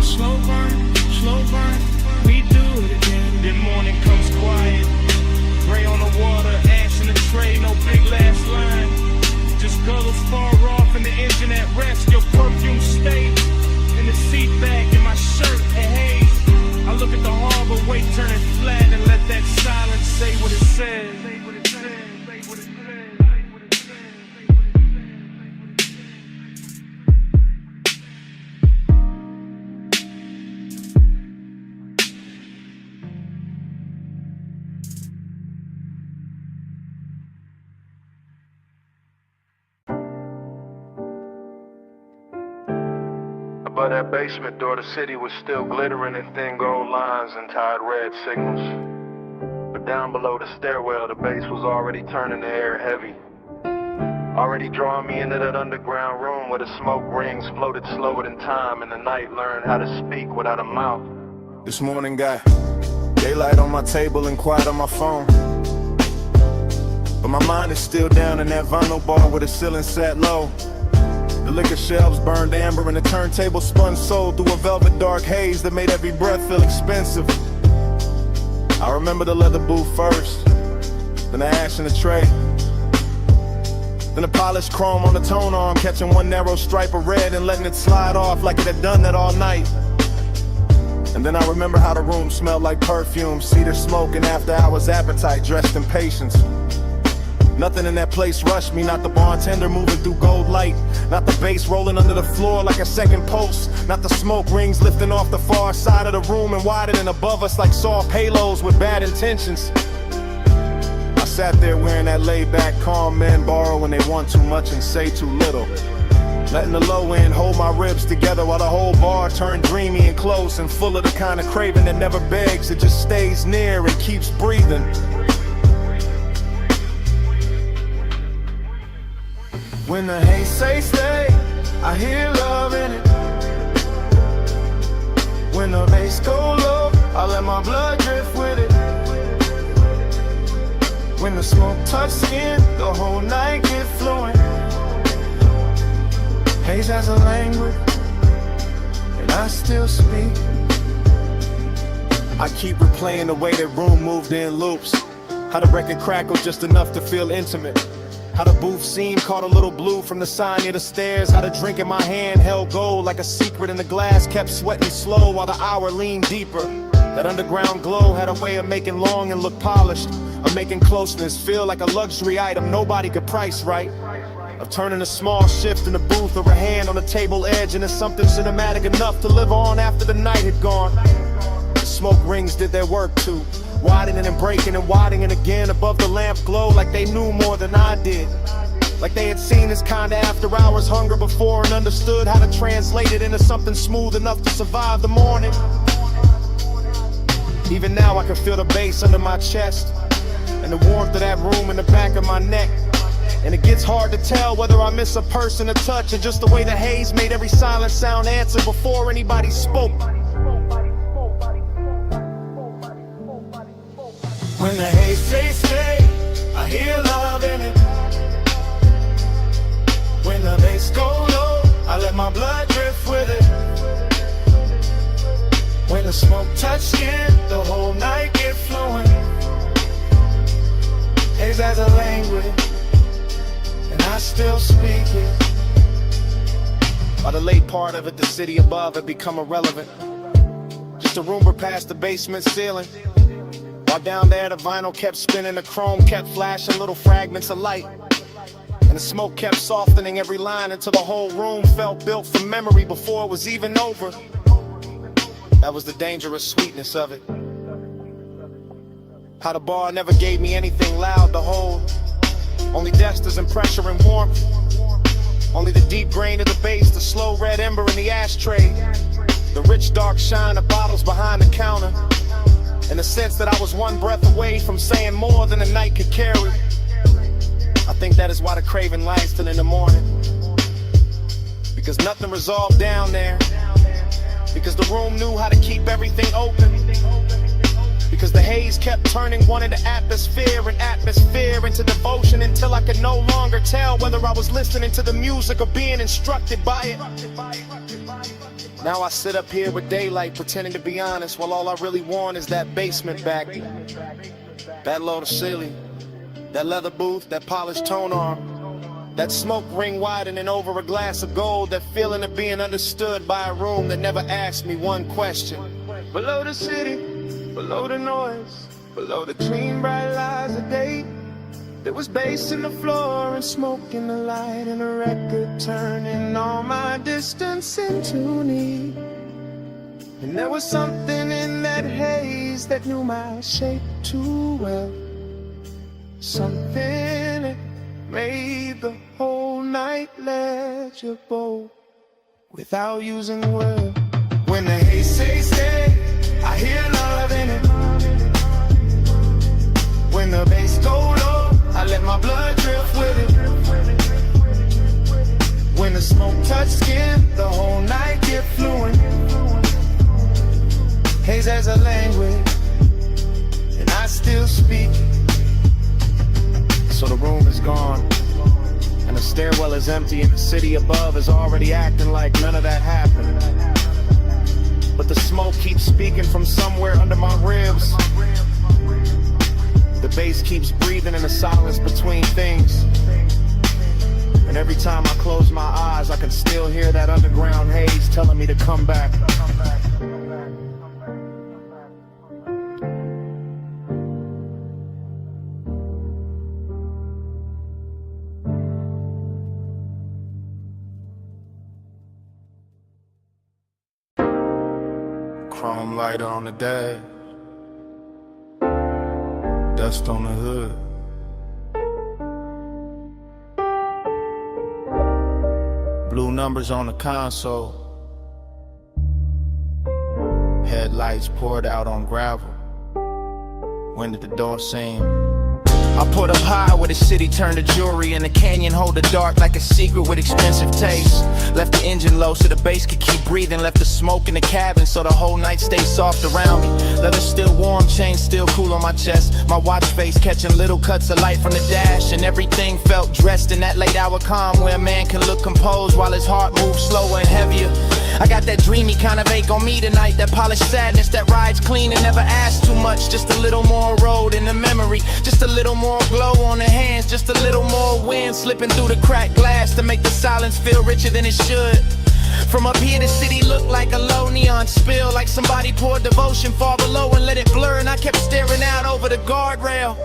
Slow burn, we do it again. Then morning comes quiet, gray on the water, ash in the tray, no big last line. Just guttles far off and the engine at rest. Your perfume stay in the seat back in my shirt and haze. I look at the harbor, wait, turn it flat and let that silence say what it says. Above that basement door, the city was still glittering in thin gold lines and tied red signals. But down below the stairwell, the bass was already turning the air heavy. Already drawing me into that underground room where the smoke rings floated slower than time and the night learned how to speak without a mouth. This morning got daylight on my table and quiet on my phone. But my mind is still down in that vinyl bar where the ceiling sat low. The liquor shelves burned amber and the turntable spun soul through a velvet dark haze that made every breath feel expensive. I remember the leather booth first, then the ash in the tray, then the polished chrome on the tone arm, catching one narrow stripe of red and letting it slide off like it had done that all night. And then I remember how the room smelled like perfume, cedar smoke and after hours appetite dressed in patience. Nothing in that place rushed me, not the bartender moving through gold light, not the bass rolling under the floor like a second pulse, not the smoke rings lifting off the far side of the room and widening above us like soft halos with bad intentions. I sat there wearing that laid-back calm men borrow when they want too much and say too little, letting the low end hold my ribs together while the whole bar turned dreamy and close and full of the kind of craving that never begs, it just stays near and keeps breathing. When the haze say stay, I hear love in it. When the bass go low, I let my blood drift with it. When the smoke touch skin, the whole night get fluent. Haze has a language, and I still speak. I keep replaying the way that room moved in loops, how the record crackled just enough to feel intimate, how the booth scene caught a little blue from the sign near the stairs, how the drink in my hand held gold like a secret in the glass, kept sweating slow while the hour leaned deeper. That underground glow had a way of making long and look polished, of making closeness feel like a luxury item nobody could price right, of turning a small shift in the booth or a hand on the table edge into something cinematic enough to live on after the night had gone. The smoke rings did their work too, widening and breaking and widening again above the lamp glow like they knew more than I did. Like they had seen this kind of after hours hunger before and understood how to translate it into something smooth enough to survive the morning. Even now I can feel the bass under my chest and the warmth of that room in the back of my neck. And it gets hard to tell whether I miss a person, a touch, or just the way the haze made every silent sound answer before anybody spoke. When the haze say stay, I hear love in it. When the bass go low, I let my blood drift with it. When the smoke touch skin, the whole night get fluent. Haze has a language, and I still speak it. By the late part of it, the city above had become irrelevant. Just a rumor past the basement ceiling. While down there the vinyl kept spinning, the chrome kept flashing little fragments of light. And the smoke kept softening every line until the whole room felt built from memory before it was even over. That was the dangerous sweetness of it. How the bar never gave me anything loud to hold, only dexters and pressure and warmth. Only the deep grain of the bass, the slow red ember in the ashtray, the rich dark shine of bottles behind the counter. in the sense that I was one breath away from saying more than a night could carry. I think that is why the craving lies till in the morning, because nothing resolved down there, because the room knew how to keep everything open, because the haze kept turning one into atmosphere and atmosphere into devotion until I could no longer tell whether I was listening to the music or being instructed by it. Now I sit up here with daylight pretending to be honest, while all I really want is that basement back, that low to ceiling, that leather booth, that polished tone arm, that smoke ring widening over a glass of gold, that feeling of being understood by a room that never asked me one question. Below the city, below the noise, below the clean bright lights of day, there was bass in the floor and smoke in the light and a record turning all my distance into need. And there was something in that haze that knew my shape too well, something that made the whole night legible without using words. When the haze says stay, I hear love in it. When the bass go low, I let my blood drift with it. When the smoke touch skin, the whole night get fluent. Haze as a language, and I still speak. So the room is gone, and the stairwell is empty, and the city above is already acting like none of that happened. But the smoke keeps speaking from somewhere under my ribs. The bass keeps breathing in the silence between things. And every time I close my eyes, I can still hear that underground haze telling me to come back. Chrome lighter on the dash, dust on the hood. Blue numbers on the console, headlights poured out on gravel. Wind at the door seam. I put up high where the city turned to jewelry, and the canyon hold the dark like a secret with expensive taste. Left the engine low so the bass could keep breathing. Left the smoke in the cabin so the whole night stayed soft around me. Leather still warm, chain still cool on my chest. My watch face catching little cuts of light from the dash, and everything felt dressed in that late hour calm where a man can look composed while his heart moves slower and heavier. I got that dreamy kind of ache on me tonight, that polished sadness that rides clean and never asks too much. Just a little more road in the memory, just a little more glow on the hands, just a little more wind slipping through the cracked glass to make the silence feel richer than it should. From up here the city looked like a low neon spill, like somebody poured devotion far below and let it blur. And I kept staring out over the guardrail,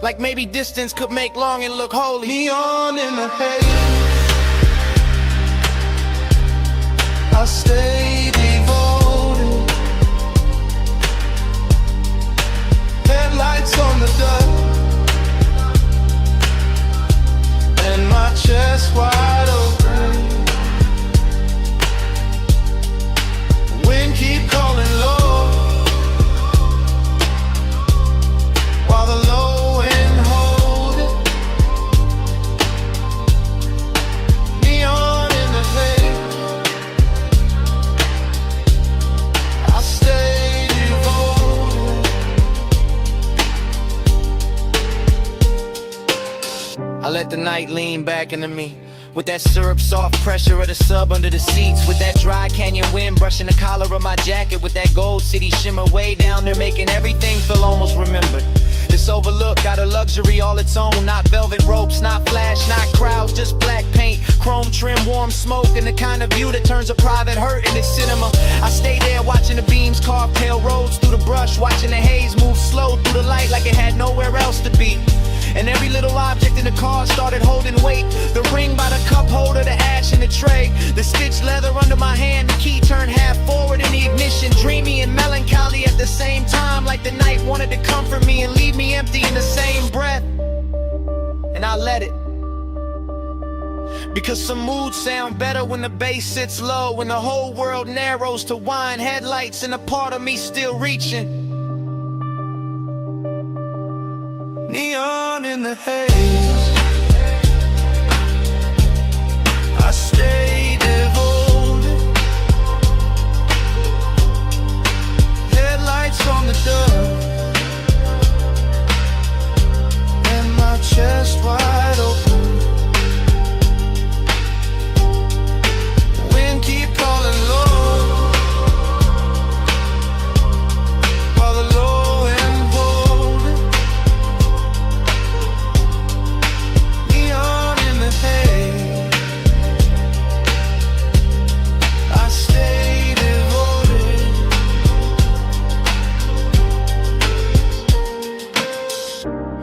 like maybe distance could make longing look holy. Neon in the haze, I stay devoted. Headlights on the dust, and my chest wide open. Wind keep calling low, while the low end hold it. Neon in the haze, I stay devoted. I let the night lean back into me, with that syrup soft pressure of the sub under the seats, with that dry canyon wind brushing the collar of my jacket, with that gold city shimmer way down there making everything feel almost remembered. This overlook got a luxury all its own, not velvet ropes, not flash, not crowds, just black paint, chrome trim, warm smoke, and the kind of view that turns a private hurt into cinema. I stay there watching the beams carve pale roads through the brush, watching the haze move slow through the light like it had nowhere else to be. And every little object in the car started holding weight. The ring by the cup holder, the ash in the tray, the stitched leather under my hand, the key turned half forward in the ignition. Dreamy and melancholy at the same time, like the night wanted to comfort me and leave me empty in the same breath. And I let it, because some moods sound better when the bass sits low, when the whole world narrows to wine headlights and a part of me still reaching. in the haze. I stay devoted. Headlights on the dove, and my chest wide open. Wind keep calling low, while the low end holding. Neon in the haze. I stay devoted.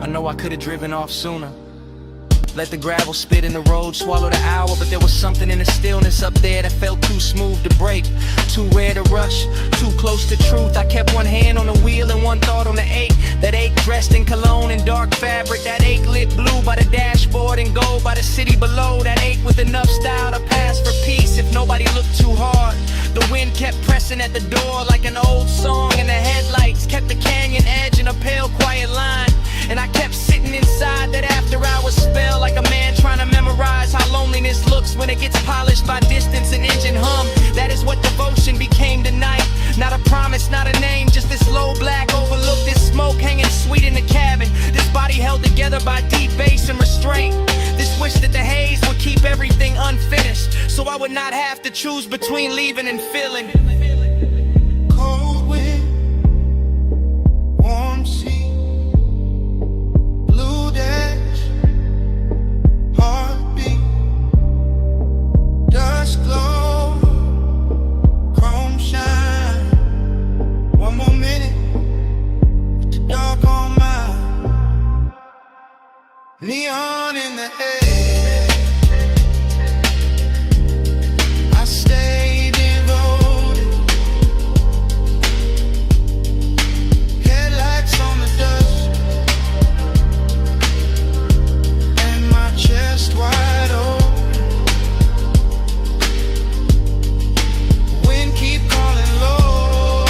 I know I could've driven off sooner. Let the gravel spit in the road, swallow the hour. But there was something in the stillness up there that felt too smooth to break, too rare to rush, too close to truth. I kept one hand on the wheel and one thought on the ache. That ache dressed in cologne and dark fabric. That ache lit blue by the dashboard and gold by the city below. That ache with enough style to pass for peace if nobody looked too hard. The wind kept pressing at the door like an old song, and the headlights kept the canyon edge in a pale quiet line. And I kept sitting inside that after hours spell, like a man trying to memorize how loneliness looks when it gets polished by distance and engine hum. That is what devotion became tonight. Not a promise, not a name, just this low black overlook, this smoke hanging sweet in the cabin. This body held together by deep bass and restraint. This wish that the haze would keep everything unfinished, so I would not have to choose between leaving and feeling. Cold wind, warm sea, blue dash, heartbeat, dust glow, chrome shine. One more minute with the dark on mine. Neon in the haze. I stay devoted. Headlights on the dust, and my chest wide open. Wind keep calling low,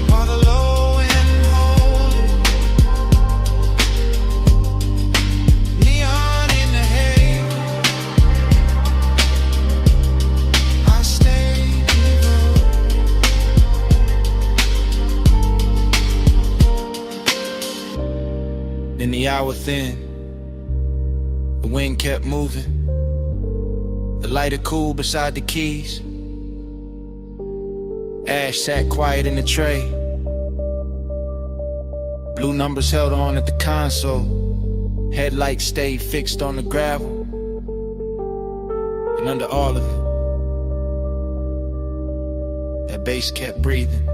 while the low end holding. Neon in the haze. I stay devoted. Then the hour thin, the wind kept moving. The lighter cool beside the keys. Ash sat quiet in the tray. Blue numbers held on at the console. Headlights stayed fixed on the gravel. And under all of it, that bass kept breathing.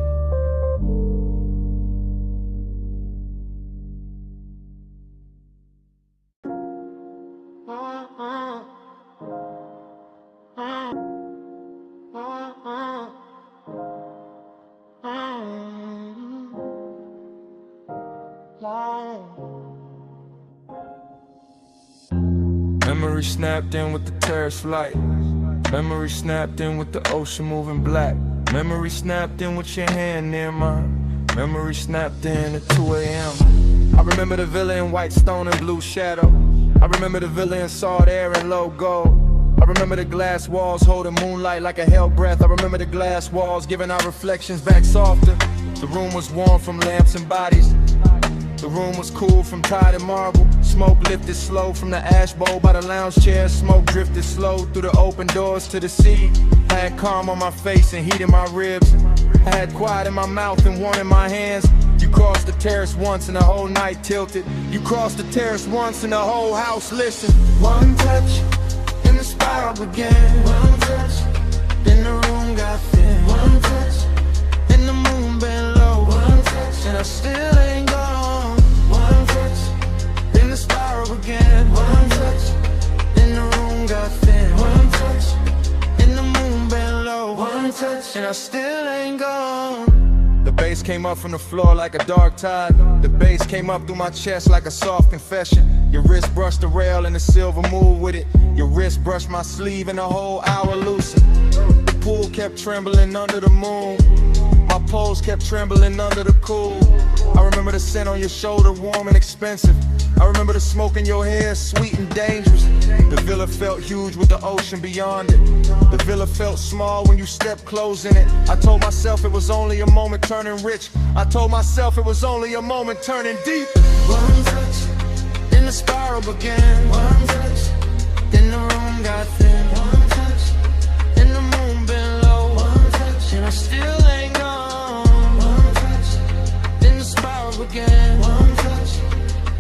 Memory snapped in with the terrace light. Memory snapped in with the ocean moving black. Memory snapped in with your hand near mine. Memory snapped in at 2 a.m. I remember the villa in white stone and blue shadow. I remember the villa in salt air and low gold. I remember the glass walls holding moonlight like a hell breath. I remember the glass walls giving our reflections back softer. The room was warm from lamps and bodies. The room was cool from tide and marble. Smoke lifted slow from the ash bowl by the lounge chair. Smoke drifted slow through the open doors to the sea. I had calm on my face and heat in my ribs. I had quiet in my mouth and warmth in my hands. You crossed the terrace once and the whole night tilted. You crossed the terrace once and the whole house listened. One touch and the spiral began. One touch, then the room got thin. One touch, and the moon bent low. One touch, and I still ain't gone. One touch, then the spiral began. One touch, then the room got thin. One touch, and the moon bent low. One touch, and I still ain't gone. The bass came up from the floor like a dark tide. The bass came up through my chest like a soft confession. Your wrist brushed the rail and the silver moved with it. Your wrist brushed my sleeve and the whole hour loosened. The pool kept trembling under the moon. My poles kept trembling under the cool. I remember the scent on your shoulder, warm and expensive. I remember the smoke in your hair, sweet and dangerous. The villa felt huge with the ocean beyond it. The villa felt small when you stepped close in it. I told myself it was only a moment turning rich. I told myself it was only a moment turning deep. One touch, then the spiral began. One touch, then the room got thin. One touch, then the moon been low. One touch, and I still ain't gone. One touch, then the spiral began. One touch,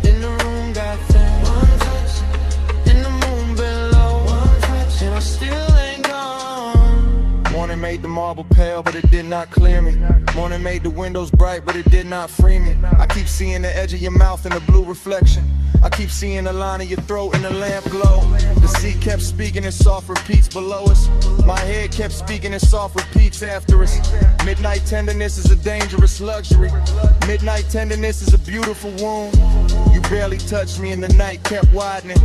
then the room got thin. One touch, then the moon been low. One touch, and I still ain't gone. Morning made the marble pale, but it did not clear me. Morning made the windows bright, but it did not free me. I keep seeing the edge of your mouth in the blue reflection. I keep seeing the line of your throat in the lamp glow. The sea kept speaking in soft repeats below us. My head kept speaking in soft repeats after us. Midnight tenderness is a dangerous luxury. Midnight tenderness is a beautiful wound. You barely touched me and the night kept widening.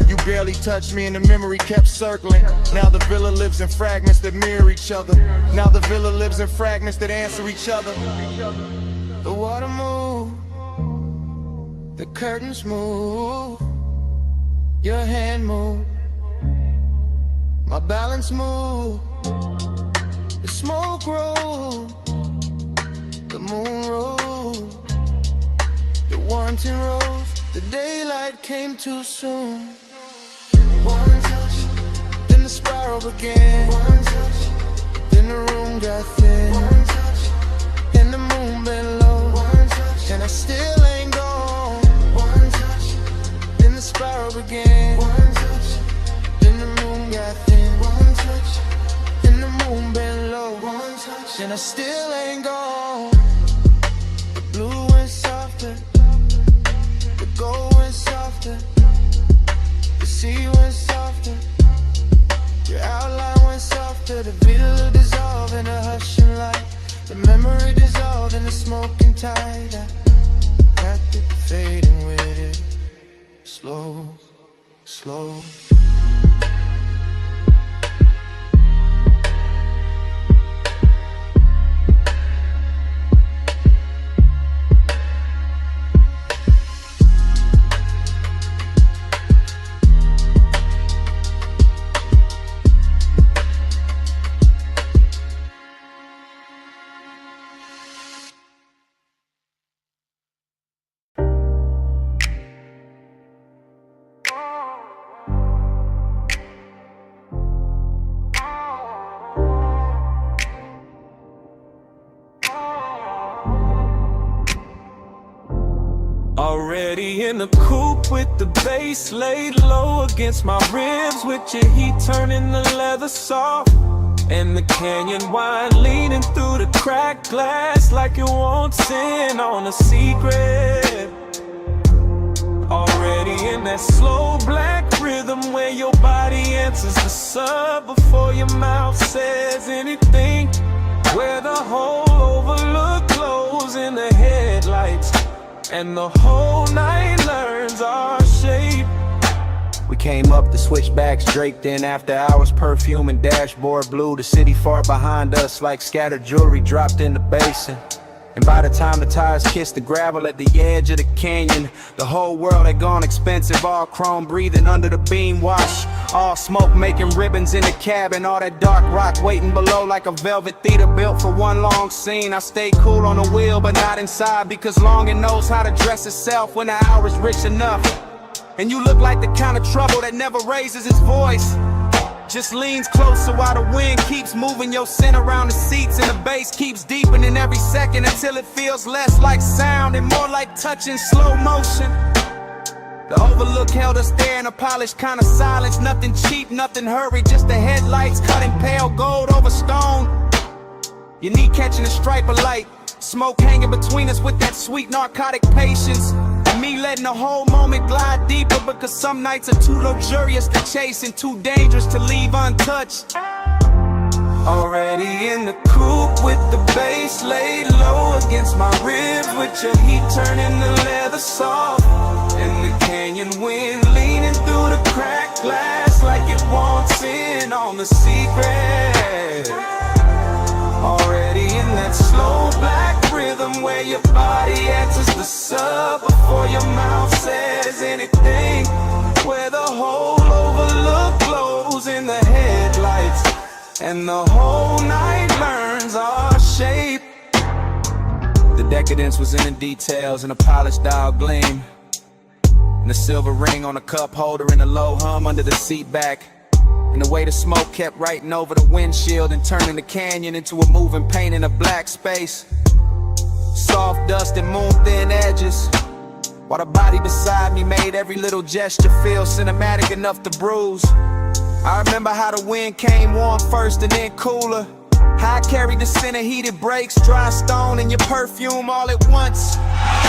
You barely touched me and the memory kept circling. Now the villa lives in fragments that mirror each other. Now the villa lives in fragments that answer each other. The water moved, the curtains moved, your hand moved, my balance moved, the smoke rolled, the moon rose, the wanting rose, the daylight came too soon. One touch, then the spiral began. One touch, then the room got thin. One touch, and the moon been low. One touch, and I still ain't gone. One touch, then the spiral began. One touch, then the moon got thin. One touch, and the moon been low. One touch, and I still ain't gone. The blue went softer, the gold went softer, the sea went softer, your outline went softer. The villa dissolved in a hushing light. The memory dissolved in the smoking tide. I got it fading with it, slow, slow. Already in the coupe with the bass laid low against my ribs, with your heat turning the leather soft, and the canyon wine leaning through the cracked glass like it wants in on a secret. Already in that slow black rhythm where your body answers the sub before your mouth says anything, where the whole overlook glows in the headlights and the whole night learns our shape. We came up the switchbacks draped in after hours perfume and dashboard blue. The city far behind us like scattered jewelry dropped in the basin. And by the time the tires kissed the gravel at the edge of the canyon, the whole world had gone expensive, all chrome breathing under the beam wash. All smoke making ribbons in the cabin, all that dark rock waiting below like a velvet theater built for one long scene. I stayed cool on the wheel but not inside, because longing knows how to dress itself when the hour's rich enough. And you look like the kind of trouble that never raises its voice, just leans closer while the wind keeps moving your scent around the seats, and the bass keeps deepening every second until it feels less like sound and more like touch in slow motion. The overlook held us there in a polished kind of silence, nothing cheap, nothing hurried, just the headlights cutting pale gold over stone. Your knee catching a stripe of light, smoke hanging between us with that sweet narcotic patience. And me letting the whole moment glide deeper, because some nights are too luxurious to chase and too dangerous to leave untouched. Already in the coupe with the bass laid low against my ribs, with your heat turning the leather soft, and the canyon wind leaning through the cracked glass like it wants in on the secret. Already in that slow black rhythm where your body enters the sub before your mouth says anything, where the whole overlook glows in the headlights and the whole night learns our shape. The decadence was in the details and a polished dial gleam, and the silver ring on the cup holder and the low hum under the seat back. And the way the smoke kept writing over the windshield and turning the canyon into a moving paint in a black space. Soft dust and moon thin edges, while the body beside me made every little gesture feel cinematic enough to bruise. I remember how the wind came warm first and then cooler, how I carried the scent of heated brakes, dry stone, and your perfume all at once.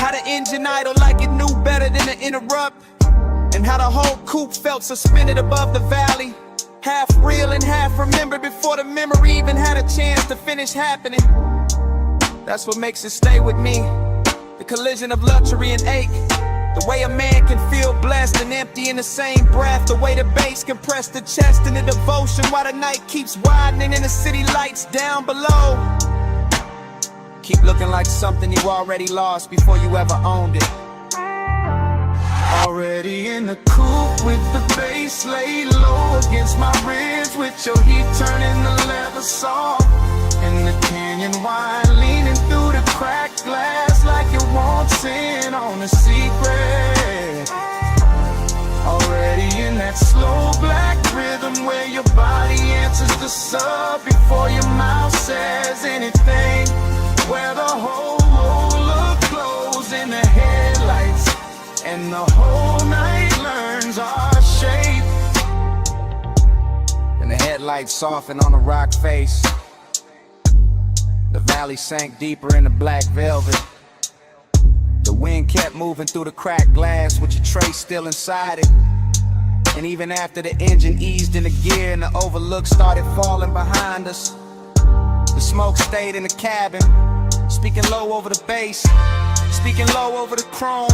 How the engine idled like it knew better than to interrupt, and how the whole coupe felt suspended above the valley, half real and half remembered before the memory even had a chance to finish happening. That's what makes it stay with me, the collision of luxury and ache, the way a man can feel blessed and empty in the same breath, the way the bass can press the chest in the devotion while the night keeps widening and the city lights down below keep looking like something you already lost before you ever owned it. Already in the coupe with the bass laid low against my ribs, with your heat turning the leather soft, and the canyon wine leaning through the cracked glass like it wants in on a secret. Already in that slow black rhythm where your body answers the sub before your mouth says anything, where the whole roller glows in the headlights and the whole night learns our shape. And the headlights softened on the rock face, the valley sank deeper in the black velvet. The wind kept moving through the cracked glass with your tray still inside it. And even after the engine eased into gear and the overlook started falling behind us, the smoke stayed in the cabin, speaking low over the bass, speaking low over the chrome,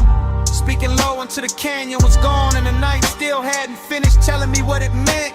speaking low until the canyon was gone and the night still hadn't finished telling me what it meant.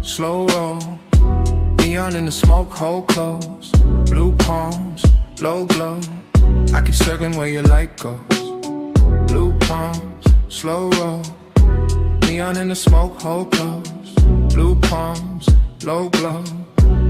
Slow roll, neon in the smoke, hold close. Blue palms, low glow. I keep circling where your light goes. Blue palms, slow roll, neon in the smoke, hold close. Blue palms, low glow.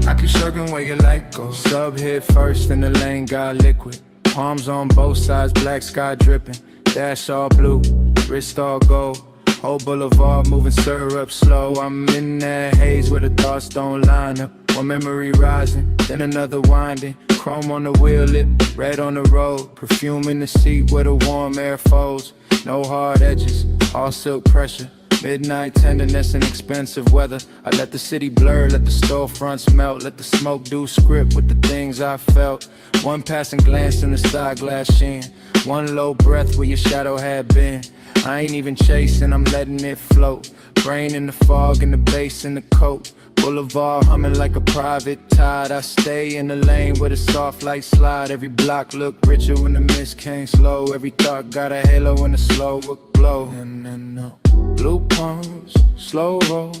I keep circling where your light goes. Sub hit first and the lane got liquid. Palms on both sides, black sky dripping. Dash all blue, wrist all gold. Whole boulevard moving syrup slow. I'm in that haze where the thoughts don't line up. One memory rising, then another winding. Chrome on the wheel lip, red on the road. Perfume in the seat where the warm air folds. No hard edges, all silk pressure. Midnight tenderness and expensive weather. I let the city blur, let the storefronts melt. Let the smoke do script with the things I felt. One passing glance in the side glass sheen. One low breath where your shadow had been. I ain't even chasing, I'm letting it float. Brain in the fog and the bass in the coat. Boulevard humming like a private tide. I stay in the lane where the soft light slide. Every block look richer when the mist came slow. Every thought got a halo when the slow would glow. Blue palms, slow roll.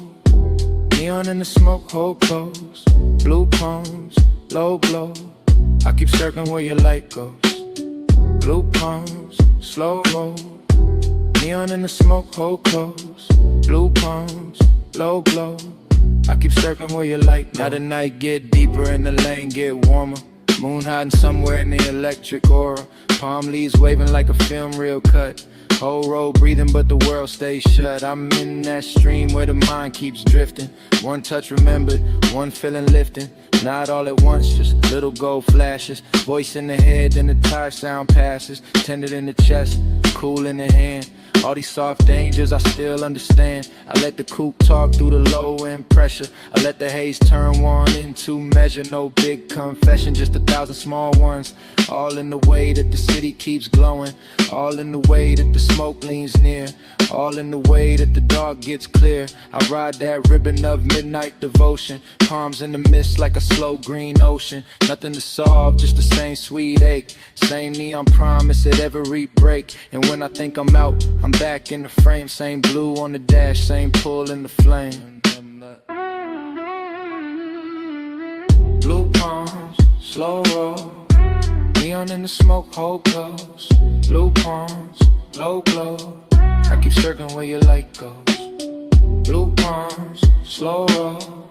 Neon in the smoke, hold close. Blue palms, low glow. I keep circling where your light goes. Blue palms, slow roll. Neon in the smoke, hold close. Blue palms, low glow. I keep circling where your light goes. Now the night get deeper and the lane get warmer. Moon hiding somewhere in the electric aura. Palm leaves waving like a film reel cut. Whole road breathing but the world stays shut. I'm in that stream where the mind keeps drifting. One touch remembered, one feeling lifting. Not all at once, just little gold flashes. Voice in the head, then the tire sound passes. Tended in the chest, cool in the hand. All these soft dangers I still understand. I let the coupe talk through the low end pressure. I let the haze turn one into measure. No big confession, just 1,000 small ones. All in the way that the city keeps glowing. All in the way that the smoke leans near. All in the way that the dark gets clear. I ride that ribbon of midnight devotion. Palms in the mist like a slow green ocean. Nothing to solve, just the same sweet ache. Same neon promise at every break. And when I think I'm out, I'm back in the frame. Same blue on the dash, same pull in the flame. Blue palms, slow roll. Neon in the smoke, hold close. Blue palms, low glow. I keep circling where your light goes. Blue palms, slow roll.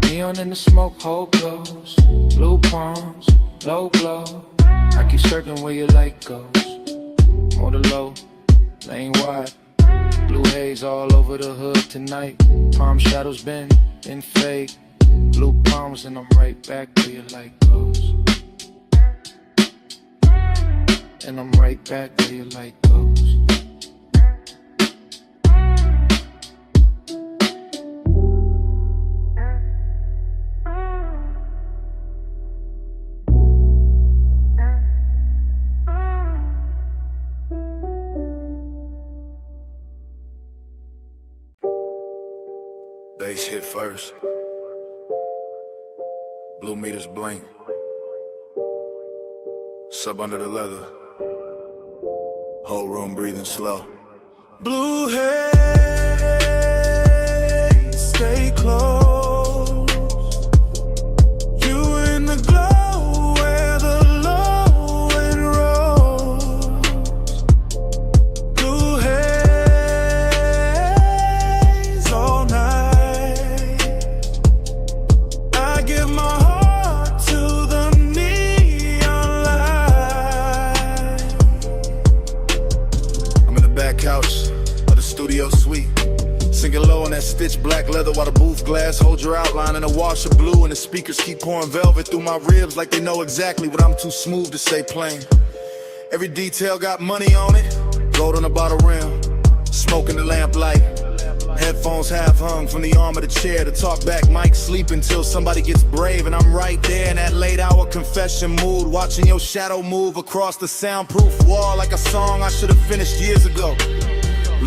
Neon in the smoke, hold close. Blue palms, low glow. I keep circling where your light goes. More the low, lane wide. Blue haze all over the hood tonight. Palm shadows bend and fade. Blue palms and I'm right back where your light goes. And I'm right back where your light goes. Bass hit first. Blue meters blink. Sub under the leather. Whole room breathing slow. Blue haze, stay close. You in the glow where the low end rolls. Blue haze all night. I give my heart to the neon light. I'm in the back couch of the studio suite, sinking low on that stitched black leather while the booth glass holds your outline in a wash of blue, and the speakers keep pouring velvet through my ribs like they know exactly what I'm too smooth to say plain. Every detail got money on it, gold on the bottle rim, smoke in the lamplight. Headphones half hung from the arm of the chair. The talk back mic sleep until somebody gets brave, and I'm right there in that late hour confession mood, watching your shadow move across the soundproof wall like a song I should have finished years ago.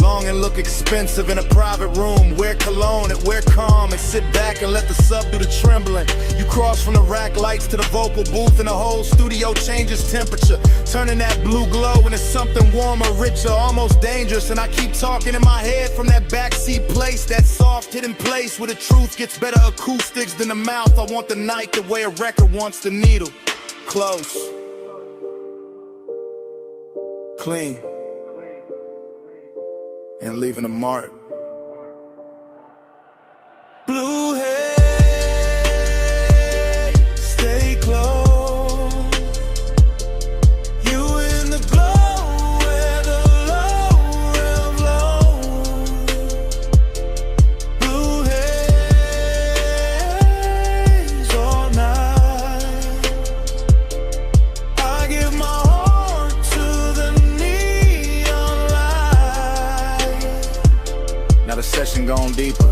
Long and look expensive in a private room. Wear cologne and wear calm and sit back and let the sub do the trembling. You cross from the rack lights to the vocal booth and the whole studio changes temperature, turning that blue glow into something warmer, richer, almost dangerous. And I keep talking in my head from that backseat place, that soft hidden place where the truth gets better acoustics than the mouth. I want the night the way a record wants the needle. Close, clean, and leaving a mark. Blue haze, stay close. You in the glow where the low end flows. Blue haze all night. I give my heart to the neon light. Now the session gone deeper.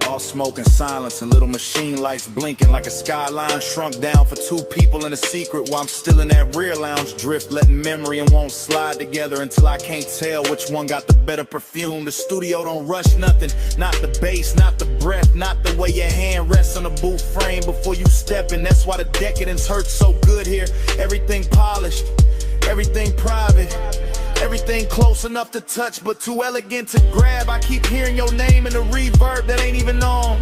All smoke and silence and little machine lights blinking like a skyline shrunk down for two people in a secret, while I'm still in that rear lounge drift, letting memory and won't slide together until I can't tell which one got the better perfume. The studio don't rush nothing, not the bass, not the breath, not the way your hand rests on the booth frame before you step in. That's why the decadence hurts so good here. Everything polished, everything private, everything close enough to touch but too elegant to grab. I keep hearing your name in the reverb that ain't even on.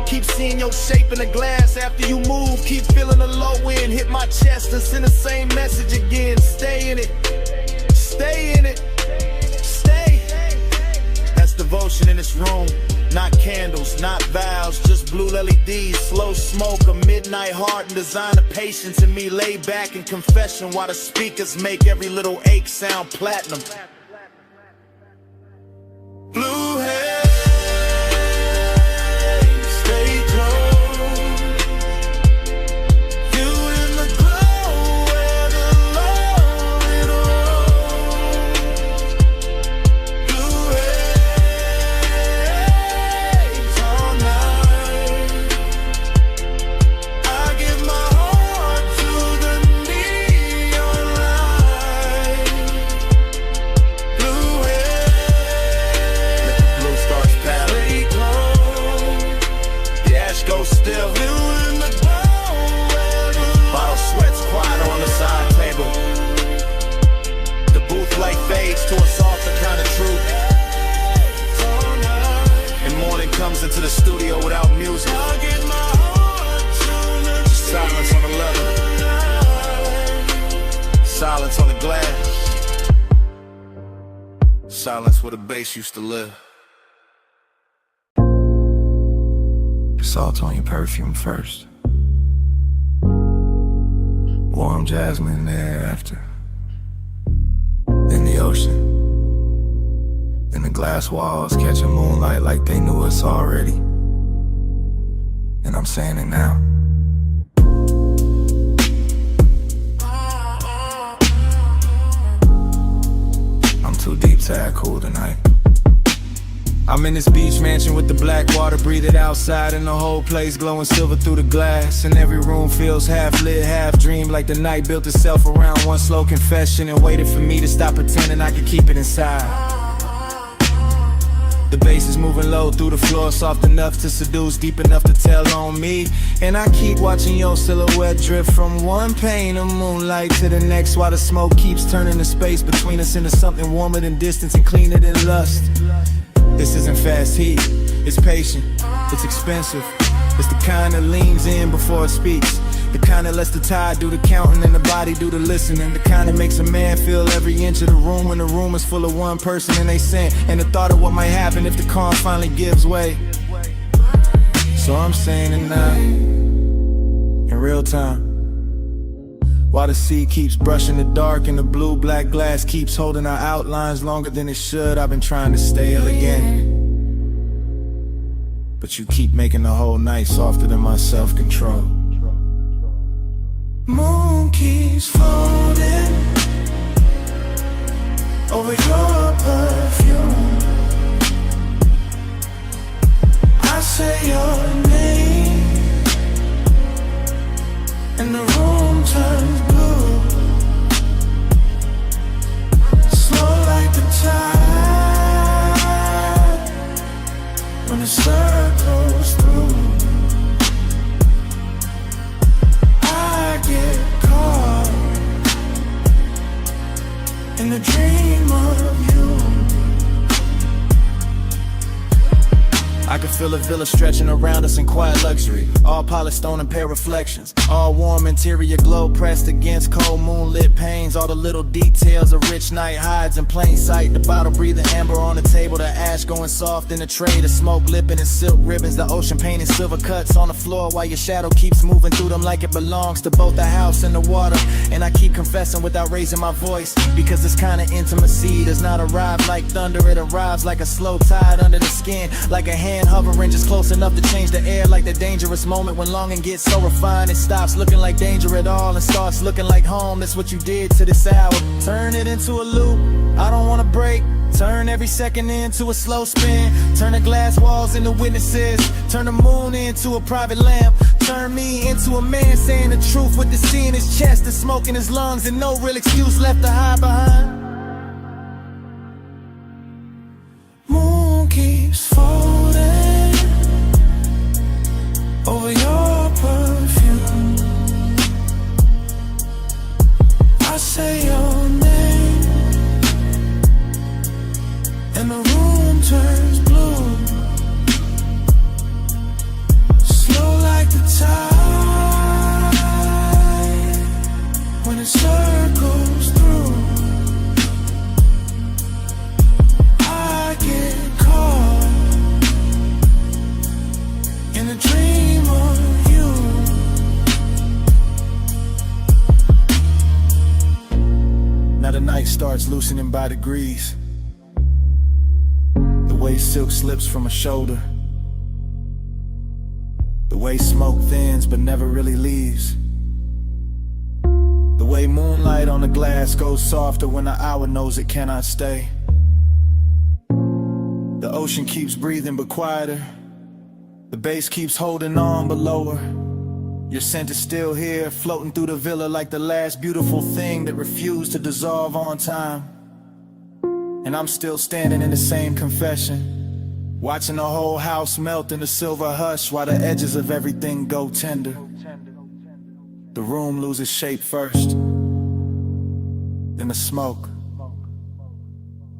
Keep seeing your shape in the glass after you move. Keep feeling the low end hit my chest and send the same message again. Stay in it, stay in it, stay. That's devotion in this room. Not candles, not vows, just blue LEDs, slow smoke, a midnight heart and design of patience in me. Lay back in confession while the speakers make every little ache sound platinum. Blue haze, stay close. You in the glow where the lonely road. Blue haze all night. I give my heart to the neon light. Blue haze, blue stars pattern. The ash goes still. Bottle sweats quiet on the side table. The booth light fades to a softer kind of truth. And morning comes into the studio without music. Silence on the leather. Silence on the glass. Silence where the bass used to live. Salt on your perfume first. Warm jasmine in the air after. Then the ocean. Then the glass walls catching moonlight like they knew us already. And I'm saying it now. I'm too deep to act cool tonight. I'm in this beach mansion with the black water, breathe it outside, and the whole place glowing silver through the glass. And every room feels half lit, half dream, like the night built itself around one slow confession and waited for me to stop pretending I could keep it inside. The bass is moving low through the floor, soft enough to seduce, deep enough to tell on me. And I keep watching your silhouette drift from one pane of moonlight to the next, while the smoke keeps turning the space between us into something warmer than distance and cleaner than lust. This isn't fast heat, it's patient, it's expensive. It's the kind that leans in before it speaks. The kind that lets the tide do the counting and the body do the listening. The kind that makes a man feel every inch of the room when the room is full of one person and they sin. And the thought of what might happen if the calm finally gives way. So I'm saying it now, in real time. While the sea keeps brushing the dark and the blue-black glass keeps holding our outlines longer than it should, I've been trying to stay elegant. But you keep making the whole night softer than my self-control. Moon keeps floating over your perfume. I say your name and the room turns blue, slow like the tide when the circles through. I get caught in the dream of you. I can feel a villa stretching around us in quiet luxury. All polished stone and pale reflections. All warm interior glow pressed against cold moonlit panes. All the little details a rich night hides in plain sight. The bottle breathing amber on the table. The ash going soft in the tray. The smoke lipping in silk ribbons. The ocean painting silver cuts on the floor while your shadow keeps moving through them like it belongs to both the house and the water. And I keep confessing without raising my voice, because this kind of intimacy does not arrive like thunder. It arrives like a slow tide under the skin, like a hand hovering just close enough to change the air, like the dangerous moment when longing gets so refined it stops looking like danger at all and starts looking like home. That's what you did to this hour. Turn it into a loop, I don't wanna break. Turn every second into a slow spin. Turn the glass walls into witnesses. Turn the moon into a private lamp. Turn me into a man saying the truth with the sea in his chest and smoke in his lungs and no real excuse left to hide behind. Moon keeps folding over your perfume. I say your name and the room turns blue, slow like the tide when it circles through. I get caught starts loosening by degrees. The way silk slips from a shoulder. The way smoke thins but never really leaves. The way moonlight on the glass goes softer when the hour knows it cannot stay. The ocean keeps breathing but quieter. The bass keeps holding on but lower. Your scent is still here, floating through the villa like the last beautiful thing that refused to dissolve on time. And I'm still standing in the same confession, watching the whole house melt in the silver hush while the edges of everything go tender. The room loses shape first, then the smoke,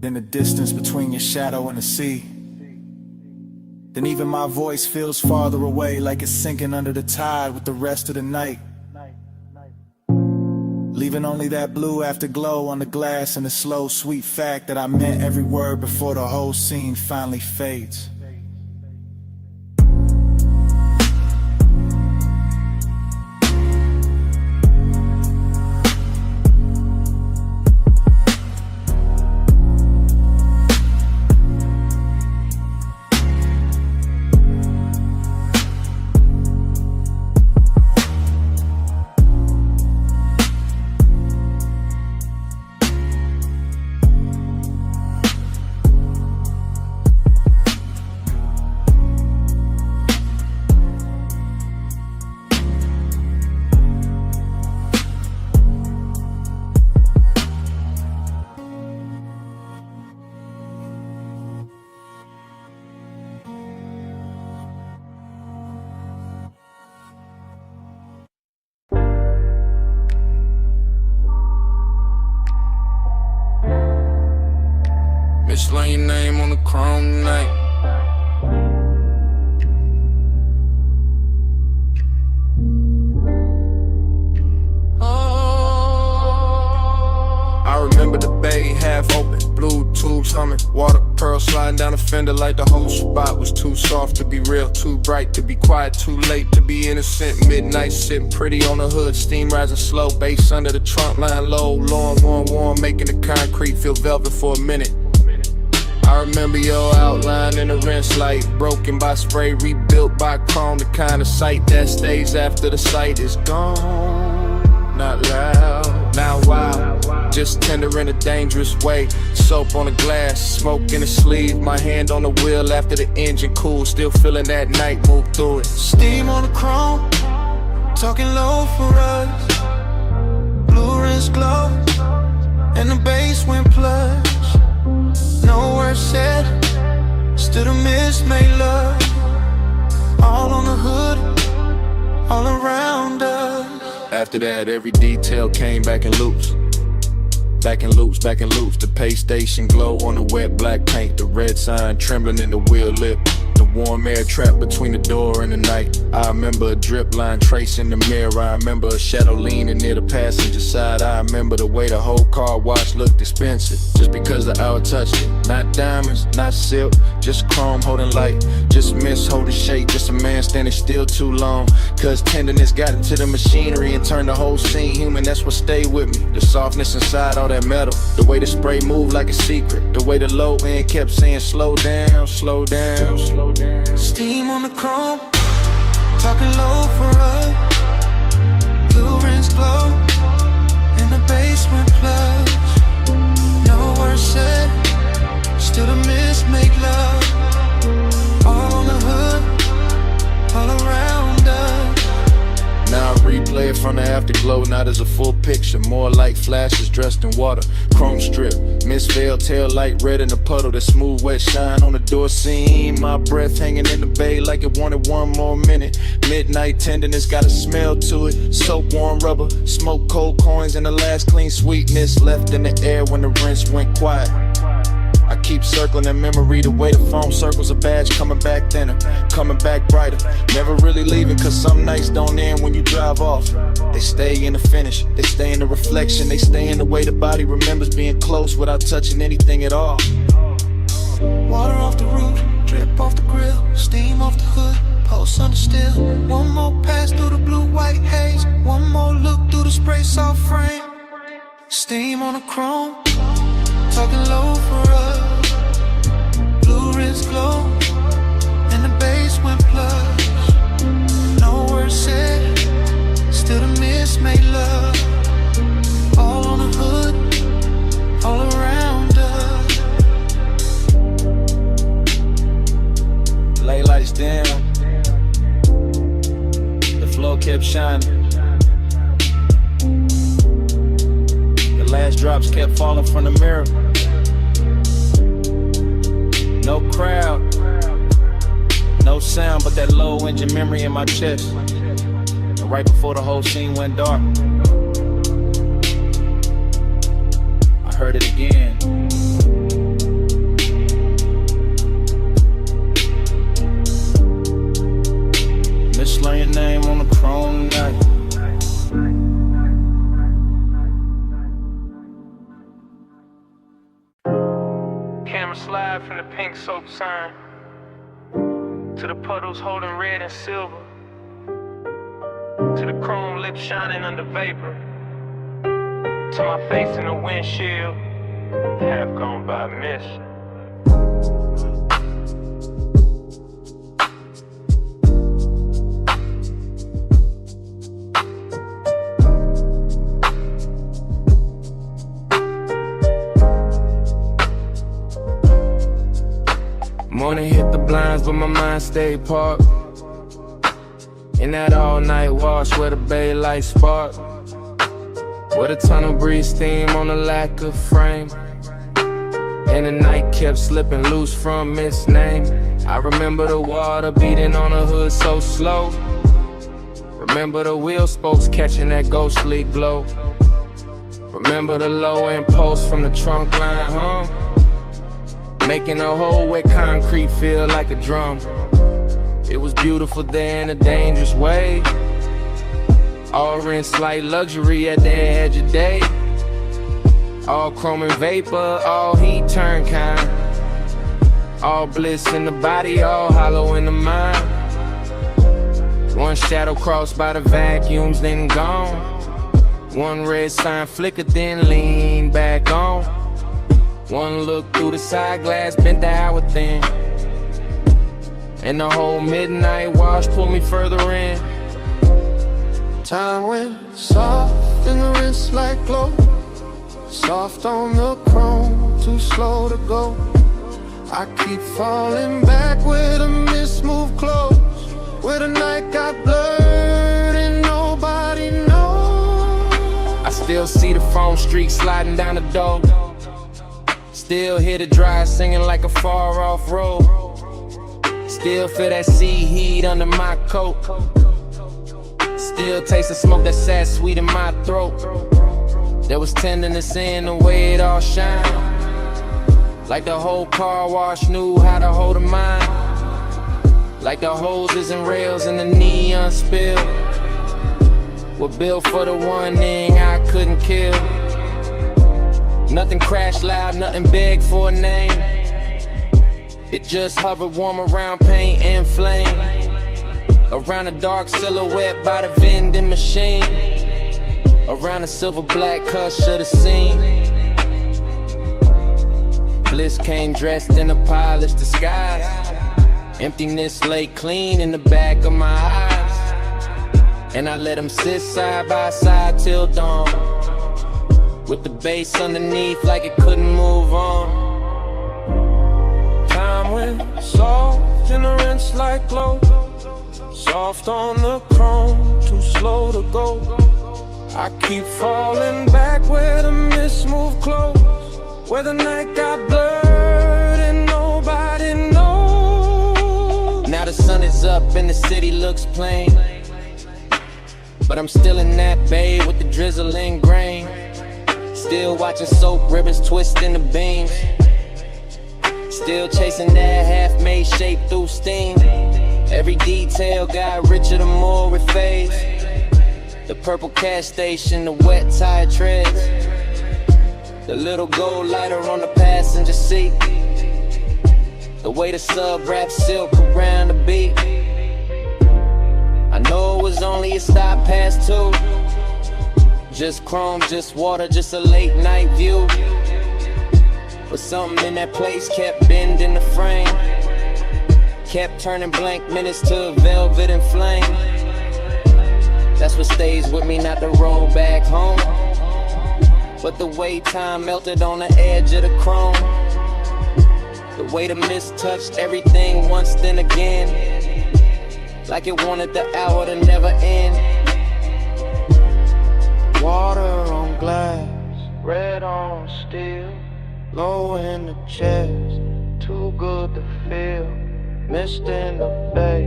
then the distance between your shadow and the sea. Then even my voice feels farther away, like it's sinking under the tide with the rest of the night, leaving only that blue afterglow on the glass and the slow, sweet fact that I meant every word before the whole scene finally fades. Mislaying your name on the chrome tonight. I remember the bay half open, blue tubes humming, water pearls sliding down the fender like the whole spot was too soft to be real, too bright to be quiet, too late to be innocent. Midnight sitting pretty on the hood, steam rising slow, bass under the trunk line low, long, warm, making the concrete feel velvet for a minute. I remember your outline in the rinse light, broken by spray, rebuilt by chrome, the kind of sight that stays after the sight is gone. Not loud, not wild, just tender in a dangerous way. Soap on the glass, smoke in the sleeve, my hand on the wheel after the engine cool, still feeling that night move through it. Steam on the chrome, talking low for us. Blue rinse glow, and the bass went plush. No words said, still the mist made love. All on the hood, all around us. After that, every detail came back in loops. Back in loops, back in loops. The pay station glow on the wet black paint. The red sign trembling in the wheel lip. The warm air trapped between the door and the night. I remember a drip line tracing the mirror. I remember a shadow leaning near the passenger side. I remember the way the whole car wash looked expensive, just because the hour touched it. Not diamonds, not silk, just chrome holding light, just mist holding shape, just a man standing still too long. Cause tenderness got into the machinery and turned the whole scene human. That's what stayed with me. The softness inside all that metal, the way the spray moved like a secret, the way the low end kept saying slow down, slow down, slow down. Steam on the chrome, talking low for us. Blue rinse glow, in the basement plush. No words said, still the mist make love. All on the hood, all around us. Now I replay it from the afterglow, not as a full picture, more like flashes dressed in water. Chrome strip, mist veil, tail light red in the puddle, that smooth wet shine on the door seam. My breath hanging in the bay like it wanted one more minute. Midnight tenderness got a smell to it, soap warm rubber, smoke cold coins, and the last clean sweetness left in the air when the rinse went quiet. I keep circling that memory, the way the foam circles a badge, coming back thinner, coming back brighter. Never really leaving, cause some nights don't end when you drive off. They stay in the finish, they stay in the reflection, they stay in the way the body remembers being close without touching anything at all. Water off the roof, drip off the grill, steam off the hood, pulse under still. One more pass through the blue-white haze, one more look through the spray soft frame. Steam on the chrome, talking low for us. Blue wrist glow, and the bass went plush. No words said, still the miss made love. All on the hood, all around us. Lay lights dim, the floor kept shining. The last drops kept falling from the mirror. No crowd, no sound, but that low engine memory in my chest. And right before the whole scene went dark, I heard it again. Mislearn your name on the chrome night. Camera slide from the pink soap sign to the puddles holding red and silver, to the chrome lips shining under vapor, to my face in the windshield, half gone by miss. Morning hit the blinds, but my mind stayed parked in that all-night wash where the bay lights spark, where the tunnel breeze steam on the lack of frame, and the night kept slipping loose from its name. I remember the water beating on the hood so slow. Remember the wheel spokes catching that ghostly glow. Remember the low end post from the trunk line hum, making a hole where concrete feel like a drum. It was beautiful there in a dangerous way. All rinse like luxury at the edge of day. All chrome and vapor, all heat turn kind. All bliss in the body, all hollow in the mind. One shadow crossed by the vacuums, then gone. One red sign flickered, then leaned back on. One look through the side glass, bent the hour thin, and the whole midnight wash pulled me further in. Time went soft in the wrist like glow, soft on the chrome, too slow to go. I keep falling back where the mist moved close, where the night got blurred and nobody knows. I still see the foam streak sliding down the door. Still hear the drive singing like a far off road. Still feel that sea heat under my coat. Still taste the smoke that sat sweet in my throat. There was tenderness in the way it all shined, like the whole car wash knew how to hold a mind, like the hoses and rails and the neon spill were built for the one thing I couldn't kill. Nothing crashed loud, nothing begged for a name. It just hovered warm around paint and flame, around a dark silhouette by the vending machine, around the silver black hush of the scene. Bliss came dressed in a polished disguise. Emptiness lay clean in the back of my eyes, and I let them sit side by side till dawn, with the bass underneath like it couldn't move on. Time went soft in the rinse like glow, soft on the chrome, too slow to go. I keep falling back where the mist moved close, where the night got blurred and nobody knows. Now the sun is up and the city looks plain, but I'm still in that bay with the drizzling grain. Still watching soap ribbons twist in the beams, still chasing that half-made shape through steam. Every detail got richer the more it fades. The purple cash station, the wet tire treads, the little gold lighter on the passenger seat, the way the sub wraps silk around the beat. I know it was only a stop past 2, just chrome, just water, just a late night view. But something in that place kept bending the frame, kept turning blank minutes to velvet and flame. That's what stays with me, not the road back home, but the way time melted on the edge of the chrome. The way the mist touched everything once then again, like it wanted the hour to never end. Water on glass, red on steel, low in the chest, too good to feel. Mist in the bay,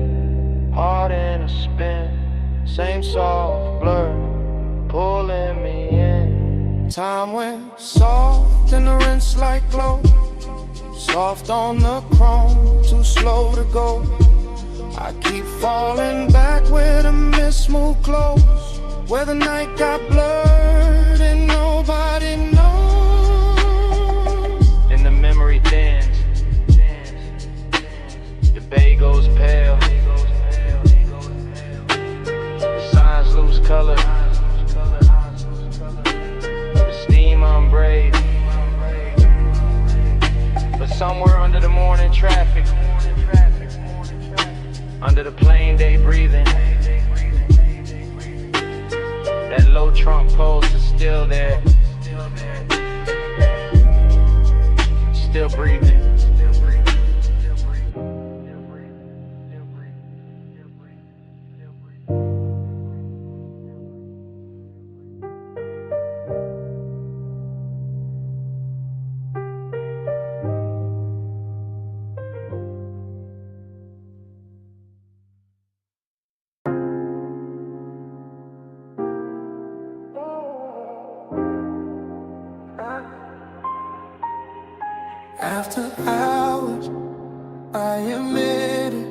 heart in a spin, same soft blur, pulling me in. Time went soft in the rinse like glow, soft on the chrome, too slow to go. I keep falling back where the mist moved close, where the night got blurred and nobody knows. And the memory thins, the bay goes pale, the signs lose color, the steam unbraid. But somewhere under the morning traffic, under the plain day breathing, that low trunk post is still there, still breathing. After hours, I admit it.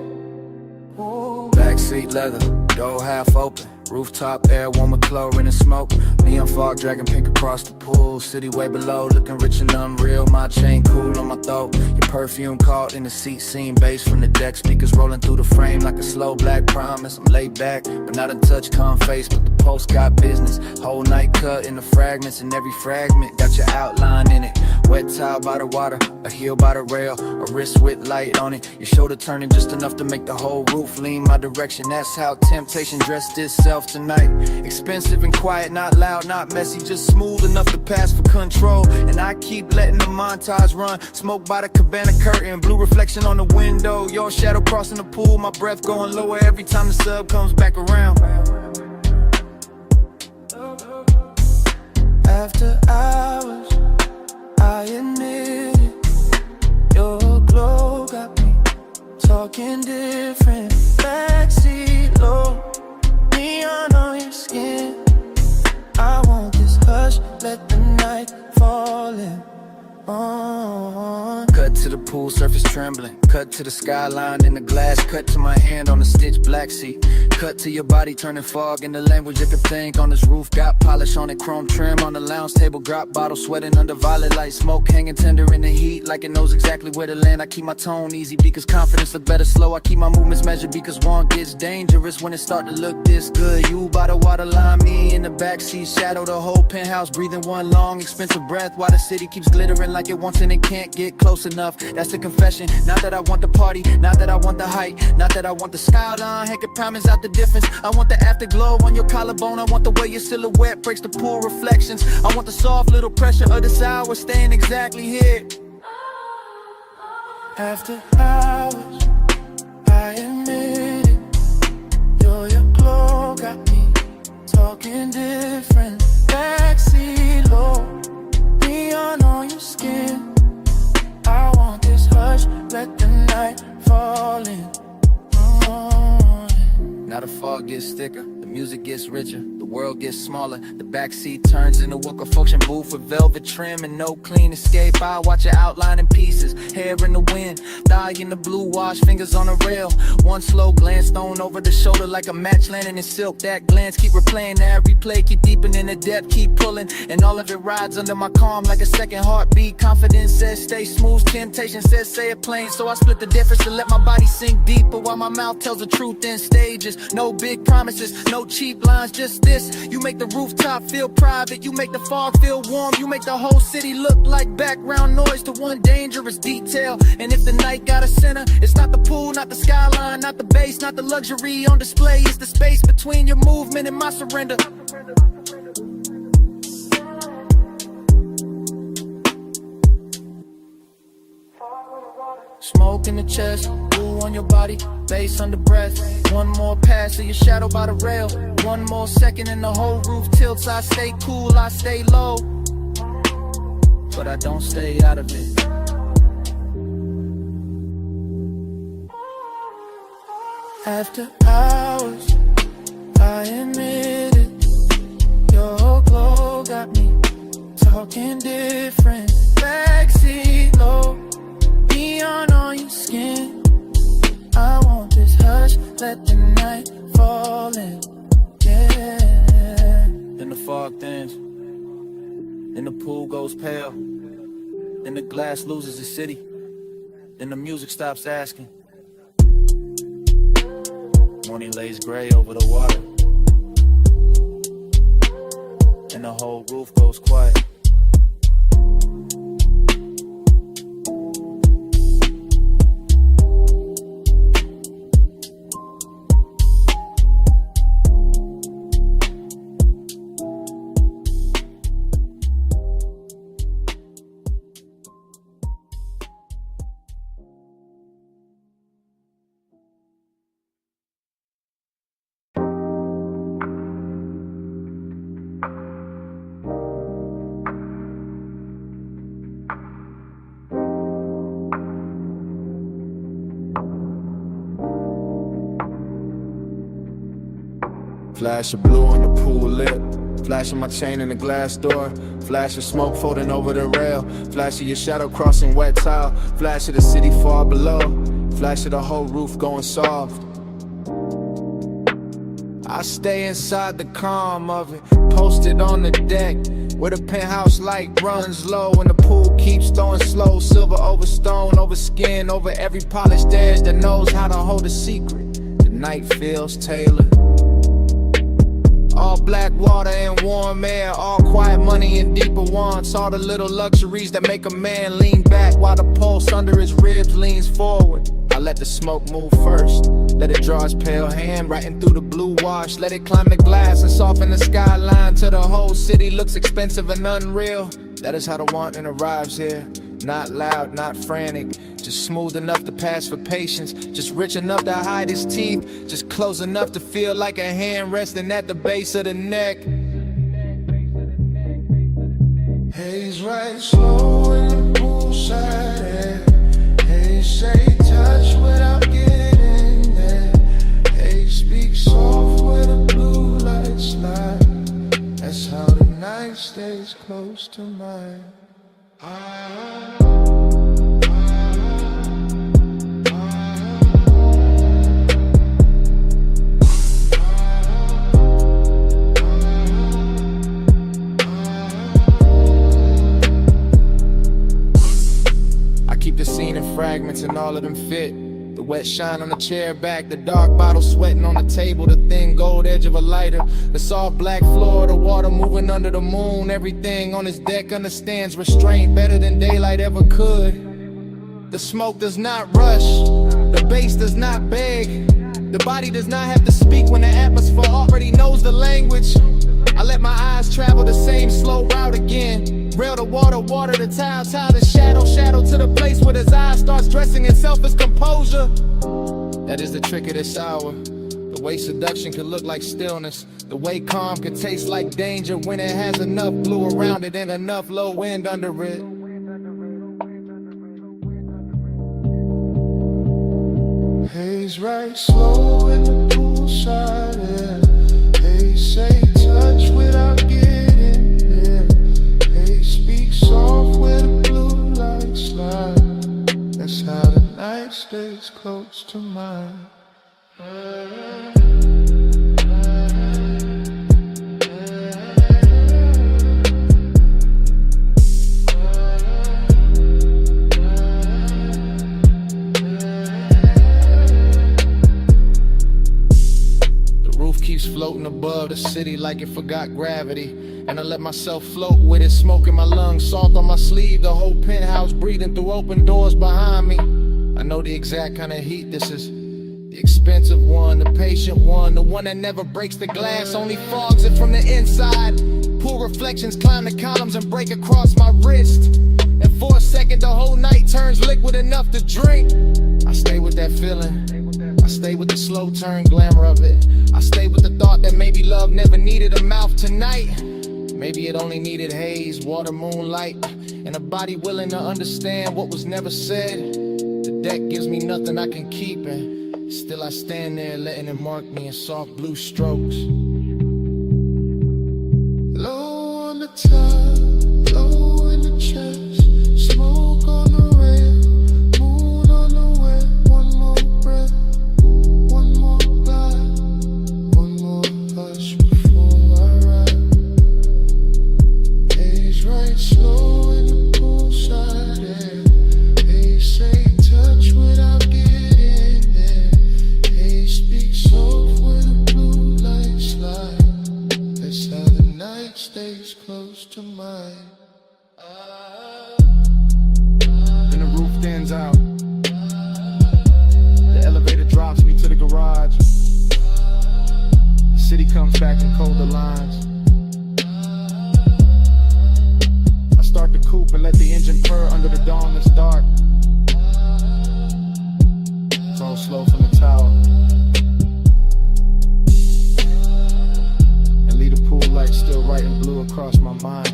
Ooh. Backseat leather, door half open, rooftop air, warm with chlorine and smoke. Neon fog dragging pink across the pool. City way below, looking rich and unreal. My chain cool on my throat. Your perfume caught in the seat, seeing bass from the deck. Speakers rolling through the frame like a slow black promise. I'm laid back, but not a touch calm face. But the post got business. Whole night cut in the fragments, and every fragment got your outline in it. Wet towel by the water, a heel by the rail, a wrist with light on it. Your shoulder turning just enough to make the whole roof lean my direction. That's how temptation dressed itself tonight. Expensive and quiet, not loud, not messy, just smooth enough to pass for control. And I keep letting the montage run. Smoke by the cabana curtain, blue reflection on the window. Your shadow crossing the pool, my breath going lower every time the sub comes back around. After hours, I admit it. Your glow got me talking different. Backseat low, neon on your skin. I want this hush, let the night fall in. Cut to the pool surface trembling, cut to the skyline in the glass, cut to my hand on the stitched black seat, cut to your body turning fog in the language you could think. On this roof got polish on it, chrome trim on the lounge table, drop bottle sweating under violet light, smoke hanging tender in the heat like it knows exactly where to land. I keep my tone easy because confidence look better slow. I keep my movements measured because one gets dangerous when it start to look this good. You by the waterline, me in the backseat, shadow the whole penthouse, breathing one long expensive breath while the city keeps glittering like it wants and it can't get close enough. That's the confession. Not that I want the party, not that I want the height, not that I want the skyline. Heck, it promise out the difference. I want the afterglow on your collarbone. I want the way your silhouette breaks the pool reflections. I want the soft little pressure of this hour staying exactly here. After hours, I admit it. Your glow got me talking different. Backseat low, neon on your skin. I want this hush, let the night fall in. Now the fog gets thicker, the music gets richer, the world gets smaller. The backseat turns into a function booth with velvet trim and no clean escape. I watch it outline in pieces, hair in the wind. eye in the blue wash, fingers on the rail. One slow glance thrown over the shoulder like a match landing in silk. That glance keep replaying that replay, keep deepening the depth, keep pulling. And all of it rides under my calm like a second heartbeat. Confidence says stay smooth, temptation says say it plain. So I split the difference to let my body sink deeper while my mouth tells the truth in stages. No big promises, no cheap lines, just this. You make the rooftop feel private, you make the fog feel warm, you make the whole city look like background noise to one dangerous detail. And if the night got a center, it's not the pool, not the skyline, not the base, not the luxury on display. It's the space between your movement and my surrender. Smoke in the chest, blue on your body, bass under breath. One more pass of your shadow by the rail. One more second and the whole roof tilts. I stay cool, I stay low, but I don't stay out of it. After hours, I admit it, your glow got me talking different. Backseat low, neon on your skin. I want this hush, let the night fall in. Yeah. Then the fog thins, then the pool goes pale, then the glass loses its city, then the music stops asking. Morning lays gray over the water, and the whole roof goes quiet. Flash of blue on the pool lip, flash of my chain in the glass door, flash of smoke floating over the rail, flash of your shadow crossing wet tile, flash of the city far below, flash of the whole roof going soft. I stay inside the calm of it, posted on the deck, where the penthouse light runs low and the pool keeps throwing slow. Silver over stone, over skin, over every polished edge that knows how to hold a secret. The night feels tailored. All black water and warm air, all quiet money and deeper wants. All the little luxuries that make a man lean back while the pulse under his ribs leans forward. I let the smoke move first, let it draw its pale hand writing through the blue wash. Let it climb the glass and soften the skyline till the whole city looks expensive and unreal. That is how the wanting arrives here. Not loud, not frantic, just smooth enough to pass for patience, just rich enough to hide his teeth, just close enough to feel like a hand resting at the base of the neck. Haze right slow in the poolside air. Haze say touch without getting there. Haze speak soft where the blue lights lie. That's how the night stays close to mine. I keep the scene in fragments and all of them fit. The wet shine on the chair back, the dark bottle sweating on the table, the thin gold edge of a lighter, the soft black floor, the water moving under the moon. Everything on this deck understands restraint better than daylight ever could. The smoke does not rush, the bass does not beg, the body does not have to speak when the atmosphere already knows the language. I let my eyes travel the same slow route again. Rail to water, water to tile, tile to shadow, shadow to the place where his eyes starts dressing itself as composure. That is the trick of this hour. The way seduction can look like stillness, the way calm can taste like danger when it has enough blue around it and enough low wind under it. Haze right slow in the poolside air. Haze say touch without getting there. Haze speak soft where the blue lights slide. That's how how the night stays close to mine. Keeps floating above the city like it forgot gravity. And I let myself float with it, smoke in my lungs, salt on my sleeve, the whole penthouse breathing through open doors behind me. I know the exact kind of heat this is. The expensive one, the patient one, the one that never breaks the glass, only fogs it from the inside. Pool reflections climb the columns and break across my wrist. And for a second the whole night turns liquid enough to drink. I stay with that feeling, I stay with the slow turn glamour of it. I stay with the thought that maybe love never needed a mouth tonight. Maybe it only needed haze, water, moonlight, and a body willing to understand what was never said. The deck gives me nothing I can keep, and still I stand there letting it mark me in soft blue strokes. Low on the top, low in the chest, smoke on the rail, moon on the web. One more breath, one more glide, one more hush before I ride. Pace right slow in the poolside air. They say touch without getting there. They speak soft where the blue lights slide. That's how the night stays close to mine. Then the roof thins out. The elevator drops me to the garage. The city comes back in colder lines. I start the coupe and let the engine purr under the dawn that's dark. It's all slow from the tower. And leave the pool light still writing blue across my mind.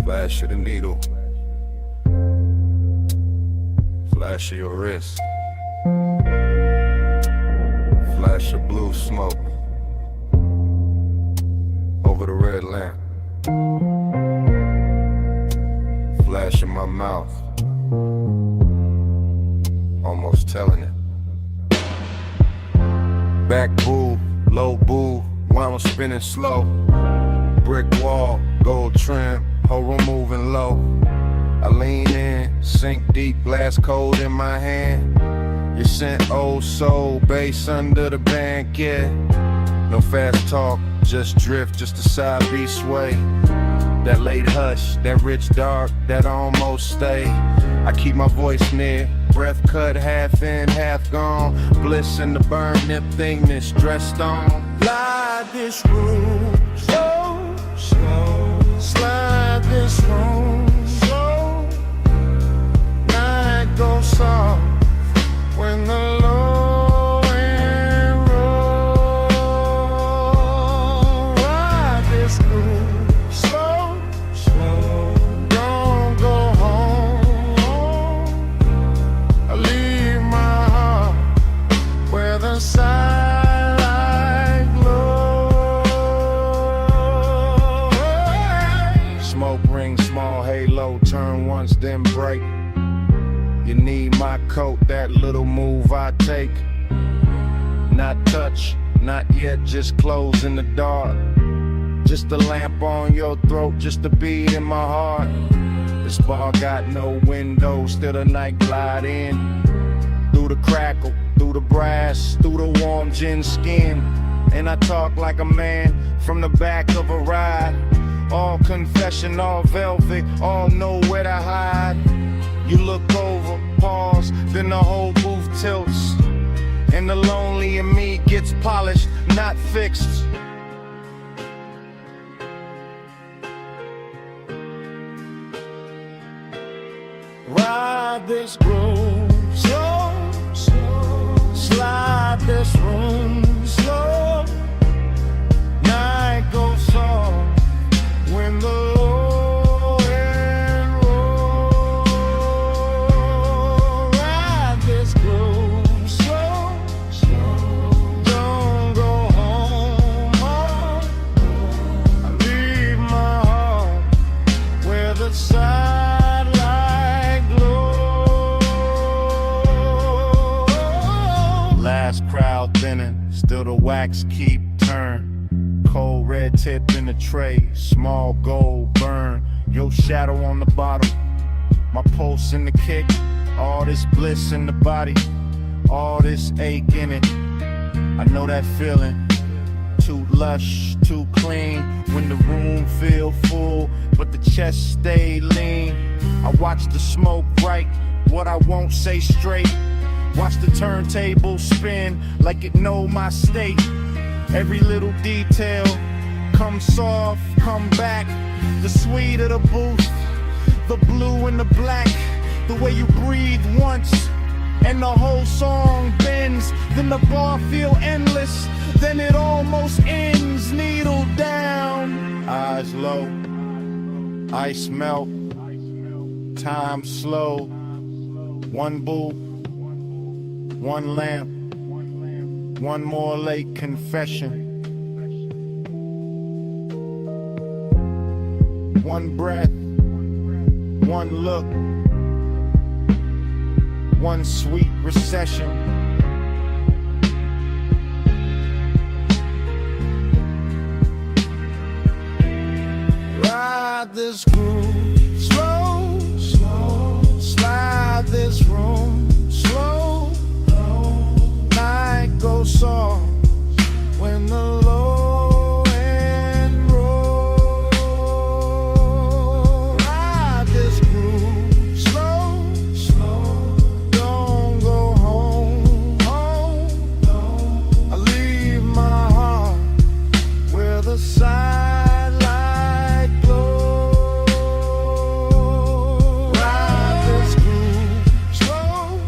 Flash of the needle, flash of your wrist, flash of blue smoke over the red lamp, flash in my mouth, almost telling it. Back boo, low boo, while I'm spinning slow. Brick wall, gold trim, whole room moving low. I lean in, sink deep, glass cold in my hand. You sent old soul, bass under the band, yeah. No fast talk, just drift, just a side beat sway. That late hush, that rich dark, that almost stay. I keep my voice near, breath cut, half in, half gone. Bliss in the burn, nip thing that's dressed on. Slide this room slow, slow. Slide this room slow. Night goes soft when the low end roll. Ride this room slow, slow. Don't go home. I leave my heart where the side glow. Smoke ring, small halo, turn once then break. You need my coat, that little move I take. Not touch, not yet, just close in the dark. Just a lamp on your throat, just a beat in my heart. This bar got no windows, still the night glide in. Through the crackle, through the brass, through the warm gin skin. And I talk like a man from the back of a ride. All confession, all velvet, all know where to hide. You look over, pause, then the whole booth tilts. And the lonely in me gets polished, not fixed. Ride this groove slow, slow. Slide this room slow. Night goes soft backs keep turn. Cold red tip in the tray, small gold burn. Your shadow on the bottom, my pulse in the kick. All this bliss in the body, all this ache in it. I know that feeling. Too lush, too clean. When the room feel full, but the chest stay lean. I watch the smoke bright, what I won't say straight. Watch the turntable spin like it know my state. Every little detail, come soft, come back. The sweet of the booth, the blue and the black. The way you breathe once, and the whole song bends. Then the bar feel endless, then it almost ends. Needle down, eyes low, ice melt, time slow. One boo, one lamp, one more late confession. One breath, one look, one sweet recession. Ride this groove slow, slow. Slide this room slow. Night goes soft when the low end roll. Ride this groove slow, slow. Don't go home, home. I leave my heart where the sidelight glows. Ride this groove slow.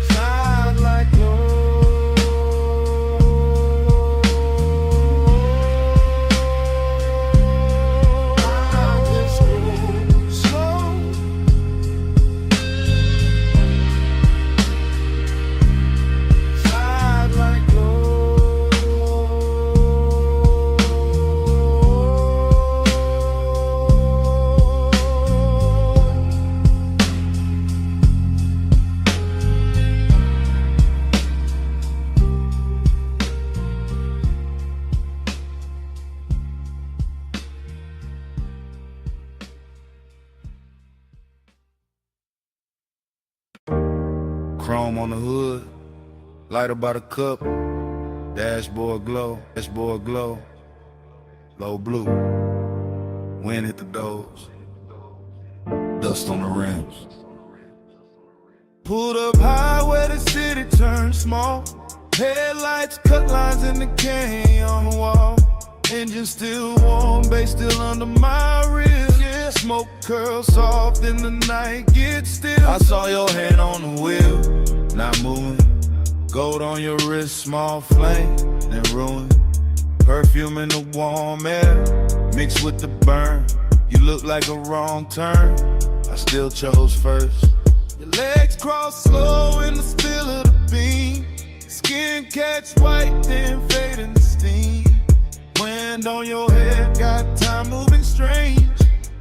Sidelight glow. Ride this groove slow. Sidelight glow. Chrome on the hood, lighter by the cup, dashboard glow, low blue, wind hit the doors, dust on the rims. Pulled up high where the city turned small, headlights cut lines in the canyon wall, engine still warm, bass still under my ribs, yeah. Smoke curls soft in the night, get still. I saw your hand on the wheel, not moving. Gold on your wrist, small flame, then ruin. Perfume in the warm air, mixed with the burn. You look like a wrong turn, I still chose first. Your legs cross slow in the still of the beam. Skin catch white, then fade in the steam. Wind on your head, got time moving strange.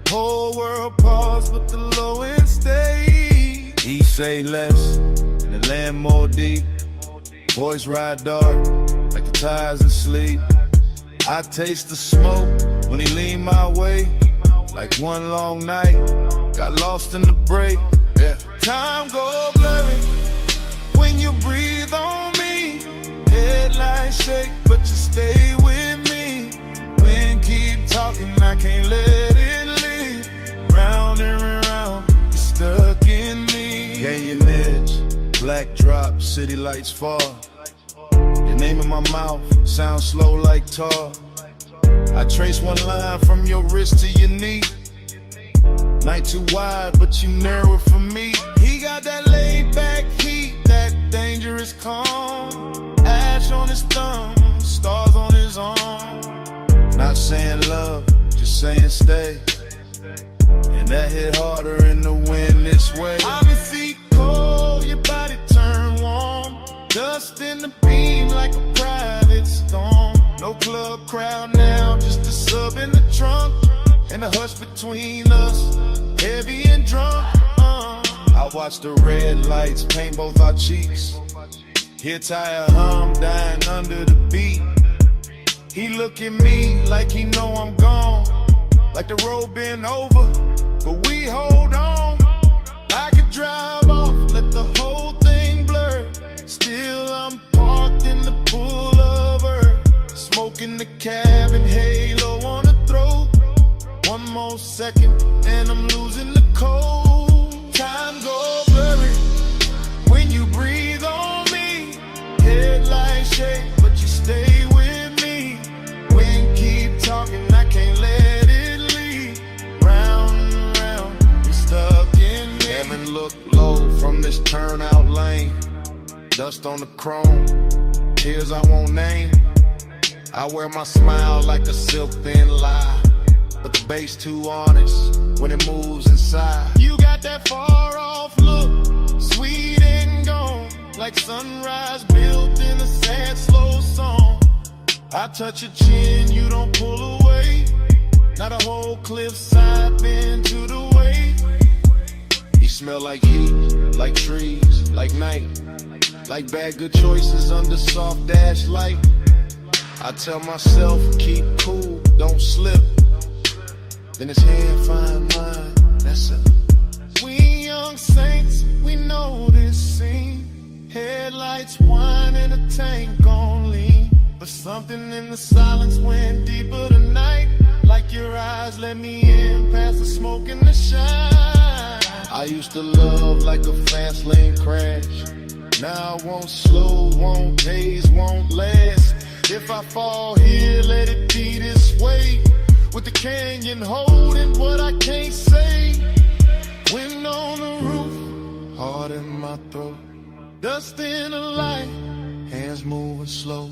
Whole world pause, but the low end stay. He say less, and the land more deep. Boys ride dark, like the tires asleep. I taste the smoke when he lean my way. Like one long night, got lost in the break. Yeah. Time go blurry when you breathe on me. Headlights shake, but you stay with me. Wind keep talking, I can't let it leave. Round and round, you're stuck in me. Canyon edge, black drop, city lights fall. Your name in my mouth, sound slow like tar. I trace one line from your wrist to your knee. Night too wide, but you narrow it for me. He got that laid back heat, that dangerous calm. Ash on his thumb, stars on his arm. Not saying love, just saying stay. And that hit harder in the wind this way. I'm your feet cold, your body turn warm. Dust in the beam like a private storm. No club crowd now, just a sub in the trunk. And the hush between us, heavy and drunk. I I watch the red lights paint both our cheeks. Hear tire hum dying under the beat. He look at me like he know I'm gone, like the road been over, but we hold on. I could drive off, let the whole thing blur. Still I'm parked in the pullover, smoking the cabin, halo on the throat. One more second and I'm losing the cold. Time go blurry when you breathe on me. Headlights shake, but you stay with me. Wind keep talking, I can't let it leave. Round and round, you stuck in me. Heaven look low from this turnout lane. Dust on the chrome, tears I won't name. I wear my smile like a silk thin lie, but the bass too honest when it moves inside. You got that far off look, sweet and gone, like sunrise built in a sad slow song. I touch your chin, you don't pull away. Not a whole cliffside bend to the way. You smell like heat, like trees, like night, like bad good choices under soft dash light. I tell myself, keep cool, don't slip. Then his hand find mine, that's it. We young saints, we know this scene. Headlights whine and a tank on lean. But something in the silence went deeper tonight. Like your eyes let me in past the smoke and the shine. I used to love like a fast lane crash. Now I won't slow, won't haze, won't last. If I fall here, let it be this way. With the canyon holding what I can't say. Wind on the roof, heart in my throat. Dust in the light, hands moving slow.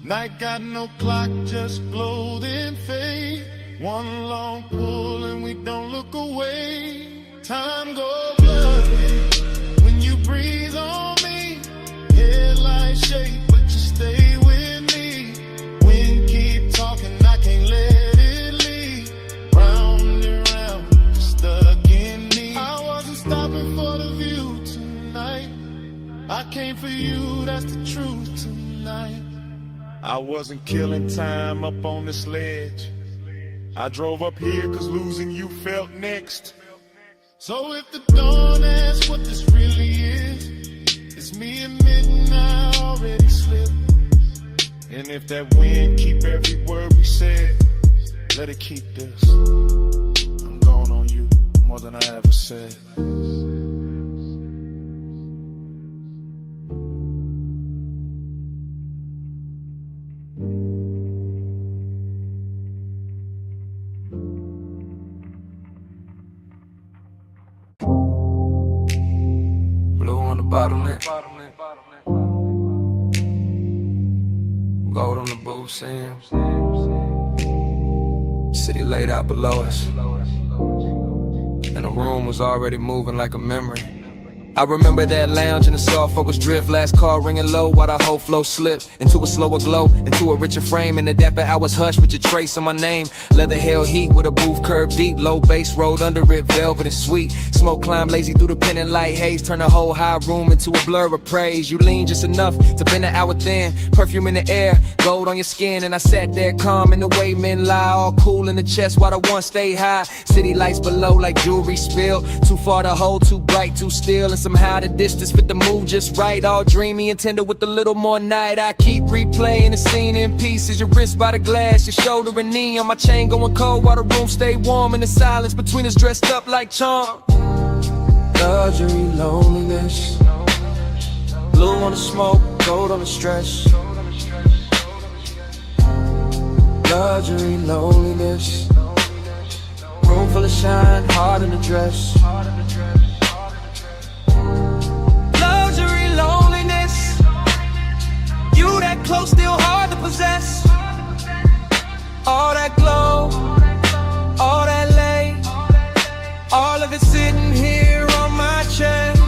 Night got no clock, just glow then fade. One long pull and we don't look away. Time go blurry when you breathe on me. Headlights shake, but you stay with me. Wind keep talking, I can't let it leave. Round and round, you're stuck in me. I wasn't stopping for the view tonight. I came for you, that's the truth tonight. I wasn't killing time up on this ledge. I drove up here cause losing you felt next. So if the dawn asks what this really is, it's me admitting I already slipped. And if that wind keep every word we said, let it keep this. I'm going on you more than I ever said. Bottleneck. Gold on the booth, Sam. City laid out below us, and the room was already moving like a memory. I remember that lounge in the soft focus drift. Last call ringing low while the whole flow slipped into a slower glow, into a richer frame. In the dapper hours hush with your trace on my name. Leather held heat with a booth curved deep. Low bass rolled under it, velvet and sweet. Smoke climbed lazy through the pendant light haze. Turn the whole high room into a blur of praise. You lean just enough to bend an hour thin. Perfume in the air, gold on your skin. And I sat there calm in the way men lie. All cool in the chest while the one stay high. City lights below like jewelry spilled. Too far to hold, too bright, too still. And somehow the distance fit the mood just right. All dreamy and tender with a little more night. I keep replaying the scene in pieces. Your wrist by the glass, your shoulder and knee on my chain going cold while the room stay warm. And the silence between us dressed up like charm. Luxury, loneliness. Blue on the smoke, gold on the stress. Luxury, loneliness. Room full of shine, heart in the dress. Luxury, loneliness. You that close, still hard to possess. All that glow, all that lay, all of it sitting here on my chest.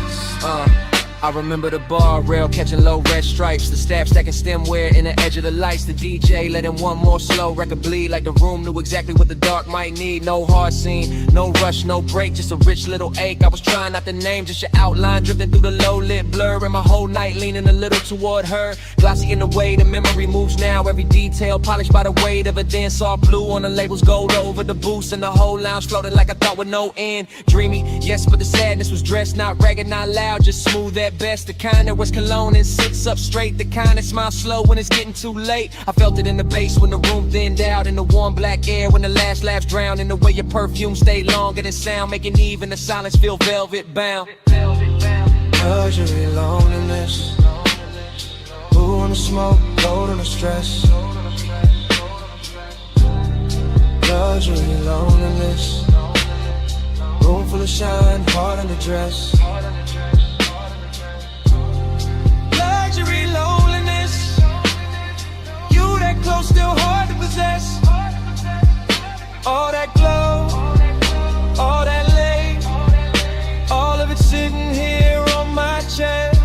I remember the bar rail catching low red stripes, the staff stacking stemware in the edge of the lights, the DJ letting one more slow record bleed like the room knew exactly what the dark might need. No hard scene, no rush, no break, just a rich little ache. I was trying not to name, just your outline drifting through the low lit blur, and my whole night leaning a little toward her. Glossy in the way the memory moves now, every detail polished by the weight of a dance all blue on the labels, gold over the boost, and the whole lounge floating like I thought with no end. Dreamy, yes, but the sadness was dressed, not ragged, not loud, just smooth at best. The kind that was cologne and sits up straight, the kind that smiles slow when it's getting too late. I felt it in the bass when the room thinned out, in the warm black air when the last laughs drowned, in the way your perfume stayed longer than sound, making even the silence feel velvet bound. Luxury loneliness, blue on the smoke, gold on the stress. Luxury loneliness, room full of shine, heart in the dress. Luxury loneliness, you that close, still hard to possess. All that glow, all that lace, all of it sitting here on my chest.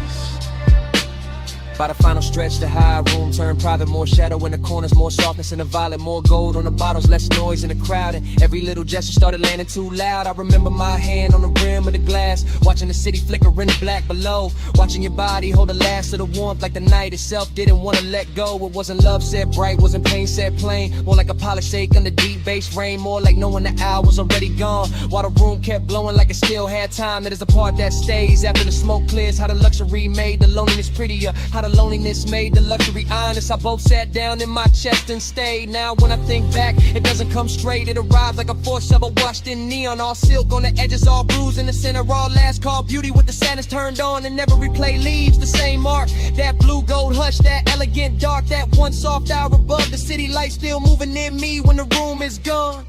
By the final stretch, the high room turned private, more shadow in the corners, more softness in the violet, more gold on the bottles, less noise in the crowd, and every little gesture started landing too loud. I remember my hand on the rim of the glass, watching the city flicker in the black below, watching your body hold the last of the warmth like the night itself didn't want to let go. It wasn't love set bright, wasn't pain set plain, more like a polished shake under deep bass rain, more like knowing the hour was already gone, while the room kept blowing like it still had time. That is the part that stays after the smoke clears, how the luxury made the loneliness prettier, how the loneliness made the luxury honest. I both sat down in my chest and stayed. Now when I think back, it doesn't come straight, it arrives like a force shovel washed in neon, all silk on the edges, all bruised in the center, all last call beauty with the sadness turned on, and every replay leaves the same mark. That blue gold hush, that elegant dark, that one soft hour above the city light still moving in me when the room is gone.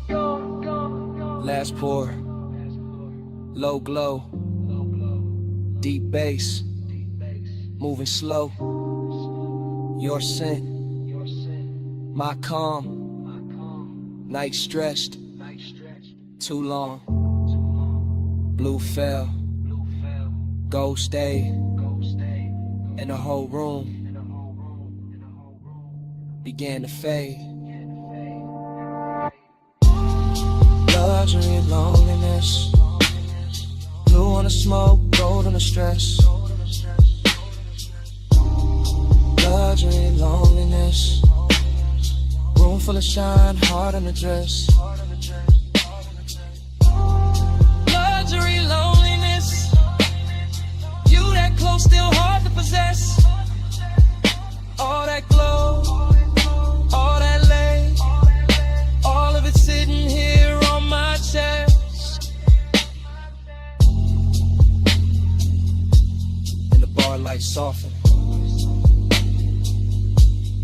Last pour, low glow, deep bass, moving slow. Your scent, my calm, night stretched, too long. Blue fell, gold stayed, and the whole room began to fade. Luxury loneliness, blue on the smoke, gold on the stress. Luxury loneliness, room full of shine, heart in the dress. Luxury loneliness, you that close, still hard to possess. All that glow, all that lace, all of it sitting here on my chest. And the bar light softened,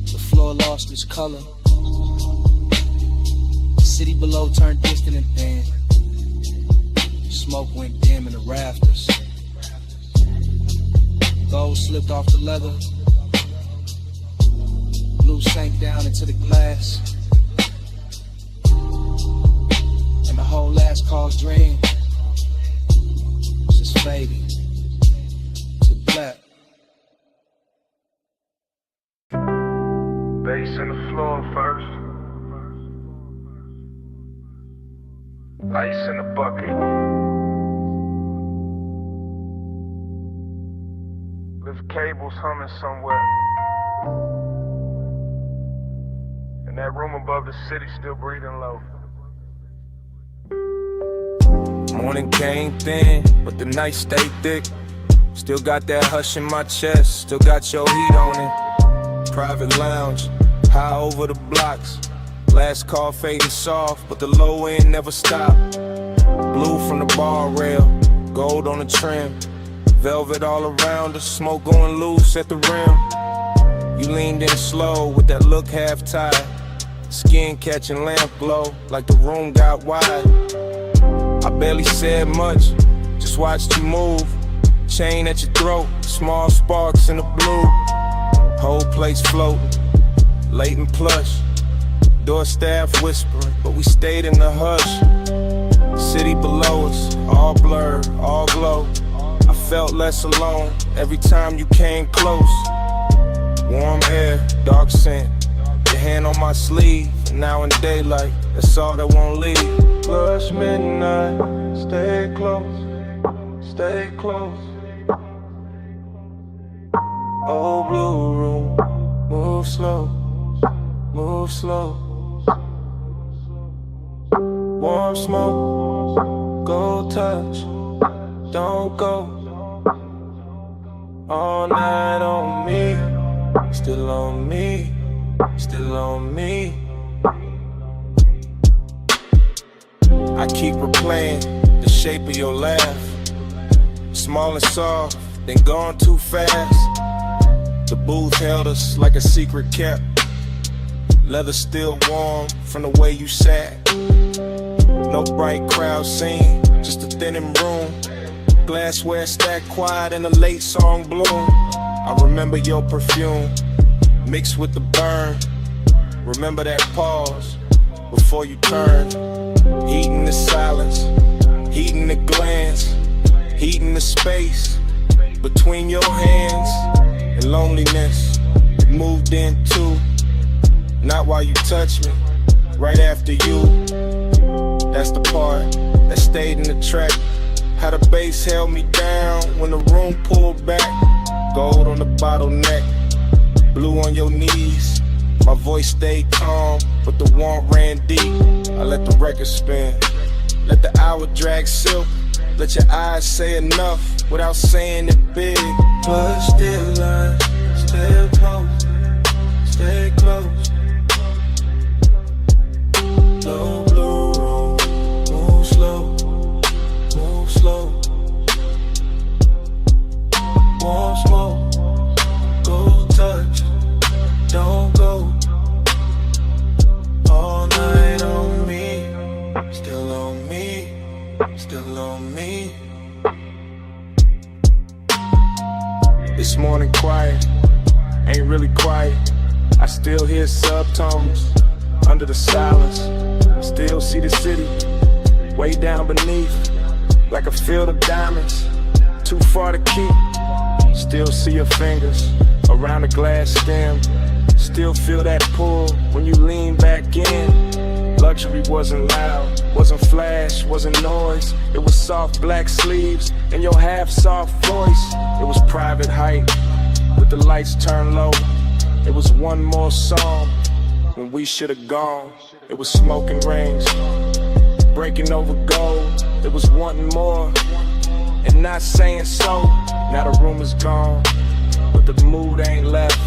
the floor lost its color, the city below turned distant and thin, smoke went dim in the rafters, gold slipped off the leather, blue sank down into the glass, and the whole last call's dream was just fading to black. Bass in the floor first. Ice in the bucket. Lift cables humming somewhere. And that room above the city still breathing low. Morning came thin, but the night stayed thick. Still got that hush in my chest, still got your heat on it. Private lounge, high over the blocks. Last call fading soft, but the low end never stopped. Blue from the bar rail, gold on the trim. Velvet all around us, smoke going loose at the rim. You leaned in slow with that look half tied. Skin catching lamp glow like the room got wide. I barely said much, just watched you move. Chain at your throat, small sparks in the blue. Whole place floating, late and plush. Door staff whispering, but we stayed in the hush. City below us, all blurred, all glow. I felt less alone every time you came close. Warm air, dark scent, your hand on my sleeve. Now in daylight, that's all that won't leave. Plus midnight, stay close, stay close. Old blue room, move slow, move slow. Warm smoke, go touch, don't go. All night on me, still on me, still on me. I keep replaying the shape of your laugh. Small and soft, then gone too fast. The booth held us like a secret kept. Leather still warm from the way you sat. No bright crowd scene, just a thinning room. Glassware stacked quiet in a late song bloom. I remember your perfume mixed with the burn. Remember that pause before you turn. Heating the silence, heating the glance, heating the space between your hands. And loneliness moved in too. Not while you touch me, right after you. That's the part that stayed in the track. How the bass held me down when the room pulled back. Gold on the bottleneck, blue on your knees. My voice stayed calm, but the warmth ran deep. I let the record spin, let the hour drag silk. Let your eyes say enough without saying it big. But still I stay close, stay close. Low blue room, move slow, move slow. Warm smoke, go touch, don't go. All night on me, still on me, still on me. This morning quiet, ain't really quiet. I still hear subtones under the silence. Still see the city way down beneath, like a field of diamonds, too far to keep. Still see your fingers around the glass stem. Still feel that pull when you lean back in. Luxury wasn't loud, wasn't flash, wasn't noise. It was soft black sleeves and your half-soft voice. It was private height with the lights turned low. It was one more song when we should have gone. It was smoking rings, breaking over gold. It was wanting more and not saying so. Now the room is gone, but the mood ain't left.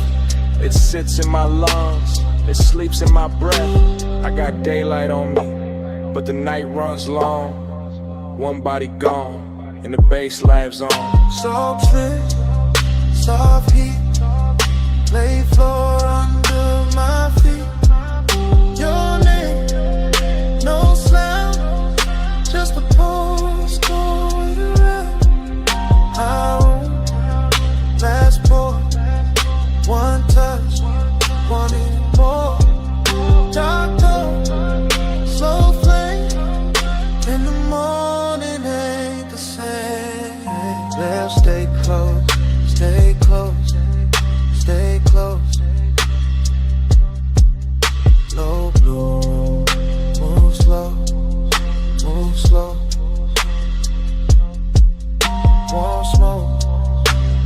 It sits in my lungs, it sleeps in my breath. I got daylight on me, but the night runs long. One body gone, and the bass lives on. Soft slip, soft heat, lay floor under my feet. Your name, no sound, just a post going around. I won't last for one touch, wanting more. Dark tone, slow flame, in the morning ain't the same. Let's stay close, stay close, stay close. Low blue room, move slow, move slow. Warm smoke,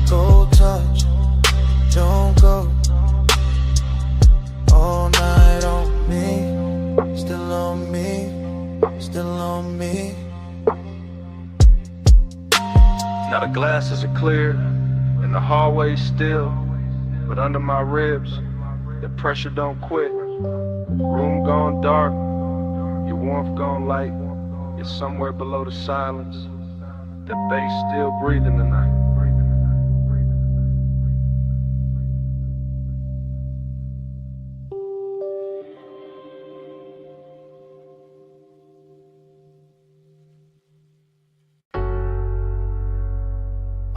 go touch, don't go. All night on me, still on me, still on me. Now the glasses are clear and the hallway's still, but under my ribs, the pressure don't quit. Room gone dark, your warmth gone light. You're somewhere below the silence. The bass still breathing tonight.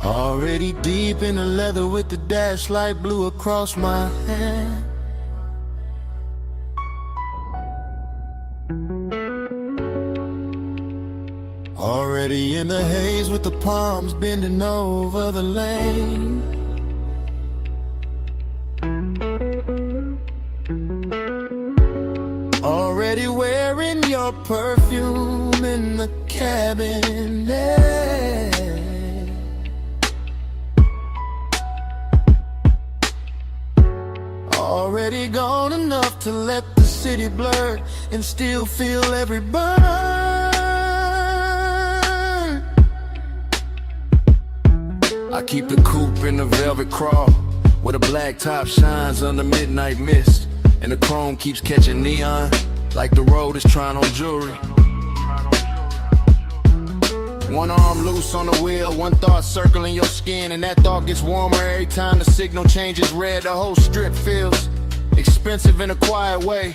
Already deep in the leather with the dash light blue across my hand. Already in the haze with the palms bending over the lane. Already wearing your perfume in the cabinet. Already gone enough to let the city blur and still feel every burn. I keep the coupe in the velvet crawl, where the black top shines under midnight mist, and the chrome keeps catching neon like the road is trying on jewelry. One arm loose on the wheel, one thought circling your skin, and that thought gets warmer every time the signal changes red. The whole strip feels expensive in a quiet way.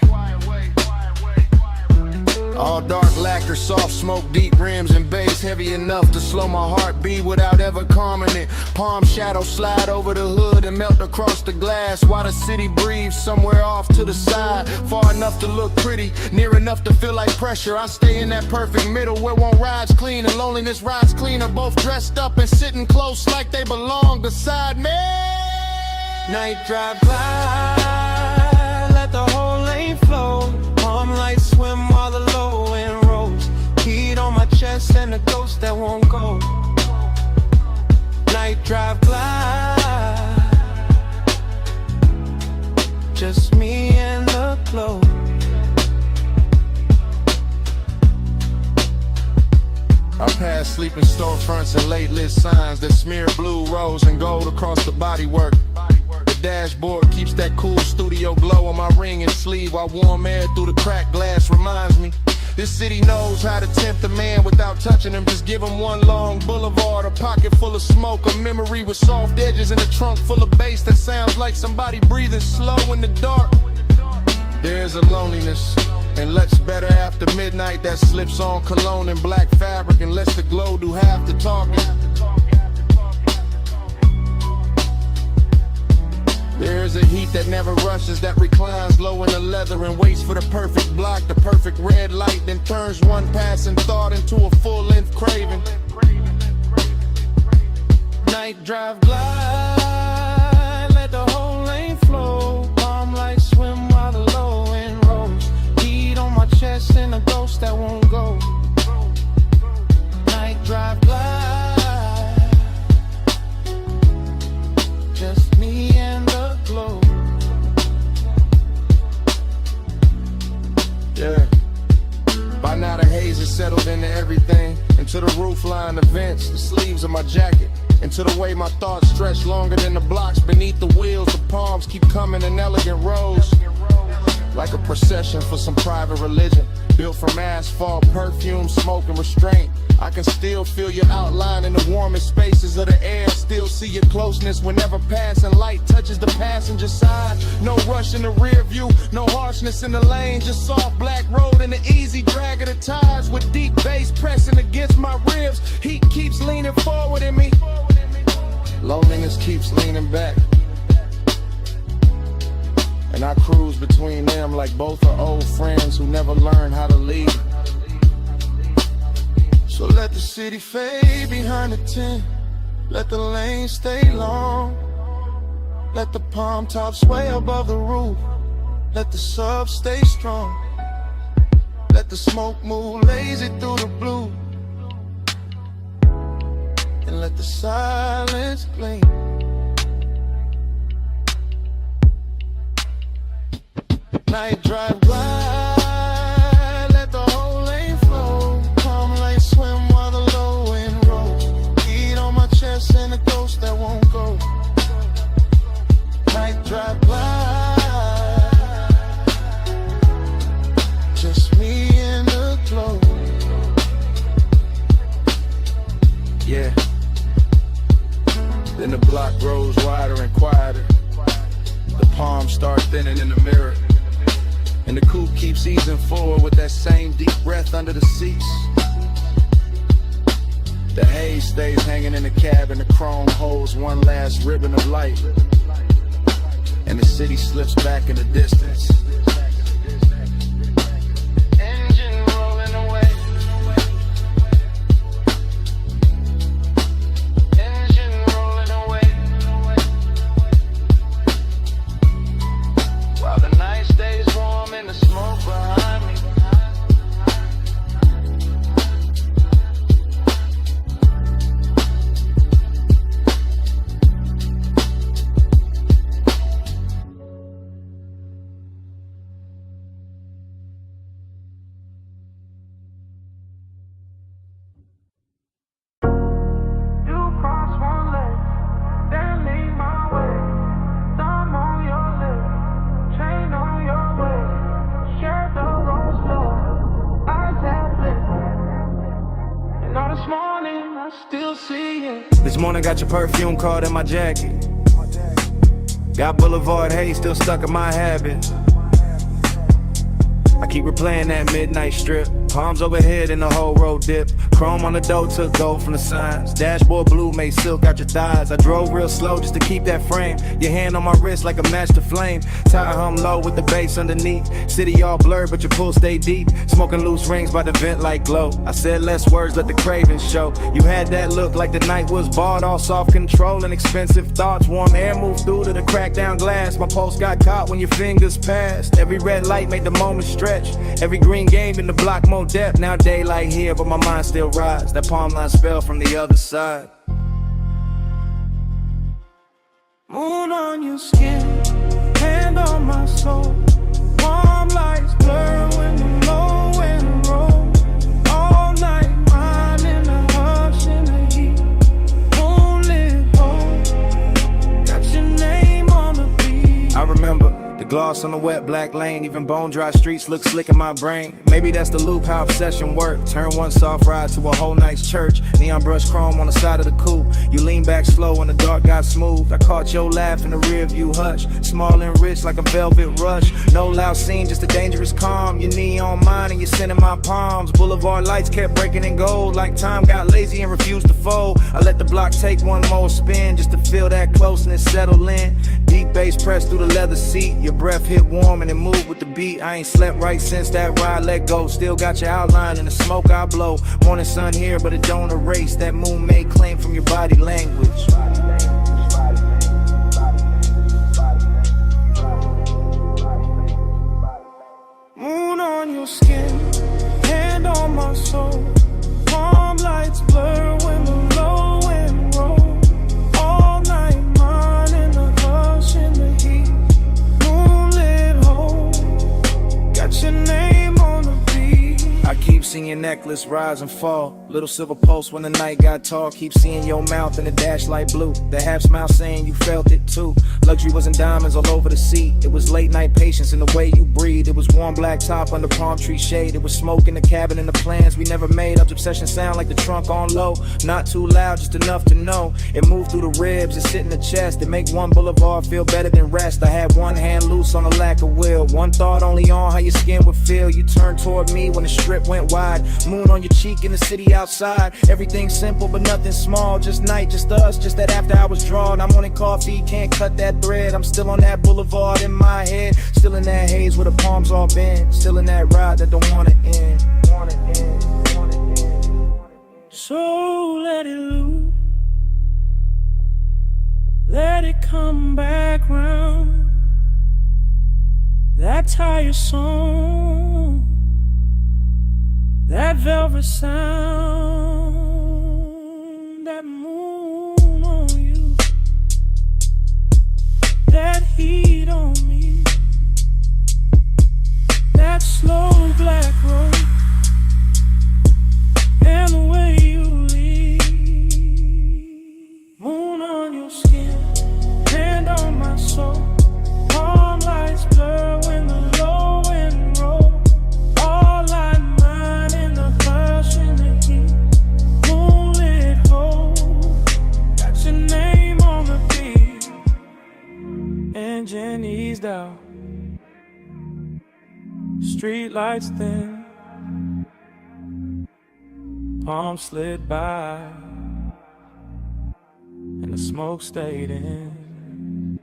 All dark lacquer, soft smoke, deep rims and bass, heavy enough to slow my heartbeat without ever calming it. Palm shadows slide over the hood and melt across the glass, while the city breathes somewhere off to the side, far enough to look pretty, near enough to feel like pressure. I stay in that perfect middle where one ride's clean and loneliness rides cleaner, both dressed up and sitting close like they belong beside me. Night drive by, let the whole lane flow. Palm lights swim while the low end rolls. Heat on my chest and a ghost that won't go. Night drive glide, just me and the glow. I pass sleeping storefronts and late lit signs that smear blue, rose, and gold across the bodywork. The dashboard keeps that cool studio glow on my ring and sleeve, while warm air through the cracked glass reminds me this city knows how to tempt a man without touching him. Just give him one long boulevard, a pocket full of smoke, a memory with soft edges, and a trunk full of bass that sounds like somebody breathing slow in the dark. There's a loneliness and looks better after midnight that slips on cologne and black fabric and lets the glow do half the talking. There's a heat that never rushes, that reclines low in the leather and waits for the perfect block, the perfect red light, then turns one passing thought into a full-length craving. Night drive glide, let the whole lane flow. Palm lights swim while the low end rolls. Heat on my chest and a ghost that won't go. Night drive glide, just me and the glow. Yeah. By now the haze is settled into everything, into the roofline, the vents, the sleeves of my jacket, into the way my thoughts stretch longer than the blocks beneath the wheels. The palms keep coming in elegant rows, like a procession for some private religion, built from asphalt, perfume, smoke, and restraint. I can still feel your outline in the warmest spaces of the air, still see your closeness whenever passing light touches the passenger side. No rush in the rear view, no harshness in the lane, just soft black road and the easy drag of the tires with deep bass pressing against my ribs. Heat keeps leaning forward in me, loneliness keeps leaning back, and I cruise between them like both are old friends who never learned how to lead. So let the city fade behind the tent, let the lane stay long, let the palm tops sway above the roof, let the sub stay strong, let the smoke move lazy through the blue, and let the silence gleam. Night drive glide, let the whole lane flow. Palm lights swim while the low end rolls. Heat on my chest and a ghost that won't go. Night drive glide, just me and the glow. Yeah. Then the block grows wider and quieter. The palms start thinning in the mirror, and the coupe keeps easing forward with that same deep breath under the seats. The haze stays hanging in the cab and the chrome holds one last ribbon of light, and the city slips back in the distance. Engine rolling away, This morning got your perfume caught in my jacket. Got Boulevard haze still stuck in my habit. I keep replaying that midnight strip. Palms overhead and the whole road dip. Chrome on the door took gold from the signs. Dashboard blue made silk out your thighs. I drove real slow just to keep that frame. Your hand on my wrist like a match to flame. Tire hum low with the bass underneath. City all blurred but your pool stay deep. Smoking loose rings by the vent like glow. I said less words, let the cravings show. You had that look like the night was barred. All soft control and expensive thoughts. Warm air moved through to the cracked down glass. My pulse got caught when your fingers passed. Every red light made the moment stretch. Every green game in the block more depth. Now daylight here but my mind still rides. That palm line spell from the other side. Moon on your skin, hand on my soul. Warm lights blur when the low wind rolls. All night, mine in the hush and the heat. Moonlit hole, got your name on the beat. I remember the gloss on the wet black lane. Even bone dry streets look slick in my brain. Maybe that's the loop, how obsession work. Turn one soft ride to a whole night's church. Neon brush chrome on the side of the coupe. You lean back slow and the dark got smooth. I caught your laugh in the rear view hush. Small and rich like a velvet rush. No loud scene, just a dangerous calm. Your knee on mine and you're sending my palms. Boulevard lights kept breaking in gold. Like time got lazy and refused to fold. I let the block take one more spin just to feel that closeness settle in. Deep bass pressed through the leather seat. Your breath hit warm and it moved with the beat. I ain't slept right since that ride let go. Still got your outline in the smoke I blow. Morning sun here but it don't erase that moon made claim from your body language. Moon on your skin, hand on my soul. Palm lights blur when the low wind rolls. All night, mine in the hush and the heat. Moonlit hole, got your name on the beat. I keep seeing your necklace rise and fall. Little silver pulse when the night got tall. Keep seeing your mouth in the dash light blue. The half smile saying you felt it too. Luxury was in diamonds all over the seat. It was late night patience in the way you breathe. It was warm black top under palm tree shade. It was smoke in the cabin and the plans we never made. Up obsession sound like the trunk on low. Not too loud, just enough to know. It moved through the ribs, it sit in the chest. It make one boulevard feel better than rest. I had one hand loose on a lack of will. One thought only on how your skin would feel. You turned toward me when the strip went wide. Moon on your cheek in the city outside. Everything simple but nothing small. Just night, just us, just that after hours drawn. I'm wanting coffee, can't cut that thread. I'm still on that boulevard in my head. Still in that haze where the palms all bend. Still in that ride that don't wanna end. So let it loose, let it come back round. That tire song, that velvet sound, that moon on you, that heat on me, that slow black road, and the way you leave. Moon on your skin, hand on my soul. Palm lights blur when the low wind rolls. All like mine in the hush and the heat. Moonlit hole, got your name on the beat. Engine eased out, street lights thin. Palm slid by, and the smoke stayed in.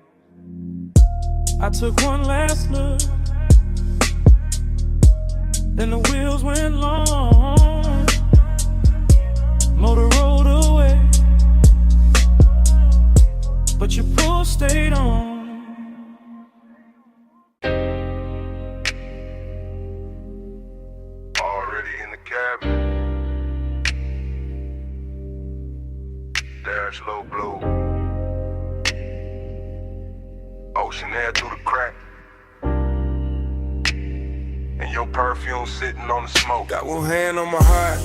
I took one last look, then the wheels went long. Motor rolled away, but your pull stayed on. Already in the cabin. Dash low blue. Ocean air through the crack. And your perfume sitting on the smoke. Got one hand on my heart,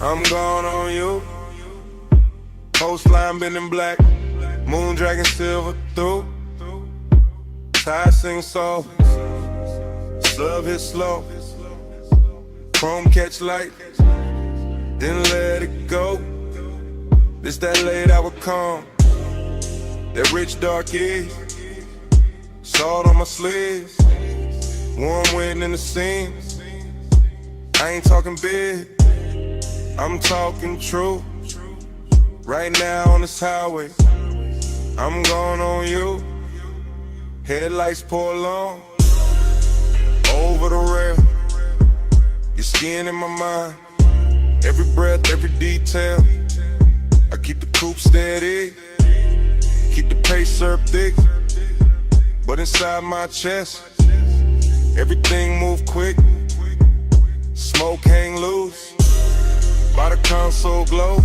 I'm gone on you. Coastline bending black, moon dragging silver through. Tide sing soft, sub hit slow. Chrome catch light, then let it go. This that late hour calm, that rich dark east, salt on my sleeves, warm wind in the seams. I ain't talking big, I'm talking true. Right now on this highway, I'm going on you. Headlights pour long, over the rail. Your skin in my mind, every breath, every detail. I keep the coupe steady, keep the pace up thick. But inside my chest, everything move quick. Smoke hang loose, by the console glow.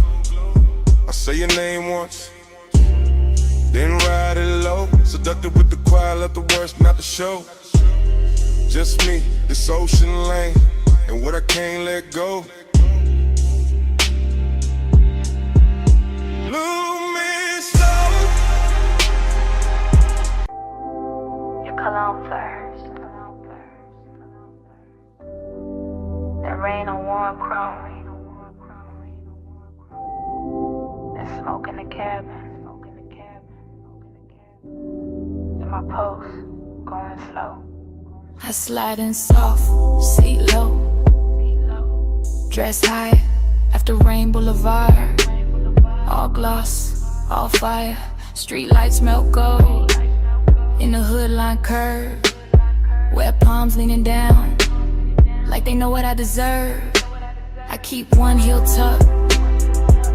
I say your name once, then ride it low. Seductive with the choir, left the worst not to show. Just me, this ocean lane, and what I can't let go. Your cologne first. That rain on warm chrome. That smoke in the cabin. And my pulse going slow. I slide in soft, seat low. Dress high after Rain Boulevard. All gloss, all fire. Street lights melt gold. In the hood line curve. Wet palms leaning down, like they know what I deserve. I keep one heel tucked,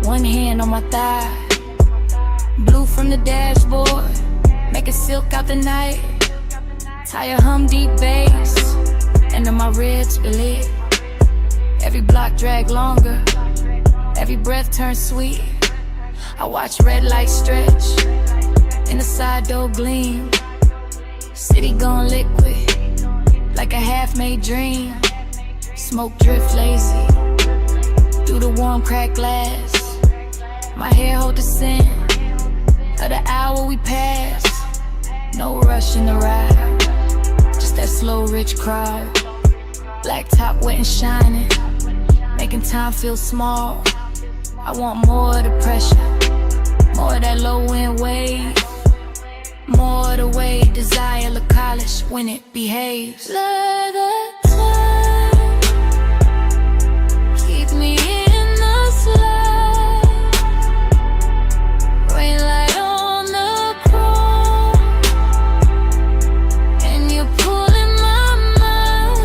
one hand on my thigh. Blue from the dashboard, making silk out the night. Tire hum deep bass, and then my ribs be lit. Every block drag longer, every breath turns sweet. I watch red lights stretch, in the side door gleam. City gone liquid, like a half-made dream. Smoke drift lazy, through the warm cracked glass. My hair hold the scent of the hour we pass. No rush in the ride, just that slow rich crowd. Black top wet and shining, making time feel small. I want more of the pressure, more of that low end wave. More of the way desire look college when it behaves. Let the time keep me in the slide. Rain light on the chrome, and you're pulling my mind.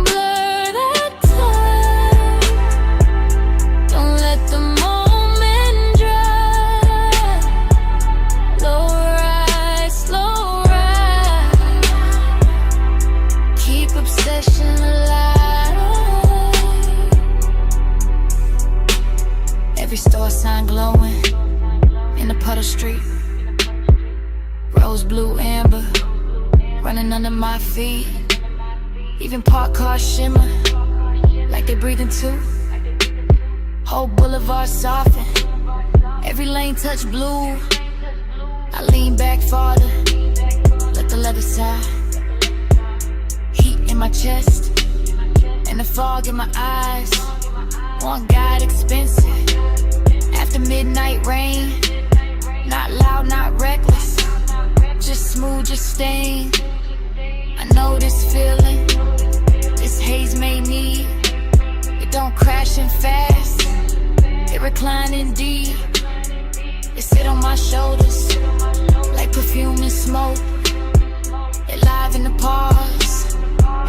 Blur that time, don't let the moment dry. Slow ride, slow ride. Keep obsession alive. Every store sign glowing in the puddle street. Rose, blue, amber, running under my feet. Even parked cars shimmer like they breathing too. Whole boulevard soften, every lane touch blue. I lean back farther, let the leather side. Heat in my chest, and the fog in my eyes. One guide expensive, after midnight rain. Not loud, not reckless, just smooth, just staying. I know this feeling, this haze made me. It don't crash in fast, it reclining deep. It sit on my shoulders, like perfume and smoke. It live in the pause,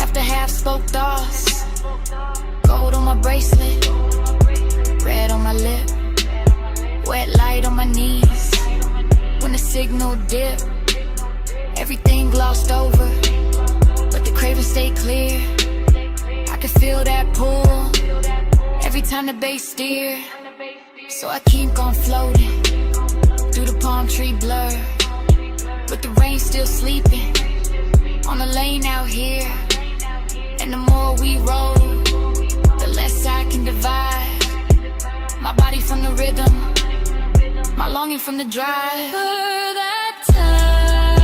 after half spoke thoughts. Gold on my bracelet, red on my lip. Wet light on my knees, when the signal dip. Everything glossed over, but the craving stay clear. I can feel that pull, every time the bass steer. So I keep on floating, through the palm tree blur. But the rain still sleeping, on the lane out here. And the more we roll, the less I can divide. My body from the rhythm, my longing from the drive. For that time,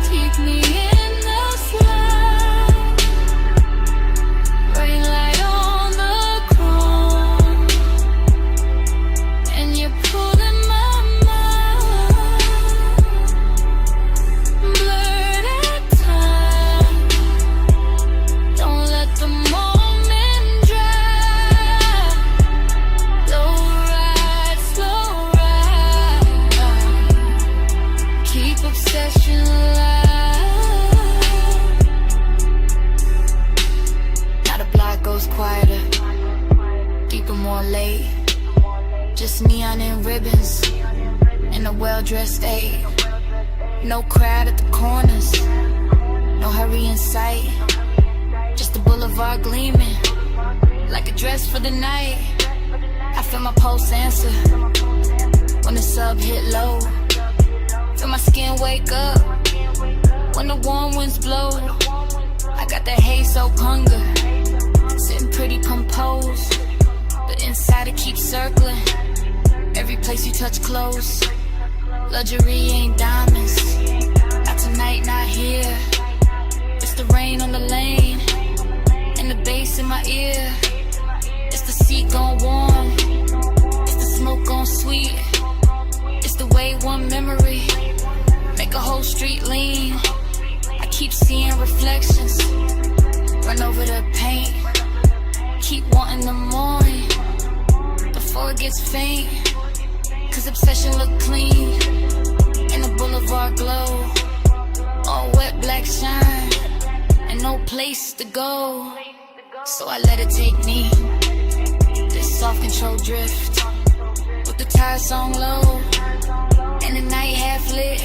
keep me in the slide. Rain light on the chrome. well-dressed aide. No crowd at the corners, no hurry in sight. Just the boulevard gleaming, like a dress for the night. I feel my pulse answer when the sub hit low. Feel my skin wake up when the warm winds blow. I got that haze-soaked hunger, sitting pretty composed, but inside it keeps circling. Every place you touch close. Luxury ain't diamonds, not tonight, not here. It's the rain on the lane, and the bass in my ear. It's the seat gone warm, it's the smoke gone sweet. It's the way one memory make a whole street lean. I keep seeing reflections, run over the paint. Keep wanting the morning before it gets faint. Cause obsession look clean in the boulevard glow. All wet black shine and no place to go. So I let it take me, this soft control drift, with the tire song low and the night half lit.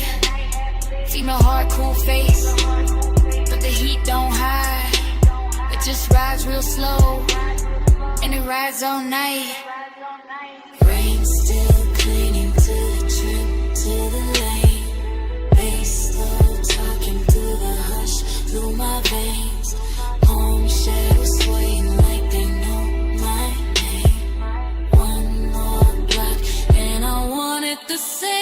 Female heart, cool face, but the heat don't hide. It just rides real slow and it rides all night. Rain still clinging to the trip, to the lane. Bass slow talking through the hush, through my veins. Home shadows swaying like they know my name. One more block and I want it the same.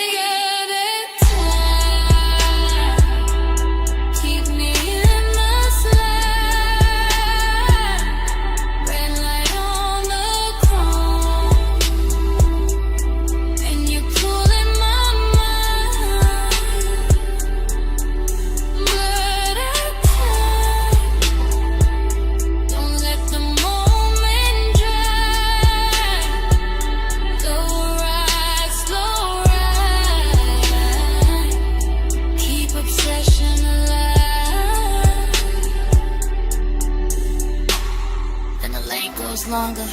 Longer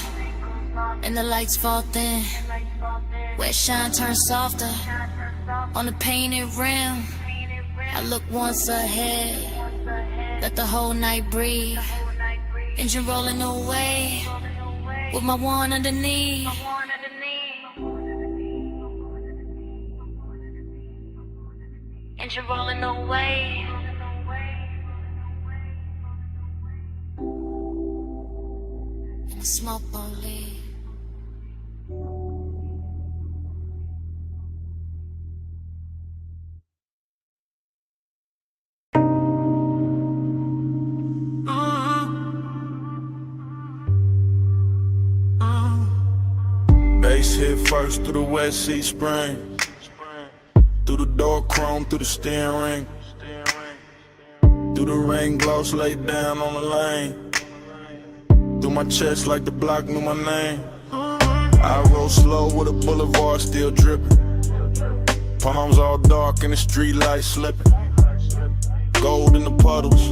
and the lights fall thin, where shine turns softer on the painted rim. I look once ahead, let the whole night breathe. Engine rolling away with my one underneath. Engine rolling away. Smoke only. Bass hit first through the West Sea Spring, through the door chrome, through the steering ring, through the rain gloss laid down on the lane. Through my chest like the block knew my name. I roll slow with a boulevard still dripping. Palms all dark and the street lights slipping. Gold in the puddles,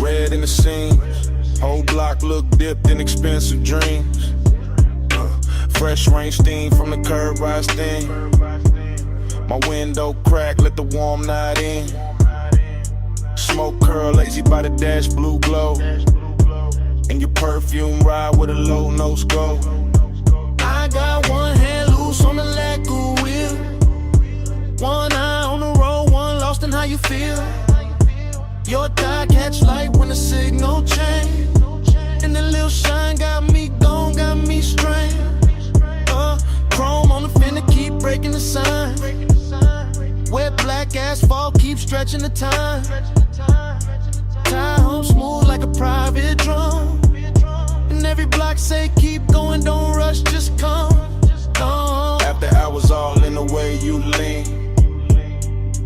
red in the seams. Whole block look dipped in expensive dreams. Fresh rain steam from the curb rise steam. My window crack, let the warm night in. Smoke curl, lazy by the dash, blue glow. And your perfume ride with a low nose go. I got one hand loose on the lacquer wheel, one eye on the road, one lost in how you feel. Your tie catch light when the signal change, and the little shine got me gone, got me strained. Chrome on the fender keep breaking the sign. Wet black asphalt keep stretching the time. Tie home smooth like a private drum. And every block say keep going, don't rush, just come. After hours all in the way you lean,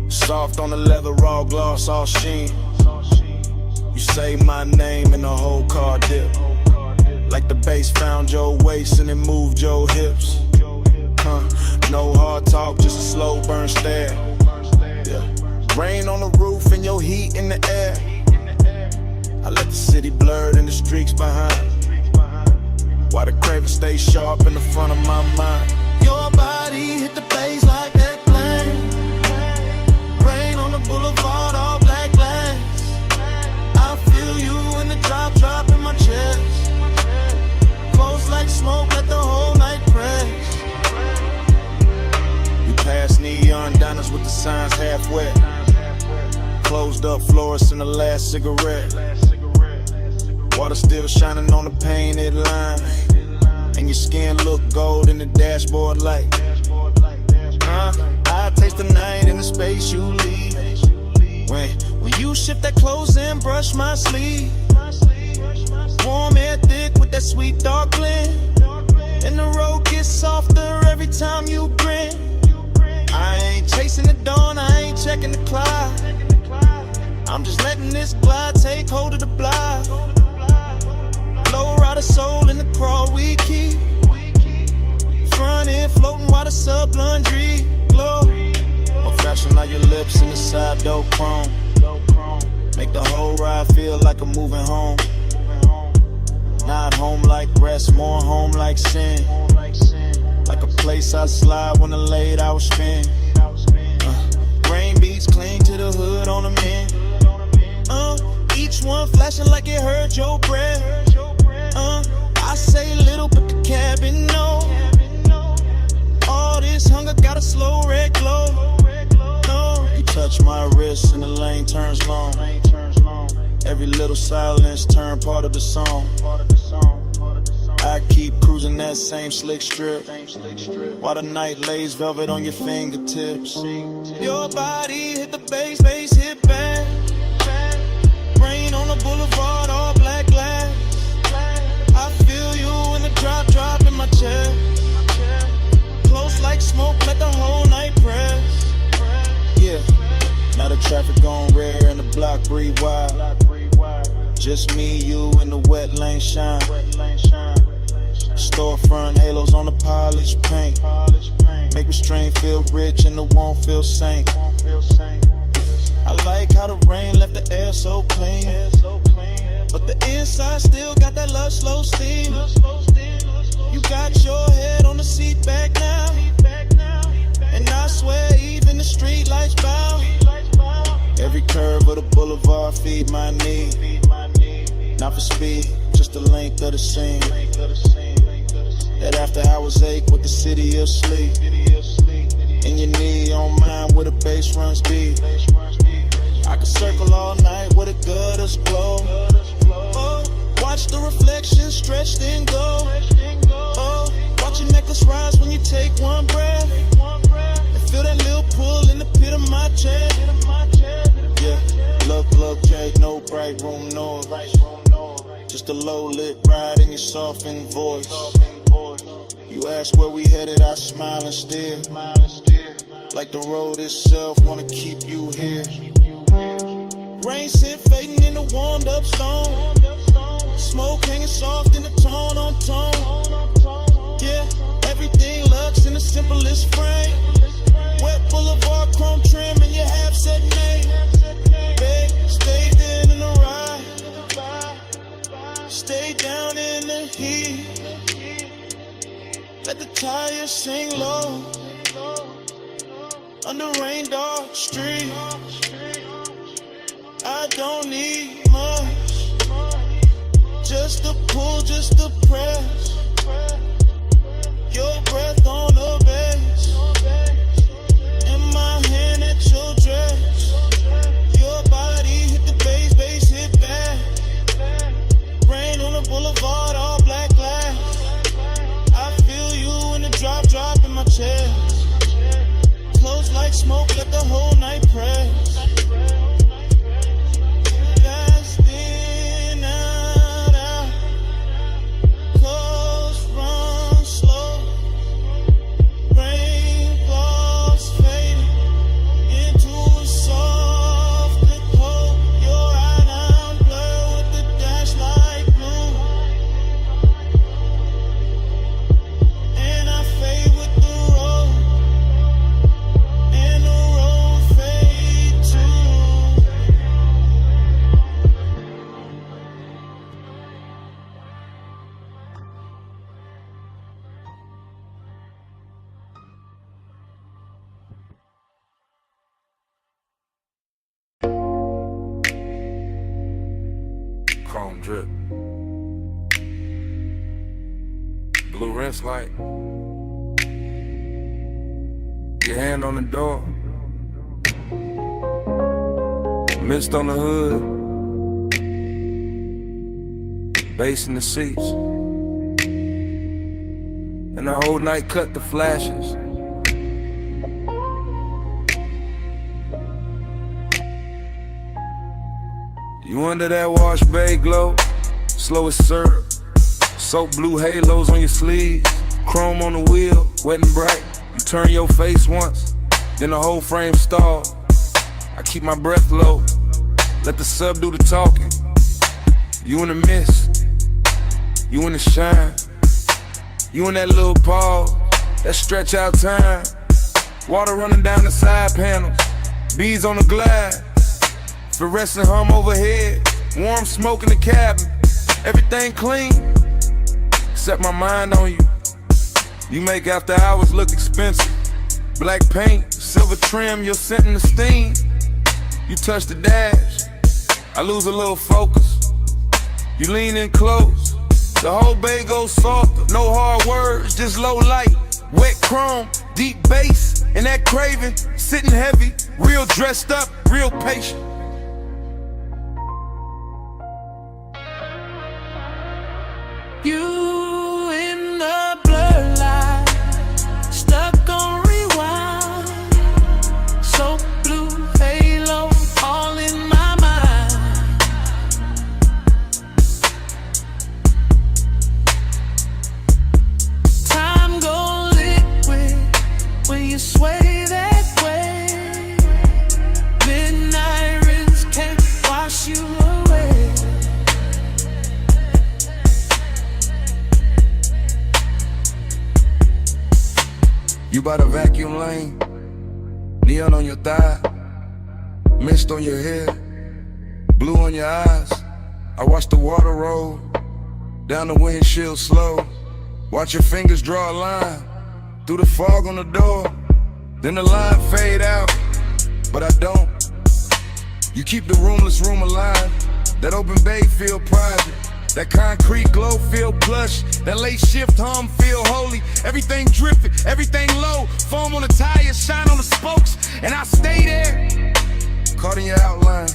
soft on the leather, raw gloss, all sheen. You say my name and the whole car dip, like the bass found your waist and it moved your hips. No hard talk, just a slow burn stare. Yeah. Rain on the roof and your heat in the air. I let the city blur and the streaks behind, while the craven stay sharp in the front of my mind. Your body hit the bass like that flame. bruised up florist in the last cigarette. Water still shining on the painted line, and your skin look gold in the dashboard light. I taste the night in the space you leave. When you shift that clothes and brush my sleeve. Warm air thick with that sweet dark blend, and the road gets softer every time you grin. I ain't chasing the dawn, I ain't checking the clock. I'm just letting this glide take hold of the block. Low rider soul in the crawl we keep. Front end floating while the sub laundry glow. More fashion on your lips in the side door chrome. Make the whole ride feel like I'm moving home. Not home like rest, more home like sin. Like a place I slide when the late hours spend. Rain beats cling to the hood on the men. Each one flashing like it heard your breath. I say little but the cabin know. All this hunger got a slow red glow. You touch my wrist and the lane turns long. Every little silence turn part of the song. I keep cruising that same slick strip, while the night lays velvet on your fingertips. Your body hit the bass hit back. Rain on the boulevard, all black glass. I feel you in the drop in my chest. Close like smoke, let the whole night press. Yeah, now the traffic on red and the block breathe wide. Just me, you, and the wet lane shine. Storefront halos on the polished paint. Make restraint feel rich and the won't feel sank. I like how the rain left the air so clean, but the inside still got that love slow steam. You got your head on the seat back now, and I swear even the street lights bow. Every curve of the boulevard feed my need. Not for speed, just the length of the scene. That after hours ache with the city of sleep. And your knee on mine where the bass runs deep. I could circle all night with a gutters glow. Watch the reflection stretched and go. Watch your necklace rise when you take one breath. And feel that little pull in the pit of my chest. Yeah, look, Jake, no bright room noise. Just a low lit ride in your softened voice. You ask where we headed, I smile and stare. Like the road itself wanna keep you here. Rain scent fading in the warmed up stone. Smoke hanging soft in the tone on tone. Yeah, everything looks in the simplest frame. Wet boulevard chrome trim and your half set name. Babe, stay there in the ride. Stay down in the heat. Let the tires sing low. Under rain dark street. I don't need much. Just a pull, just a press. Your breath on the bass. In my hand at your dress. Your body hit the bass hit back. Rain on the boulevard, all black glass. I feel you in the drop in my chest. Close like smoke, let the whole night press. Fast in, out. Close, run slow. Raindrops fading into a soft cold. Your eye now blur with the dash light blue. And I fade with the road. And the road fade too. Chrome drip. Blue rinse light. Your hand on the door. Mist on the hood, bass in the seats, and the whole night cut the flashes. You under that wash bay glow, slow as syrup, soap blue halos on your sleeves, chrome on the wheel, wet and bright. You turn your face once, then the whole frame stall. I keep my breath low, let the sub do the talking. You in the mist, you in the shine, you in that little pause, that stretch out time. Water running down the side panels, bees on the glass, fluorescent hum overhead, warm smoke in the cabin. Everything clean, set my mind on you. You make after hours look expensive. Black paint, silver trim, your scent and the steam. You touch the dash, I lose a little focus. You lean in close, the whole bay goes softer. No hard words, just low light, wet chrome, deep bass, and that craving, sitting heavy, real dressed up, real patient. You in the blur light, stuck on rewind. So blue halo, all in my mind. Time go liquid when you sway that way. Midnight rinse can't wash you away. You by the vacuum lane, neon on your thigh, mist on your hair, blue on your eyes. I watch the water roll down the windshield slow. Watch your fingers draw a line through the fog on the door. Then the line fade out, but I don't. You keep the roomless room alive. That open bay feel private. That concrete glow feel plush. That late shift hum feel holy. Everything dripping, everything low. Foam on the tires, shine on the spokes, and I stay there. Caught in your outline,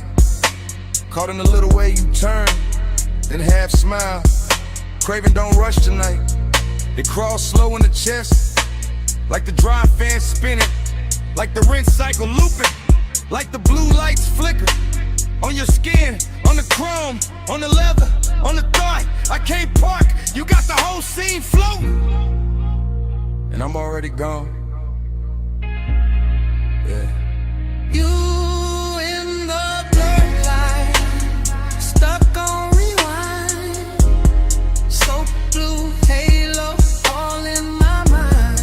caught in the little way you turn, then half smile. Craving don't rush tonight. It crawls slow in the chest, like the dry fan spinning, like the rinse cycle looping, like the blue lights flicker. On your skin, on the chrome, on the leather, on the thigh. I can't park, you got the whole scene floating, and I'm already gone. Yeah. You in the blur light, stuck on rewind. So blue halo, all in my mind.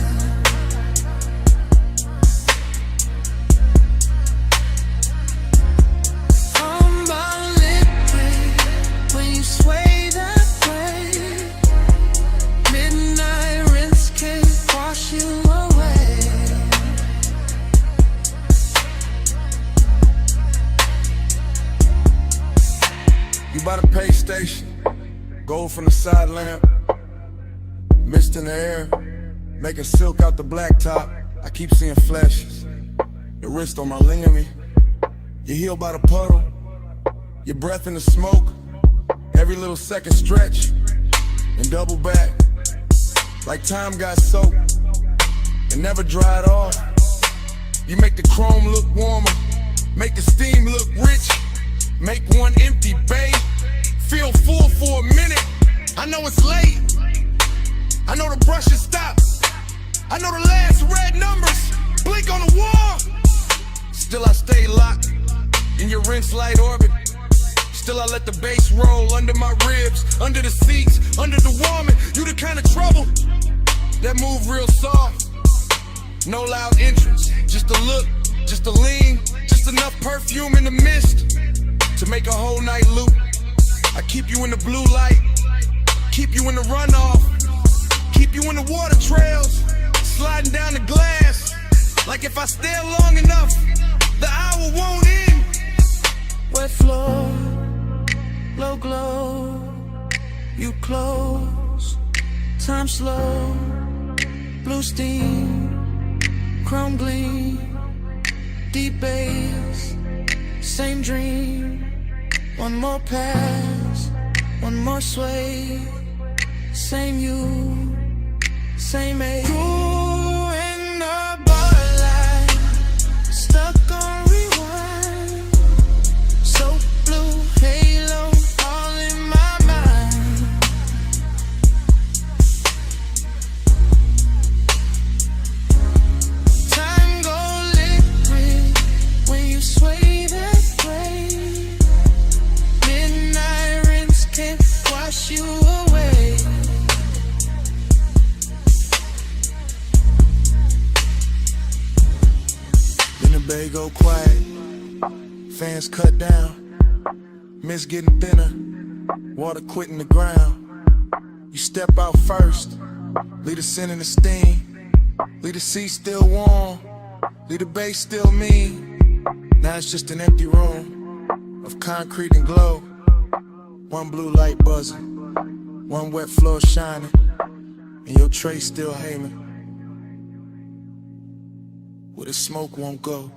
Humble liquid when you sway that way. Midnight rinse can't wash you away. You by the pay station, gold from the side lamp, mist in the air, making silk out the blacktop. I keep seeing flashes, your wrist on my ligament, your heel by the puddle, your breath in the smoke, every little second stretch, and double back, like time got soaked, and never dried off. You make the chrome look warmer, make the steam look rich, make one empty bay feel full for a minute. I know it's late, I know the brushes stop, I know the last red numbers blink on the wall. Still I stay locked in your rinse light orbit. Still I let the bass roll under my ribs, under the seats, under the warming. You the kind of trouble that move real soft. No loud entrance, just a look, just a lean, just enough perfume in the mist to make a whole night loop. I keep you in the blue light, keep you in the runoff, keep you in the water trails, sliding down the glass. Like if I stare long enough, the hour won't end. Wet floor, low glow, you close, time slow, blue steam, chrome gleam, deep bass, Same dream, one more pass, one more sway. Same you, same age. Ooh, in the bar light, stuck on rewind. So blue, halo, all in my mind. Time go liquid when you sway that way. Midnight rinse can't wash you away. Then the bay go quiet, fans cut down, mist getting thinner, water quitting the ground. You step out first, leave the scent and the steam, leave the seat still warm, leave the bay still mean. Now it's just an empty room of concrete and glow. One blue light buzzing, one wet floor shining, and your tray still hanging where the smoke won't go.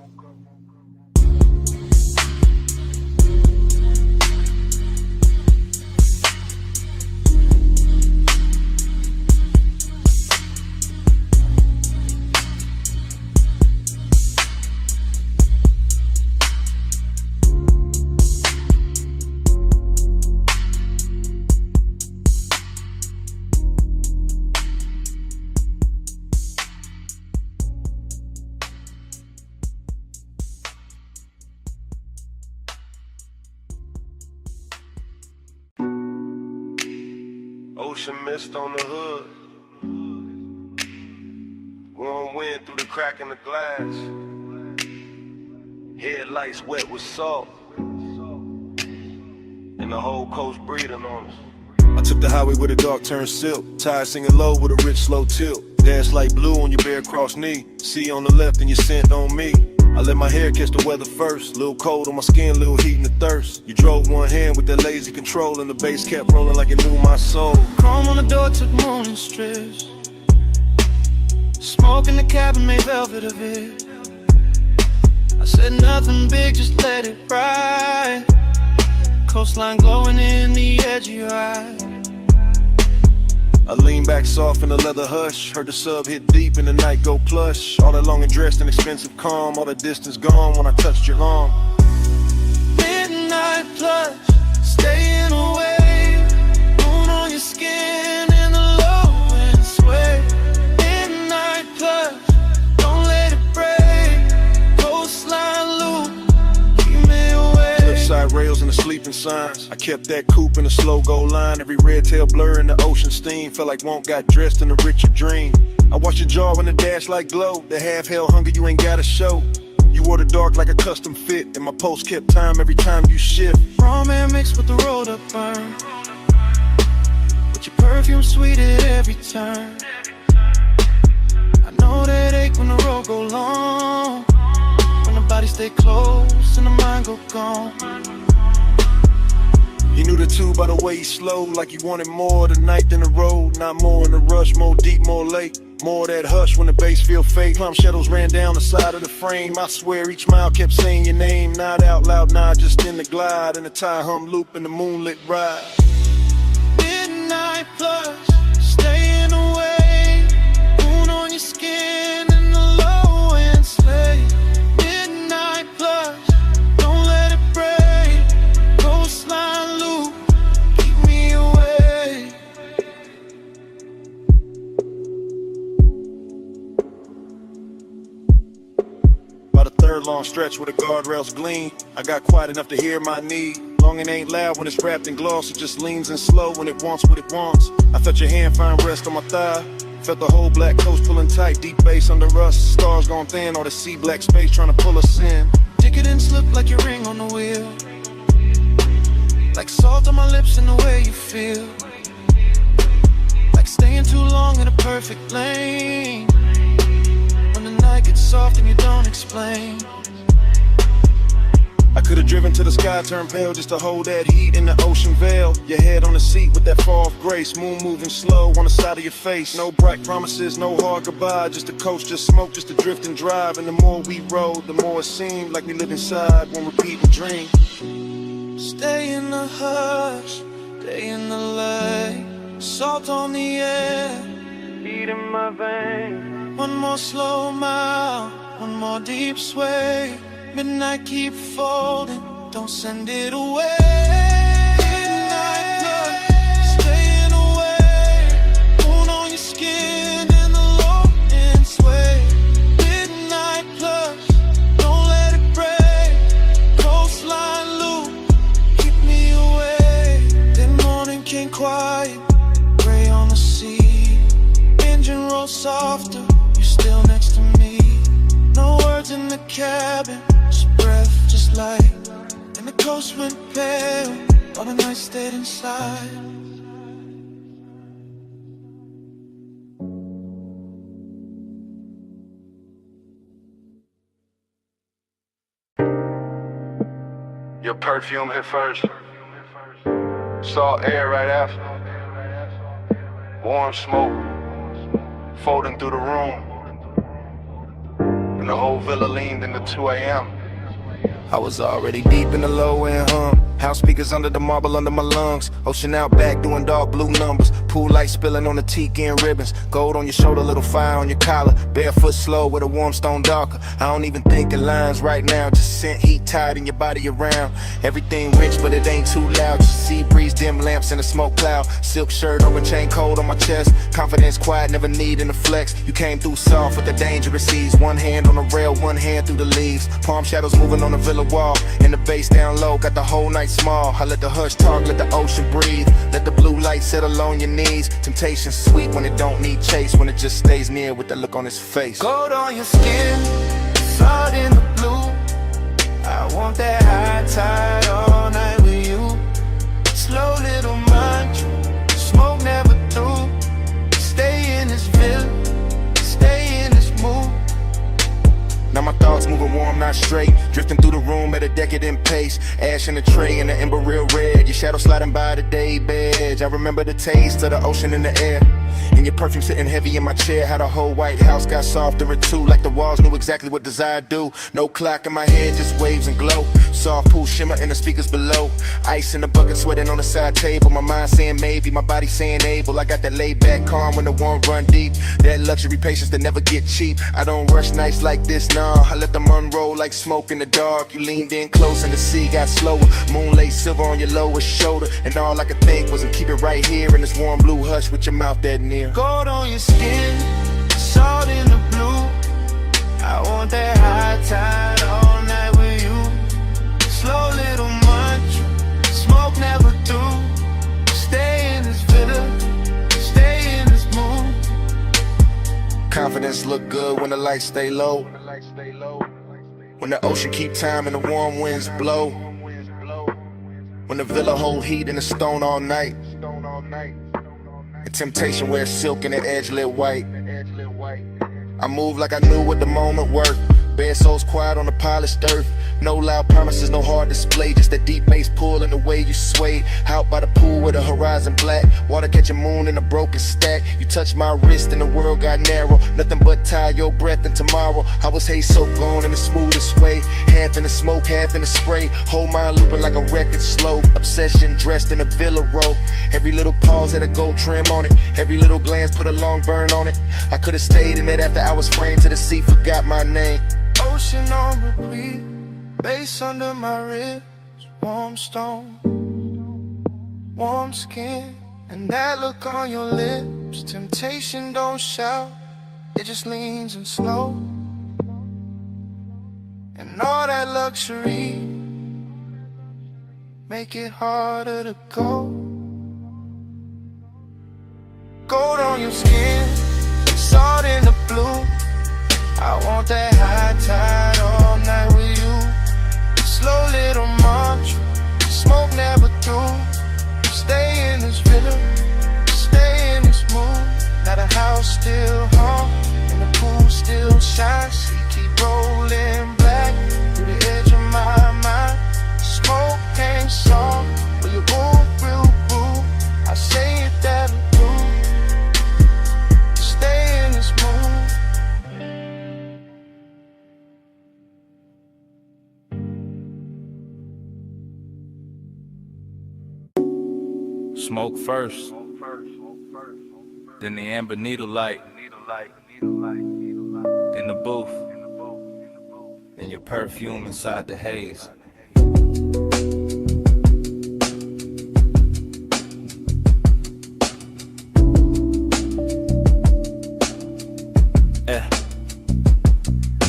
Ocean mist on the hood. Warm wind through the crack in the glass. Headlights wet with salt. And the whole coast breathing on us. I took the highway with a dark turn silk. Tired singing low with a rich slow tilt. Dance like blue on your bare cross knee. See on the left and your scent on me. I let my hair catch the weather first. Little cold on my skin, little heat in the thirst. You drove one hand with that lazy control, and the bass kept rolling like it knew my soul. Chrome on the door took morning strips. Smoke in the cabin made velvet of it. I said nothing big, just let it ride. Coastline glowing in the edge of your eye. I lean back soft in the leather hush. Heard the sub hit deep and the night go plush. All that long and dressed in expensive calm. All the distance gone when I touched your arm. Midnight plush, staying away. Moon on your skin in the low and sway. Midnight plush, don't let it break. Coastline loop, keep me away. Cliffside rails and the sleeping signs. I kept that coupe in a slow go line. Every red tail blur in the ocean steam. Felt like Won't got dressed in a richer dream. I watched your jaw in the dash like glow. The half hell hunger you ain't gotta show. You wore the dark like a custom fit, and my pulse kept time every time you shift. Raw man mixed with the rolled up burn. But your perfume sweet at every turn. I know that ache when the road go long. When the body stay close and the mind go gone. You knew the two by the way he slowed, like you wanted more of the night than the road. Not more in the rush, more deep, more late. More of that hush when the bass feel fake. Clown shadows ran down the side of the frame. I swear each mile kept saying your name. Not out loud, nah, just in the glide. In the tie hum loop in the moonlit ride. Midnight plush, staying away. Moon on your skin in the low and slay. Midnight plush, don't let it break. Coastline loop, keep me away. By the third long stretch where the guardrails gleam, I got quiet enough to hear my need. Long and ain't loud when it's wrapped in gloss. It just leans in slow when it wants what it wants. I felt your hand find rest on my thigh. Felt the whole black coast pulling tight. Deep bass under us, stars gone thin. All the sea black space trying to pull us in. Ticket and slip like your ring on the wheel. Like salt on my lips and the way you feel. Like staying too long in a perfect lane. When the night gets soft and you don't explain. I Could've driven to the sky, turned pale just to hold that heat in the ocean veil. Your head on the seat with that fall of grace, moon moving slow on the side of your face. No bright promises, no hard goodbye, just a coast, just smoke, just to drift and drive. And the more we rode, the more it seemed like we lived inside one repeating dream. Stay in the hush, stay in the light, salt on the air, Beat in my veins. one more slow mile, one more deep sway. Midnight keep folding, don't send it away. Midnight blood, staying away. Moon on your skin and the low end sway. Midnight plus, don't let it break. Coastline loop, keep me away. Then morning came quiet, gray on the sea. Engine roll softer, you're still next to me. No words in the cabin, breath, just light. And the coast went pale, all the night stayed inside. Your perfume hit first. Salt air right after. Warm smoke folding through the room. And the whole villa leaned into 2 a.m. I was already deep in the low end hum. House speakers under the marble under my lungs. Ocean out back doing dark blue numbers. Pool light spilling on the tiki and ribbons. Gold on your shoulder, little fire on your collar. Barefoot slow with a warm stone darker. I don't even think in lines right now. Just scent heat tied in your body around. Everything rich but it ain't too loud. Just sea breeze, dim lamps in a smoke cloud. Silk shirt over chain cold on my chest. Confidence quiet, never needing to flex. You came through soft with the dangerous ease. One hand on the rail, one hand through the leaves. Palm shadows moving on the villa wall. And the bass down low, got the whole night small. I let the hush talk, let the ocean breathe. Let the blue light settle on your knees. Temptation's sweet when it don't need chase. When it just stays near with that look on his face. Gold on your skin, salt in the blue. I want that high tide all night with you. Slow little mantra, smoke never through. Stay in this villa, stay in this mood. Now my thoughts moving warm, not straight. Drifting through the room at a decadent pace. Ash in the tray and the ember real red. Your shadow sliding by the day bed. I remember the taste of the ocean in the air. And your perfume sitting heavy in my chair. How the whole White House got softer at two. Like the walls knew exactly what desire do. No clock in my head, just waves and glow. Soft pool shimmer in the speakers below. Ice in the bucket, sweating on the side table. My mind saying maybe, my body saying able. I got that laid back calm when the warm run deep. That luxury patience that never get cheap. I don't rush nights like this, nah. I let them unroll like smoke in the dark. You leaned in close and the sea got slower. Moonlight silver on your lower shoulder. And all I could think was to keep it right here in this warm blue hush with your mouth that near. Gold on your skin, salt in the blue. I want that high tide all night with you. Slow little mantra, smoke never through. Stay in this villa, stay in this mood. Confidence look good when the lights stay low. When the ocean keep time and the warm winds blow. When the villa hold heat in the stone all night. And temptation wears silk and that edge lit white. I move like I knew what the moment worth. Bare souls quiet on the polished earth. No loud promises, no hard display. Just that deep bass pull and the way you sway. Out by the pool with the horizon black. Water catching moon in a broken stack. You touch my wrist and the world got narrow. Nothing but tie your breath and tomorrow. I was hay soaked on in the smoothest way. Half in the smoke, half in the spray. Whole mind looping like a record slow. Obsession dressed in a villa robe. Every little pause had a gold trim on it. Every little glance put a long burn on it. I could've stayed in it after I was framed to the sea. Forgot my name. Ocean on repeat, bass under my ribs, warm stone, warm skin, and that look on your lips. Temptation don't shout, it just leans and slow. And all that luxury make it harder to go. Gold on your skin, salt in the blue. I want that high tide all night with you. Slow little mantra, smoke never through. Stay in this villa, stay in this mood. Now the house still hum, and the pool still shines. Sea keep rolling black through the edge of my mind. Smoke first, then the amber needle light, then the booth, then your perfume inside the haze.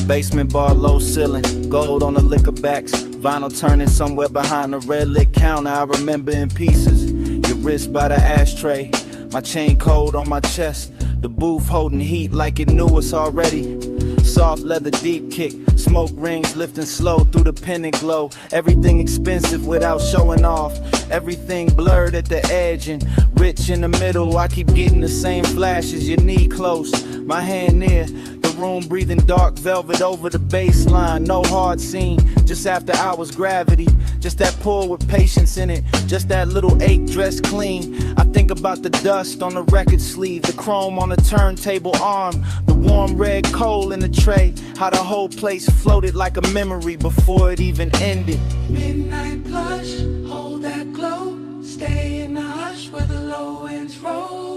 Basement bar, low ceiling, gold on the liquor backs, vinyl turning somewhere behind the red lit counter. I remember in pieces, your wrist by the ashtray, my chain cold on my chest, the booth holding heat like it knew us already. Soft leather deep kick, smoke rings lifting slow through the pendant glow. Everything expensive without showing off, everything blurred at the edge and rich in the middle. I keep getting the same flashes, your knee close, my hand near the room, breathing dark velvet over the baseline. No hard scene, just after hours gravity, just that pull with patience in it, just that little ache dressed clean. I think about the dust on the record sleeve, the chrome on the turntable arm, the warm red coal in the tray, how the whole place floated like a memory before it even ended. Midnight blush, hold that glow, stay in the hush where the low winds roll.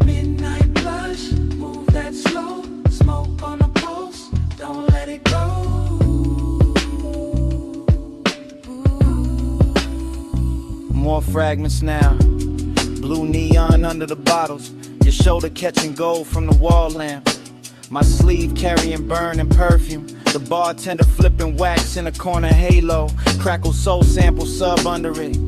Midnight blush, move that slow, smoke on the pulse, don't let it go. More fragments now, blue neon under the bottles, your shoulder catching gold from the wall lamp, my sleeve carrying burning perfume, the bartender flipping wax in a corner halo, crackle soul sample sub under it.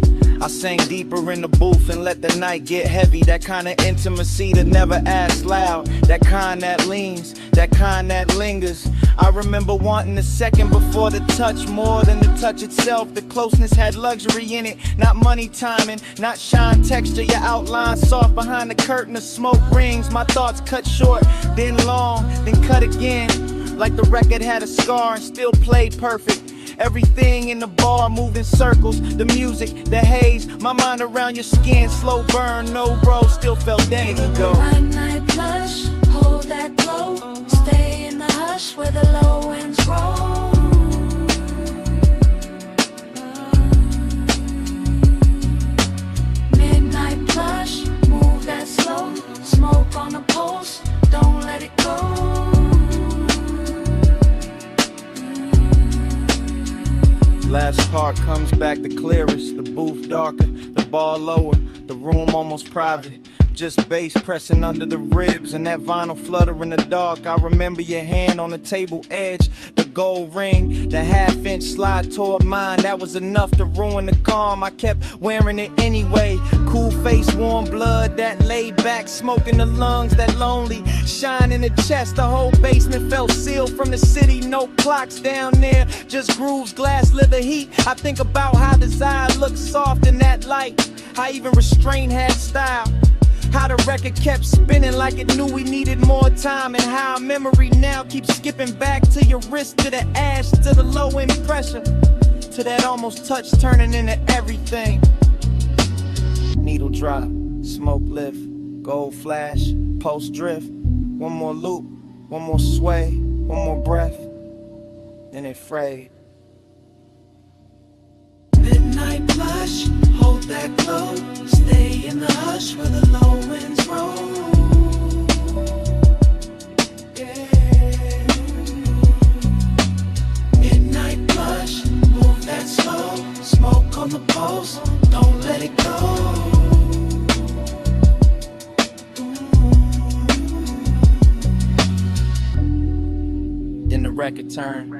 I sang deeper in the booth and let the night get heavy. That kind of intimacy that never asks loud, that kind that leans, that kind that lingers. I remember wanting the second before the touch more than the touch itself. The closeness had luxury in it, not money timing, not shine texture. Your outline soft behind the curtain of smoke rings. My thoughts cut short, then long, then cut again, like the record had a scar and still played perfect. Everything in the bar moved in circles, the music, the haze, my mind around your skin, slow burn, no bro, still felt days ago. Midnight blush, hold that glow, stay in the hush where the low winds roll. Midnight blush, move that slow, smoke on the pulse, don't let it go. Last part comes back the clearest, the booth darker, the bar lower, the room almost private. Just bass pressing under the ribs and that vinyl flutter in the dark. I remember your hand on the table edge, the gold ring, the half-inch slide toward mine. That was enough to ruin the calm. I kept wearing it anyway. Cool face, warm blood, that laid back, smoke in the lungs, that lonely shine in the chest. The whole basement felt sealed from the city. No clocks down there, just grooves, glass, leather heat. I think about how desire looked soft in that light, how even restraint had style, how the record kept spinning like it knew we needed more time, and how memory now keeps skipping back to your wrist, to the ash, to the low end pressure, to that almost touch turning into everything. Needle drop, smoke lift, gold flash, pulse drift. One more loop, one more sway, one more breath, then it frayed. Midnight blush, hold that glow, stay in the hush where the low winds roll. Yeah. Midnight blush, move that slow, smoke on the pulse, don't let it go. Then the record turned,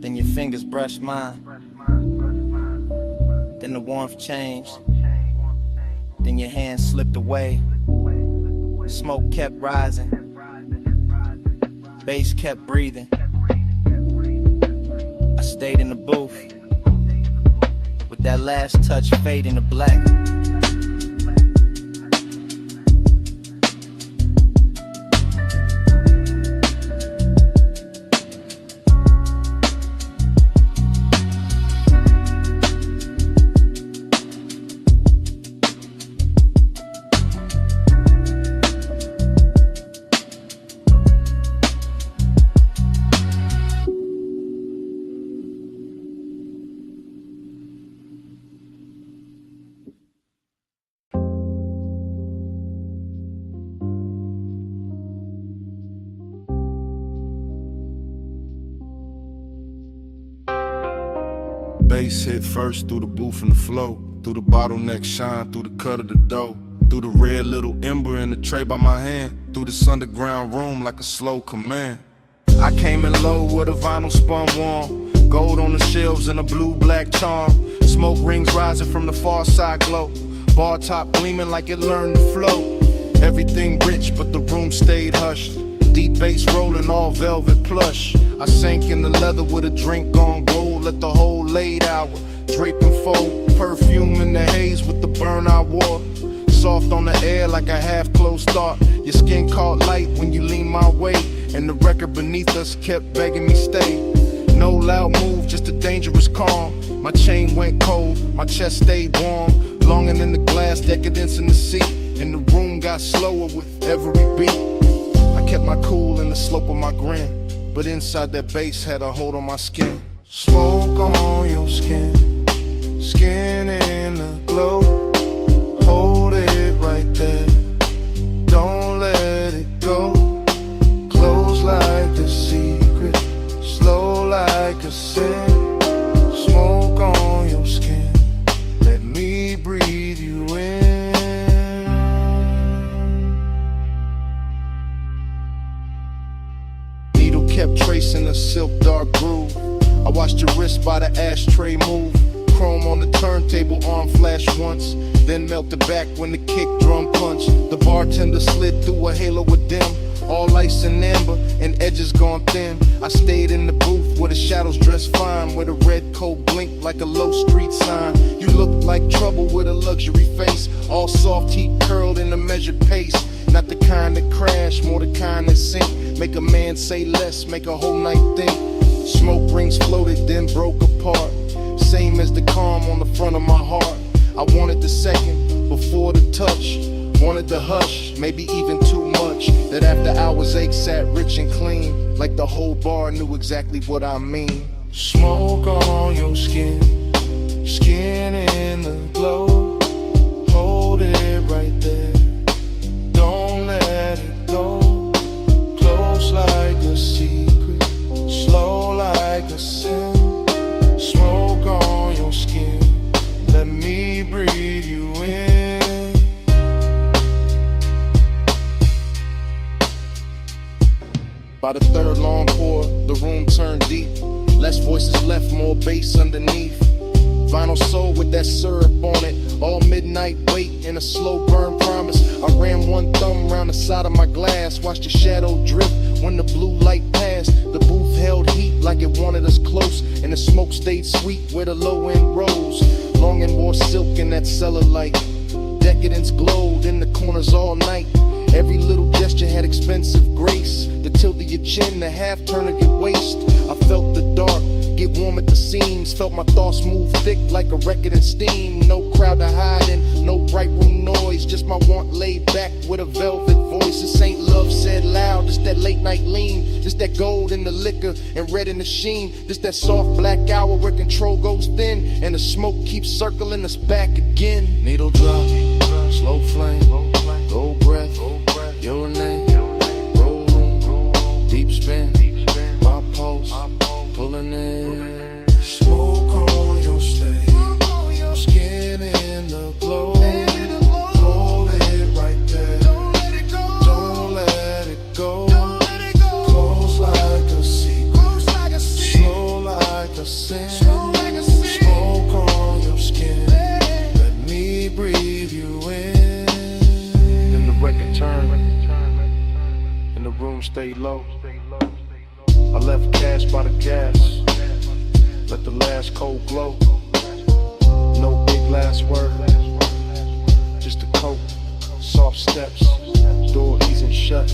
then your fingers brushed mine. Then the warmth changed, then your hand slipped away. Smoke kept rising, bass kept breathing. I stayed in the booth, with that last touch fading to black. bass hit first through the booth and the flow, through the bottleneck shine, through the cut of the dough, through the red little ember in the tray by my hand, through this underground room like a slow command. I came in low with a vinyl spun warm, gold on the shelves and a blue-black charm. Smoke rings rising from the far side glow, bar top gleaming like it learned to flow. Everything rich but the room stayed hushed, deep bass rolling all velvet plush. I sank in the leather with a drink on gold, let the whole late hour drape and fold. Perfume in the haze with the burn I wore, soft on the air like a half-closed thought. Your skin caught light when you leaned my way, and the record beneath us kept begging me stay. No loud move, just a dangerous calm. My chain went cold, my chest stayed warm, longing in the glass, decadence in the seat, and the room got slower with every beat. I kept my cool in the slope of my grin, but inside that bass had a hold on my skin. Smoke on your skin, skin in the glow. Hold it right there, don't let it go. Close like a secret, slow like a sin. Smoke on your skin, let me breathe you in. Needle kept tracing a silk dark groove. I watched your wrist by the ashtray move. Chrome on the turntable, arm flash once, then melted back when the kick drum punched. The bartender slid through a halo of dim, all ice and amber, and edges gone thin. I stayed in the booth where the shadows dressed fine, where the red coat blinked like a low street sign. You looked like trouble with a luxury face, all soft heat curled in a measured pace. Not the kind that crash, more the kind that sink. Make a man say less, make a whole night think. Smoke rings floated, then broke apart, same as the calm on the front of my heart. I wanted the second before the touch, wanted the hush, maybe even too much. That after hours ache sat rich and clean, like the whole bar knew exactly what I mean. Smoke on your skin, skin in the glow. Hold it right there, don't let it go. Close like a secret, slow like a sin. Smoke on your skin, let me breathe you in. By the third long pour, the room turned deep. Less voices left, more bass underneath. Vinyl soul with that syrup on it, all midnight wait in a slow burn promise. I ran one thumb around the side of my glass, watched the shadow drift when the blue light passed. The booth held heat like it wanted us close, and the smoke stayed sweet where the low end rose. Longing wore silk in that cellar light, decadence glowed in the corners all night. Every little gesture had expensive grace, the tilt of your chin, the half turn of your waist. I felt the dark get warm at the seams, felt my thoughts move thick like a record in steam. No crowd to hide in, no bright room noise, just my want laid back with a velvet voice. This ain't love said loud, just that late night lean, just that gold in the liquor and red in the sheen, just that soft black hour where control goes thin and the smoke keeps circling us back again. Needle drop, slow flame, gold breath, your name, roll room, deep spin, my pulse, pulling in. Smoke on your stage, skin in the glow. Hold it right there, don't let it go. Close like a secret, slow like a sin. Smoke on your skin, let me breathe you in. Then the record turned, and the room stayed low. I left cash by the gas, let the last cold glow. No big last word, just a coat, soft steps, door easing shut,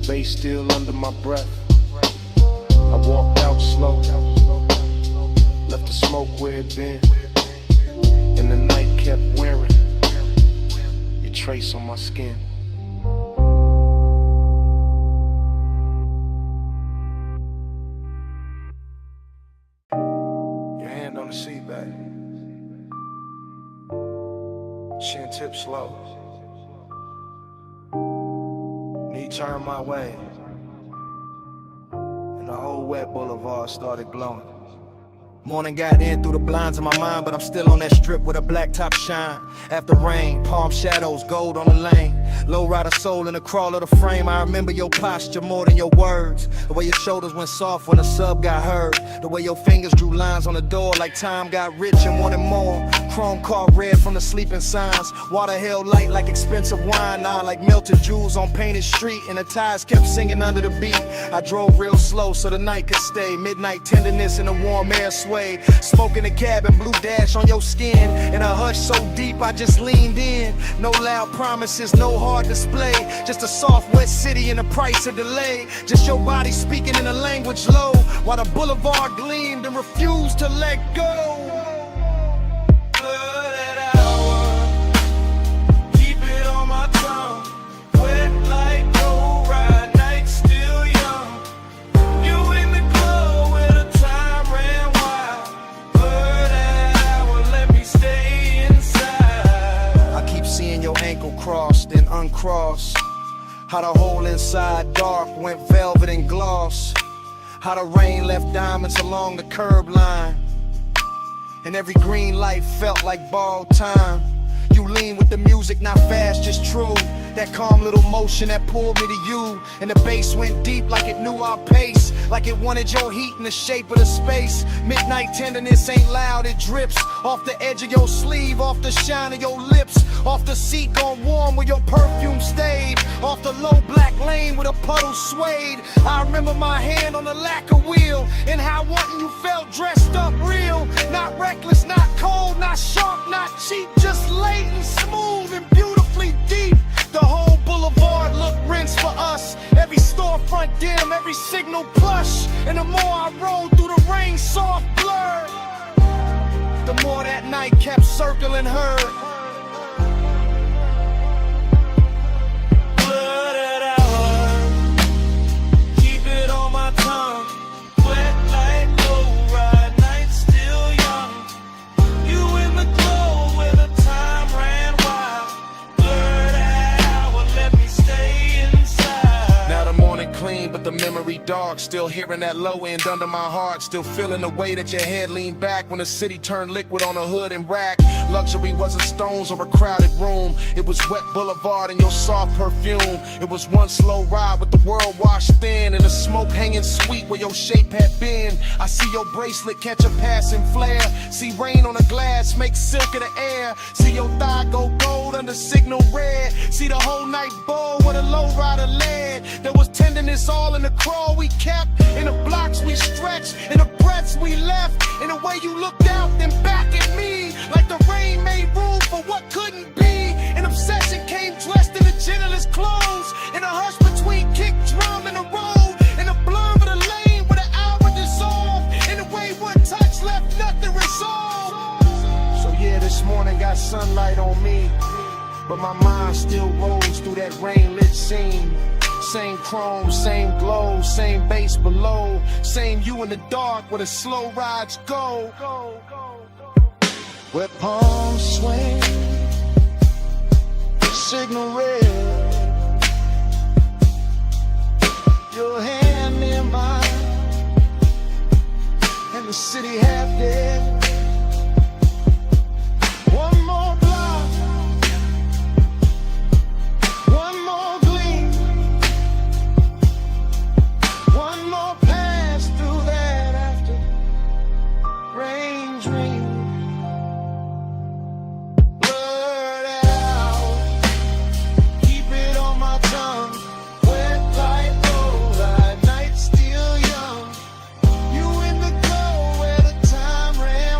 bass still under my breath. I walked out slow, left the smoke where it been, and the night kept wearing your trace on my skin. On the seat back, chin tip slow, knee turned my way, and the whole wet boulevard started glowing. Morning got in through the blinds of my mind, but I'm still on that strip with a black top shine. After rain, palm shadows, gold on the lane. Low rider soul in the crawl of the frame. I remember your posture more than your words. The way your shoulders went soft when a sub got heard. The way your fingers drew lines on the door like time got rich and wanted more. Chrome car red from the sleeping signs. Water held light like expensive wine. Now like melted jewels on painted street. And the tires kept singing under the beat. I drove real slow so the night could stay. Midnight tenderness in the warm air sway. Smoke in the cabin, blue dash on your skin. In a hush so deep I just leaned in. No loud promises, no hard display. Just a soft wet city and the price of delay. Just your body speaking in a language low. While the boulevard gleamed and refused to let go. Crossed and uncrossed. How the hole inside dark went velvet and gloss. How the rain left diamonds along the curb line. And every green light felt like borrowed time. You lean with the music, not fast, just true. That calm little motion that pulled me to you. And the bass went deep like it knew our pace. Like it wanted your heat in the shape of the space. Midnight tenderness ain't loud, it drips. Off the edge of your sleeve, off the shine of your lips. Off the seat gone warm where your perfume stayed. Off the low black lane with a puddle swayed. I remember my hand on the lacquer wheel. And how wanting you felt dressed up real. Not reckless, not cold, not sharp, not cheap. Just latent, smooth, and beautifully deep. The whole boulevard looked rinsed for us. Every storefront dim, every signal plush. And the more I rolled through the rain, soft blur, the more that night kept circling her. Blurred hour, keep it on my tongue. Wet like low ride, night still young. You in the glow where the time ran wild. Blurred hour, let me stay inside. Now the morning clean, but the memory dark. Still hearing that low end under my heart. Still feeling the way that your head leaned back when the city turned liquid on a hood and rack. Luxury wasn't stones or a crowded room. It was wet boulevard and your soft perfume. It was one slow ride with the world washed thin and the smoke hanging sweet where your shape had been. I see your bracelet catch a passing flare. See rain on the glass make silk of the air. See your thigh go gold under signal red. See the whole night bowl where the low rider led. There was tenderness all in the crawl we kept. In the blocks we stretched. In the breaths we left. In the way you looked out then back at me. Like the rain made room for what couldn't be. An obsession came dressed in the gentlest clothes. In a hush between kick, drum, and a roll. In the blur of the lane where the hour dissolved. In the way one touch left nothing resolved. So yeah, this morning got sunlight on me. But my mind still rolls through that rain-lit scene. Same chrome, same glow, same bass below. Same you in the dark where the slow rides go. Where palms swing, signal red. Your hand in mine, and the city half dead. One more block, one more gleam, one more pass through that after rain dream. Ran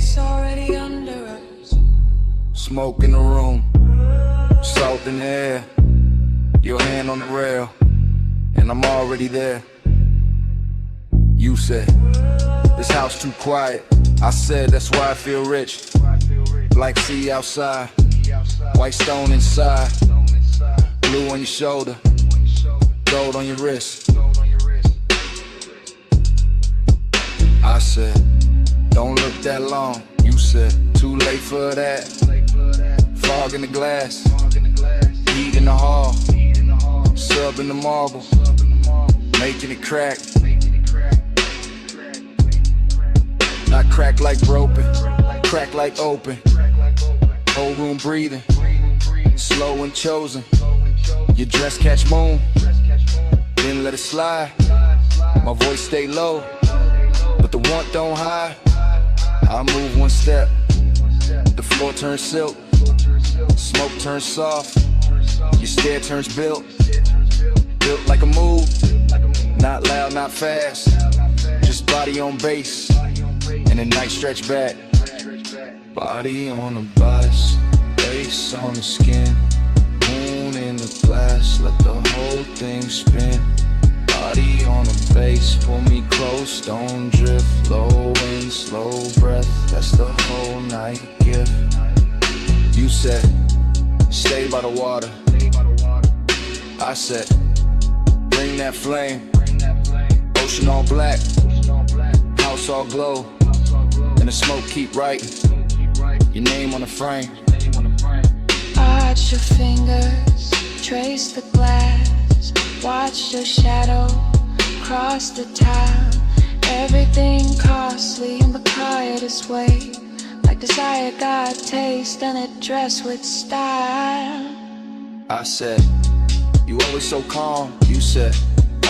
it's already under us. Smoke in the room, salt in the air, your hand on the rail, and I'm already there. You said, this house too quiet. I said, that's why I feel rich. Like sea outside, white stone inside, blue on your shoulder, gold on your wrist. I said, don't look that long. You said, too late for that. Fog in the glass, heat in the hall, sub in the marble, making it crack. Not crack like broken, crack like open. Whole room breathing, slow and chosen. Your dress catch moon, then let it slide. My voice stay low, but the want don't hide. I move one step, the floor turns silk, smoke turns soft, your stare turns built like a move. Not loud, not fast, just body on base, and a nice stretch back. Body on the bus, face on the skin, moon in the glass, let the whole thing spin. Body on the base, pull me close, don't drift. Low wind, slow breath, that's the whole night gift. You said, stay by the water. I said, bring that flame. Ocean all black, house all glow, and the smoke keep writing your name on the frame. Arch your fingers, trace the glass, watch your shadow cross the tile. Everything costly in the quietest way, like desire got taste and it dressed with style. I said, you always so calm. You said,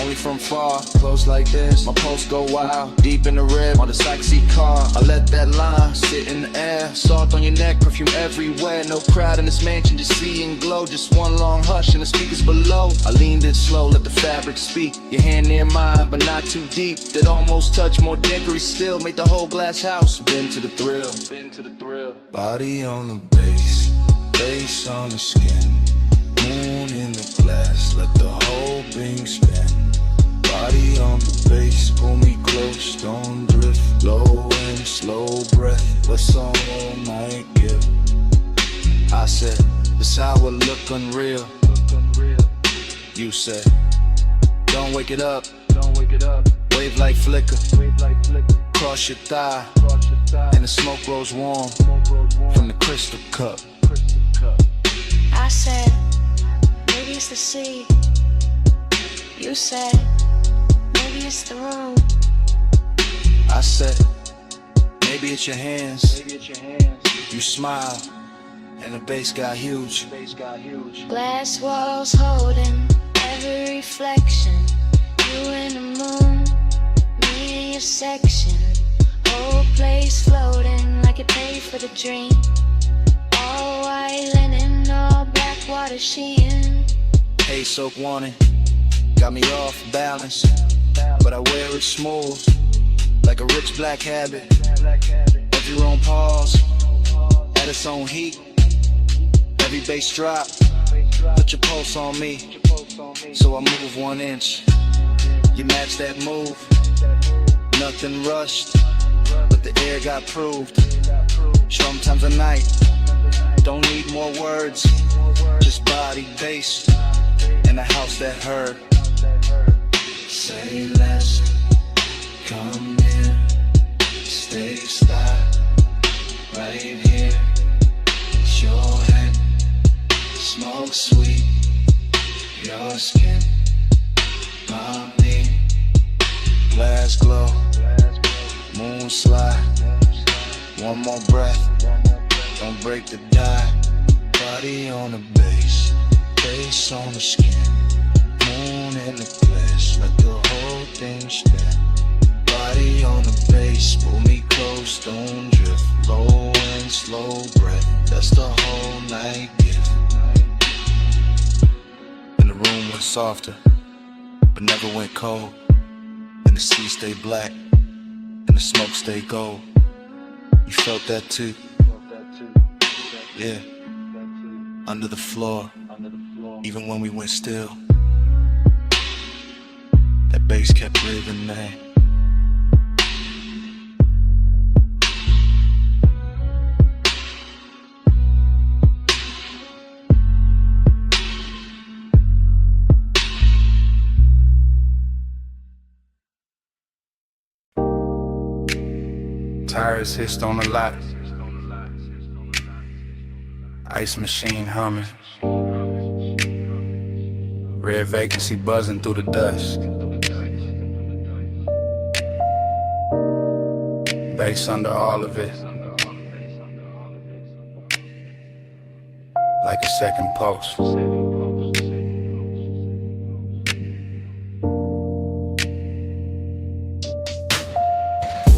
only from far, close like this. My pulse go wild, deep in the red on the sexy car. I let that line sit in the air, salt on your neck, perfume everywhere. No crowd in this mansion, just see and glow. Just one long hush and the speakers below. I leaned in slow, let the fabric speak. Your hand near mine, but not too deep. That almost touch, more dickery still. Made the whole glass house been to the thrill. Body on the base, face on the skin, moon in the glass, let the whole thing spin. Body on the base, pull me close, don't drift. Low and slow breath, let's all night give. I said, this hour look unreal. You said, don't wake it up. Wave like flicker, cross your thigh, and the smoke grows warm from the crystal cup. I said, maybe it's the sea. You said, maybe it's the room. I said, maybe it's your hands. You smile, and the bass got huge. Glass walls holding every reflection. You and the moon, me in your section. Whole place floating like it paid for the dream. All white linen, all black water sheen. Hey, soak warning, got me off balance, but I wear it smooth, like a rich black habit. Every room pause, at its own heat. Every bass drop, put your pulse on me, so I move 1 inch. You match that move, nothing rushed, but the air got proved. Sometimes a night, don't need more words, just body bass, in a house that heard. Say less, come near, stay style, right here. It's your hand, smoke sweet, your skin, my knee. Glass glow, moon slide, one more breath, don't break the die. Body on the base, face on the skin, moon in the glass, let the whole thing spin. Body on the base, pull me close, don't drift. Low and slow breath, that's the whole night gift. And the room went softer, but never went cold. And the sea stayed black, and the smoke stayed gold. You felt that too? Yeah. Under the floor, even when we went still. That bass kept breathing, man. Tires hissed on the lot. Ice machine humming. Red vacancy buzzing through the dust. Bass under all of it. Like a second pulse.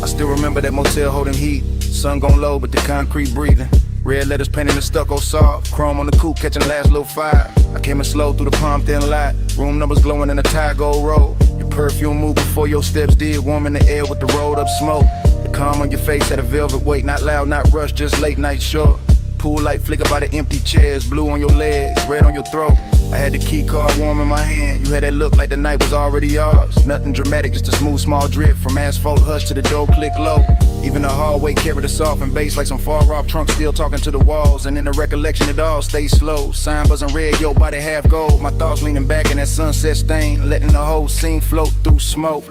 I still remember that motel holding heat. Sun gon' low, but the concrete breathing. Red letters painted in stucco soft. Chrome on the coupe catching the last little fire. I came in slow through the palm thin light. Room numbers glowing in a tie gold roll. Your perfume moved before your steps did. Warm in the air with the rolled up smoke. The calm on your face had a velvet weight. Not loud, not rushed, just late night short. Pool light flicker by the empty chairs. Blue on your legs, red on your throat. I had the key card warm in my hand. You had that look like the night was already yours. Nothing dramatic, just a smooth small drip. From asphalt hush to the door click low. Even the hallway carried a soft and bass like some far off trunk still talking to the walls. And in the recollection it all stays slow. Sign buzzing red, your body half gold. My thoughts leaning back in that sunset stain. Letting the whole scene float through smoke.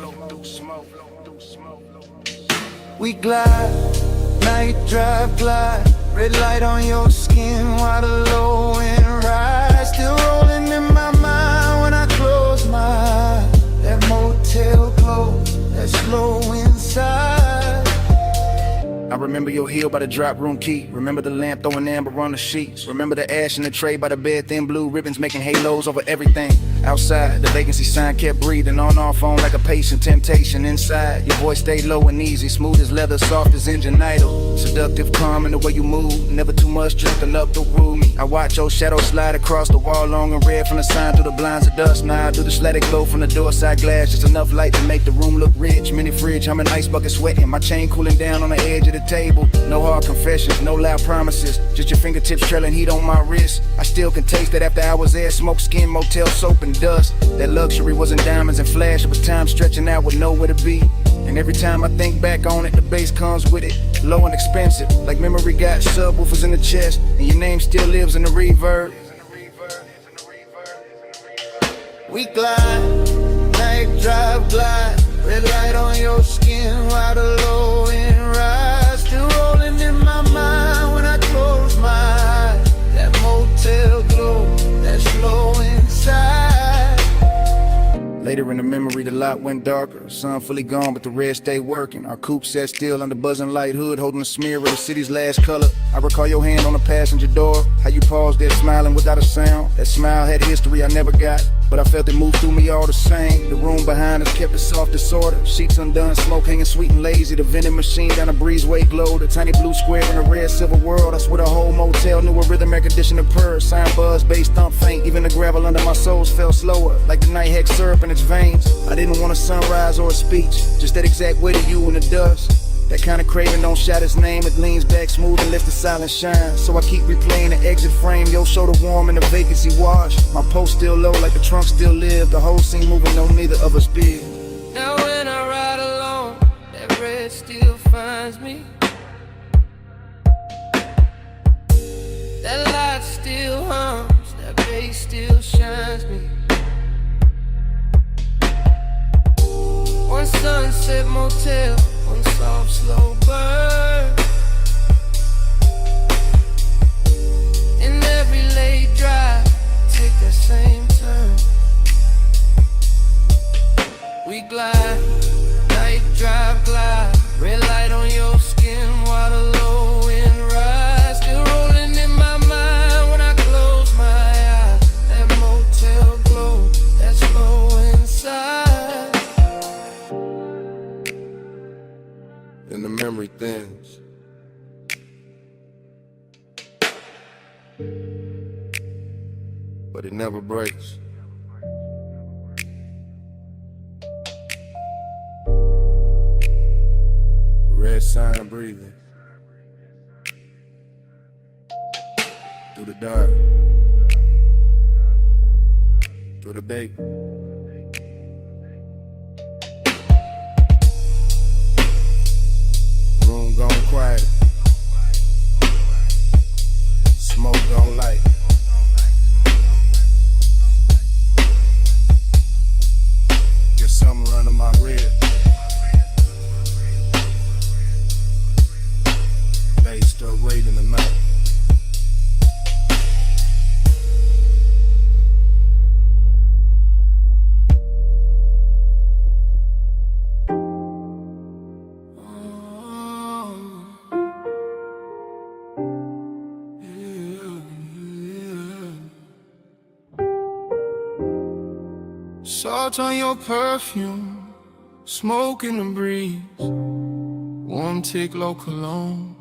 We glide, night drive glide. Red light on your skin while the low end rise. Still rolling in my mind when I close my eyes. That motel close, that slow inside. I remember your heel by the drop room key. Remember the lamp throwing amber on the sheets. Remember the ash in the tray by the bed, thin blue ribbons making halos over everything. Outside, the vacancy sign kept breathing. On our phone like a patient, temptation inside. Your voice stayed low and easy, smooth as leather, soft as engine idle. Seductive, calm in the way you move. Never too much, just enough to rule me. I watch your shadow slide across the wall, long and red from the sign through the blinds of dust. Now I do the static glow from the door side glass. Just enough light to make the room look rich. Mini fridge, I'm an ice bucket sweating. My chain cooling down on the edge of the table. No hard confessions, no loud promises. Just your fingertips trailing heat on my wrist. I still can taste it after hours there. Smoke, skin, motel, soap, and dust. That luxury wasn't diamonds and flash. It was time stretching out with nowhere to be. And every time I think back on it, the bass comes with it. Low and expensive, like memory got subwoofers in the chest. And your name still lives in the reverb. We glide, night drive glide. Red light on your skin while the low end rise. Still rolling in my mind when I close my eyes. That motel glow, that slow inside. Later in the memory, the lot went darker. Sun fully gone, but the red stayed working. Our coupe sat still under buzzing light hood, holding a smear of the city's last color. I recall your hand on the passenger door, how you paused there smiling without a sound. That smile had history I never got, but I felt it move through me all the same. The room behind us kept it soft disorder. Sheets undone, smoke hanging sweet and lazy. The vending machine down the breezeway glowed. A tiny blue square in a red silver world. I swear the whole motel knew a rhythm air conditioner purr. Sign buzz, bass thump faint. Even the gravel under my soles fell slower, like the night had syrup in its veins. I didn't want a sunrise or a speech, just that exact way to you in the dust. That kind of craving don't shout its name. It leans back smooth and lets the silence shine. So I keep replaying the exit frame. Your shoulder warm and the vacancy wash. My post still low like the trunk still live. The whole scene moving, no neither of us did. Now when I ride alone, that red still finds me. That light still hums, that bass still shines me. One sunset motel, one soft slow burn. In every late drive, take that same turn. We glide, night drive glide. Red light on your skin while the low end rise. Still rolling in my mind when I close my eyes. That motel glow, that slow inside. And the memory thins. But it never breaks. Red sign breathing. through the dark, through the bait. Room gone quiet, smoke gone light. Get something running my rib. Bass still waiting the night. Salt on your perfume, smoke in the breeze, warm tick low cologne.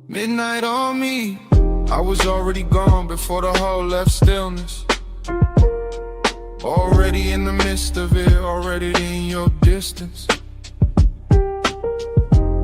Midnight on me, I was already gone before the hall left stillness. Already in the midst of it, already in your distance.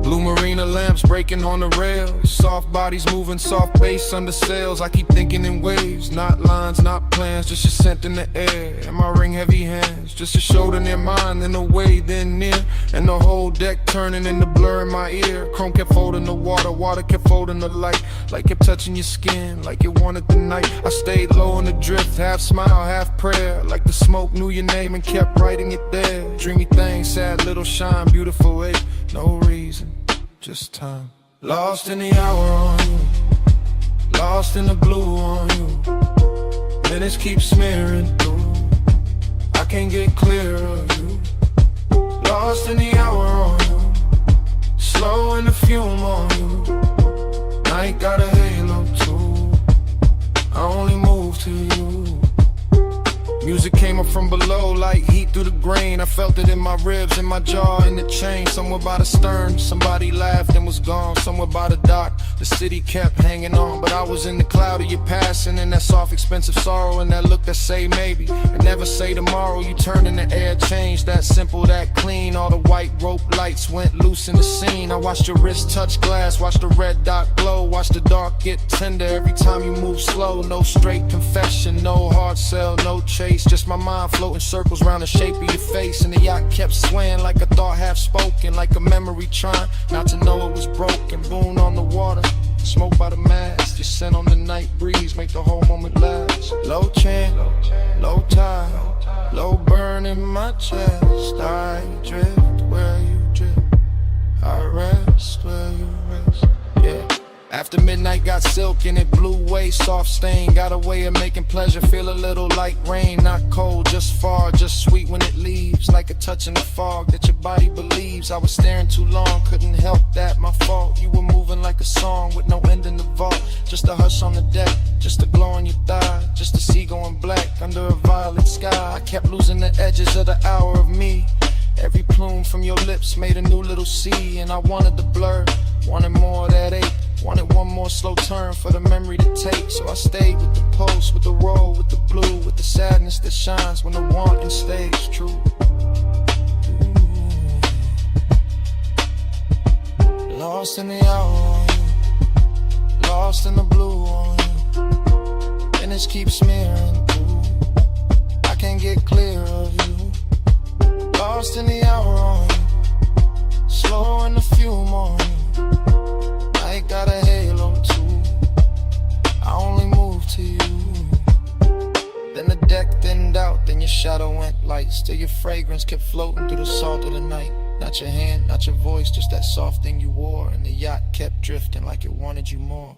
Blue marina lamps breaking on the rails, soft bodies moving, soft bass under sails. I keep thinking in waves, not lines, not plans, just your scent in the air and my ring heavy hands, just a shoulder near mine, then away, then near, and the whole deck turning into blur in my ear. Chrome kept folding the water, water kept folding the light, like kept touching your skin, like it wanted the night. I stayed low in the drift, half smile, half prayer, like the smoke knew your name and kept writing it there. Dreamy thing, sad little shine, beautiful ache, no reason, just time. Lost in the hour on you, lost in the blue on you. Minutes keep smearing through, I can't get clear of you. Lost in the hour on you, slow in the fume on you. Night got a halo too, I only move to you. Music came up from below like heat through the grain. I felt it in my ribs, in my jaw, in the chain. Somewhere by the stern, somebody laughed and was gone. Somewhere by the dock, the city kept hanging on. But I was in the cloud of your passing, and that soft, expensive sorrow, and that look that say maybe, and never say tomorrow. You turned and the air changed, that simple, that clean. All the white rope lights went loose in the scene. I watched your wrist touch glass, watched the red dot glow, watched the dark get tender every time you move slow. No straight confession, no hard sell, no chase, just my mind floating circles around the shape of your face. And the yacht kept swaying like a thought half spoken, like a memory trying not to know it was broken. Boon on the water, smoke by the mast, your scent on the night breeze make the whole moment last. Low chant, low tide, low burn in my chest. I drift where you drift, I rest where you rest. Yeah. After midnight got silk and it blew away, soft stain got a way of making pleasure feel a little like rain. Not cold, just far, just sweet when it leaves, like a touch in the fog that your body believes. I was staring too long, couldn't help that, my fault. You were moving like a song with no end in the vault. Just a hush on the deck, just a glow on your thigh, just a sea going black under a violet sky. I kept losing the edges of the hour of me. Every plume from your lips made a new little sea, and I wanted the blur, wanted more of that ache, wanted one more slow turn for the memory to take. So I stayed with the pulse, with the roll, with the blue, with the sadness that shines when the wanting stays true. Ooh. Lost in the hour on you, lost in the blue on you. Minutes keep smearing through, I can't get clear of you. Lost in the hour on you, slow in the fume on you. I got a halo too, I only move to you. Then the deck thinned out, then your shadow went light. Still your fragrance kept floating through the salt of the night. Not your hand, not your voice, just that soft thing you wore. And the yacht kept drifting like it wanted you more.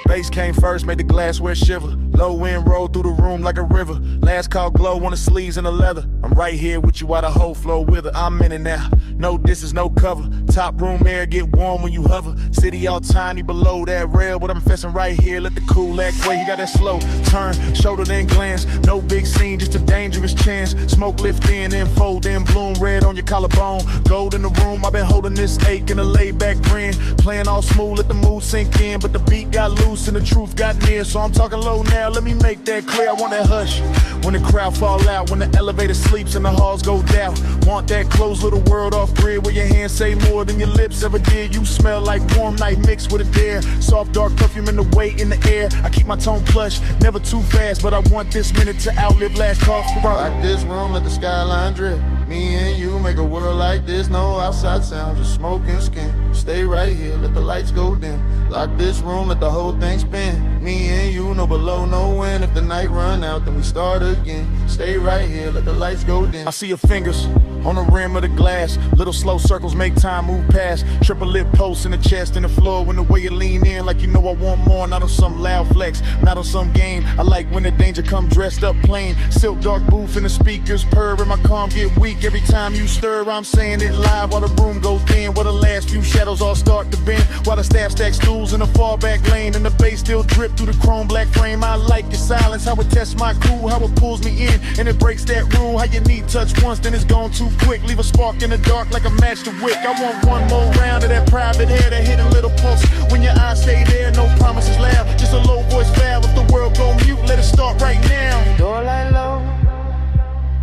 Bass came first, made the glassware shiver. Low wind rolled through the room like a river. Last call glow on the sleeves and the leather. I'm right here with you while the whole flow with her. I'm in it now. No distance, no cover. Top room air get warm when you hover. City all tiny below that rail, but I'm fessing right here. Let the cool act way. He got that slow turn, shoulder then glance. No big scene, just a dangerous chance. Smoke lift in, then fold in, bloom red on your collarbone. Gold in the room, I've been holding this ache in a laid back grin. Playing all smooth, let the mood sink in, but the beat got loose and the truth got near. So I'm talking low now, let me make that clear. I want that hush when the crowd fall out, when the elevator sleeps and the halls go down. Want that closed little world off grid where your hands say more than your lips ever did. You smell like warm night mixed with a dare. Soft dark perfume in the weight in the air. I keep my tone plush, never too fast, but I want this minute to outlive last call for rock. Like this room, let the skyline drip. Me and you make a world like this. No outside sound, just smoke and skin. Stay right here, let the lights go dim. Lock this room, let the whole thing spin. Me and you, no below, no wind. If the night run out, then we start again. Stay right here, let the lights go dim. I see your fingers on the rim of the glass. Little slow circles make time move past. Triple lip posts in the chest and the floor. When the way you lean in like you know I want more. Not on some loud flex, not on some game. I like when the danger come dressed up plain. Silk dark booth and the speakers purr and my calm get weak. Every time you stir, I'm saying it live while the room goes thin. While the last few shadows all start to bend. While the staff stacks stools in the fallback lane and the bass still drip through the chrome black frame. I like your silence, how it tests my crew, how it pulls me in and it breaks that rule. How you need touch once, then it's gone too quick. Leave a spark in the dark like a match to wick. I want one more round of that private hair, that hit a little pulse. When your eyes stay there, no promises loud. Just a low voice valve. If the world go mute, let it start right now. Door light low,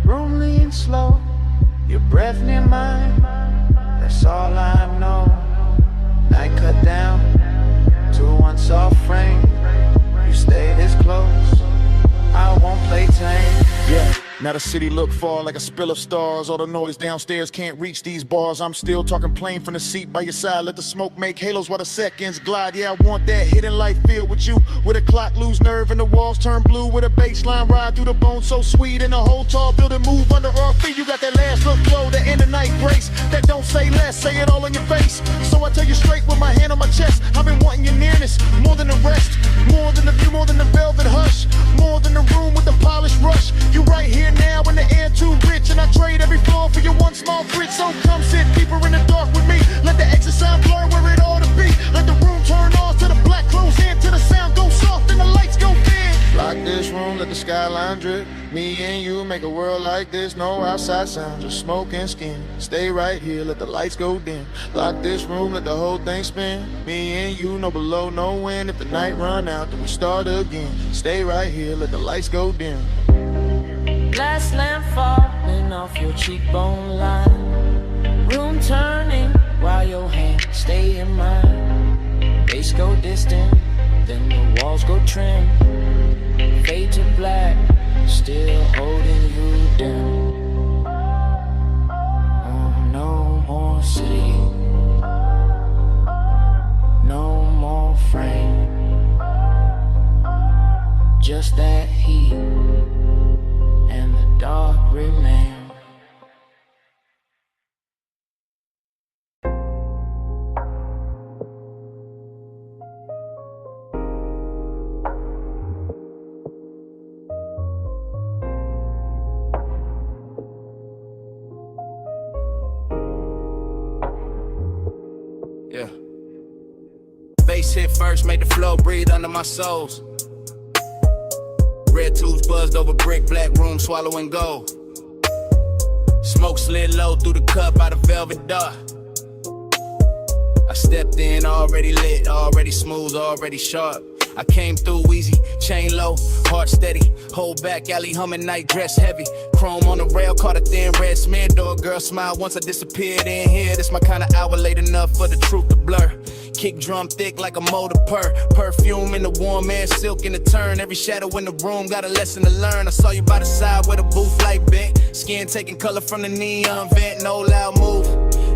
room lean slow. Your breath near mine, that's all I know. Night cut down to one soft frame. You stay this close, I won't play tame. Yeah. Now the city look far like a spill of stars. All the noise downstairs can't reach these bars. I'm still talking plain from the seat by your side. Let the smoke make halos while the seconds glide. Yeah, I want that hidden light filled with you. With a clock lose nerve and the walls turn blue. With a bass line ride through the bone so sweet. And the whole tall building move under our feet. You got that last look flow, that end of night grace. That don't say less, say it all in your face. So I tell you straight with my hand on my chest. I've been wanting your nearness, more than the rest. More than the view, more than the velvet hush. More than the room with the polished rush. You right here now in the air too rich, and I trade every floor for your one small fridge. So come sit deeper in the dark with me. Let the exit sound blur where it ought to be. Let the room turn off to the black close in, till the sound go soft and the lights go dim. Lock this room, let the skyline drip. Me and you make a world like this. No outside sound, just smoke and skin. Stay right here, let the lights go dim. Lock this room, let the whole thing spin. Me and you, no below, no wind. If the night run out, then we start again. Stay right here, let the lights go dim. Glass lamp falling off your cheekbone line. Room turning while your hands stay in mine. Bass go distant, then the walls go trim. Fade to black, still holding you down. Oh, no more city, no more frame. Just that heat and the dark remain. Yeah. Bass hit first, made the flow breathe under my soles. Red tubes buzzed over brick, black room swallowing gold. Smoke slid low through the cup out of velvet dark. I stepped in already lit, already smooth, already sharp. I came through easy, chain low, heart steady. Hold back, alley humming, night dress heavy. Chrome on the rail, caught a thin red smear. Door girl smiled once I disappeared in here. This my kind of hour late enough for the truth to blur. Kick drum thick like a motor purr. Perfume in the warm air, silk in the turn. Every shadow in the room got a lesson to learn. I saw you by the side where the booth light bent. Skin taking color from the neon vent. No loud move,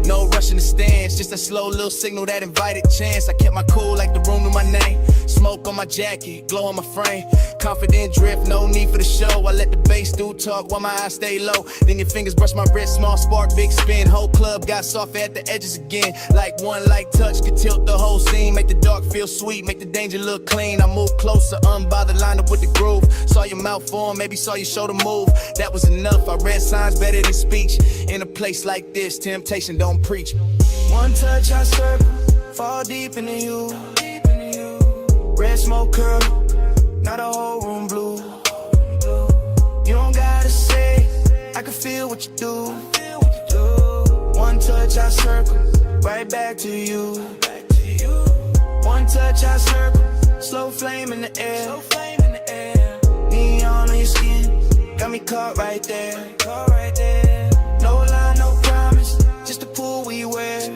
no rush rush in the stands, just a slow little signal that invited chance. I kept my cool like the room in my name. Smoke on my jacket, glow on my frame. Confident drift, no need for the show. I let the bass do talk while my eyes stay low. Then your fingers brush my wrist, small spark, big spin. Whole club got soft at the edges again. Like one light touch could tilt the whole scene. Make the dark feel sweet, make the danger look clean. I move closer, unbothered, lined up with the groove. Saw your mouth form, maybe saw your shoulder move. That was enough, I read signs better than speech. In a place like this, temptation don't preach. One touch, I circle, fall deep into you. Red smoke curl, now the whole room blue. You don't gotta say, I can feel what you do. One touch, I circle, right back to you. One touch, I circle, slow flame in the air. Neon on your skin, got me caught right there. No lie, no promise, just a pool we wear.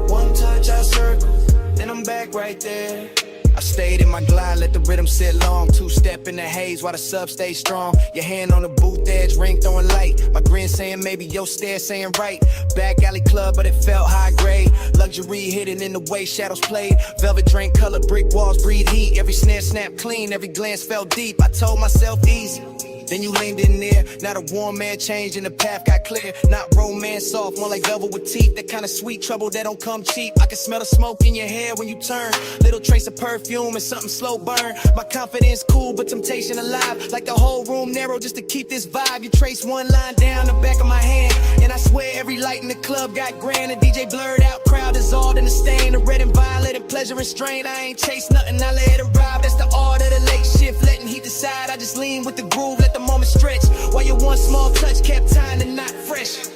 One touch, I circle, then I'm back right there. I stayed in my glide, let the rhythm sit long. Two-step in the haze while the sub stays strong. Your hand on the booth edge, ring throwing light. My grin saying maybe your stare saying right. Back alley club, but it felt high grade. Luxury hidden in the way shadows played. Velvet drink color, brick walls breathe heat. Every snare snapped clean, every glance felt deep. I told myself easy. Then you leaned in there, now the warm man changed and the path got clear. Not romance soft, more like velvet with teeth. That kind of sweet trouble that don't come cheap. I can smell the smoke in your hair when you turn. Little trace of perfume and something slow burn. My confidence cool, but temptation alive. Like the whole room narrow just to keep this vibe. You trace one line down the back of my hand, and I swear every light in the club got grand. The DJ blurred out, crowd dissolved in the stain. The red and violet and pleasure and strain. I ain't chase nothing, I let it ride. That's the art of the late shift, letting heat decide. I just lean with the groove, let the moment stretch, while your one small touch kept time to not fresh.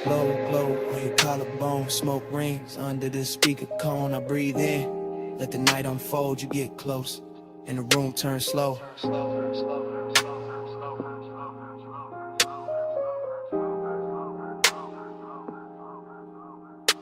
Low, low on your collarbone, smoke rings under the speaker cone. I breathe in, let the night unfold. You get close, and the room turns slow.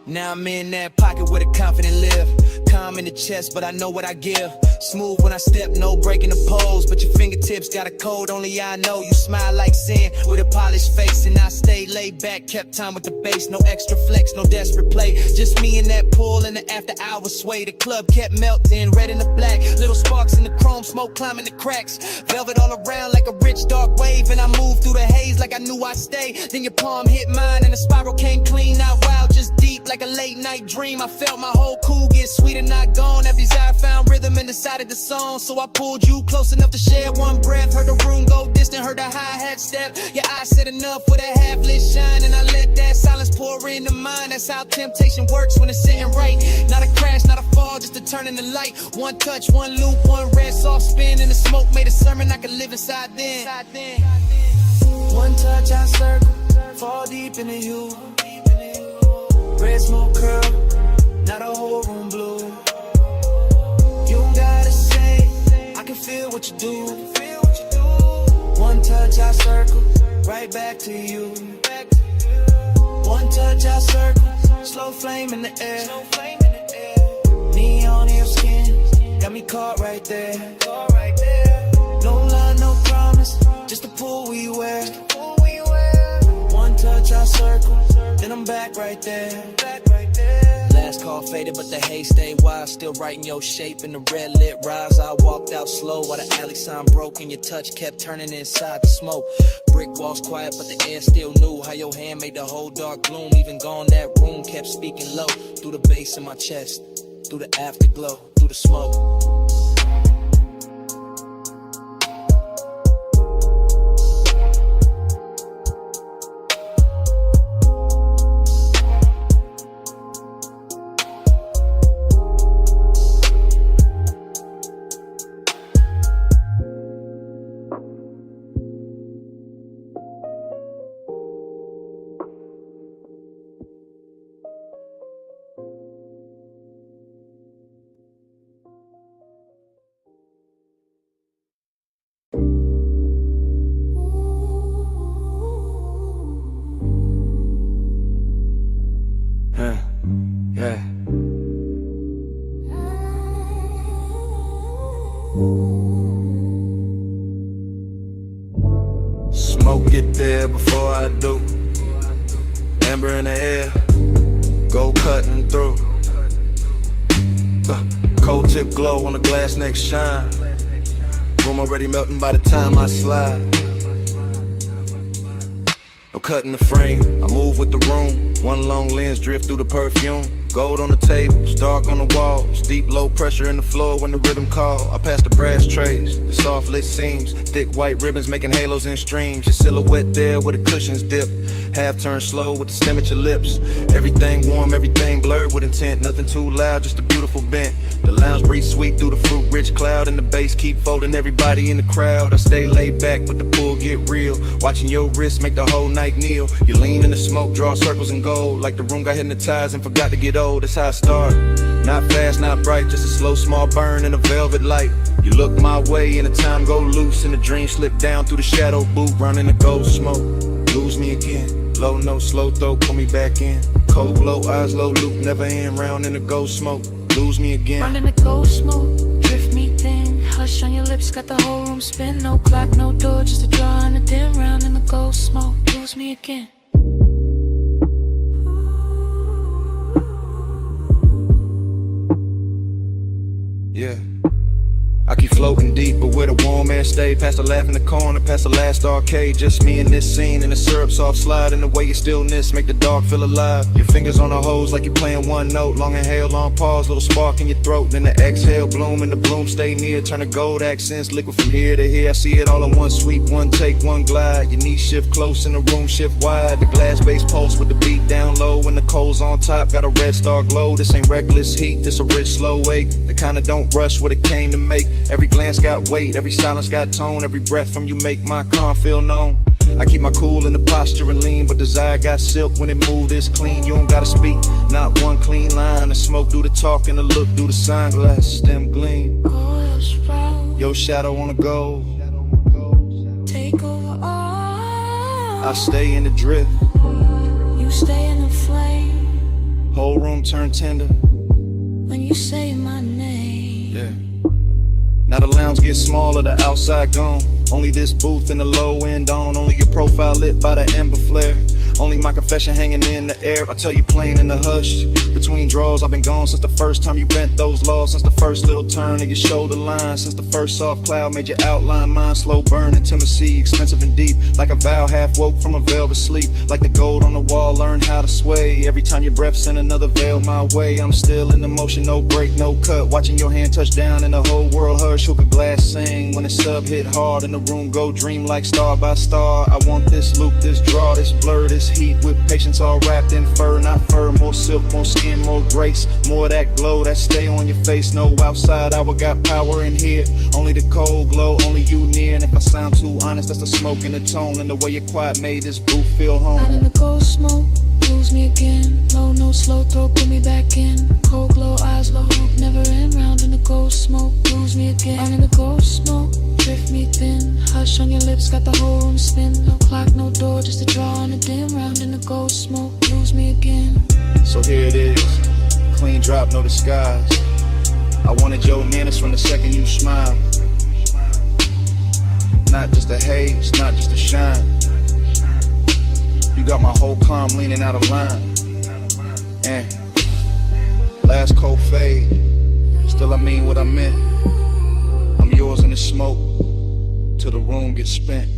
Now I'm in that pocket where the confident live. Calm in the chest, but I know what I give. Smooth when I step, no breaking the pose. But your fingertips got a code, only I know. You smile like sin with a polished face. And I stay laid back, kept time with the bass. No extra flex, no desperate play. Just me in that pool in the after hours sway. The club kept melting, red and the black. Little sparks in the chrome, smoke climbing the cracks. Velvet all around like a rich dark wave. And I moved through the haze like I knew I'd stay. Then your palm hit mine and the spiral came clean. Not wild, just deep like a late night dream. I felt my whole cool get sweet and not gone. Every desire found rhythm in the side of the song. So I pulled you close enough to share one breath. Heard the room go distant, heard the hi-hat step. Your eyes said enough with a half-lit shine, and I let that silence pour into mine. That's how temptation works when it's sitting right. Not a crash, not a fall, just a turn in the light. One touch, one loop, one red soft spin, and the smoke made a sermon I could live inside then. One touch, I circle, fall deep into you. Red smoke curl, now the whole room blue. You don't gotta say, I can feel what you do. One touch, I circle, right back to you. One touch, I circle, slow flame in the air. Neon in your skin, got me caught right there. No lie, no promise, just a pool we wear. One touch, I circle, then I'm back right there. Last call faded, but the haze stayed wild. Still writing your shape in the red lit rise. I walked out slow while the alley sign broke, and your touch kept turning inside the smoke. Brick walls quiet, but the air still knew how your hand made the whole dark gloom. Even gone, that room kept speaking low. Through the bass in my chest, through the afterglow, through the smoke. amber in the air, gold cutting through. Cold tip glow on the glass neck shine. Room already melting by the time I slide. No cutting the frame, I move with the room. One long lens drift through the perfume. Gold on the tables, dark on the walls. Deep low pressure in the floor when the rhythm call. I pass the brass trays, the soft lit seams. Thick white ribbons making halos and streams. Your silhouette there where the cushions dip. Half turn slow with the stem at your lips. Everything warm, everything blurred with intent. Nothing too loud, just a beautiful bent. The lounge breeze sweet through the fruit rich cloud. And the bass keep folding everybody in the crowd. I stay laid back but the pull get real. Watching your wrist make the whole night kneel. You lean in the smoke, draw circles in gold. Like the room got hypnotized and forgot to get old. That's how I start. Not fast, not bright, just a slow small burn in a velvet light. You look my way and the time go loose. And the dream slip down through the shadow boot. Running the gold smoke, lose me again. Low note, slow throat, pull me back in. Cold glow, eyes low, loop, never end. Round in the gold smoke, lose me again. Round in the gold smoke, drift me thin. Hush on your lips, got the whole room spin. No clock, no door, just a draw and a dim. Round in the gold smoke, lose me again. Yeah. I keep floating deep, but where the warm air stay. Past the laugh in the corner, past the last arcade. Just me and this scene, and the syrup soft slide. And the way your stillness make the dark feel alive. Your fingers on the hose like you're playing one note. Long inhale, long pause, little spark in your throat. Then the exhale, bloom, and the bloom stay near. Turn to gold accents, liquid from here to here. I see it all in one sweep, one take, one glide. Your knees shift close and the room shift wide. The glass base pulse with the beat down low. And the coals on top, got a red star glow. This ain't reckless heat, this a rich slow wake. The kind of don't rush what it came to make. Every glance got weight, every silence got tone. Every breath from you make my calm feel known. I keep my cool in the posture and lean, but desire got silk when it move this clean. You don't gotta speak, not one clean line. The smoke do the talk and the look do the sunglass. Stem gleam, your shadow on the gold. Take over all. I stay in the drift, You stay in the flame. whole room turn tender. When you say my name. Yeah. Now the lounge gets smaller, the outside gone. Only this booth and the low end on. Only your profile lit by the ember flare. Only my confession hanging in the air. I tell you plain in the hush. Between draws, I've been gone since the first time you bent those laws. Since the first little turn of your shoulder line. Since the first soft cloud made your outline mine. Slow burn, intimacy, expensive and deep. Like a vow half woke from a velvet sleep. Like the gold on the wall, learn how to sway. Every time your breath send another veil my way. I'm still in the motion, no break, no cut. Watching your hand touch down and the whole world hush. Hook a glass sing when the sub hit hard. And the room go dream like star by star. I want this loop, this draw, this blur, this heat with patience all wrapped in fur, not fur. More silk, more skin, more grace. More of that glow that stay on your face. No outside hour got power in here. Only the cold glow, only you near. And if I sound too honest, that's the smoke and the tone. And the way your quiet made this booth feel home. Out in the gold smoke, lose me again. Low no slow throat, put me back in. Cold glow, eyes low, never end. Round in the gold smoke, lose me again. Out in the gold smoke, drift me thin. Hush on your lips, got the whole room spin. No clock, no door, just a draw and a dim. Round in the gold smoke, lose me again. So here it is, clean drop, no disguise. I wanted your manners from the second you smiled. Not just a haze, not just a shine. You got my whole calm leaning out of line. And last cold fade, still I mean what I meant. I'm yours in the smoke, till the room gets spent.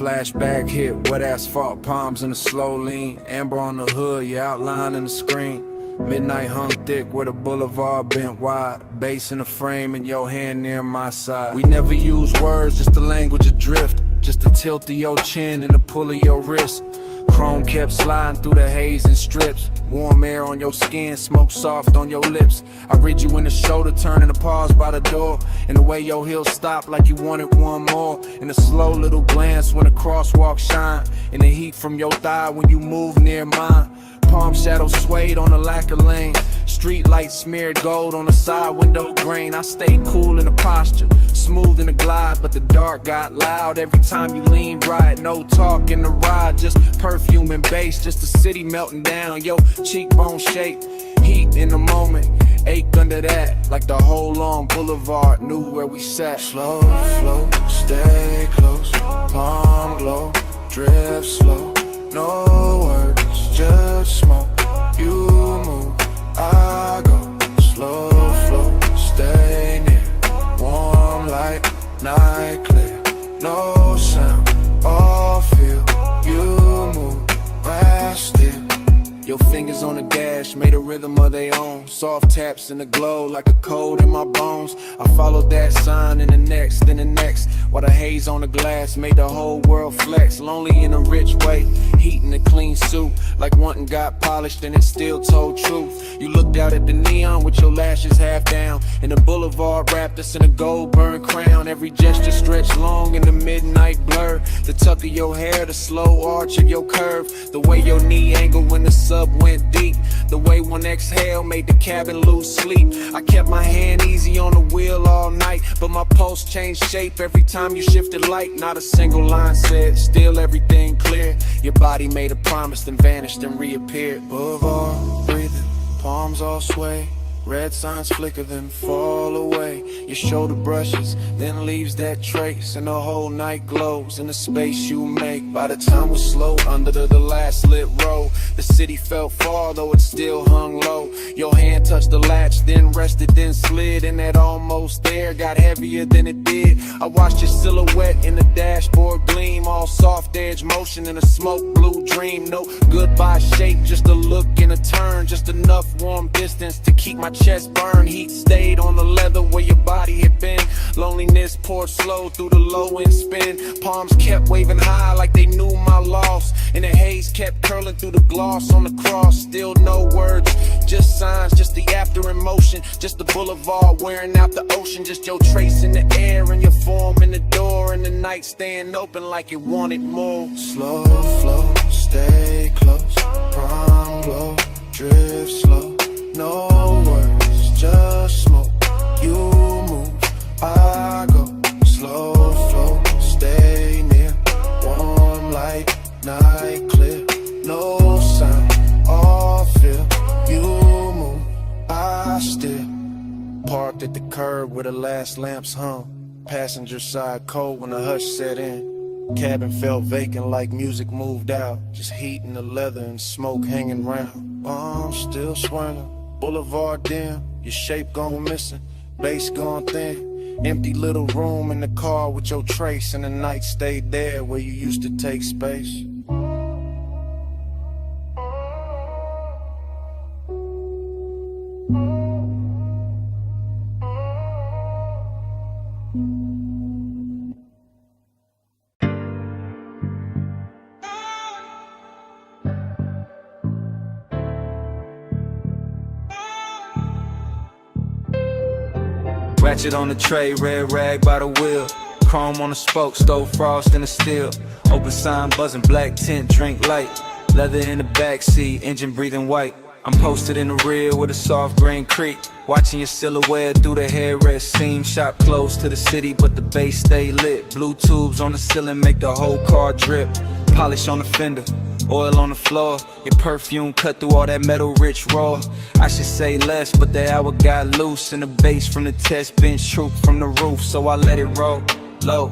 Flashback hit, wet asphalt, palms in a slow lean. Amber on the hood, your outline in the screen. Midnight hung thick where the boulevard bent wide. Bass in the frame and your hand near my side. We never use words, just the language adrift. Just the tilt of your chin and the pull of your wrist. Chrome kept sliding through the haze and strips. Warm air on your skin, smoke soft on your lips. I read you in the shoulder, turning the pause by the door. And the way your heels stop like you wanted one more. And a slow little glance when the crosswalk shine. And the heat from your thigh when you move near mine. Palm shadows swayed on the lacquer lane. Street lights smeared gold on the side window grain. I stayed cool in the posture, smooth in the glide, but the dark got loud every time you leaned right. No talk in the ride, just perfume and bass, just the city melting down. Yo, cheekbone shape, heat in the moment, ache under that, like the whole long boulevard knew where we sat. Slow flow, stay close, palm glow, drift slow, no words, just smoke. You move, I go, slow flow, stay near, warm light, night clear, no sound, all feel. You move, I still. Your fingers on the dash made a rhythm of their own. Soft taps in the glow like a cold in my bones. I followed that sign in the next, then the next. While the haze on the glass made the whole world flex. Lonely in a rich way, heat in a clean suit. Like one got polished and it still told truth. You looked out at the neon with your lashes half down. And the boulevard wrapped us in a gold burned crown. Every gesture stretched long in the midnight blur. The tuck of your hair, the slow arch of your curve. The way your knee angled when the sub went deep. The way one exhale made the cabin lose sleep. I kept my hand easy on the wheel all night, but my pulse changed shape every time you shifted light. Not a single line said, still everything clear. Your body made a promise, then vanished and reappeared. Boulevard, breathing, palms all sway. Red signs flicker, then fall away. Your shoulder brushes, then leaves that trace. And the whole night glows in the space you make. By the time we're slow under the last lit row, the city felt far, though it still hung low. Your hand touched the latch, then rested, then slid. And that almost there got heavier than it did. I watched your silhouette in the dashboard gleam. All soft edge motion in a smoke blue dream. No goodbye shape, just a look and a turn. Just enough warm distance to keep my chest burned. Heat stayed on the leather where your body had been. Loneliness poured slow through the low end spin. Palms kept waving high like they knew my loss. And the haze kept curling through the gloss on the cross. Still no words, just signs, just the after emotion. Just the boulevard wearing out the ocean. Just your trace in the air and your form in the door. And the night staying open like it wanted more. Slow flow, stay close, prom glow, drift slow, no words, just smoke. You move, I go, slow flow, stay near, warm light, night clear, no sound, all feel. You move, I still. Parked at the curb where the last lamps hung. Passenger side cold when the hush set in. Cabin felt vacant like music moved out. Just heat in the leather and smoke hanging round. Bombs still swirling, boulevard dim. Your shape gone missing, bass gone thin. Empty little room in the car with your trace. And the night stayed there where you used to take space. Ratchet on the tray, red rag by the wheel. Chrome on the spoke, stove frost in the steel. Open sign buzzing, black tint, drink light. Leather in the backseat, engine breathing white. I'm posted in the rear with a soft green creek. Watching your silhouette through the headrest seam. Shop close to the city, but the base stay lit. Blue tubes on the ceiling make the whole car drip. Polish on the fender, oil on the floor. Your perfume cut through all that metal rich raw. I should say less, but the hour got loose. And the bass from the test bench trooped from the roof, so I let it roll low.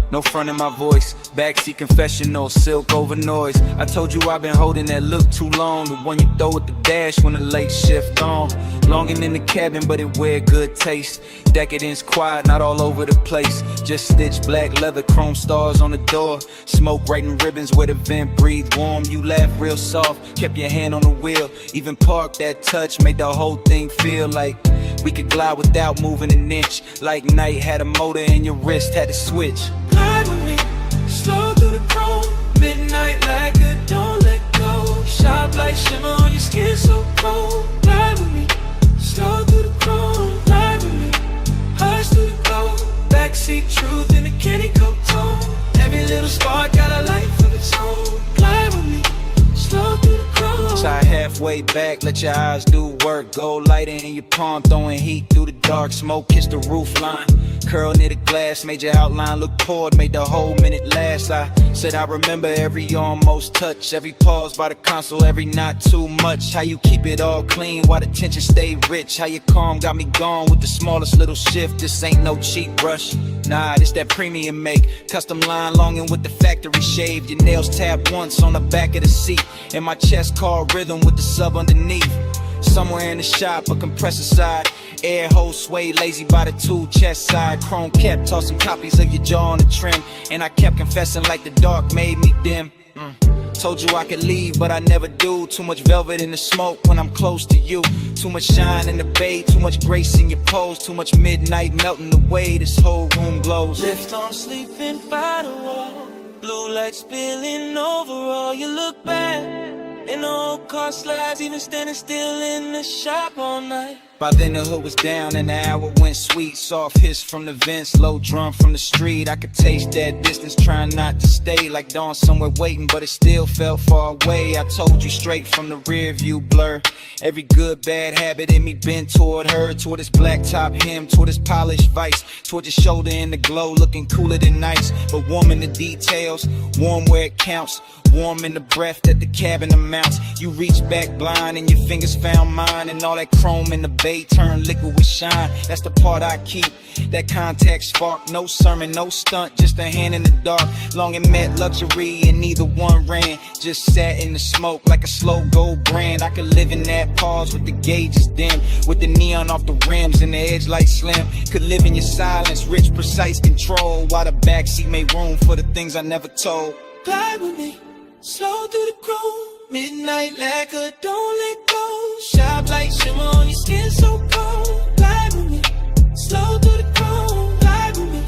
No front in my voice, backseat confessional, silk over noise. I told you I've been holding that look too long. The one you throw at the dash when the late shift on. Longing in the cabin, but it wear good taste. Decadence quiet, not all over the place. Just stitched black leather, chrome stars on the door. Smoke writing ribbons where the vent breathe warm. You laugh real soft, kept your hand on the wheel. Even parked that touch, made the whole thing feel like we could glide without moving an inch. Like night had a motor and your wrist had to switch. Glide with me, slow through the chrome. Midnight like a don't let go. Sharp light shimmer on your skin so cold. Glide with me, slow through the chrome. Glide with me, hush through the glow. Backseat truth in a candy coat tone. Every little spark got a life of its own. Glide with me, slow through the chrome. Tie halfway back, let your eyes do work. Gold lighting in your palm, throwing heat through the dark. Smoke kiss the roof line. Curl near the glass, made your outline look poured, made the whole minute last. I said I remember every almost touch, every pause by the console, every not too much. How you keep it all clean while the tension stay rich. How you calm got me gone with the smallest little shift. This ain't no cheap rush. Nah, this that premium make. Custom line longing with the factory shaved. Your nails tapped once on the back of the seat. And my chest called rhythm with the sub underneath. Somewhere in the shop, a compressor side. Air hose sway lazy by the tool chest side. Chrome kept tossing copies of your jaw on the trim. And I kept confessing like the dark made me dim. Told you I could leave, but I never do. Too much velvet in the smoke when I'm close to you. Too much shine in the bay, too much grace in your pose. Too much midnight melting away, this whole room glows. Lift on sleeping by the wall. Blue light spilling over all. You look back in the old car slides, even standing still in the shop all night. By then the hood was down and the hour went sweet. Soft hiss from the vents, low drum from the street. I could taste that distance, trying not to stay. Like dawn somewhere waiting, but it still felt far away. I told you straight from the rear view blur. Every good, bad habit in me bent toward her. Toward his black top hem, toward his polished vice. Toward your shoulder in the glow, looking cooler than nice. But warm in the details, warm where it counts. Warm in the breath that the cabin amounts. You reach back blind and your fingers found mine. And all that chrome in the bay turned liquid with shine. That's the part I keep, that contact spark. No sermon, no stunt, just a hand in the dark. Long and met luxury and neither one ran. Just sat in the smoke like a slow gold brand. I could live in that pause with the gauges dim, with the neon off the rims and the edge light slim. Could live in your silence, rich, precise control, while the backseat made room for the things I never told. Glide with me, slow through the chrome. Midnight lacquer, don't let go. Sharp light shimmer on your skin so cold. Glide with me, slow through the chrome. Glide with me,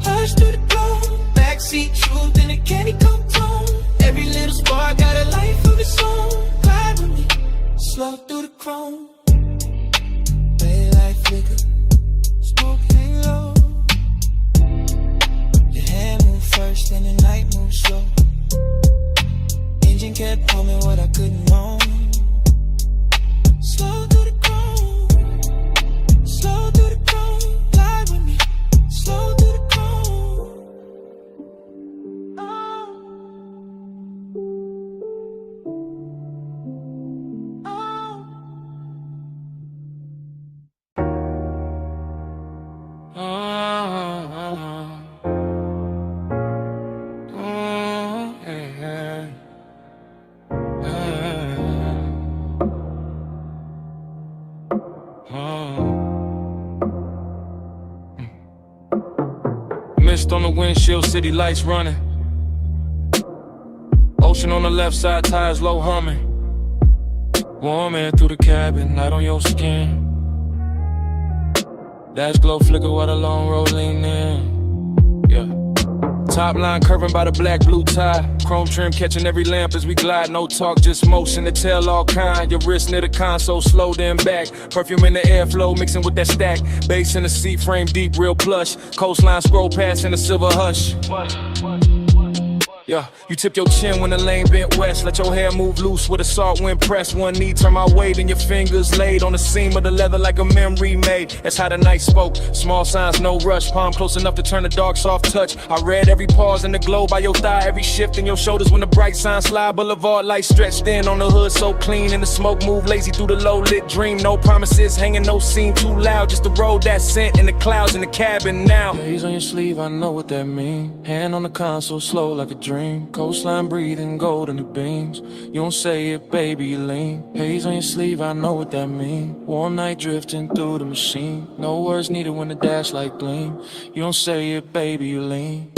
hush through the glow. Backseat truth in a candy coat tone. Every little spark got a life of its own. Glide with me, slow through the chrome. Daylight flicker, smoke hang low. Your hand move first and the night move slow. Engine kept humming what I couldn't own. Slow through the chrome, slow through the chrome. Glide with me, slow through the chrome. Mist on the windshield, city lights running. Ocean on the left side, tires low humming. Warm air through the cabin, light on your skin. Dash glow flicker while the long road lean in. Yeah. Top line curving by the black blue tie. Chrome trim catching every lamp as we glide. No talk, just motion to tell all kind. Your wrist near the console, slow then back. Perfume in the airflow, mixing with that stack. Bass in the seat frame, deep, real plush. Coastline scroll past in the silver hush. Yeah, you tip your chin when the lane bent west. Let your hair move loose with a salt wind press. One knee turn my way, then your fingers laid on the seam of the leather like a memory made. That's how the night spoke. Small signs, no rush. Palm close enough to turn the dark soft touch. I read every pause in the glow by your thigh, every shift in your shoulders when the bright signs slide. Boulevard lights stretched in on the hood so clean, and the smoke move lazy through the low lit dream. No promises hanging, no scene too loud. Just the road that sent in the clouds in the cabin now. Days on your sleeve, I know what that mean. Hand on the console, slow like a dream. Coastline breathing, gold in the beams. You don't say it, baby, you lean. Haze on your sleeve, I know what that mean. Warm night drifting through the machine. No words needed when the dash light gleam. You don't say it, baby, you lean.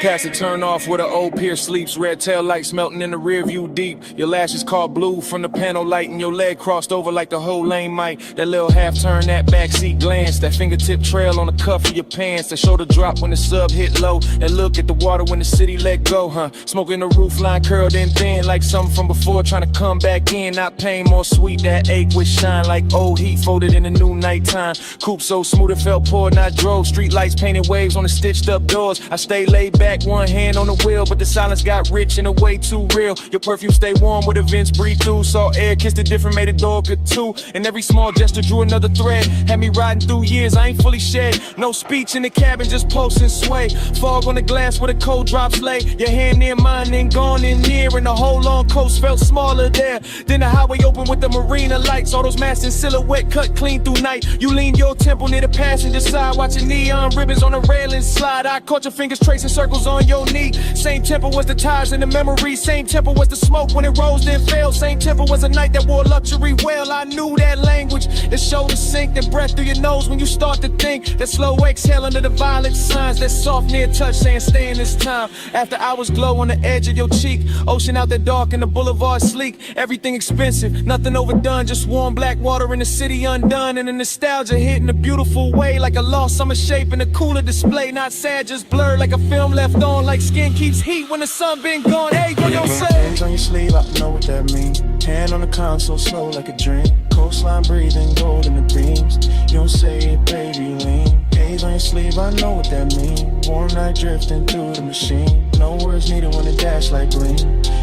Past the turn off where the old pier sleeps. Red tail lights melting in the rear view deep. Your lashes caught blue from the panel light, and your leg crossed over like the whole lane might. That little half turn, that backseat glance, that fingertip trail on the cuff of your pants, that shoulder drop when the sub hit low, that look at the water when the city let go, huh? Smoking the roof line curled in thin like something from before, trying to come back in. Not pain, more sweet, that ache with shine like old heat folded in the new nighttime. Coupe so smooth it felt poor, and I drove. Street lights painted waves on the stitched up doors. I stayed laid back, one hand on the wheel, but the silence got rich and a way too real. Your perfume stay warm with the vents breathe through. Saw air, kissed the different, made a door good too. And every small gesture drew another thread. Had me riding through years, I ain't fully shed. No speech in the cabin, just pulse and sway. Fog on the glass where the cold drops lay. Your hand near mine, then gone in near, and the whole long coast felt smaller there. Then the highway open with the marina lights. All those masts in silhouette cut clean through night. You lean your temple near the passenger side, watching neon ribbons on the railing slide. I caught your fingers tracing circles on your knee. Same tempo was the tires in the memory. Same tempo was the smoke when it rose then fell. Same tempo was a night that wore luxury well. I knew that language. The shoulder sink, then breath through your nose when you start to think. That slow exhale under the violent signs. That soft near touch saying stay in this time. After hours glow on the edge of your cheek. Ocean out there dark and the boulevard sleek. Everything expensive, nothing overdone. Just warm black water in the city undone. And the nostalgia hit in a beautiful way. Like a lost summer shape in a cooler display. Not sad, just blurred like a film left on. Like skin keeps heat when the sun been gone. Hey, what you say? Hands on your sleeve, I know what that mean. Hand on the console, slow like a dream. Coastline breathing, gold in the beams. You don't say it, baby, lean. Haze on your sleeve, I know what that mean. Warm night drifting through the machine. No words needed when the dash light gleam.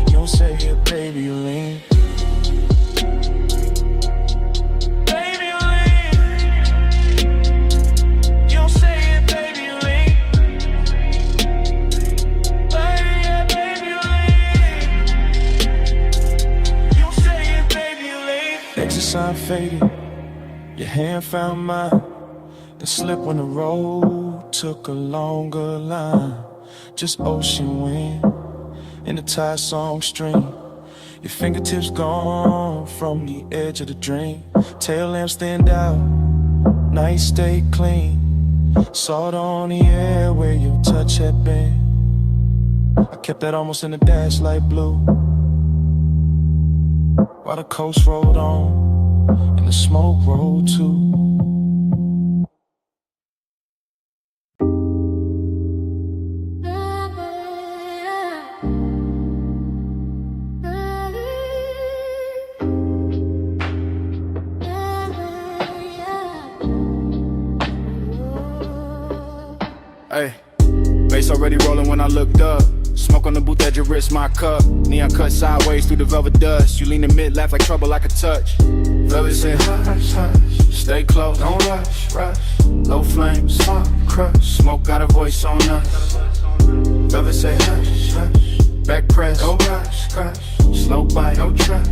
You don't say it, baby, lean. Sign faded, your hand found mine. The slip when the road took a longer line. Just ocean wind in the tide song stream. Your fingertips gone from the edge of the dream. Tail lamps stand out, night stay clean. Salt on the air where your touch had been. I kept that almost in the dash light blue. While the coast rolled on and the smoke rolled too. Hey, bass already rolling when I looked up. Smoke on the booth edge, your wrist, my cup. Neon cut sideways through the velvet dust. You lean in mid, laugh like trouble I could touch. Velvet said hush, hush, stay close, don't rush, rush. Low flames, crush, smoke got a voice on us. Velvet say hush, hush, back press, go rush, crush. Slow bite, no trap,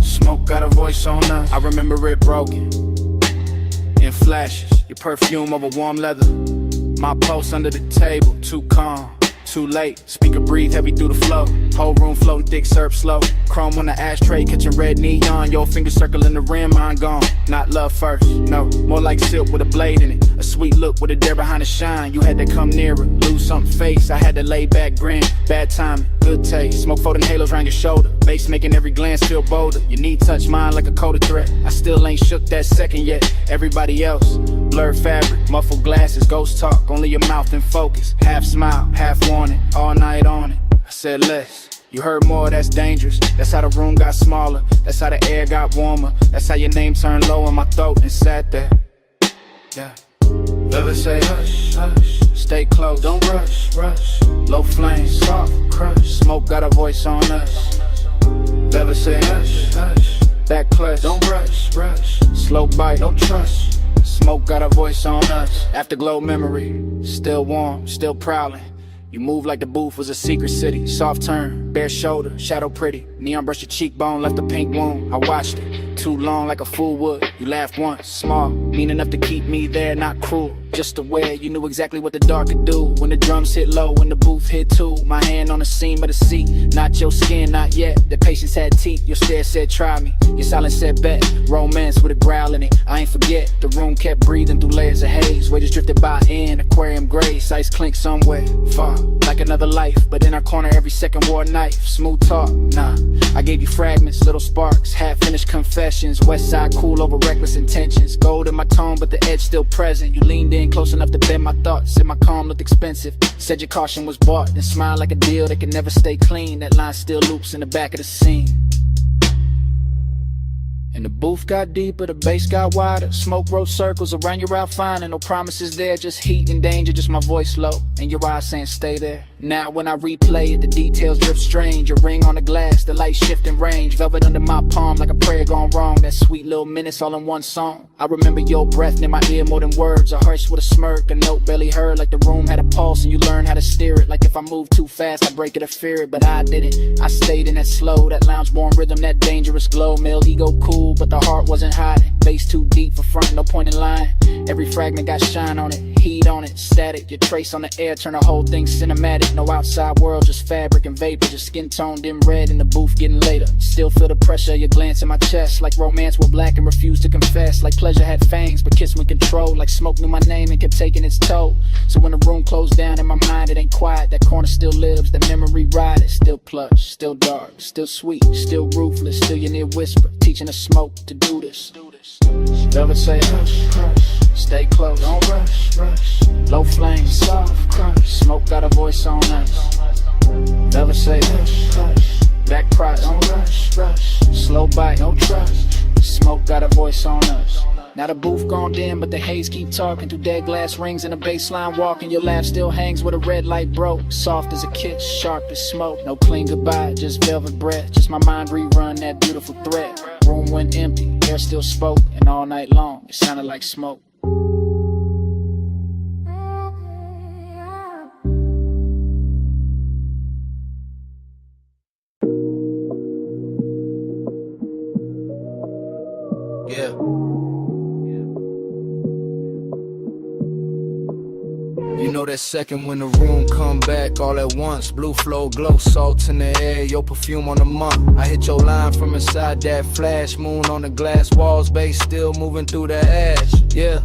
smoke got a voice on us. I remember it broken, in flashes. Your perfume over warm leather. My pulse under the table, too calm. Too late, speaker breathe heavy through the flow. Whole room floating on thick syrup slow. Chrome on the ashtray, catching red neon. Your finger circling the rim, mine gone. Not love first, no, more like silk with a blade in it. A sweet look with a dare behind the shine. You had to come nearer, lose something face. I had to lay back, grin, bad timing, good taste. Smoke folding halos around your shoulder, bass making every glance feel bolder. Your knee touch mine like a coded threat. I still ain't shook that second yet. Everybody else, blurred fabric, muffled glasses, ghost talk, only your mouth in focus. Half smile, half warning, all night on it. I said less. You heard more, that's dangerous. That's how the room got smaller. That's how the air got warmer. That's how your name turned low in my throat and sat there. Yeah. Never say hush, hush. Stay close, don't rush, rush. Low flame, soft crush. Smoke got a voice on us. Never say hush, hush. Back clutch, don't rush, rush. Slow bite, don't trust. Smoke got a voice on us. Afterglow memory, still warm, still prowling. You move like the booth was a secret city. Soft turn, bare shoulder, shadow pretty. Neon brush your cheekbone, left a pink wound. I watched it, too long like a fool would. You laughed once, small, mean enough to keep me there, not cruel. Just aware, you knew exactly what the dark could do. When the drums hit low, when the booth hit too. My hand on the seam of the seat, not your skin, not yet. The patience had teeth, your stare said try me. Your silence said bet, romance with a growl in it. I ain't forget, the room kept breathing through layers of haze. Waiters drifted by in, aquarium grace, ice clink somewhere far. Like another life, but in our corner every second wore a knife. Smooth talk, nah, I gave you fragments, little sparks, half-finished confessions. West side cool over reckless intentions. Gold in my tone, but the edge still present. You leaned in close enough to bend my thoughts. Said my calm looked expensive. Said your caution was bought. Then smiled like a deal that can never stay clean. That line still loops in the back of the scene. And the booth got deeper, the bass got wider. Smoke wrote circles around your outfinder. No promises there, just heat and danger. Just my voice low, and your eyes saying stay there. Now when I replay it, the details drift strange. A ring on the glass, the light shifting range. Velvet under my palm like a prayer gone wrong. That sweet little minutes all in one song. I remember your breath near my ear more than words. A hush with a smirk, a note barely heard. Like the room had a pulse and you learned how to steer it. Like if I moved too fast, I'd break it or fear it. But I didn't, I stayed in that slow, that lounge-born rhythm, that dangerous glow. Male ego cool, but the heart wasn't hiding. Bass too deep for front, no point in lying. Every fragment got shine on it, heat on it, static. Your trace on the air, turn the whole thing cinematic. No outside world, just fabric and vapor. Just skin tone dim red in the booth getting later. Still feel the pressure of your glance in my chest. Like romance were black and refused to confess. Like pleasure had fangs but kiss with control. Like smoke knew my name and kept taking its toll. So when the room closed down in my mind, it ain't quiet. That corner still lives, that memory ride. It's still plush, still dark, still sweet, still ruthless. Still your near whisper, teaching the smoke to do this. Never say hush, hush. Stay close, don't rush, rush. Low flame, soft crush. Smoke got a voice on us. Never say hush, hush. Back cross, don't rush, rush. Slow bite, don't trust. Smoke got a voice on us. Now the booth gone dim, but the haze keep talking through dead glass rings and a baseline walking. Your laugh still hangs where the red light broke. Soft as a kiss, sharp as smoke. No clean goodbye, just velvet breath. Just my mind rerun that beautiful thread. Room went empty, air still spoke, and all night long it sounded like smoke. Yeah. You know that second when the room come back all at once. Blue flow, glow, salt in the air, your perfume on the month. I hit your line from inside that flash. Moon on the glass walls, bass still moving through the ash. Yeah,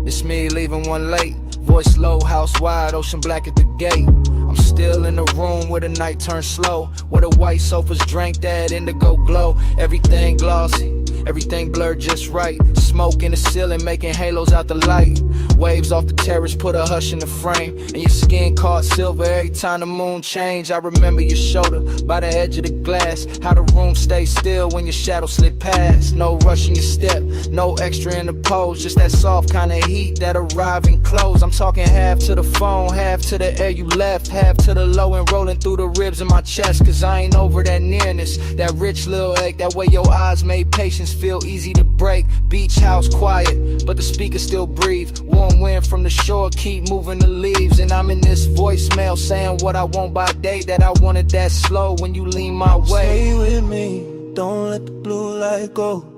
it's me leaving one late. Voice low, house wide, ocean black at the gate. I'm still in the room where the night turns slow, where the white sofas drank that indigo glow. Everything glossy, everything blurred just right. Smoke in the ceiling making halos out the light. Waves off the terrace put a hush in the frame, and your skin caught silver every time the moon changed. I remember your shoulder by the edge of the glass, how the room stayed still when your shadow slid past. No rush in your step, no extra in the pose, just that soft kind of heat that arrive and close. I'm talking half to the phone, half to the air you left, half to the low and rolling through the ribs in my chest. Cause I ain't over that nearness, that rich little ache, that way your eyes made patience feel easy to break. Beach house quiet, but the speakers still breathe. Warm wind from the shore keep moving the leaves. And I'm in this voicemail saying what I want by day, that I wanted that slow when you lean my way. Stay with me, don't let the blue light go.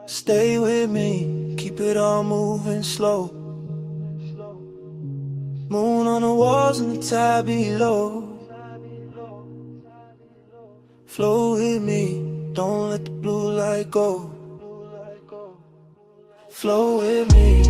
Stay with me, keep it all moving slow. Moon on the walls and the tide below. Flow with me, don't let the blue light go. Flow with me,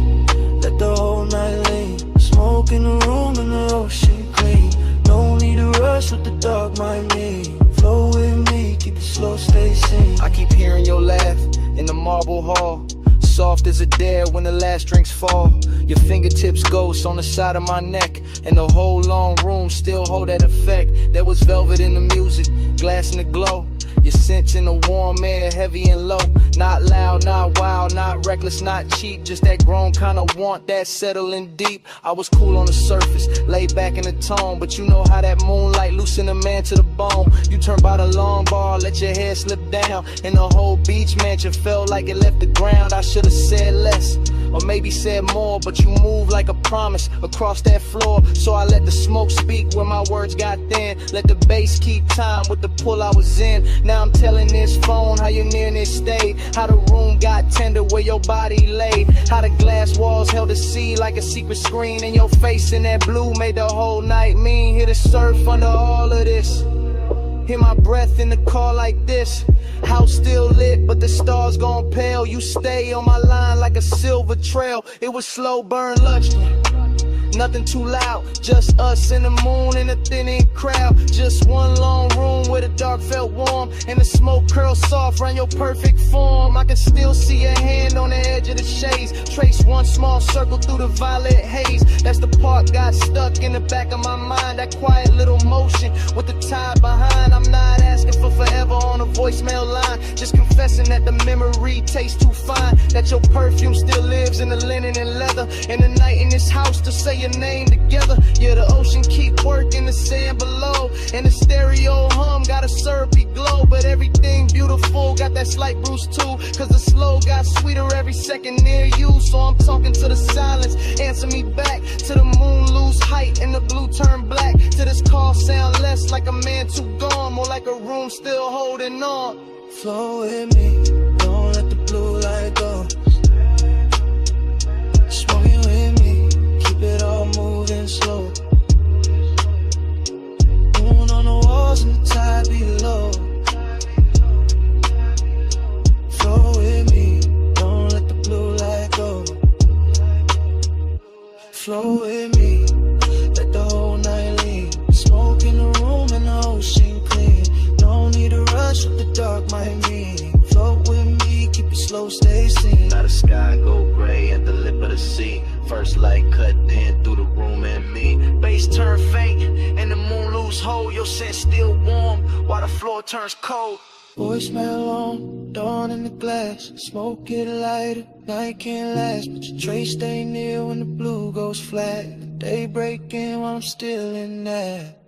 let the whole night lean. Smoke in the room and the ocean clean. No need to rush with the dark, mind me. Flow with me, keep it slow, stay sane. I keep hearing your laugh in the marble hall. Soft as a dare when the last drinks fall. Your fingertips ghost on the side of my neck, and the whole long room still hold that effect. There was velvet in the music, glass in the glow. Your scent in the warm air, heavy and low. Not loud, not wild, not reckless, not cheap. Just that grown kind of want that settling deep. I was cool on the surface, laid back in the tone, but you know how that moonlight loosen a man to the bone. You turn by the long bar, let your hair slip down, and the whole beach mansion felt like it left the ground. I should've said less, or maybe said more, but you move like a promise across that floor. So I let the smoke speak where my words got thin. Let the bass keep time with the pull I was in. Now I'm telling this phone how your nearness stayed, how the room got tender where your body laid, how the glass walls held the sea like a secret screen, and your face in that blue made the whole night mean. Hear the surf under all of this, hear my breath in the car like this. House still lit, but the stars gone pale. You stay on my line like a silver trail. It was slow burn luxury, nothing too loud, just us and the moon and a thinning crowd. Just one long room where the dark felt warm, and the smoke curled soft around your perfect form. I can still see your hand on the edge of the shades, trace one small circle through the violet haze. That's the part got stuck in the back of my mind, that quiet little motion with the tide behind. I'm not asking for forever on a voicemail line, just confessing that the memory tastes too fine, that your perfume still lives in the linen and leather, and the night in this house to say your name together. Yeah, the ocean keep working the sand below, and the stereo hum got a syrupy glow. But everything beautiful got that slight bruise too, cause the slow got sweeter every second near you. So I'm talking to the silence, answer me back, to the moon lose height and the blue turn black, to this call sound less like a man too gone, more like a room still holding on. Flow with me, don't let the blue light go. Smoking with me, keep it all moving slow. Moon on the walls and the tide below. Flow with me, don't let the blue light go. Flow with me, let the whole night lean. Smoke in the room and the ocean clean. No need to rush with the dark, my meaning. Float with me, keep it slow, stay seen. Now the sky go gray at the lip of the sea. First light cut in through the room and me. Bass turn faint and the moon lose hold. Your scent still warm while the floor turns cold. Voicemail on, dawn in the glass. Smoke get lighter, night can't last, but your trace stay near when the blue goes flat. The day breaking while I'm still in that.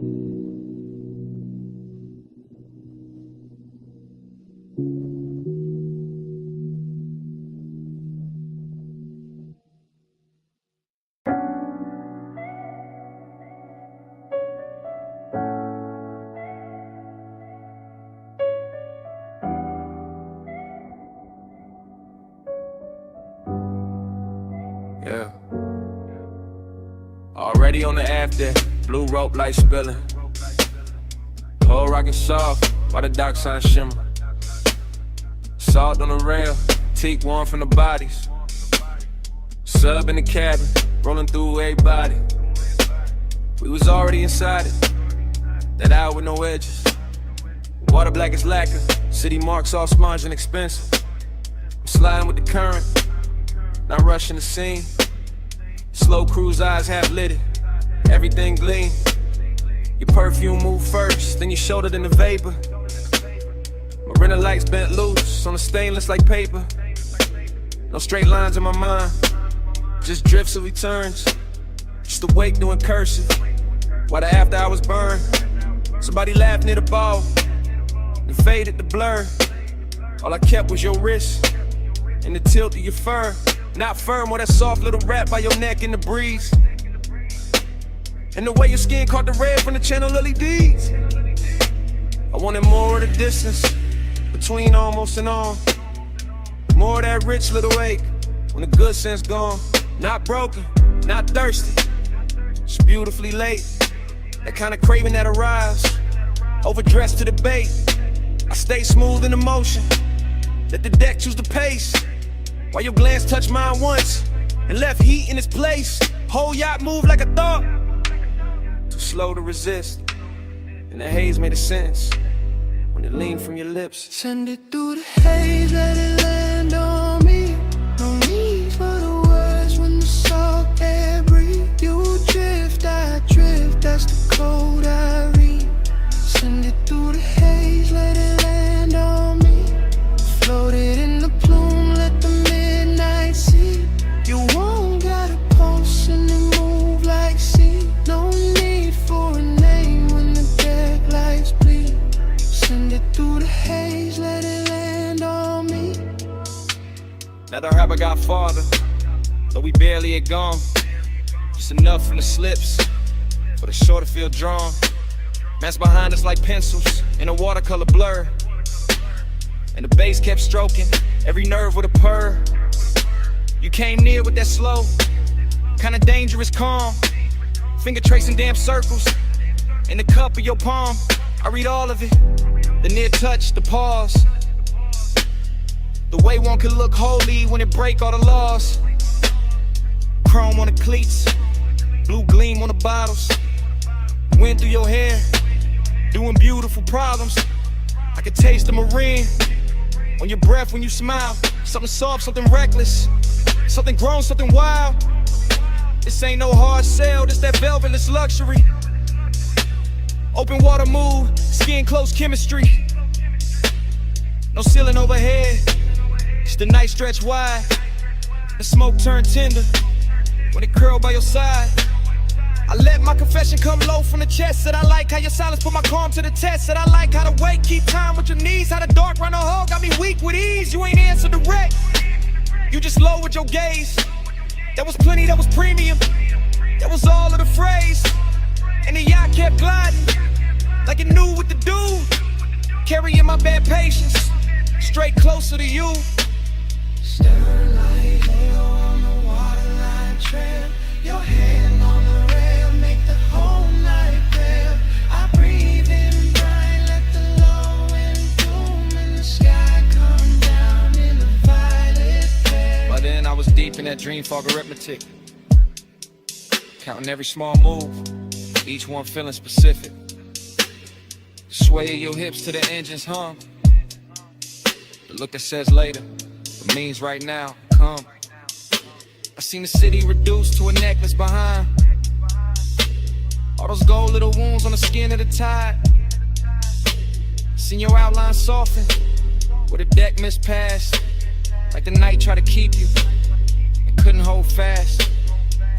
Yeah. Already on the after, blue rope light spilling. Whole rockin' soft, while the dock sign shimmer. Salt on the rail, teak warm from the bodies. Sub in the cabin, rolling through everybody. We was already inside it, that hour with no edges. Water black as lacquer, city marks all sponge and expensive. I'm sliding with the current, not rushing the scene. Slow cruise eyes half lit, everything gleam. Your perfume move first, then your shoulder, then the vapor. Marina lights bent loose on the stainless like paper. No straight lines in my mind, just drifts of returns. Just awake doing cursive, while the after hours burn. Somebody laughed near the ball, and faded the blur. All I kept was your wrist, and the tilt of your fur. Not firm or that soft little wrap by your neck in the breeze. And the way your skin caught the red from the channel LEDs. I wanted more of the distance between almost and on. More of that rich little ache when the good sense gone. Not broken, not thirsty, just beautifully late. That kind of craving that arrives, overdressed to the bait. I stay smooth in the motion. Let the deck choose the pace. While your glance touched mine once and left heat in its place. Whole yacht moved like a thought. Too slow to resist. And the haze made a sense when it leaned from your lips. Send it through the haze, let it land on me. No need for the words when the salt air breathe. You drift, I drift, that's the code I read. Send it through the haze, let it land on me. Float it in the plume, let the midnight see. You won't got a pulse and it move like sea. No need for a name when the deck lights bleed. Send it through the haze, let it land on me. Now the rapper got farther, though we barely had gone. Just enough from the slips for the shore to feel drawn. Man's behind us like pencils in a watercolor blur. And the bass kept stroking every nerve with a purr. You came near with that slow, kinda dangerous calm. Finger tracing damn circles in the cup of your palm. I read all of it, the near touch, the pause. The way one could look holy when it break all the laws. Chrome on the cleats, blue gleam on the bottles. Wind through your hair, doing beautiful problems. I could taste the marine on your breath when you smile. Something soft, something reckless, something grown, something wild. This ain't no hard sell, this that velvetless luxury. Open water move, skin close chemistry. No ceiling overhead, just the night stretch wide. The smoke turn tender when it curl by your side. I let my confession come low from the chest. Said I like how your silence put my calm to the test. Said I like how the weight keep time with your knees. How the dark run a hole got me weak with ease. You ain't answer direct, you just lowered your gaze. That was plenty, that was premium, that was all of the phrase. And the yacht kept gliding like it knew what to do. Carrying my bad patience straight closer to you. Stern light, halo on the waterline trail. Your hand on the rail, make the whole night pale. I breathe in brine, let the low end bloom. And the sky come down in a violet flare. By then I was deep in that dream fog arithmetic, counting every small move, each one feeling specific. Sway your hips to the engine's hum. The look that says later, but means right now, come. I seen the city reduced to a necklace behind. All those gold little wounds on the skin of the tide. Seen your outline soften, where the deck mispassed. Like the night tried to keep you, and couldn't hold fast.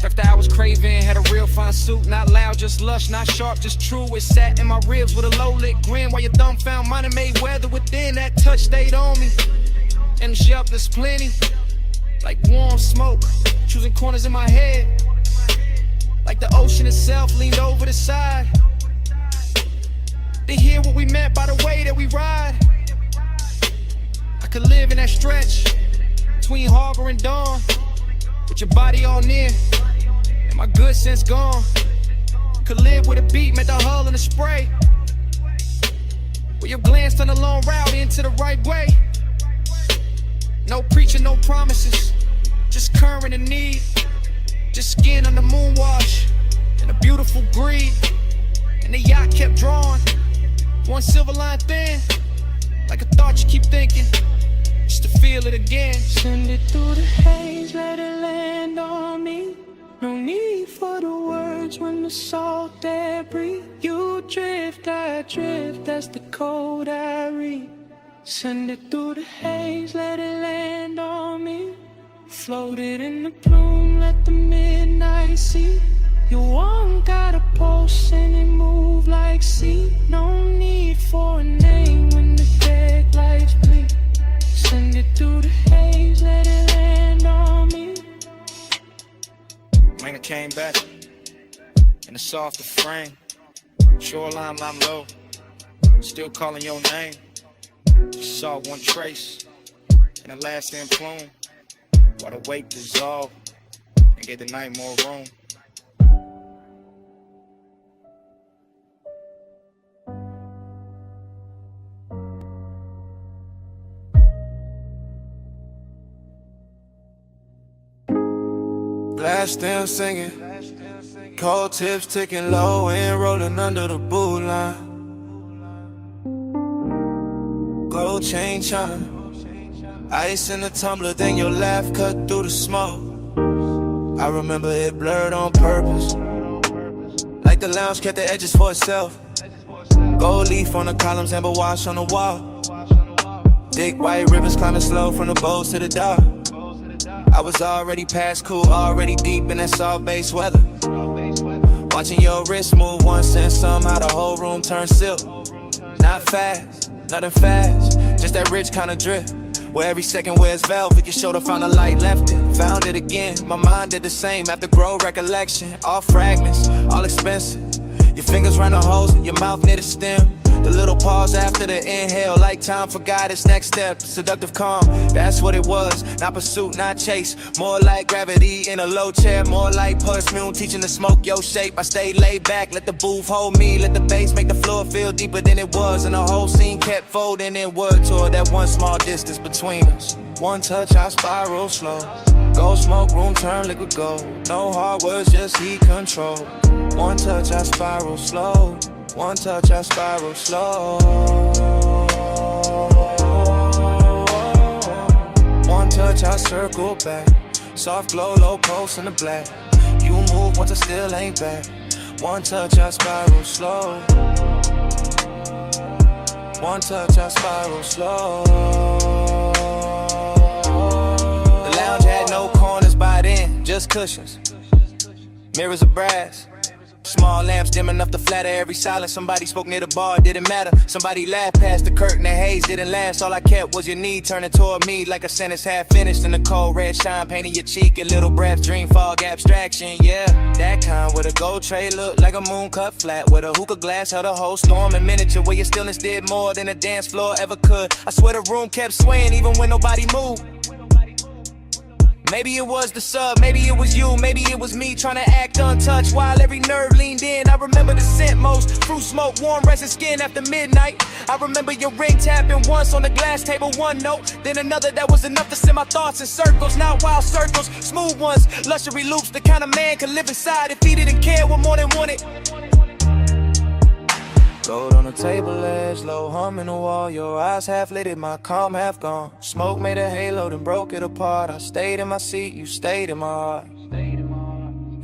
After I was craving, had a real fine suit. Not loud, just lush, not sharp, just true. It sat in my ribs with a low-lit grin. While your thumb found mine and made weather within. That touch stayed on me, and the sharpness plenty. Like warm smoke, choosing corners in my head. Like the ocean itself leaned over the side to hear what we meant by the way that we ride. I could live in that stretch between harbor and dawn, with your body all near and my good sense gone. Could live with a beat, met the hull and the spray, where your glance on the long route into the right way. No preaching, no promises, just current and need. Just skin on the moon wash and a beautiful greed. And the yacht kept drawing, one silver line thin, like a thought you keep thinking, just to feel it again. Send it through the haze, let it land on me. No need for the words when the salt air breathe. You drift, I drift, that's the code I read. Send it through the haze, let it land on me. Float it in the plume, let the midnight see. You won't got a pulse and it move like sea. No need for a name when the deck lights bleed. Send it through the haze, let it land on me. When it came back in a softer frame, shoreline I'm low, still calling your name. Just saw one trace in the last end plume, while the weight dissolved and gave the night more room. Glass still singing, cold tips ticking low and rolling under the boot line. Gold chain chime, ice in the tumbler, then your laugh cut through the smoke. I remember it blurred on purpose, like the lounge kept the edges for itself. Gold leaf on the columns, amber wash on the wall. Thick white rivers climbing slow from the bows to the dock. I was already past cool, already deep in that soft bass weather. Watching your wrist move once and somehow the whole room turned silk. Not fast, nothing fast, just that rich kind of drip. Where every second wears velvet, your shoulder found a light, left it, found it again. My mind did the same after grow recollection. All fragments, all expensive. Your fingers round the holes, your mouth near the stem. The little pause after the inhale, like time forgot its next step. Seductive calm, that's what it was. Not pursuit, not chase. More like gravity in a low chair. More like perfume, teaching to smoke your shape. I stayed laid back, let the booth hold me. Let the bass make the floor feel deeper than it was. And the whole scene kept folding inward toward that one small distance between us. One touch, I spiral slow. Gold smoke, room turn liquid gold. No hard words, just heat control. One touch, I spiral slow. One touch, I spiral slow. One touch, I circle back. Soft glow, low pulse in the black. You move once I still ain't back. One touch, I spiral slow. One touch, I spiral slow. The lounge had no corners by then, just cushions. Mirrors of brass. Small lamps dim enough to flatter every silence. Somebody spoke near the bar, it didn't matter. Somebody laughed past the curtain, the haze didn't last. All I kept was your knee turning toward me like a sentence half finished. In the cold red shine painting your cheek. A little breath, dream fog abstraction, yeah. That kind with a gold tray looked like a moon cut flat. With a hookah glass held a whole storm in miniature. Where your stillness did more than a dance floor ever could. I swear the room kept swaying even when nobody moved. Maybe it was the sub, maybe it was you, maybe it was me trying to act untouched while every nerve leaned in. I remember the scent most, fruit smoke, warm resin skin after midnight. I remember your ring tapping once on the glass table, one note, then another that was enough to send my thoughts in circles, not wild circles, smooth ones, luxury loops, the kind of man could live inside if he didn't care what more than wanted. Gold on the table edge, low hum in the wall. Your eyes half lit, my calm half gone. Smoke made a halo, then broke it apart. I stayed in my seat, you stayed in my heart.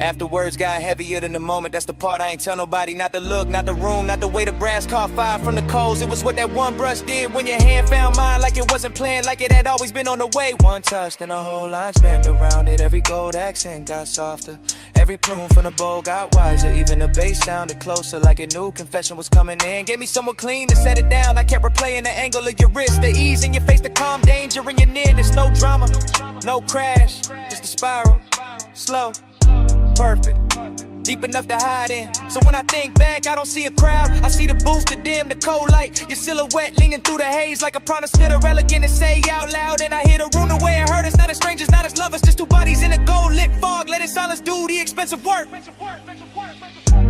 After words got heavier than the moment, that's the part I ain't tell nobody. Not the look, not the room, not the way the brass caught fire from the coals. It was what that one brush did when your hand found mine. Like it wasn't planned, like it had always been on the way. One touch, then a whole line spanned around it. Every gold accent got softer. Every plume from the bowl got wiser. Even the bass sounded closer, like a new confession was coming in. Gave me somewhere clean to set it down. I kept replaying the angle of your wrist, the ease in your face, the calm danger in your nearness. No drama, no crash, just a spiral, slow, perfect, deep enough to hide in. So when I think back, I don't see a crowd. I see the booth, the dim, the cold light. Your silhouette leaning through the haze like a promise to the elegant and say out loud. And I hear the room the way it hurt us. Not as strangers, not as lovers, just two bodies in a gold lit fog. Let it silence do the expensive work.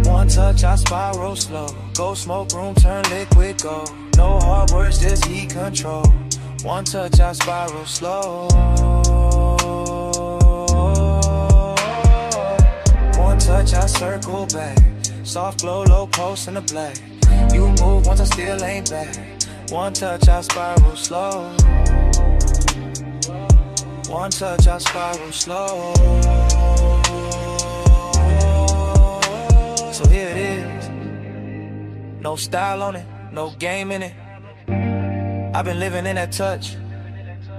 One touch, I spiral slow. Gold smoke, room turn liquid gold. No hard words, just heat control. One touch, I spiral slow. One touch, I circle back. Soft glow, low pulse in the black. You move once I still ain't back. One touch, I spiral slow. One touch, I spiral slow. So here it is. No style on it, no game in it. I've been living in that touch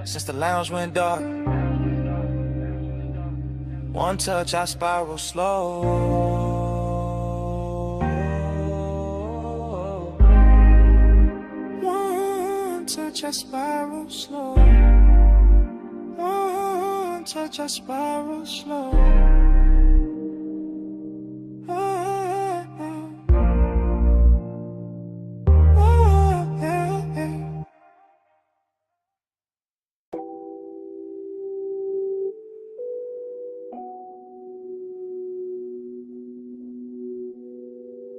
since the lounge went dark. One touch, I spiral slow. One touch, I spiral slow. One touch, I spiral slow.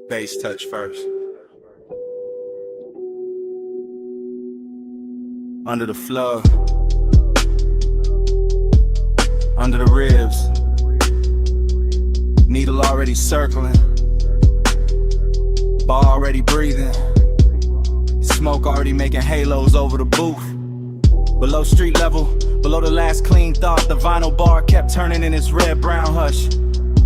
Bass touch first. Under the floor. Under the ribs. Needle already circling, bar already breathing, smoke already making halos over the booth. Below street level, below the last clean thought, the vinyl bar kept turning in its red-brown hush.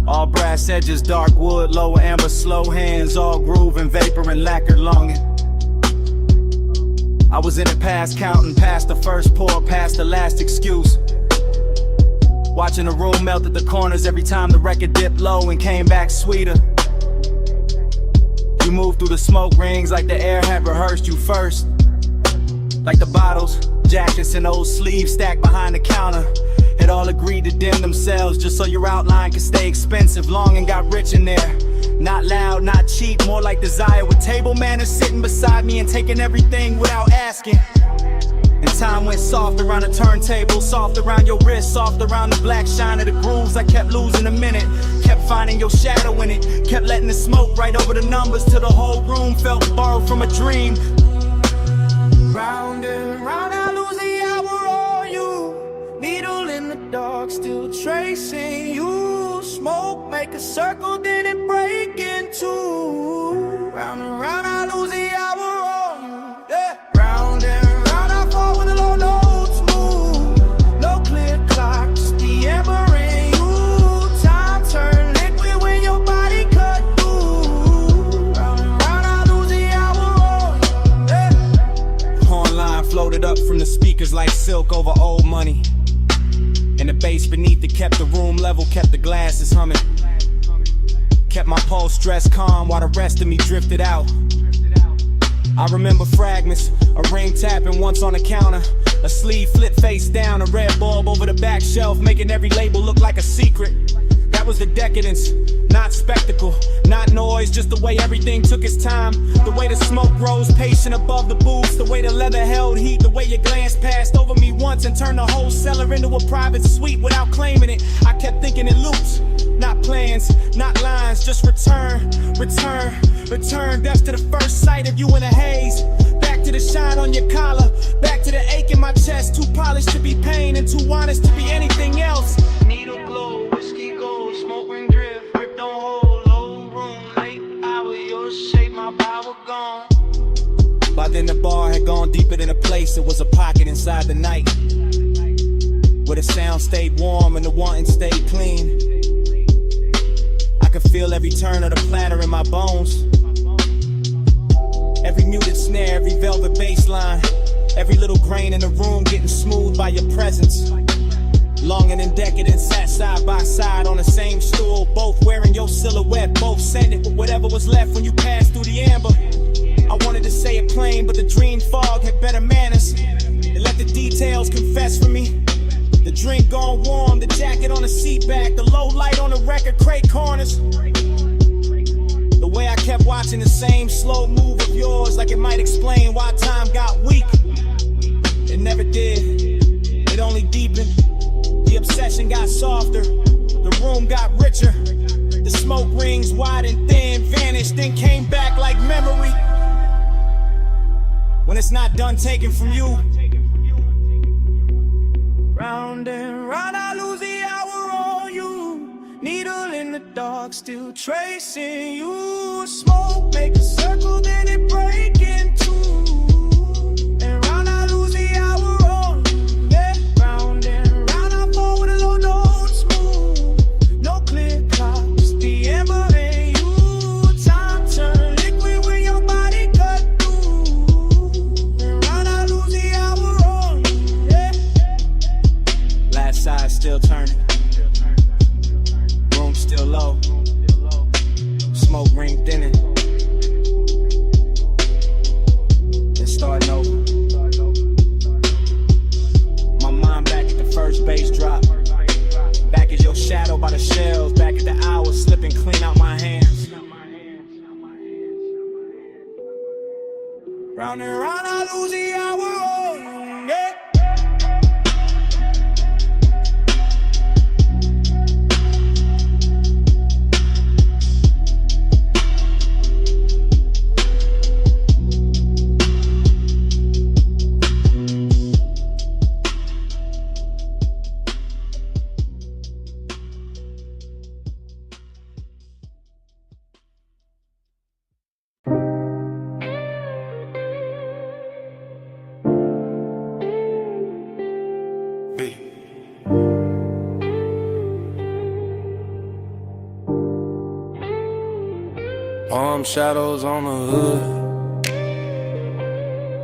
All brass edges, dark wood, lower amber, slow hands, all groove and vapor and lacquered longing. I was in it past counting, past the first pour, past the last excuse. Watching the room melt at the corners every time the record dipped low and came back sweeter. You moved through the smoke rings like the air had rehearsed you first. Like the bottles, jackets, and old sleeves stacked behind the counter had all agreed to dim themselves just so your outline could stay expensive. Long and got rich in there. Not loud, not cheap, more like desire. With table manners sitting beside me and taking everything without asking. And time went soft around the turntable, soft around your wrist, soft around the black shine of the grooves. I kept losing a minute, kept finding your shadow in it, kept letting the smoke right over the numbers till the whole room felt borrowed from a dream. Round and round, I lose the hour on you. Needle in the dark, still tracing you. Smoke, make a circle, then it break in two. Round and round, I lose the hour on you. Yeah. Round and round, I fall when the low notes move. No clear clock, just the ember in you. Time turn liquid when your body cut through. Round and round, I lose the hour on you. Yeah. Horn line floated up from the speakers like silk over old money. And the bass beneath it kept the room level, kept the glasses humming. Kept my pulse dressed calm while the rest of me drifted out. I remember fragments, a ring tapping once on the counter, a sleeve flipped face down, a red bulb over the back shelf, making every label look like a secret. That was the decadence, not spectacle, not noise, just the way everything took its time. The way the smoke rose patient above the booths, the way the leather held heat, the way your glance passed over me once and turned the whole cellar into a private suite without claiming it. I kept thinking in loops, not plans, not lines, just return, return, return. That's to the first sight of you in a haze. Back to the shine on your collar, back to the ache in my chest. Too polished to be pain and too honest to be anything else. Needle glow, whiskey gold, smoke ring drift, grip don't hold, low room, late hour, your shape, my power gone. By then the bar had gone deeper than a place, it was a pocket inside the night, where the sound stayed warm and the wanting stayed clean. I could feel every turn of the platter in my bones, every muted snare, every velvet bass line, every little grain in the room getting smooth by your presence. Longing and decadent sat side by side on the same stool, both wearing your silhouette, both scented with whatever was left when you passed through the amber. I wanted to say it plain, but the dream fog had better manners. It let the details confess for me. The drink gone warm, the jacket on the seat back, the low light on the record crate corners. The way I kept watching the same slow move of yours, like it might explain why time got weak. It never did, it only deepened. The obsession got softer, the room got richer. The smoke rings wide and thin vanished, then came back like memory. When it's not done taken from you. Round and round, I lose the hour on you. Needle in the dark, still tracing you. Smoke, make a circle, then it break in two. And round, I lose the hour on you. Yeah. Round and round, I fall with a low notes move. No clear clock, just the ember in you. Time turn liquid when your body cut through. And round, I lose the hour on you. Yeah. Last side still turning, room still low, smoke ring thinning, then starting over. My mind back at the first bass drop, back at your shadow by the shelves, back at the hours slipping clean out my hands. Round and round, I lose the hour on you. Yeah. Palm shadows on the hood,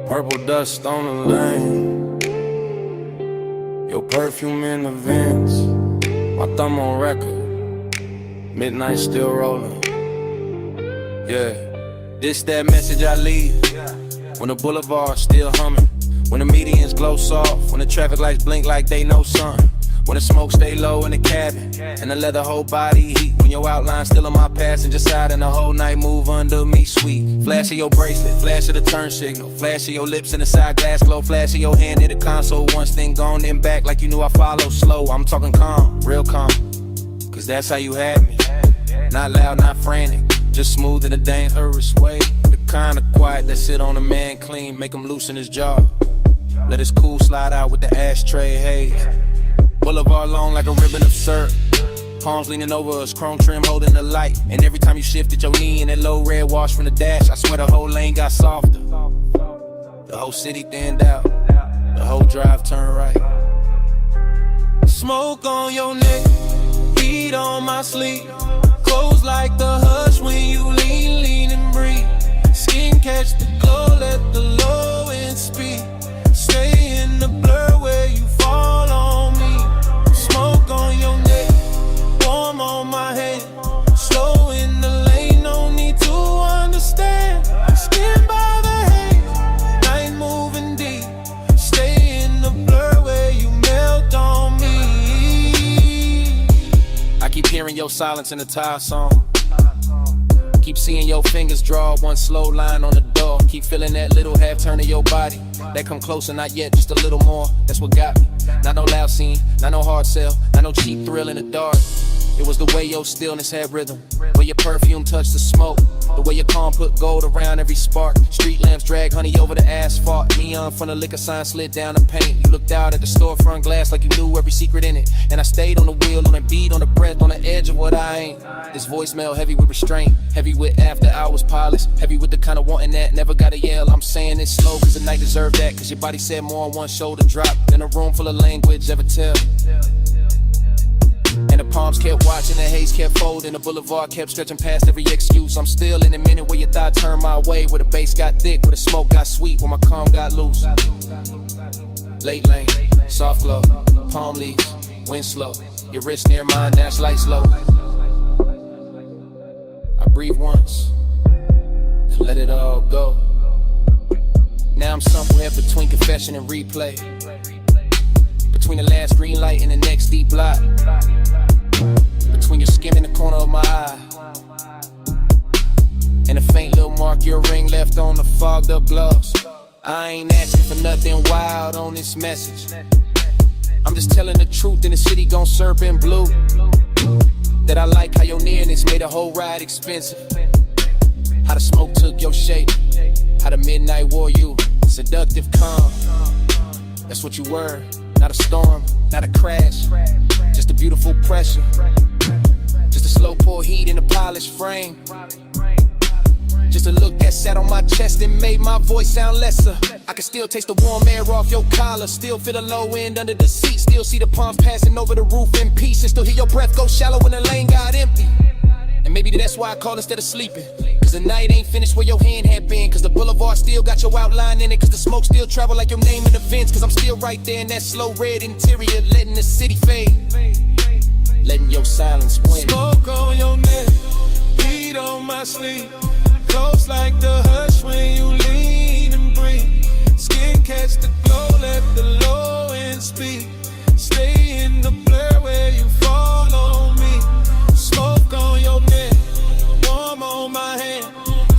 purple dust on the lane, your perfume in the vents, my thumb on record, midnight still rolling. Yeah, this that message I leave when the boulevard's still humming, when the medians glow soft, when the traffic lights blink like they know sun, when the smoke stay low in the cabin and the leather whole body heat, when your outline still on my passenger side and the whole night move under me sweet. Flash of your bracelet, flash of the turn signal, flash of your lips in the side glass glow, flash of your hand in the console, once thing gone then back like you knew I follow slow. I'm talking calm, real calm, cause that's how you had me. Not loud, not frantic, just smooth in a dangerous way. The kind of quiet that sit on a man clean, make him loosen his jaw. Let his cool slide out with the ashtray haze. Boulevard long like a ribbon of syrup. Palms leaning over us, chrome trim holding the light. And every time you shifted your knee in that low red wash from the dash, I swear the whole lane got softer. The whole city thinned out, the whole drive turned right. Smoke on your neck, heat on my sleeve. Close like the hush when you lean, lean and breathe. Skin catch the glow, let the low end speed. Stay in the blur where you fall on me. Smoke on your neck, warm on my hand. Slow in the lane, no need to understand. Skin by the haze, night moving deep. Stay in the blur where you melt on me. I keep hearing your silence in the tire song. Keep seeing your fingers draw one slow line on the door. Keep feeling that little half turn of your body. That come closer, not yet, just a little more. That's what got me. Not no loud scene, not no hard sell, not no cheap thrill in the dark. It was the way your stillness had rhythm, where your perfume touched the smoke, the way your calm put gold around every spark. Street lamps drag honey over the asphalt. Neon from the liquor sign slid down the paint. You looked out at the storefront glass like you knew every secret in it. And I stayed on the wheel, on the beat, on the breath, on the edge of what I ain't. This voicemail heavy with restraint, heavy with after hours pilots, heavy with the kind of wanting that never gotta yell. I'm saying it slow cause the night deserved that, cause your body said more on one shoulder drop than a room full of language ever tell. And the palms kept watching, the haze kept folding, the boulevard kept stretching past every excuse. I'm still in a minute where your thought turned my way, where the bass got thick, where the smoke got sweet, where my calm got loose. Late lane, soft glow, palm leaves, wind slow, your wrist near mine, dash light slow. I breathe once, and let it all go. Now I'm somewhere between confession and replay, between the last green light and the next deep blot, between your skin and the corner of my eye, and a faint little mark your ring left on the fogged up gloves. I ain't asking for nothing wild on this message. I'm just telling the truth in the city gon' serpent blue. That I like how your nearness made the whole ride expensive. How the smoke took your shape, how the midnight wore you. Seductive calm, that's what you were. Not a storm, not a crash, just a beautiful pressure. Just a slow pour heat in a polished frame. Just a look that sat on my chest and made my voice sound lesser. I can still taste the warm air off your collar, still feel the low end under the seat, still see the palms passing over the roof in peace, and still hear your breath go shallow when the lane got empty. And maybe that's why I call instead of sleeping, cause the night ain't finished where your hand had been, cause the boulevard still got your outline in it, cause the smoke still travel like your name in the vents, cause I'm still right there in that slow red interior, letting the city fade, letting your silence win. Smoke on your neck, heat on my sleeve. Close like the hush when you lean and breathe. Skin catch the glow, let the low end speak. Stay in the blur where you fall on me. Smoke on your neck, warm on my hand.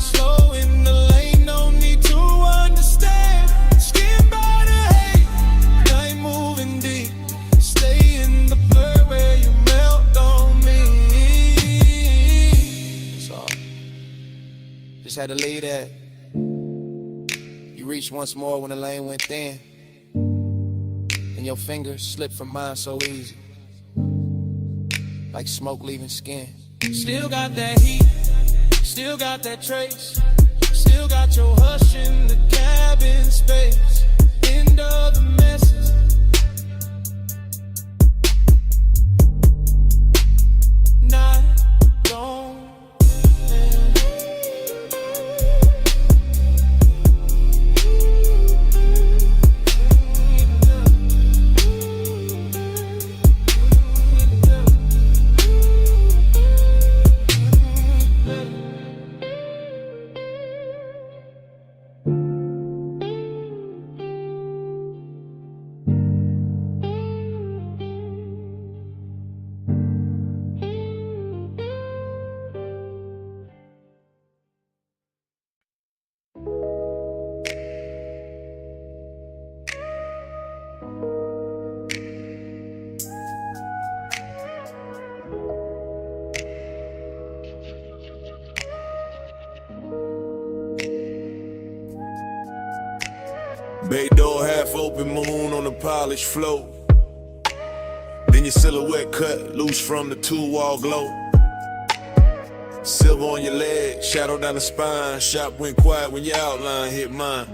Slow in the lane, no need to understand. Skin by the haze, night moving deep. Stay in the blur where you melt on me. So, just had to leave that. You reached once more when the lane went thin, and your fingers slipped from mine so easy, like smoke leaving skin. Still got that heat, still got that trace. Still got your hush in the cabin space. End of the message. Night don't end. Bay door, half open moon on the polished floor. Then your silhouette cut loose from the two-wall glow. Silver on your leg, shadow down the spine. Shop went quiet when your outline hit mine.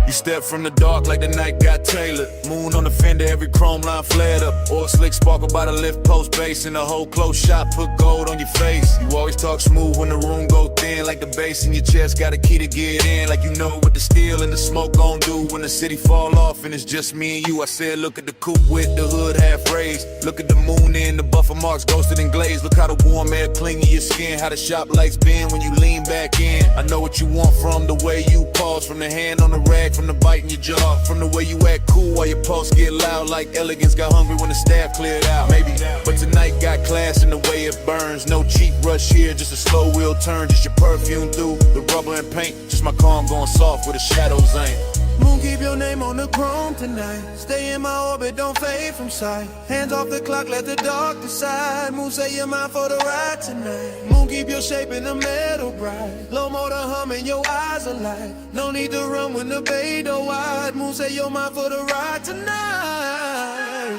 You step from the dark like the night got tailored. Moon on the fender, every chrome line flared up. Oil slick sparkle by the lift post base. In the whole close shot, put gold on your face. You always talk smooth when the room go thin. Like the bass in your chest got a key to get in. Like you know what the steel and the smoke gon' do when the city fall off and it's just me and you. I said look at the coupe with the hood half raised. Look at the moon in the buffer marks ghosted and glazed. Look how the warm air cling to your skin. How the shop lights bend when you lean back in. I know what you want from the way you pause. From the hand on the rag, from the bite in your jaw, from the way you act cool while your pulse get loud. Like elegance got hungry when the staff cleared out. Maybe, but tonight got class in the way it burns. No cheap rush here, just a slow wheel turn. Just your perfume through the rubber and paint. Just my calm going soft where the shadows ain't. Moon, keep your name on the chrome tonight. Stay in my orbit, don't fade from sight. Hands off the clock, let the dark decide. Moon, say you're mine for the ride tonight. Moon, keep your shape in the metal bright. Low motor humming, your eyes alight. No need to run when the bay door wide. Moon, say you're mine for the ride tonight.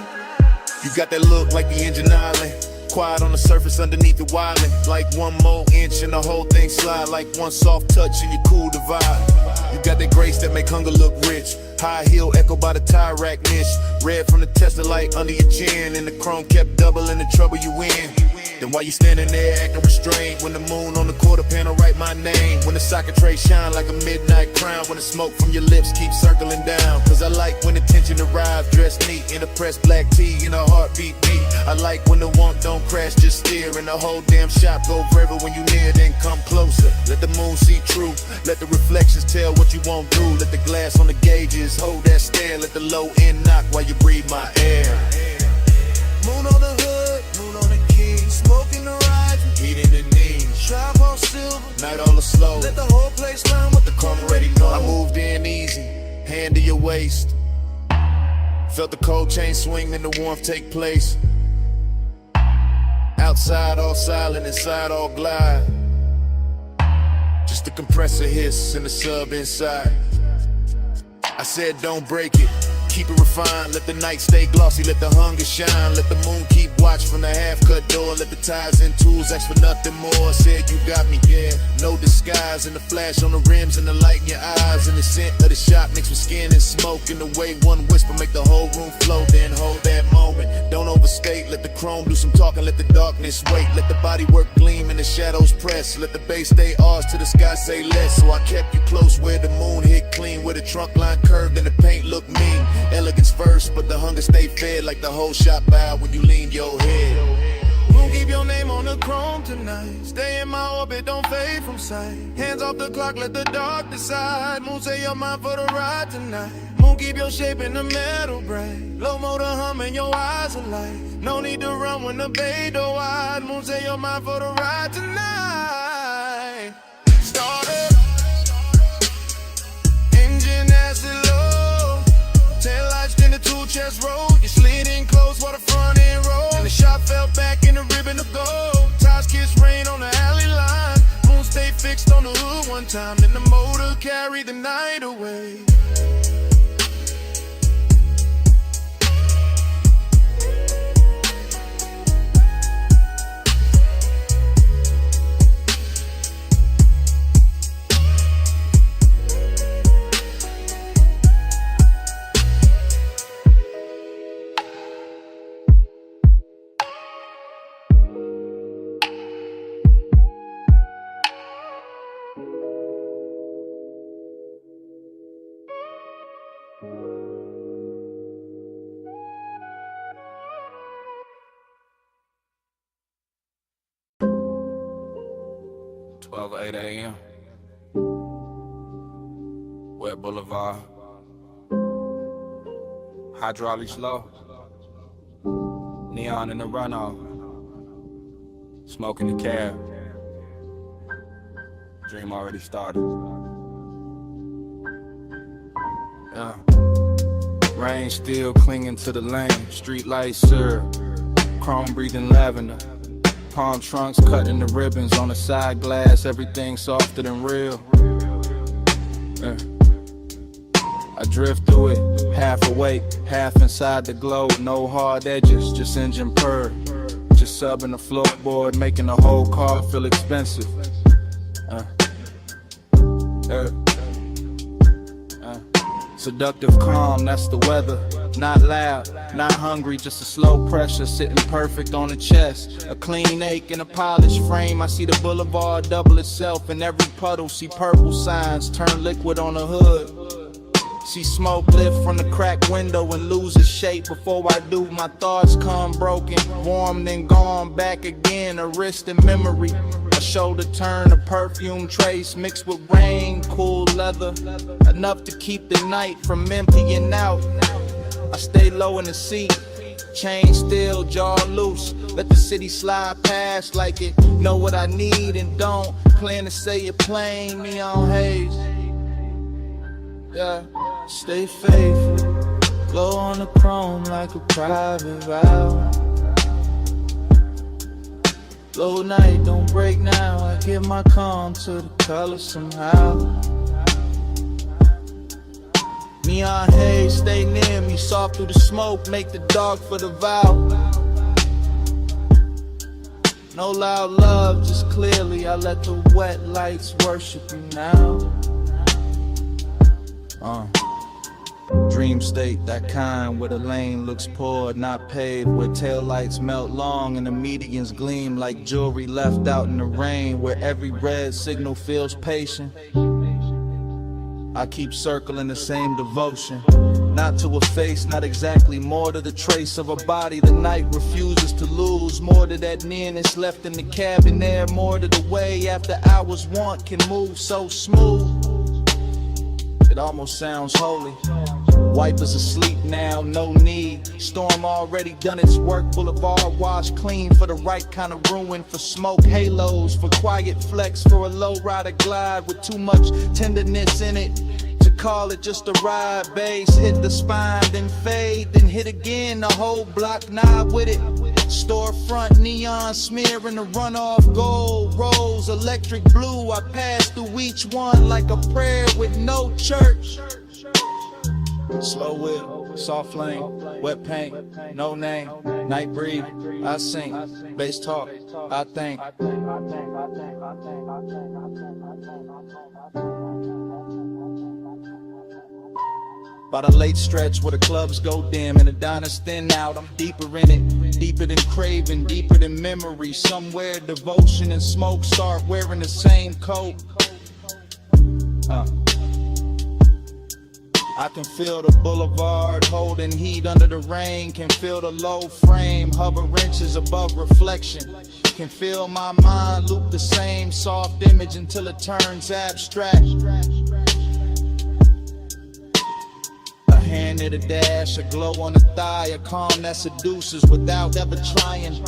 You got that look like the engine island. Quiet on the surface underneath the wildin'. Like one more inch and the whole thing slide. Like one soft touch and you cool the vibe. You got that grace that make hunger look rich. High heel echo by the tire rack niche. Red from the Tesla light under your chin. And the chrome kept doubling the trouble you in. Then why you standing there acting restrained? When the moon on the quarter panel write my name. When the socket tray shine like a midnight crown. When the smoke from your lips keeps circling down. Cause I like when attention arrives dressed neat. In a pressed black tee and a heartbeat beat. I like when the want don't crash, just steer. And the whole damn shop go forever when you near. Then come closer, let the moon see true. Let the reflections tell what you won't do. Let the glass on the gauges hold that stare. Let the low end knock while you breathe my air. Moon on the hood, moon on the key. Smoking the ride, Heat in the knees, trap all silver. night all slow. Let the whole place learn what the Come already know I moved in easy, hand to your waist. Felt the cold chain swing and the warmth take place. Outside all silent, inside all glide. Just the compressor hiss and the sub inside. I said don't break it, keep it refined. Let the night stay glossy, let the hunger shine. Let the moon keep watch from the half-cut door. Let the ties and tools ask for nothing more. I said you got me, yeah, no disguise. And the flash on the rims and the light in your eyes. And the scent of the shop mixed with skin and smoke. And the way one whisper make the whole room flow. Then hold that moment, don't overstate. Let the chrome do some talking, let the darkness wait. Let the body work gleam and the shadows press. Let the bass stay ours till the sky say less. So I kept you close where the moon hit clean. Where the trunk line curved and the paint looked mean. Elegance first, but the hunger stay fed. Like the whole shop bowed when you leaned your head. Moon, keep your name on the chrome tonight. Stay in my orbit, don't fade from sight. Hands off the clock, let the dark decide. Moon, say you're mine for the ride tonight. Moon, keep your shape in the metal bright. Low motor humming, your eyes alight. No need to run when the bay door wide. Moon, say you're mine for the ride tonight. Started, engine acid low. Tail lights in the two-chest roll. You slid in close while the front end roll. And the shot fell back in the ribbon of gold. Ties kiss rain on the alley line. Moon stay fixed on the hood one time. Then the motor carried the night away. Twelve 8 a.m. Wet Boulevard. Hydraulics low. Neon in the runoff. Smoking the cab. Dream already started. Yeah. Rain still clinging to the lane. Street lights syrup. Chrome breathing lavender. Palm trunks cutting the ribbons on the side glass. Everything softer than real. I drift through it, half awake, half inside the glow. No hard edges, just engine purr. Just subbing the floorboard, making the whole car feel expensive. Seductive calm, that's the weather. Not loud, not hungry, just a slow pressure sitting perfect on the chest. A clean ache in a polished frame. I see the boulevard double itself in every puddle. See purple signs turn liquid on the hood. See smoke lift from the cracked window and lose its shape. Before I do, my thoughts come broken, warm then gone back again. A wrist in memory, a shoulder turn, a perfume trace mixed with rain, cool leather, enough to keep the night from emptying out. I stay low in the seat, chain still, jaw loose. Let the city slide past like it know what I need and don't. Plan to say it plain, neon haze. Yeah, stay faithful, glow on the chrome like a private vow. Low night, don't break now. I give my calm to the color somehow. Neon haze, stay near me, soft through the smoke, make the dark for the vow. No loud love, just clearly I let the wet lights worship you now. Dream state, that kind where the lane looks poured, not paved, where taillights melt long and the medians gleam like jewelry left out in the rain, where every red signal feels patient. I keep circling the same devotion, not to a face, not exactly, more to the trace of a body the night refuses to lose, more to that nearness left in the cabin air, more to the way after hours want can move so smooth. It almost sounds holy. Wipers asleep now, no need. Storm already done its work. Boulevard washed clean for the right kind of ruin. For smoke halos, for quiet flex, for a low rider glide with too much tenderness in it. To call it just a ride, bass hit the spine, then fade, then hit again. The whole block knob with it. Storefront neon smearing the runoff gold rose, electric blue. I pass through each one like a prayer with no church. Slow whip, soft flame, wet paint, no name, night breathe, I sing, bass talk, I think. By the late stretch where the clubs go dim and the diners thin out, I'm deeper in it, deeper than craving, deeper than memory. Somewhere devotion and smoke start wearing the same coat. I can feel the boulevard holding heat under the rain. Can feel the low frame hover inches above reflection. Can feel my mind loop the same soft image until it turns abstract. A hand at a dash, a glow on the thigh, a calm that seduces without ever trying.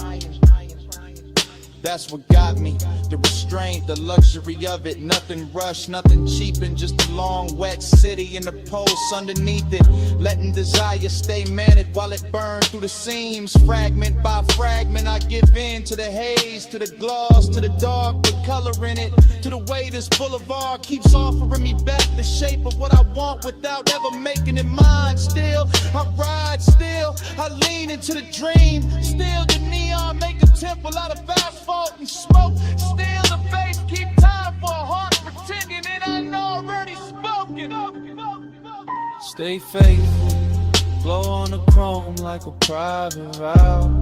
That's what got me, the restraint, the luxury of it. Nothing rushed, nothing cheaping, just a long wet city and the pulse underneath it. Letting desire stay managed while it burns through the seams. Fragment by fragment I give in to the haze, to the gloss, to the dark with color in it. To the way this boulevard keeps offering me back the shape of what I want without ever making it mine. Still, I ride, still, I lean into the dream. Still the neon make a temple out of asphalt and smoke. Still the bass keep time for a heart pretending it ain't already spoken. Stay faithful, glow on the chrome like a private vow.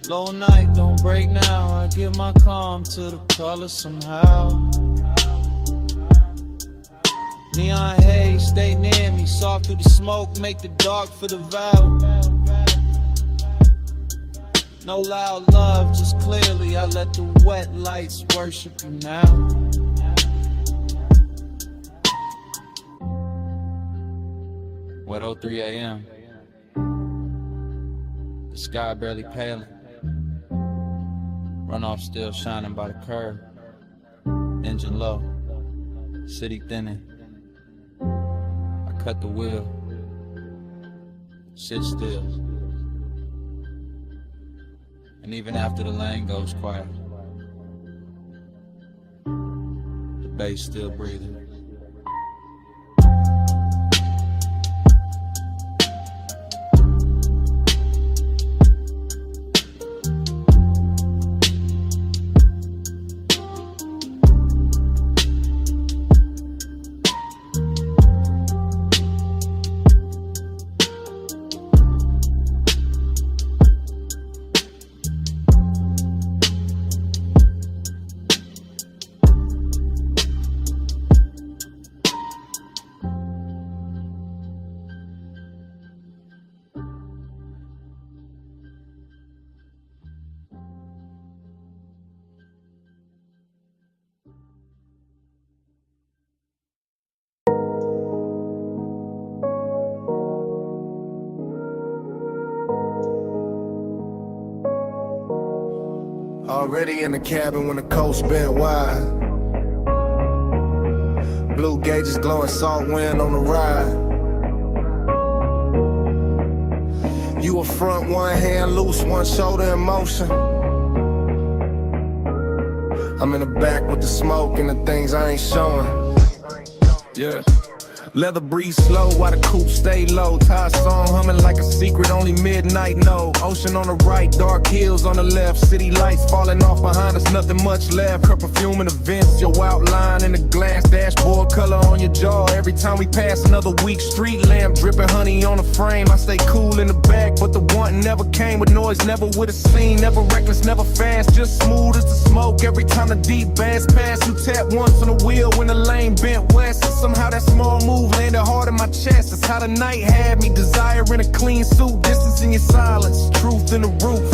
Low night, don't break now. I give my calm to the color somehow. Neon haze, stay near me. Soft through the smoke, make the dark for the vow. No loud love, just clearly I let the wet lights worship you now. Wet 03 a.m. The sky barely paling. Runoff still shining by the curb. Engine low, city thinning. I cut the wheel, sit still. And even after the lane goes quiet, the Bass still breathing. Already in the cabin when the coast bent wide. Blue gauges glowing, salt wind on the ride. You a front, one hand loose, one shoulder in motion. I'm in the back with the smoke and the things I ain't showing. Yeah. Leather breeze slow while the coupe stay low. Ty song humming like a secret, only midnight know. Ocean on the right, dark hills on the left. City lights falling off behind us, nothing much left. Her perfume in the vents, your outline in the glass. Dashboard color on your jaw. Every time we pass another week, street lamp dripping honey on the frame. I stay cool in the back, but the want never came with noise. Never with a scene, never reckless, never fast. Just smooth as the smoke every time the deep bass pass. You tap once on the wheel when the lane bent west. And somehow that small move landed hard in my chest. That's how the night had me, desiring a clean suit. Distance in your silence, truth in the roof.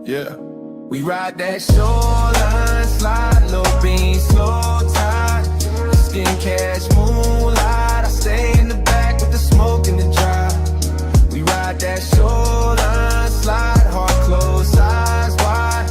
Yeah. We ride that shoreline, slide, low beam, slow tide. Skin cash, moonlight. I stay in the back with the smoke and the drive. We ride that shoreline, slide, heart closed, eyes wide.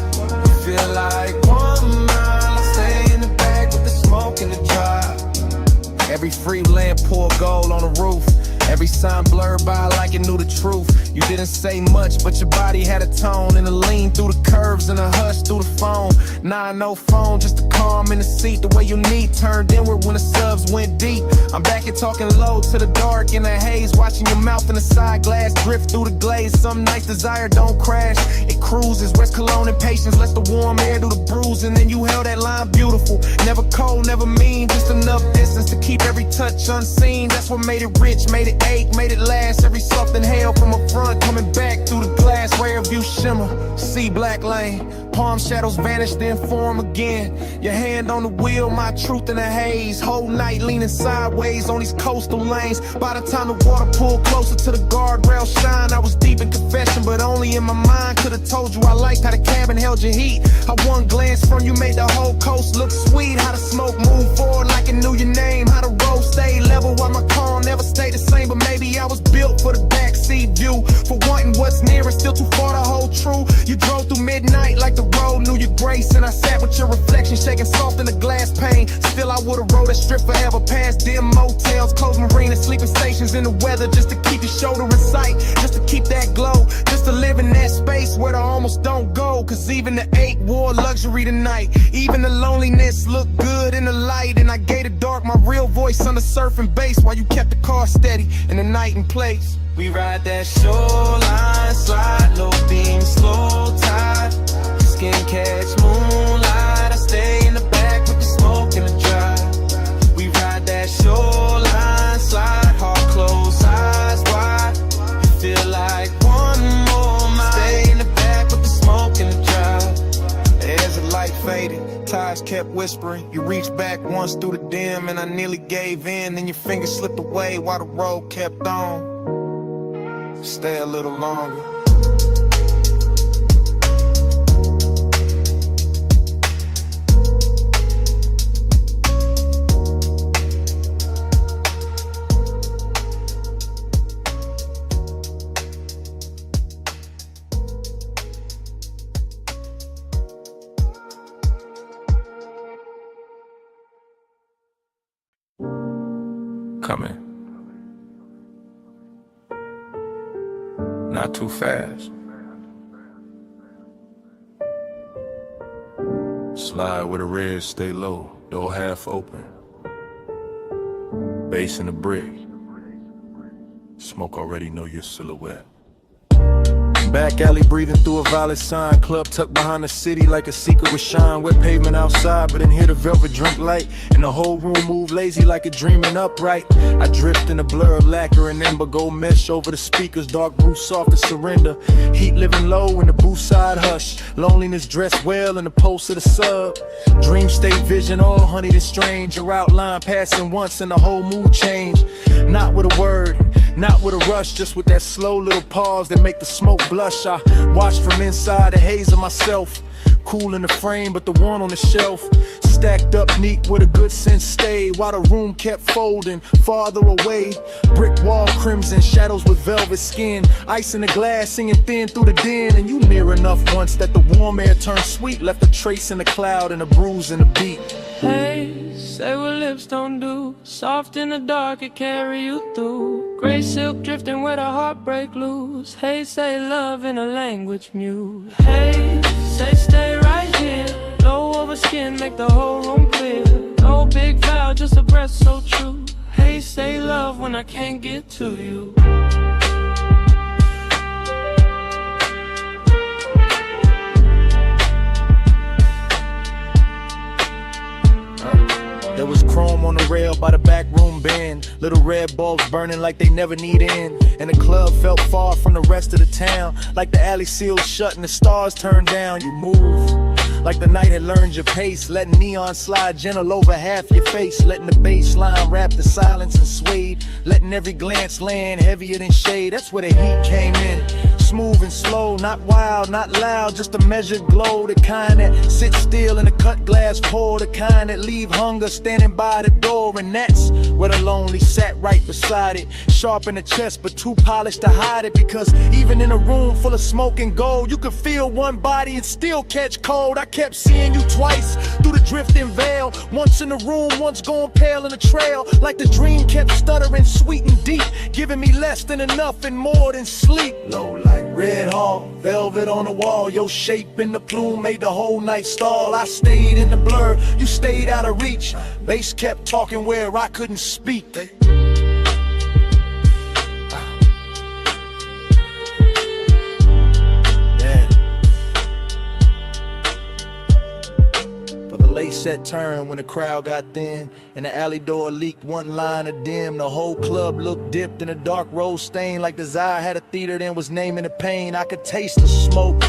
Feel like 1 mile. I stay in the back with the smoke and the drive. Every free lamp pour gold on the roof. Every sign blurred by like it knew the truth. You didn't say much, but your body had a tone. And a lean through the curves and a hush through the phone. Nah, no phone, just a calm in the seat. The way you need turned inward when the subs went deep. I'm back here talking low to the dark in the haze. Watching your mouth in the side glass drift through the glaze. Some nights desire don't crash, it cruises. West Cologne and patience, lets the warm air do the bruise. And then you held that line beautiful. Never cold, never mean, just enough distance to keep every touch unseen. That's what made it rich, made it ache, made it last. Every something held from a front, coming back through the glass. Rear view shimmer, see black lane. Palm shadows vanish, then form again. Your hand on the wheel, my truth in the haze. Whole night leaning sideways on these coastal lanes. By the time the water pulled closer to the guardrail shine, I was deep in confession, but only in my mind. Could've told you I liked how the cabin held your heat. How one glance from you made the whole coast look sweet. How the smoke moved forward like it knew your name. How the road stayed level while my car never stayed the same. But maybe I was built for the backseat view. For wanting what's near and still too far to hold true. You drove through midnight like the road knew your grace. And I sat with your reflection shaking soft in the glass pane. Still I would've rode that strip forever past dim motels, closed marinas, sleeping stations in the weather. Just to keep your shoulder in sight, just to keep that glow. Just to live in that space where the almost don't go. Cause even the ache wore luxury tonight. Even the loneliness looked good in the light. And I gave the dark my real voice under surfing bass. While you kept the car steady in the night and place. We ride that shoreline, slide, low beam, slow tide. Skin catch moonlight. I stay in the back with the smoke and the drive. We ride that shoreline, slide, heart closed, eyes wide. You feel like 1 more mile. Stay in the back with the smoke and the drive. As the light faded, tires kept whispering. You reached back once through the dim and I nearly gave in. Then your fingers slipped away while the road kept on. Stay a little longer. Coming. Not too fast. Slide with a red, stay low, door half open. Bass in the brick. Smoke already know your silhouette. Back alley breathing through a violet sign. Club tucked behind the city like a secret with shine. Wet pavement outside, but in here the velvet drink light. And the whole room move lazy like a dreaming upright. I drift in a blur of lacquer and ember. Gold mesh over the speakers, dark blue soft to surrender. Heat living low in the booth side hush. Loneliness dressed well in the pulse of the sub. Dream state vision, all honeyed and strange. Your outline passing once and the whole mood change. Not with a word, not with a rush, just with that slow little pause that make the smoke blush. I watch from inside the haze of myself. Cool in the frame, but the one on the shelf stacked up neat with a good sense stayed. While the room kept folding farther away. Brick wall crimson, shadows with velvet skin. Ice in the glass singing thin through the den. And you near enough once that the warm air turned sweet. Left a trace in the cloud and a bruise in the beat. Hey, say what lips don't do. Soft in the dark, it carry you through. Gray silk drifting where the heartbreak loose. Hey, say love in a language mute. Hey, say stay right here. Low over skin, make the whole room clear. No big vow, just a breath so true. Hey, say love when I can't get to you. There was chrome on the rail by the back room bend. Little red bulbs burning like they never need end. And the club felt far from the rest of the town. Like the alley sealed shut and the stars turned down. You move like the night had learned your pace. Letting neon slide gentle over half your face. Letting the bass line wrap the silence and swayed. Letting every glance land heavier than shade. That's where the heat came in. Smooth and slow, not wild, not loud, just a measured glow. The kind that sits still in a cut glass pour. The kind that leave hunger standing by the door. And that's where the lonely sat right beside it. Sharp in the chest, but too polished to hide it. Because even in a room full of smoke and gold, you could feel one body and still catch cold. I kept seeing you twice through the drifting veil. Once in the room, once going pale in the trail. Like the dream kept stuttering sweet and deep, giving me less than enough and more than sleep. Low light, red hall, velvet on the wall. Your shape in the plume made the whole night stall. I stayed in the blur, you stayed out of reach. Bass kept talking where I couldn't speak. Late set turn when the crowd got thin and the alley door leaked one line of dim. The whole club looked dipped in a dark rose stain, like Desire had a theater then was naming the pain. I could taste the smoke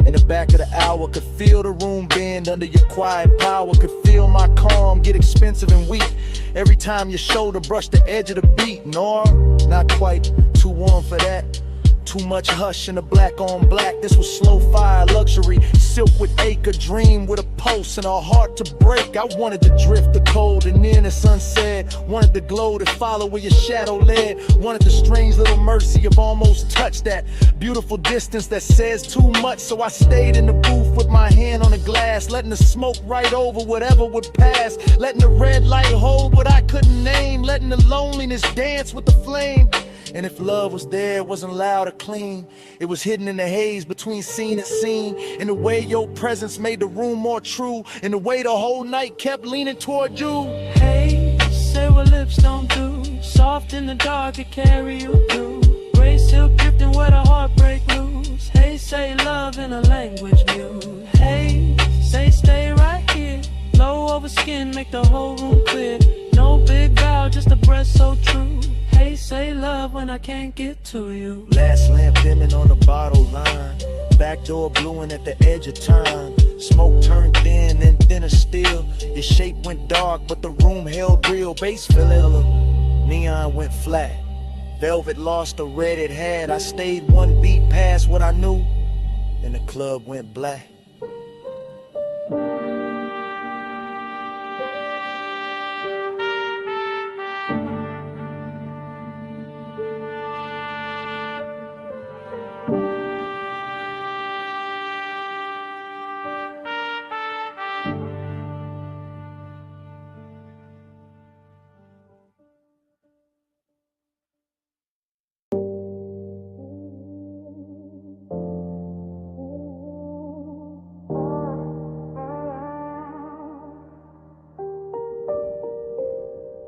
in the back of the hour, could feel the room bend under your quiet power, could feel my calm get expensive and weak every time your shoulder brushed the edge of the beat. Nor not quite too warm for that. Too much hush in the black on black. This was slow fire luxury, silk with acre, dream with a pulse and a heart to break. I wanted to drift the cold and then the sunset. Wanted the glow to follow where your shadow led. Wanted the strange little mercy of almost touch, that beautiful distance that says too much. So I stayed in the booth with my hand on the glass, letting the smoke right over whatever would pass. Letting the red light hold what I couldn't name. Letting the loneliness dance with the flame. And if love was there, it wasn't loud or clean. It was hidden in the haze between scene and scene. In the way your presence made the room more true. In the way the whole night kept leaning toward you. Hey, say what lips don't do. Soft in the dark, it carry you through. Gray silk drifting where the heartbreak loose. Hey, say love in a language mute. Hey, say stay right here. Low over skin, make the whole room clear. No big vow, just a breath so true. Hey, say love when I can't get to you. Last lamp dimming on the bottle line. Back door bluing at the edge of time. Smoke turned thin and thinner still. Your shape went dark, but the room held real. Bass fell ill. Neon went flat. Velvet lost the red it had. I stayed one beat past what I knew, and the club went black.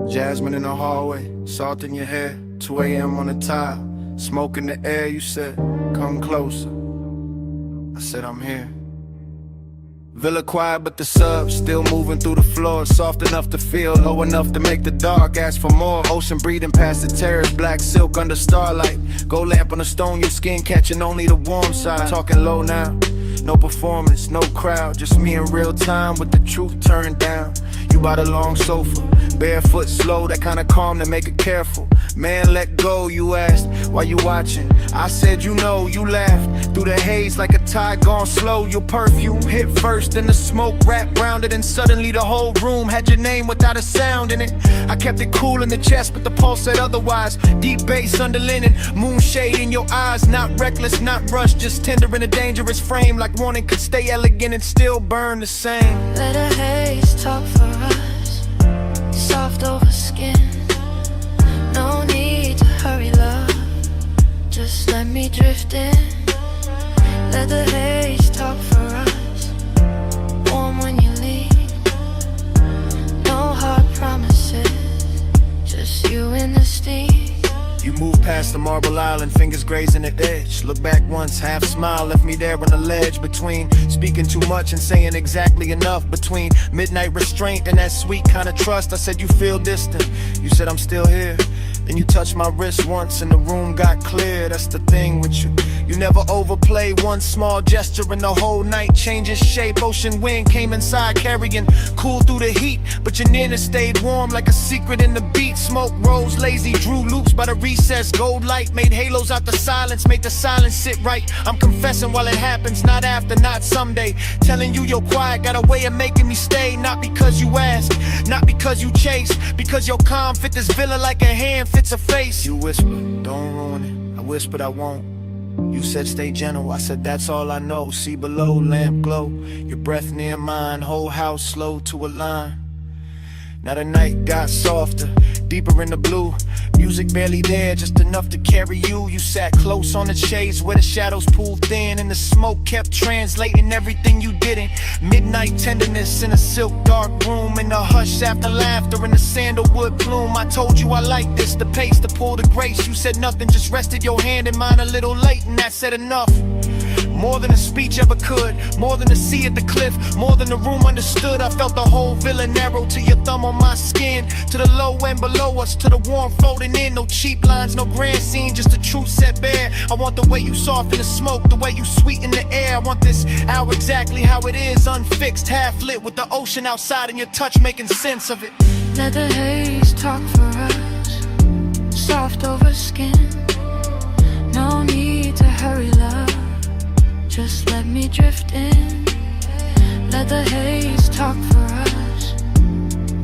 Jasmine in the hallway, salt in your hair, 2 a.m. on the tile, smoke in the air. You said, come closer. I said, I'm here. Villa quiet, but the subs still moving through the floor. Soft enough to feel, low enough to make the dark ask for more. Ocean breathing past the terrace, black silk under starlight. Gold lamp on the stone, your skin catching only the warm side. Talking low now, no performance, no crowd, just me in real time with the truth turned down. You by the long sofa, barefoot slow, that kind of calm to make it careful. Man, let go, you asked, why you watching? I said, you know, you laughed through the haze like a tide gone slow. Your perfume hit first, then the smoke wrapped round it, and suddenly the whole room had your name without a sound in it. I kept it cool in the chest, but the pulse said otherwise. Deep bass under linen, moonshade in your eyes, not reckless, not rushed, just tender in a dangerous frame, like wanting could stay elegant and still burn the same. Let a haze talk for us, soft over skin. No need to hurry, love, just let me drift in. Let the haze talk for us, warm when you leave. No hard promises, just you and the steam. You moved past the marble island, fingers grazing the edge. Look back once, half smile, left me there on the ledge. Between speaking too much and saying exactly enough. Between midnight restraint and that sweet kind of trust. I said you feel distant, you said I'm still here. Then you touched my wrist once and the room got clear. That's the thing with you, you never overplay. One small gesture and the whole night changes shape. Ocean wind came inside carrying cool through the heat, but your nearness stayed warm like a secret in the beat. Smoke rose lazy, drew loops by the recess. Gold light made halos out the silence, made the silence sit right. I'm confessing while it happens, not after, not someday. Telling you your quiet got a way of making me stay. Not because you asked, not because you chase, because your calm fit this villa like a hand fits a face. You whispered, don't ruin it. I whispered I won't. You said stay gentle, I said that's all I know. See below, lamp glow, your breath near mine. Whole house slow to a line. Now the night got softer, deeper in the blue. Music barely there, just enough to carry you. You sat close on the shades where the shadows pulled thin, and the smoke kept translating everything you didn't. Midnight tenderness in a silk dark room, in the hush after laughter in the sandalwood plume. I told you I like this, the pace, the pull, the grace. You said nothing, just rested your hand in mine a little late, and that said enough. More than a speech ever could, more than a sea at the cliff, more than the room understood. I felt the whole villa narrow to your thumb on my skin, to the low end below us, to the warm folding in. No cheap lines, no grand scene, just the truth set bare. I want the way you soften the smoke, the way you sweeten the air. I want this hour exactly how it is, unfixed, half lit, with the ocean outside and your touch making sense of it. Let the haze talk for us, soft over skin. No need to hurry, love, just let me drift in. Let the haze talk for us,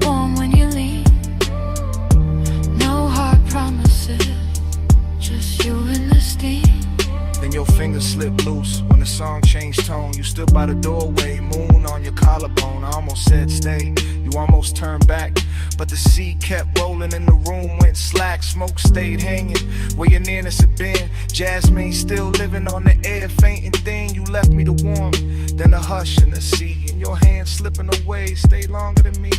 warm when you leave. No hard promises, just you and the steam. Then your fingers slipped loose when the song changed tone. You stood by the doorway, moon on your collarbone. I almost said stay, you almost turned back, but the sea kept rolling and the room went slack. Smoke stayed hanging where your nearness had been. Jasmine still living on the air, fainting thin. You left me to warm, then the hush in the sea, and your hand slipping away stayed longer than me.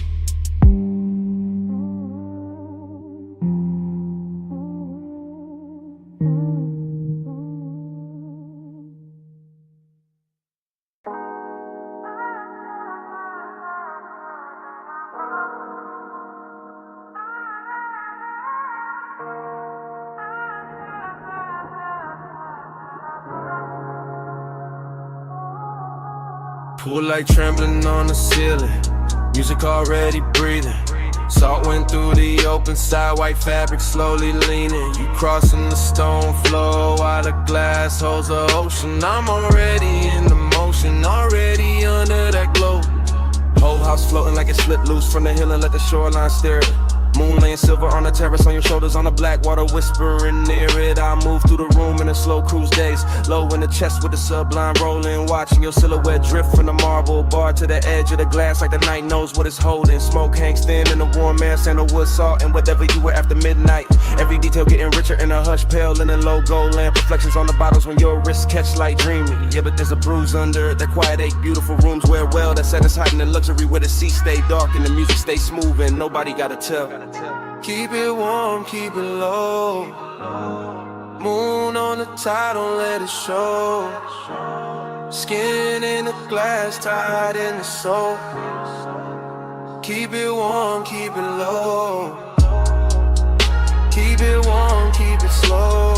Pool light trembling on the ceiling, music already breathing. Salt went through the open side, white fabric slowly leaning. You crossing the stone floor while the glass holds the ocean. I'm already in the motion, already under that glow. Whole house floating like it slipped loose from the hill and let the shoreline stare it. Moon laying silver on the terrace, on your shoulders, on the black water whispering near it. I move through the room in a slow cruise days, low in the chest with the sublime rolling, watching your silhouette drift from the marble bar to the edge of the glass like the night knows what it's holding. Smoke hangs thin in the warm air, sandalwood salt and whatever you were after midnight. Every detail getting richer in a hush, pale in a low gold lamp, reflections on the bottles when your wrists catch light dreaming. Yeah, but there's a bruise under that quiet ache, beautiful rooms wear well, that set us hiding in luxury where the sea stay dark and the music stay smooth and nobody gotta tell. Keep it warm, keep it low. Moon on the tide, don't let it show. Skin in the glass, tied in the soul. Keep it warm, keep it low. Keep it warm, keep it slow.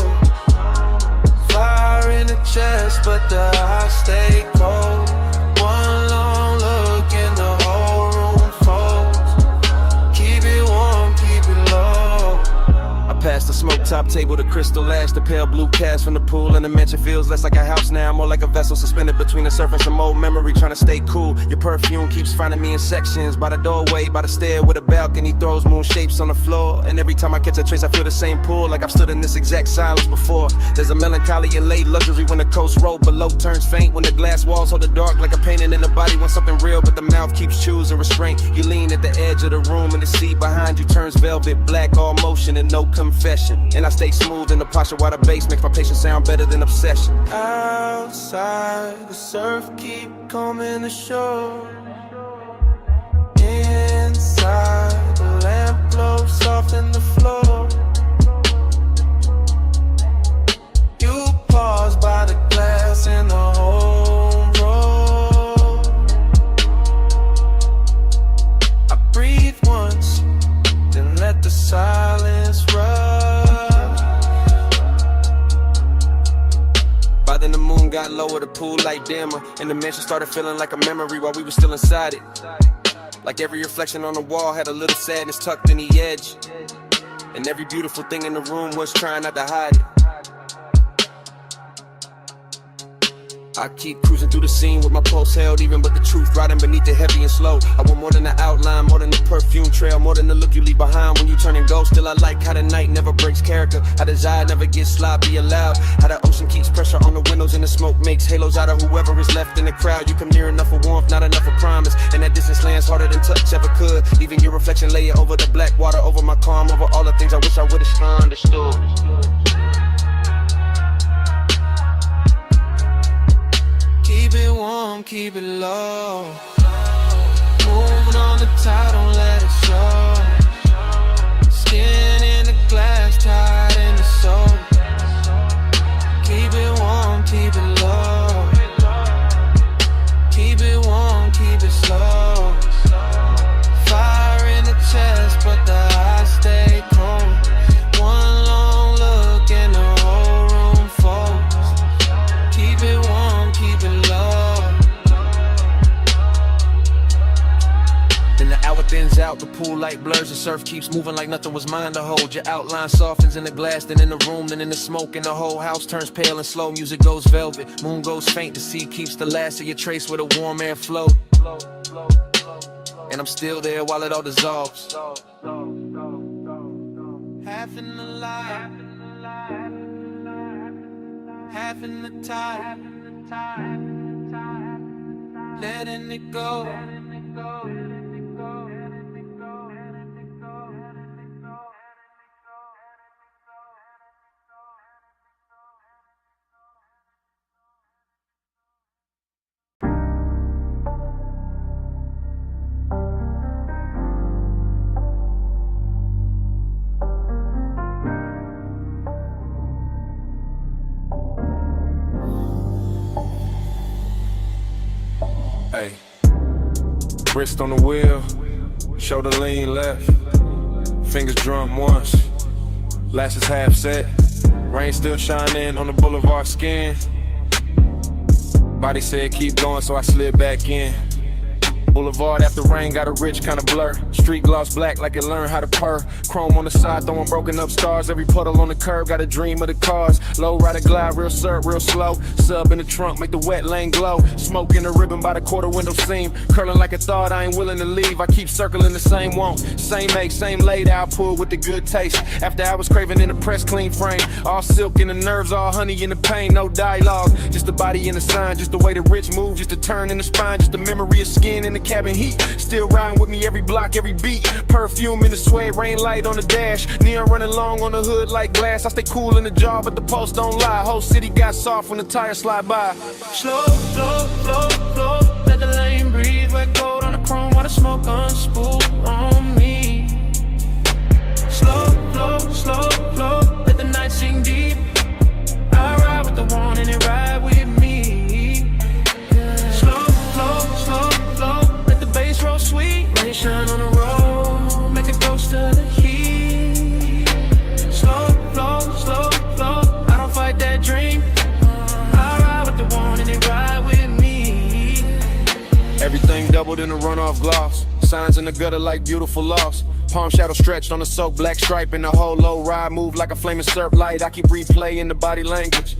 Fire in the chest, but the eyes stay cold. One long look and the whole room folds. Keep it warm, keep it low. I passed the smoke top table, the crystal ash, the pale blue cast from the pool, and the mansion feels less like a house now, more like a vessel suspended between the surf and some old memory, trying to stay cool. Your perfume keeps finding me in sections, by the doorway, by the stair with a balcony, throws moon shapes on the floor, and every time I catch a trace I feel the same pull, like I've stood in this exact silence before. There's a melancholy and late luxury when the coast road below turns faint, when the glass walls hold the dark like a painting in the body wants something real, but the mouth keeps choosing restraint. You lean at the edge of the room and the sea behind you turns velvet black, all motion and no confession, and I stay smooth in the posture while the bass makes my patience sound better than obsession. Outside, the surf keep coming ashore. Inside, the lamp glows soft in the floor. You pause by the glass in the home row. I breathe once, then let the silence rush. By then the moon got lower, the pool light dimmer, and the mansion started feeling like a memory while we were still inside it. Like every reflection on the wall had a little sadness tucked in the edge, and every beautiful thing in the room was trying not to hide it. I keep cruising through the scene with my pulse held even, but the truth riding beneath it heavy and slow. I want more than the outline, more than the perfume trail, more than the look you leave behind when you turn and go. Still I like how the night never breaks character, how desire never gets sloppy allowed, how the ocean keeps pressure on the windows and the smoke makes halos out of whoever is left in the crowd. You come near enough for warmth, not enough for promise, and that distance lands harder than touch ever could. Even your reflection lay it over the black water, over my calm, over all the things I wish I would've understood. Keep it warm, keep it low. Moving on the tide, don't let it show. Skin in the glass, tied in the soul. Keep it warm, keep it low. Keep it warm, keep it slow. Fire in the chest, but the eyes stay cold. One long look and the whole room folds. Keep it warm, keep it low. Then the hour thins out, the pool light blurs, the surf keeps moving like nothing was mine to hold. Your outline softens in the glass, then in the room, then in the smoke, and the whole house turns pale and slow. Music goes velvet, moon goes faint, the sea keeps the last of your trace with a warm air flow. And I'm still there while it all dissolves. Half in the light, half in the tide, letting it go. Hey, wrist on the wheel, shoulder lean left, fingers drum once, lashes half set, rain still shining on the boulevard skin. Body said keep going, so I slid back in. Boulevard after rain got a rich kind of blur. Street gloss black like it learned how to purr. Chrome on the side throwing broken up stars. Every puddle on the curb got a dream of the cars. Low rider glide real surf real slow. Sub in the trunk make the wet lane glow. Smoke in the ribbon by the quarter window seam. Curling like a thought I ain't willing to leave. I keep circling the same want. Same make, same laid out pull with the good taste. After I was craving in the press clean frame. All silk in the nerves, all honey in the pain. No dialogue, just the body and the sign. Just the way the rich move, just the turn in the spine. Just the memory of skin in the cabin heat. Still riding with me every block, every beat. Perfume in the suede, rain light on the dash. Neon running long on the hood like glass. I stay cool in the jar, but the post don't lie. Whole city got soft when the tires slide by. Slow, slow, slow, slow. Let the lane breathe. Wet cold on the chrome while the smoke unspool on me. Everything doubled in a runoff gloss. Signs in the gutter like beautiful loss. Palm shadow stretched on the soaked black stripe, and the whole low ride moved like a flaming syrup light. I keep replaying the body language.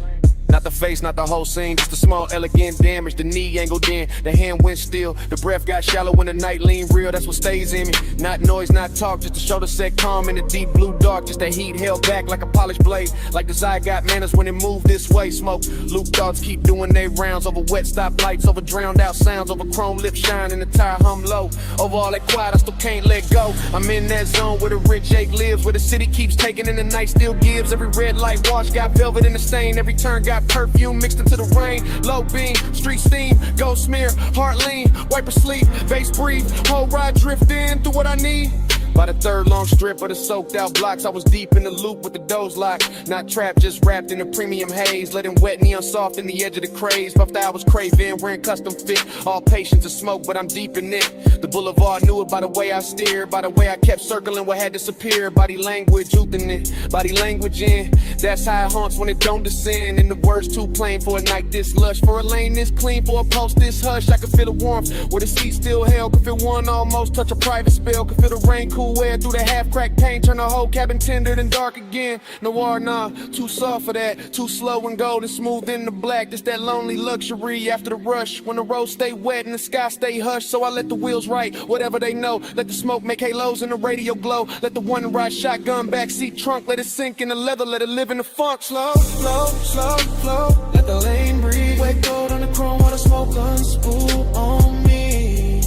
Not the face, not the whole scene, just a small elegant damage. The knee angled in, the hand went still. The breath got shallow when the night leaned real, that's what stays in me. Not noise, not talk, just the shoulder set calm in the deep blue dark. Just that heat held back like a polished blade. Like desire got manners when it moved this way. Smoke, loop thoughts keep doing their rounds. Over wet stop lights, over drowned out sounds. Over chrome lip shine and the tire hum low. Over all that quiet, I still can't let go. I'm in that zone where the rich ache lives, where the city keeps taking and the night still gives. Every red light wash got velvet in the stain. Every turn got perfume mixed into the rain. Low beam, street steam, gold smear, heart lean, wipe asleep, bass breathe, whole ride drift in through what I need. By the third long strip of the soaked out blocks, I was deep in the loop with the doors locked. Not trapped, just wrapped in a premium haze. Letting wet neon soft in the edge of the craze. Puffed I was craving, wearing custom fit. All patience to smoke, but I'm deep in it. The boulevard knew it by the way I steered. By the way I kept circling what had disappeared. Body language, youthing it. Body language in. That's how it haunts when it don't descend. And the words too plain for a night this lush. For a lane this clean, for a post this hush. I could feel the warmth where the seat still held. Could feel one almost touch a private spell. Could feel the rain cool air through the half-cracked paint, turn the whole cabin tender and dark again. Noir, nah, too soft for that. Too slow and gold and smooth in the black. Just that lonely luxury after the rush. When the road stay wet and the sky stay hushed. So I let the wheels write whatever they know. Let the smoke make halos and the radio glow. Let the one ride shotgun backseat trunk. Let it sink in the leather, let it live in the funk. Slow, slow, slow, slow. Let the lane breathe. Wet gold on the chrome while the smoke unspool on me.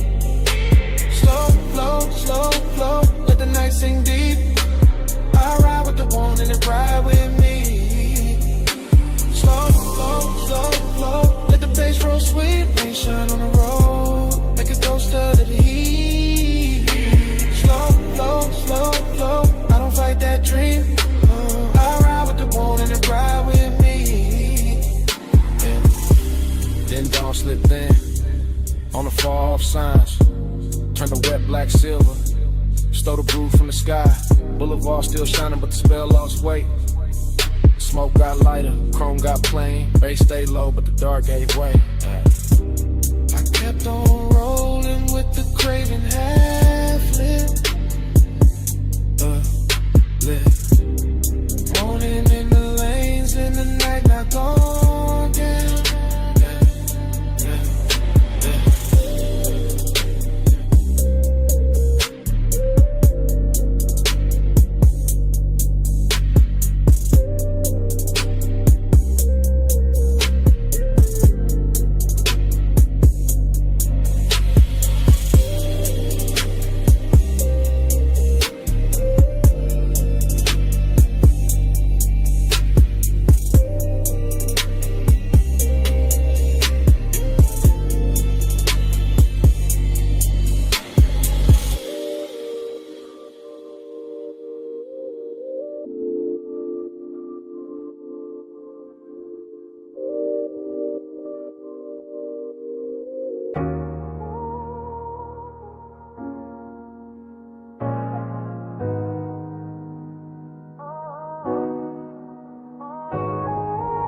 Slow, slow, slow, slow. Let the night sing deep. I ride with the one and it ride with me. Slow, slow, slow, slow. Let the bass roll sweet. Rain shine on the road. Make a ghost of the heat. Slow, slow, slow, slow. I don't fight that dream. I ride with the one and it ride with me. Yeah. Then dawn slipped in on the far off signs. Turned the wet black silver. Stole the brew from the sky. Boulevard still shining, but the spell lost weight. Smoke got lighter, chrome got plain. Bass stayed low, but the dark gave way. I kept on rolling with the craving half lit. Lit. Morning in the lanes, in the night not gone down.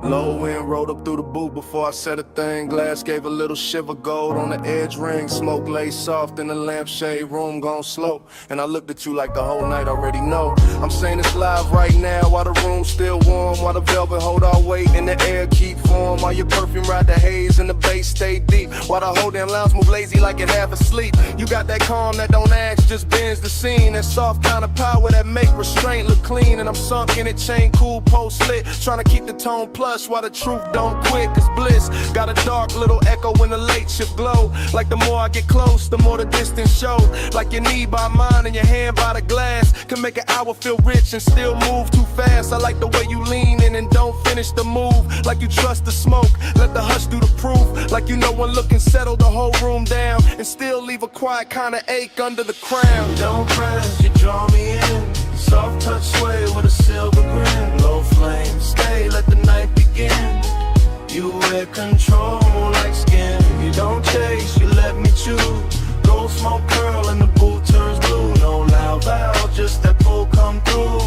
Low wind rolled up through the booth before I said a thing. Glass gave a little shiver, gold on the edge ring. Smoke lay soft in the lampshade, room gone slow. And I looked at you like the whole night already know. I'm saying it's live right now while the room's still warm. While the velvet hold our weight and the air keep warm. While your perfume ride the haze and the bass stay deep. While the whole damn lounge move lazy like it half asleep. You got that calm that don't ask, just bends the scene. That soft kind of power that make restraint look clean. And I'm sunk in it, chain cool, post lit. Trying to keep the tone plush while the truth don't quit. Cause bliss got a dark little echo when the late shift glow. Like the more I get close, the more the distance show. Like your knee by mine and your hand by the glass. Can make an hour feel rich and still move too fast. I like the way you lean in and don't finish the move. Like you trust the smoke, let the hush do the proof. Like you know one look and settle the whole room down. And still leave a quiet kind of ache under the crown. Don't press, you draw me in. Soft touch sway with a silver grin. Low flame, stay, let the night begin. You wear control like skin. You don't chase, you let me choose. Gold smoke curl and the boot turns blue. No loud valve, just that pull come through.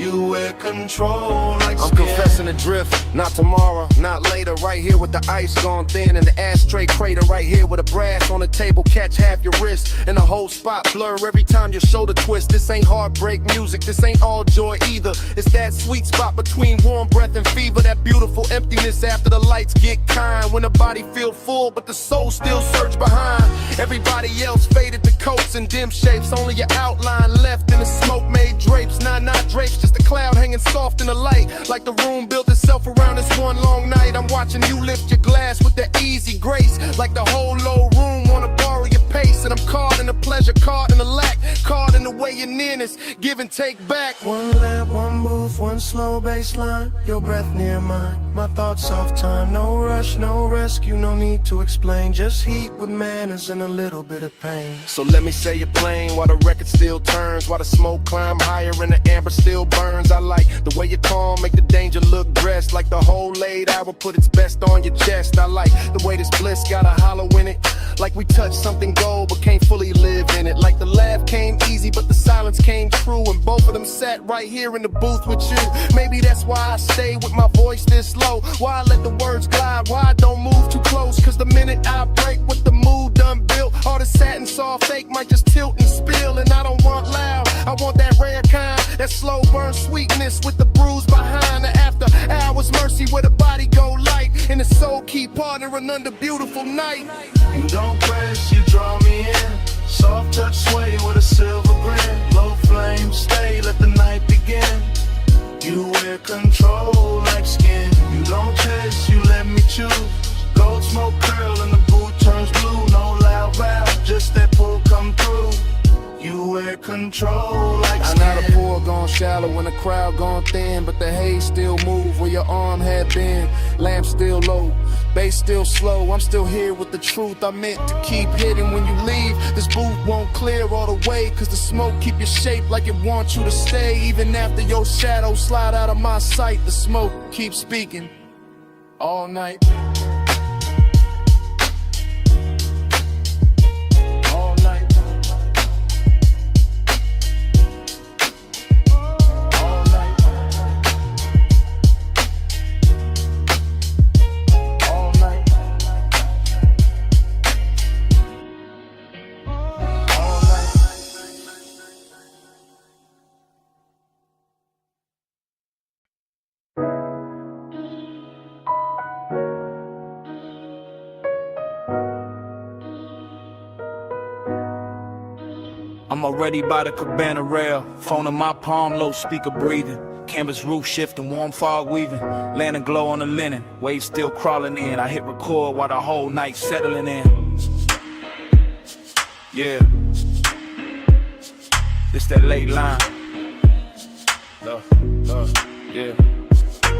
You wear control like skin. in the drift. Not tomorrow, not later. Right here with the ice gone thin and the ashtray crater. Right here with a brass on the table, catch half your wrist. And the whole spot blur every time your shoulder twist. This ain't heartbreak music, this ain't all joy either. It's that sweet spot between warm breath and fever. That beautiful emptiness after the lights get kind. When the body feel full, but the soul still surge behind. Everybody else faded to coats and dim shapes. Only your outline left in the smoke made drapes. Not drapes, just a cloud hanging soft in the light. Like the room built itself around this one long night. I'm watching you lift your glass with that easy grace. Like the whole low room wanna borrow your pace. And I'm caught in the pleasure, caught in the lack, caught in the way your nearness, give and take back. One lap, one move, one slow baseline. Your breath near mine, my thoughts off time. No rush, no rescue, no need to explain. Just heat with manners and a little bit of pain. So let me say you're playing while the record still turns, while the smoke climb higher and the amber still burns. I like the way you calm, make the danger look dressed. Like the whole laid hour put its best on your chest. I like the way this bliss got a hollow in it. Like we touched something gold but can't fully live in it. Like the laugh came easy but the silence came true. And both of them sat right here in the booth with you. Maybe that's why I stay with my voice this low. Why I let the words glide, why I don't move too close. Cause the minute I break with the mood done built, all the satin soft fake might just tilt and spill. And I don't want loud, I want that rare kind. That slow burn sweetness with the bruise behind. The after hours mercy where the body go light. And the soul keep partnering under beautiful night. You don't press, you draw me in. Soft touch sway with a silver grin. Low flame stay, let the night begin. You wear control like skin. You don't chase, you let me choose. Gold smoke curl and the boot turns blue. No loud valve, just that pull come through. You wear control like skin. Now the pool gone shallow when the crowd gone thin, but the haze still move where your arm had been. Lamp still low, bass still slow. I'm still here with the truth I meant to keep hidden. When you leave, this booth won't clear all the way, cause the smoke keep your shape like it wants you to stay. Even after your shadow slide out of my sight, the smoke keeps speaking all night. I'm already by the cabana rail, phone in my palm, low speaker breathing. Canvas roof shifting, warm fog weaving, lantern glow on the linen, waves still crawling in. I hit record while the whole night settling in. Yeah, this that late line. Yeah.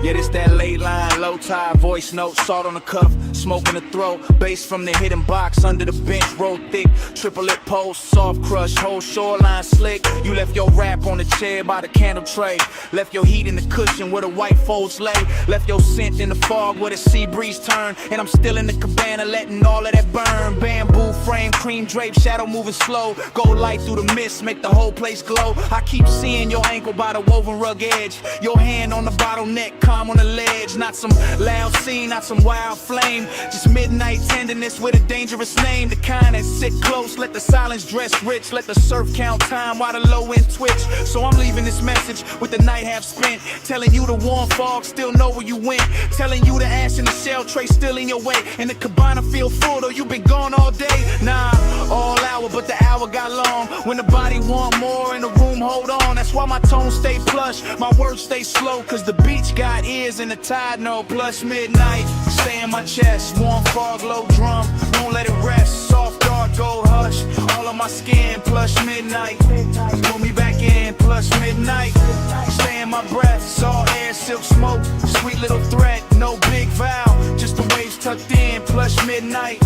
Yeah, this that late line, low tide, voice note, salt on the cuff, smoke in the throat, bass from the hidden box, under the bench, roll thick, triple lip post, soft crush, whole shoreline slick. You left your rap on the chair by the candle tray, left your heat in the cushion where the white folds lay, left your scent in the fog where the sea breeze turn, and I'm still in the cabana letting all of that burn. Bamboo frame, cream drape, shadow moving slow, gold light through the mist, make the whole place glow. I keep seeing your ankle by the woven rug edge, your hand on the bottleneck, calm on the ledge. Not some loud scene, not some wild flame, just midnight tenderness with a dangerous name. The kind that sit close, let the silence dress rich, let the surf count time while the low end twitch. So I'm leaving this message with the night half spent, telling you the warm fog still know where you went, telling you the ash in the shell tray still in your way, and the cabana feel full though you been gone all day. Nah, all hour but the hour got long, when the body want more and the room hold on. That's why my tone stay plush, my words stay slow, cause the beach got ears and the tide know. Plus midnight, stay in my chest, warm fog, low drum, won't let it rest. Soft dark, gold hush, all on my skin. Plus midnight, pull me back in. Plus midnight, stay in my breath, salt air, silk smoke, sweet little threat, no big vow, just the waves tucked in. Plus midnight,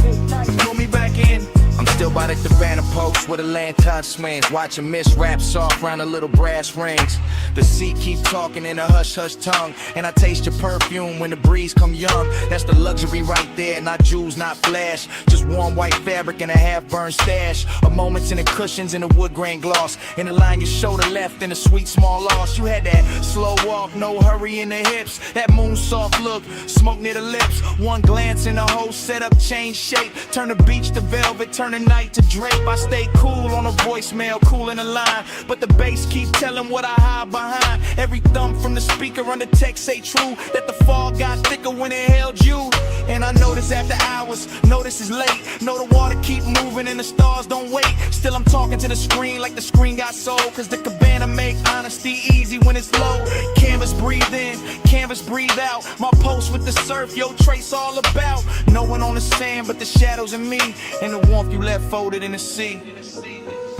pull me back in. I'm still by the at the banner post where the lantern swings, watching Miss rap soft round the little brass rings. The seat keep talking in a hush-hush tongue, and I taste your perfume when the breeze come young. That's the luxury right there, not jewels, not flash, just warm white fabric and a half-burned stash. A moment's in the cushions and the wood grain gloss, in the line your shoulder left and a sweet small loss. You had that slow walk, no hurry in the hips, that moon soft look, smoke near the lips. One glance and the whole setup change shape, turn the beach to velvet, turn the night to drape. I stay cool on a voicemail, cool in the line, but the bass keep telling what I hide behind. Every thump from the speaker on the text say true, that the fog got thicker when it held you. And I notice after hours, notice it's late, know the water keep moving and the stars don't wait. Still I'm talking to the screen like the screen got soul, cause the cabana make honesty easy when it's low. Canvas breathe in, canvas breathe out, my post with the surf, yo trace all about. No one on the sand but the shadows and me, and the warmth you left folded in the sea.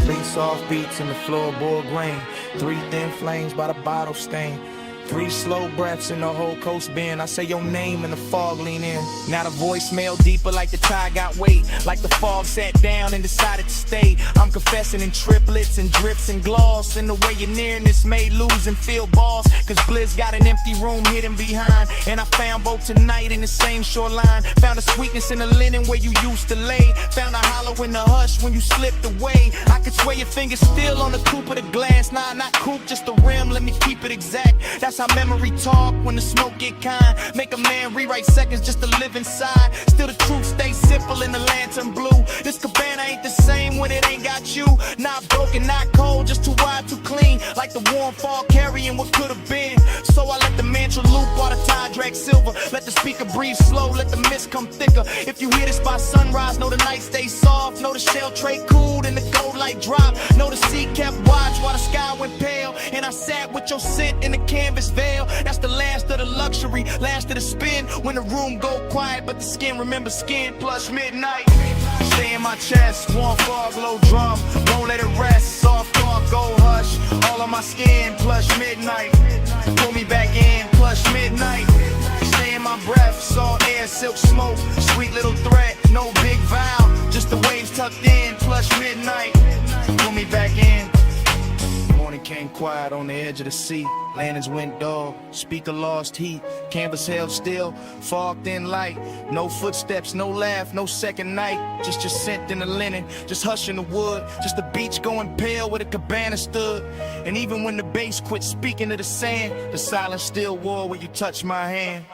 3 soft beats in the floorboard grain, 3 thin flames by the bottle stain, 3 slow breaths in the whole coast bend. I say your name and the fog lean in. Now the voicemail deeper like the tide got weight, like the fog sat down and decided to stay. I'm confessing in triplets and drips and gloss, and the way you're nearness made lose and feel balls. Cause Blizz got an empty room hidden behind, and I found both tonight in the same shoreline. Found a sweetness in the linen where you used to lay, found a hollow in the hush when you slipped away. I could sway your fingers still on the coupe of the glass. Nah, not coupe, just the rim, let me keep it exact. That's how memory talk when the smoke get kind. Make a man rewrite seconds just to live inside. Still the truth stays simple in the lantern blue. This cabana ain't the same when it ain't got you. Not broken, not cold, just too wide, too clean. Like the warm fall carrying what could have been. So I let the mantra loop while the tide drag silver. Let the speaker breathe slow, let the mist come thicker. If you hear this by sunrise, know the night stays soft. Know the shell tray cooled and the gold light drop. Know the sea kept watch while the sky went pale. And I sat with your scent in the canvas veil. That's the last of the luxury, last of the spin. When the room go quiet, but the skin remember skin. Plus midnight, stay in my chest. Warm fog, low drum, won't let it rest. Soft talk, go hush, all on my skin. Plus midnight, pull me back in. Plus midnight, stay in my breath. Salt air, silk smoke, sweet little threat. No big vow, just the waves tucked in. Plus midnight, pull me back in. Morning came quiet on the edge of the sea. Lanterns went dog, speaker lost heat. Canvas held still, fog thin light. No footsteps, no laugh, no second night. Just your scent in the linen, just hush in the wood. Just the beach going pale where the cabana stood. And even when the bass quit speaking to the sand, the silence still war where you touch my hand.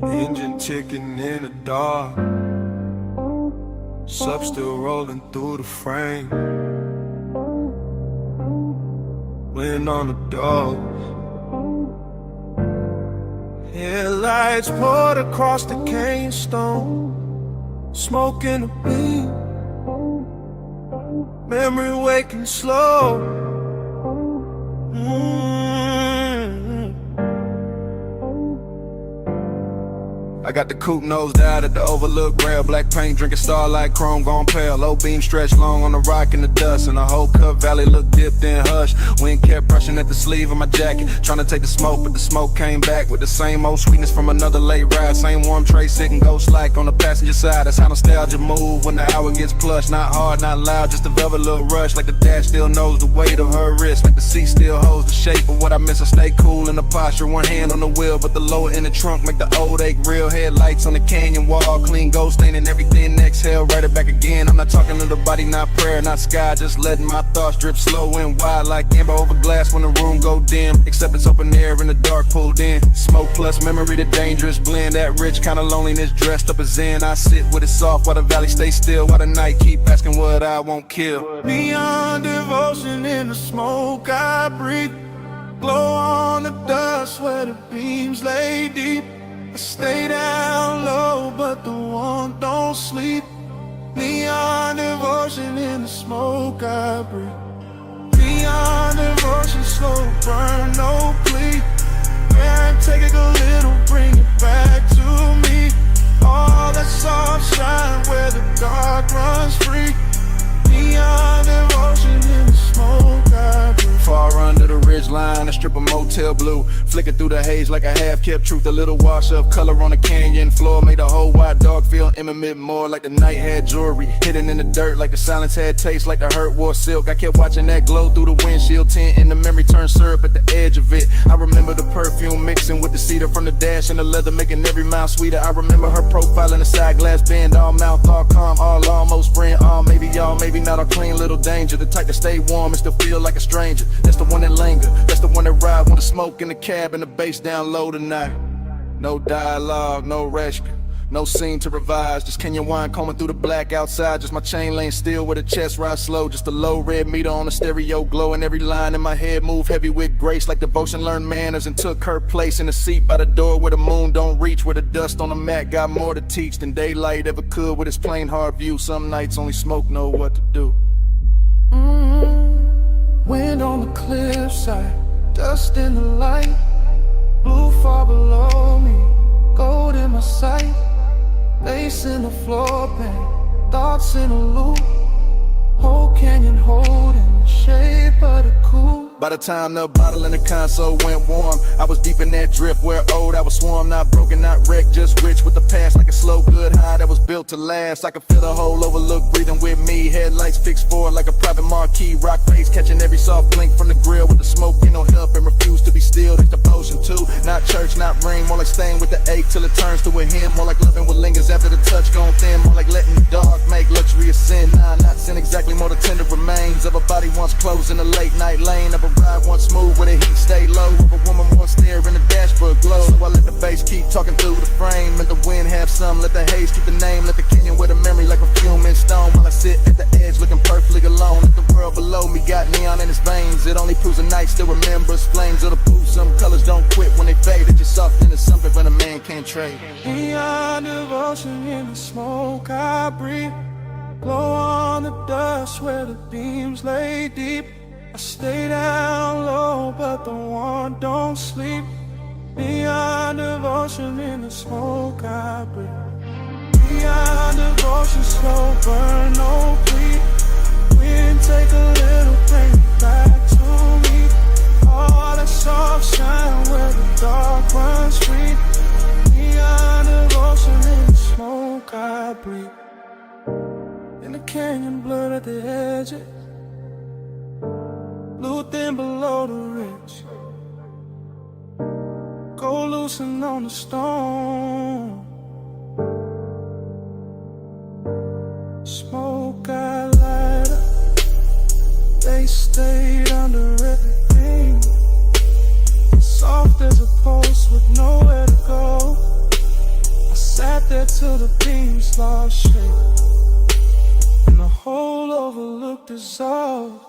Engine ticking in the dark, sub still rolling through the frame. Wind on the doors, headlights poured across the cane stone. Smoke in the beam, memory waking slow. I got the coupe nosed out at the overlook rail. Black paint drinking starlight, chrome gone pale. Low beam stretched long on the rock in the dust, and the whole Cut Valley looked dipped in hush. Wind kept brushing at the sleeve of my jacket, trying to take the smoke, but the smoke came back with the same old sweetness from another late ride. Same warm tray sitting ghost like on the passenger side. That's how nostalgia move when the hour gets plush. Not hard, not loud, just a velvet little rush. Like the dash still knows the weight of her wrist, like the seat still holds the shape of what I miss. I stay cool in the posture, one hand on the wheel, but the lower in the trunk make the old ache real. headlights on the canyon wall. Clean gold staining everything, exhale, write it back again. I'm not talking to the body, not prayer, not sky. Just letting my thoughts drip slow and wide like amber over glass when the room go dim. Except it's open air in the dark pulled in. Smoke plus memory, the dangerous blend. That rich kind of loneliness dressed up as zen. I sit with it soft while the valley stay still. While the night keep asking what I won't kill. Beyond devotion in the smoke I breathe. Glow on the dust where the beams lay deep. I stay down low, but the one don't sleep. Neon devotion in the smoke I breathe. Neon devotion, slow burn, no plea. Yeah, take it a little, bring it back to me. All that soft shine where the dark runs free. Neon devotion in the smoke I breathe. Far under the ridge line, a strip of motel blue. Flicker through the haze like a half-kept truth. A little wash of color on the canyon floor made the whole wide dog feel intimate, more like the night had jewelry hidden in the dirt, like the silence had taste, like the hurt wore silk. I kept watching that glow through the windshield tint, and the memory turned syrup at the edge of it. I remember the perfume mixing with the cedar from the dash and the leather, making every mile sweeter. I remember her profile in the side glass bend, all mouth, all calm, all almost friend, all maybe y'all, maybe not, all clean little danger. The type to stay warm and still feel like a stranger. That's the one that linger, that's the one that ride when the smoke in the cab and the bass down low tonight. No dialogue, no rescue, no scene to revise. Just Kenyan wine combing through the black outside. Just my chain lane still with a chest ride slow. Just a low red meter on the stereo glow. And every line in my head move heavy with grace, like devotion learned manners and took her place in the seat by the door where the moon don't reach, where the dust on the mat got more to teach than daylight ever could with its plain hard view. Some nights only smoke know what to do. Wind on the cliffside, dust in the light, blue far below me, gold in my sight, bass in the floor pan, thoughts in a loop, whole canyon holding the shape of the coupe. By the time the bottle in the console went warm, I was deep in that drift where old I was swarm, not broken, not wrecked, just rich with the past, like a slow good high that was built to last. I could feel the whole overlook breathing with me, headlights fixed forward like a private marquee, rock face catching every soft blink from the grill with the smoke, you know, help and refuse to be still. That's the potion too, not church, not ring, more like staying with the ache till it turns to a hymn, more like loving what lingers after the touch gone thin, more like letting the dark make luxury a sin. Nah, not sin exactly, more the tender remains of a body once closed in a late night lane, of a ride once smooth where the heat stay low, of a woman once there in the dashboard glow. So I let the bass keep talking through the frame, and the wind have some, let the haze keep the name, let the canyon with a memory like a fuming stone, while I sit at the edge looking perfectly alone. If the world below me got neon in its veins, it only proves the night still remembers flames of the booth. Some colors don't quit when they fade, it's just soft into something when a man can't trade. Neon devotion in the smoke I breathe, glow on the dust where the beams lay deep. I stay down low, but the one don't sleep. Neon devotion in the smoke I breathe. Neon devotion, slow burn, no plea. Wind take a little, bring it back to me. All that soft shine where the dark runs free. Neon devotion in the smoke I breathe. In the canyon blurred at the edges, blue thin below the ridge, go loosen on the stone. Smoke I light up, they stayed under everything. Soft as a post with nowhere to go. I sat there till the beams lost shape, and the whole overlook dissolved.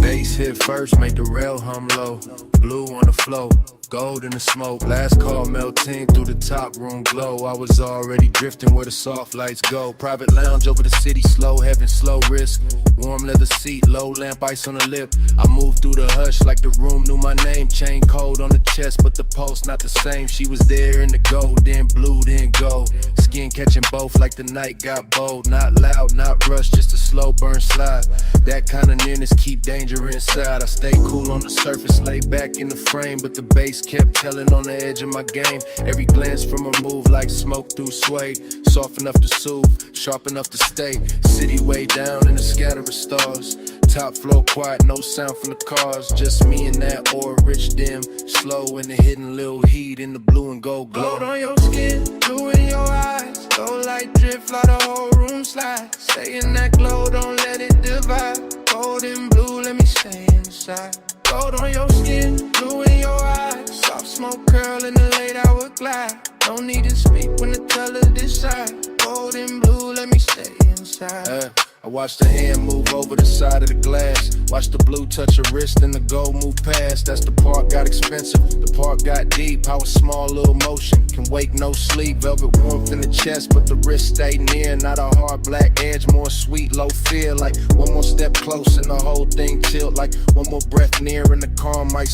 Bass hit first, make the rail hum low. Blue on the flow, Gold in the smoke, last call melting through the top room glow. I was already drifting where the soft lights go. Private lounge over the city, slow, heaven, slow risk. Warm leather seat, low lamp, ice on the lip. I moved through the hush like the room knew my name. Chain cold on the chest, but the pulse not the same. She was there in the gold, then blue, then gold. Skin catching both like the night got bold. Not loud, not rushed, just a slow burn slide. That kind of nearness keep danger inside. I stay cool on the surface, lay back in the frame, but the bass kept telling on the edge of my game. Every glance from a move like smoke through suede. Soft enough to soothe, sharp enough to stay. City way down in the scatter of stars. Top floor quiet, no sound from the cars. Just me and that ore, rich dim. Slow in the hidden little heat in the blue and gold glow. Gold on your skin, blue in your eyes. Gold light drip, fly the whole room slide. Stay in that glow, don't let it divide. Gold and blue, let me stay inside. Gold on your skin, blue in your eyes. Soft smoke curl in the late hour glide. No need to speak when the teller decide. Gold and blue, let me stay inside. I watched the hand move over the side of the glass. Watch the blue touch her wrist and the gold move past. That's the part got expensive, the part got deep. How a small little motion can wake no sleep. Velvet warmth in the chest, but the wrist stay near. Not a hard black edge, more sweet, low fear. Like one more step close and the whole thing tilt. Like one more breath near and the calm might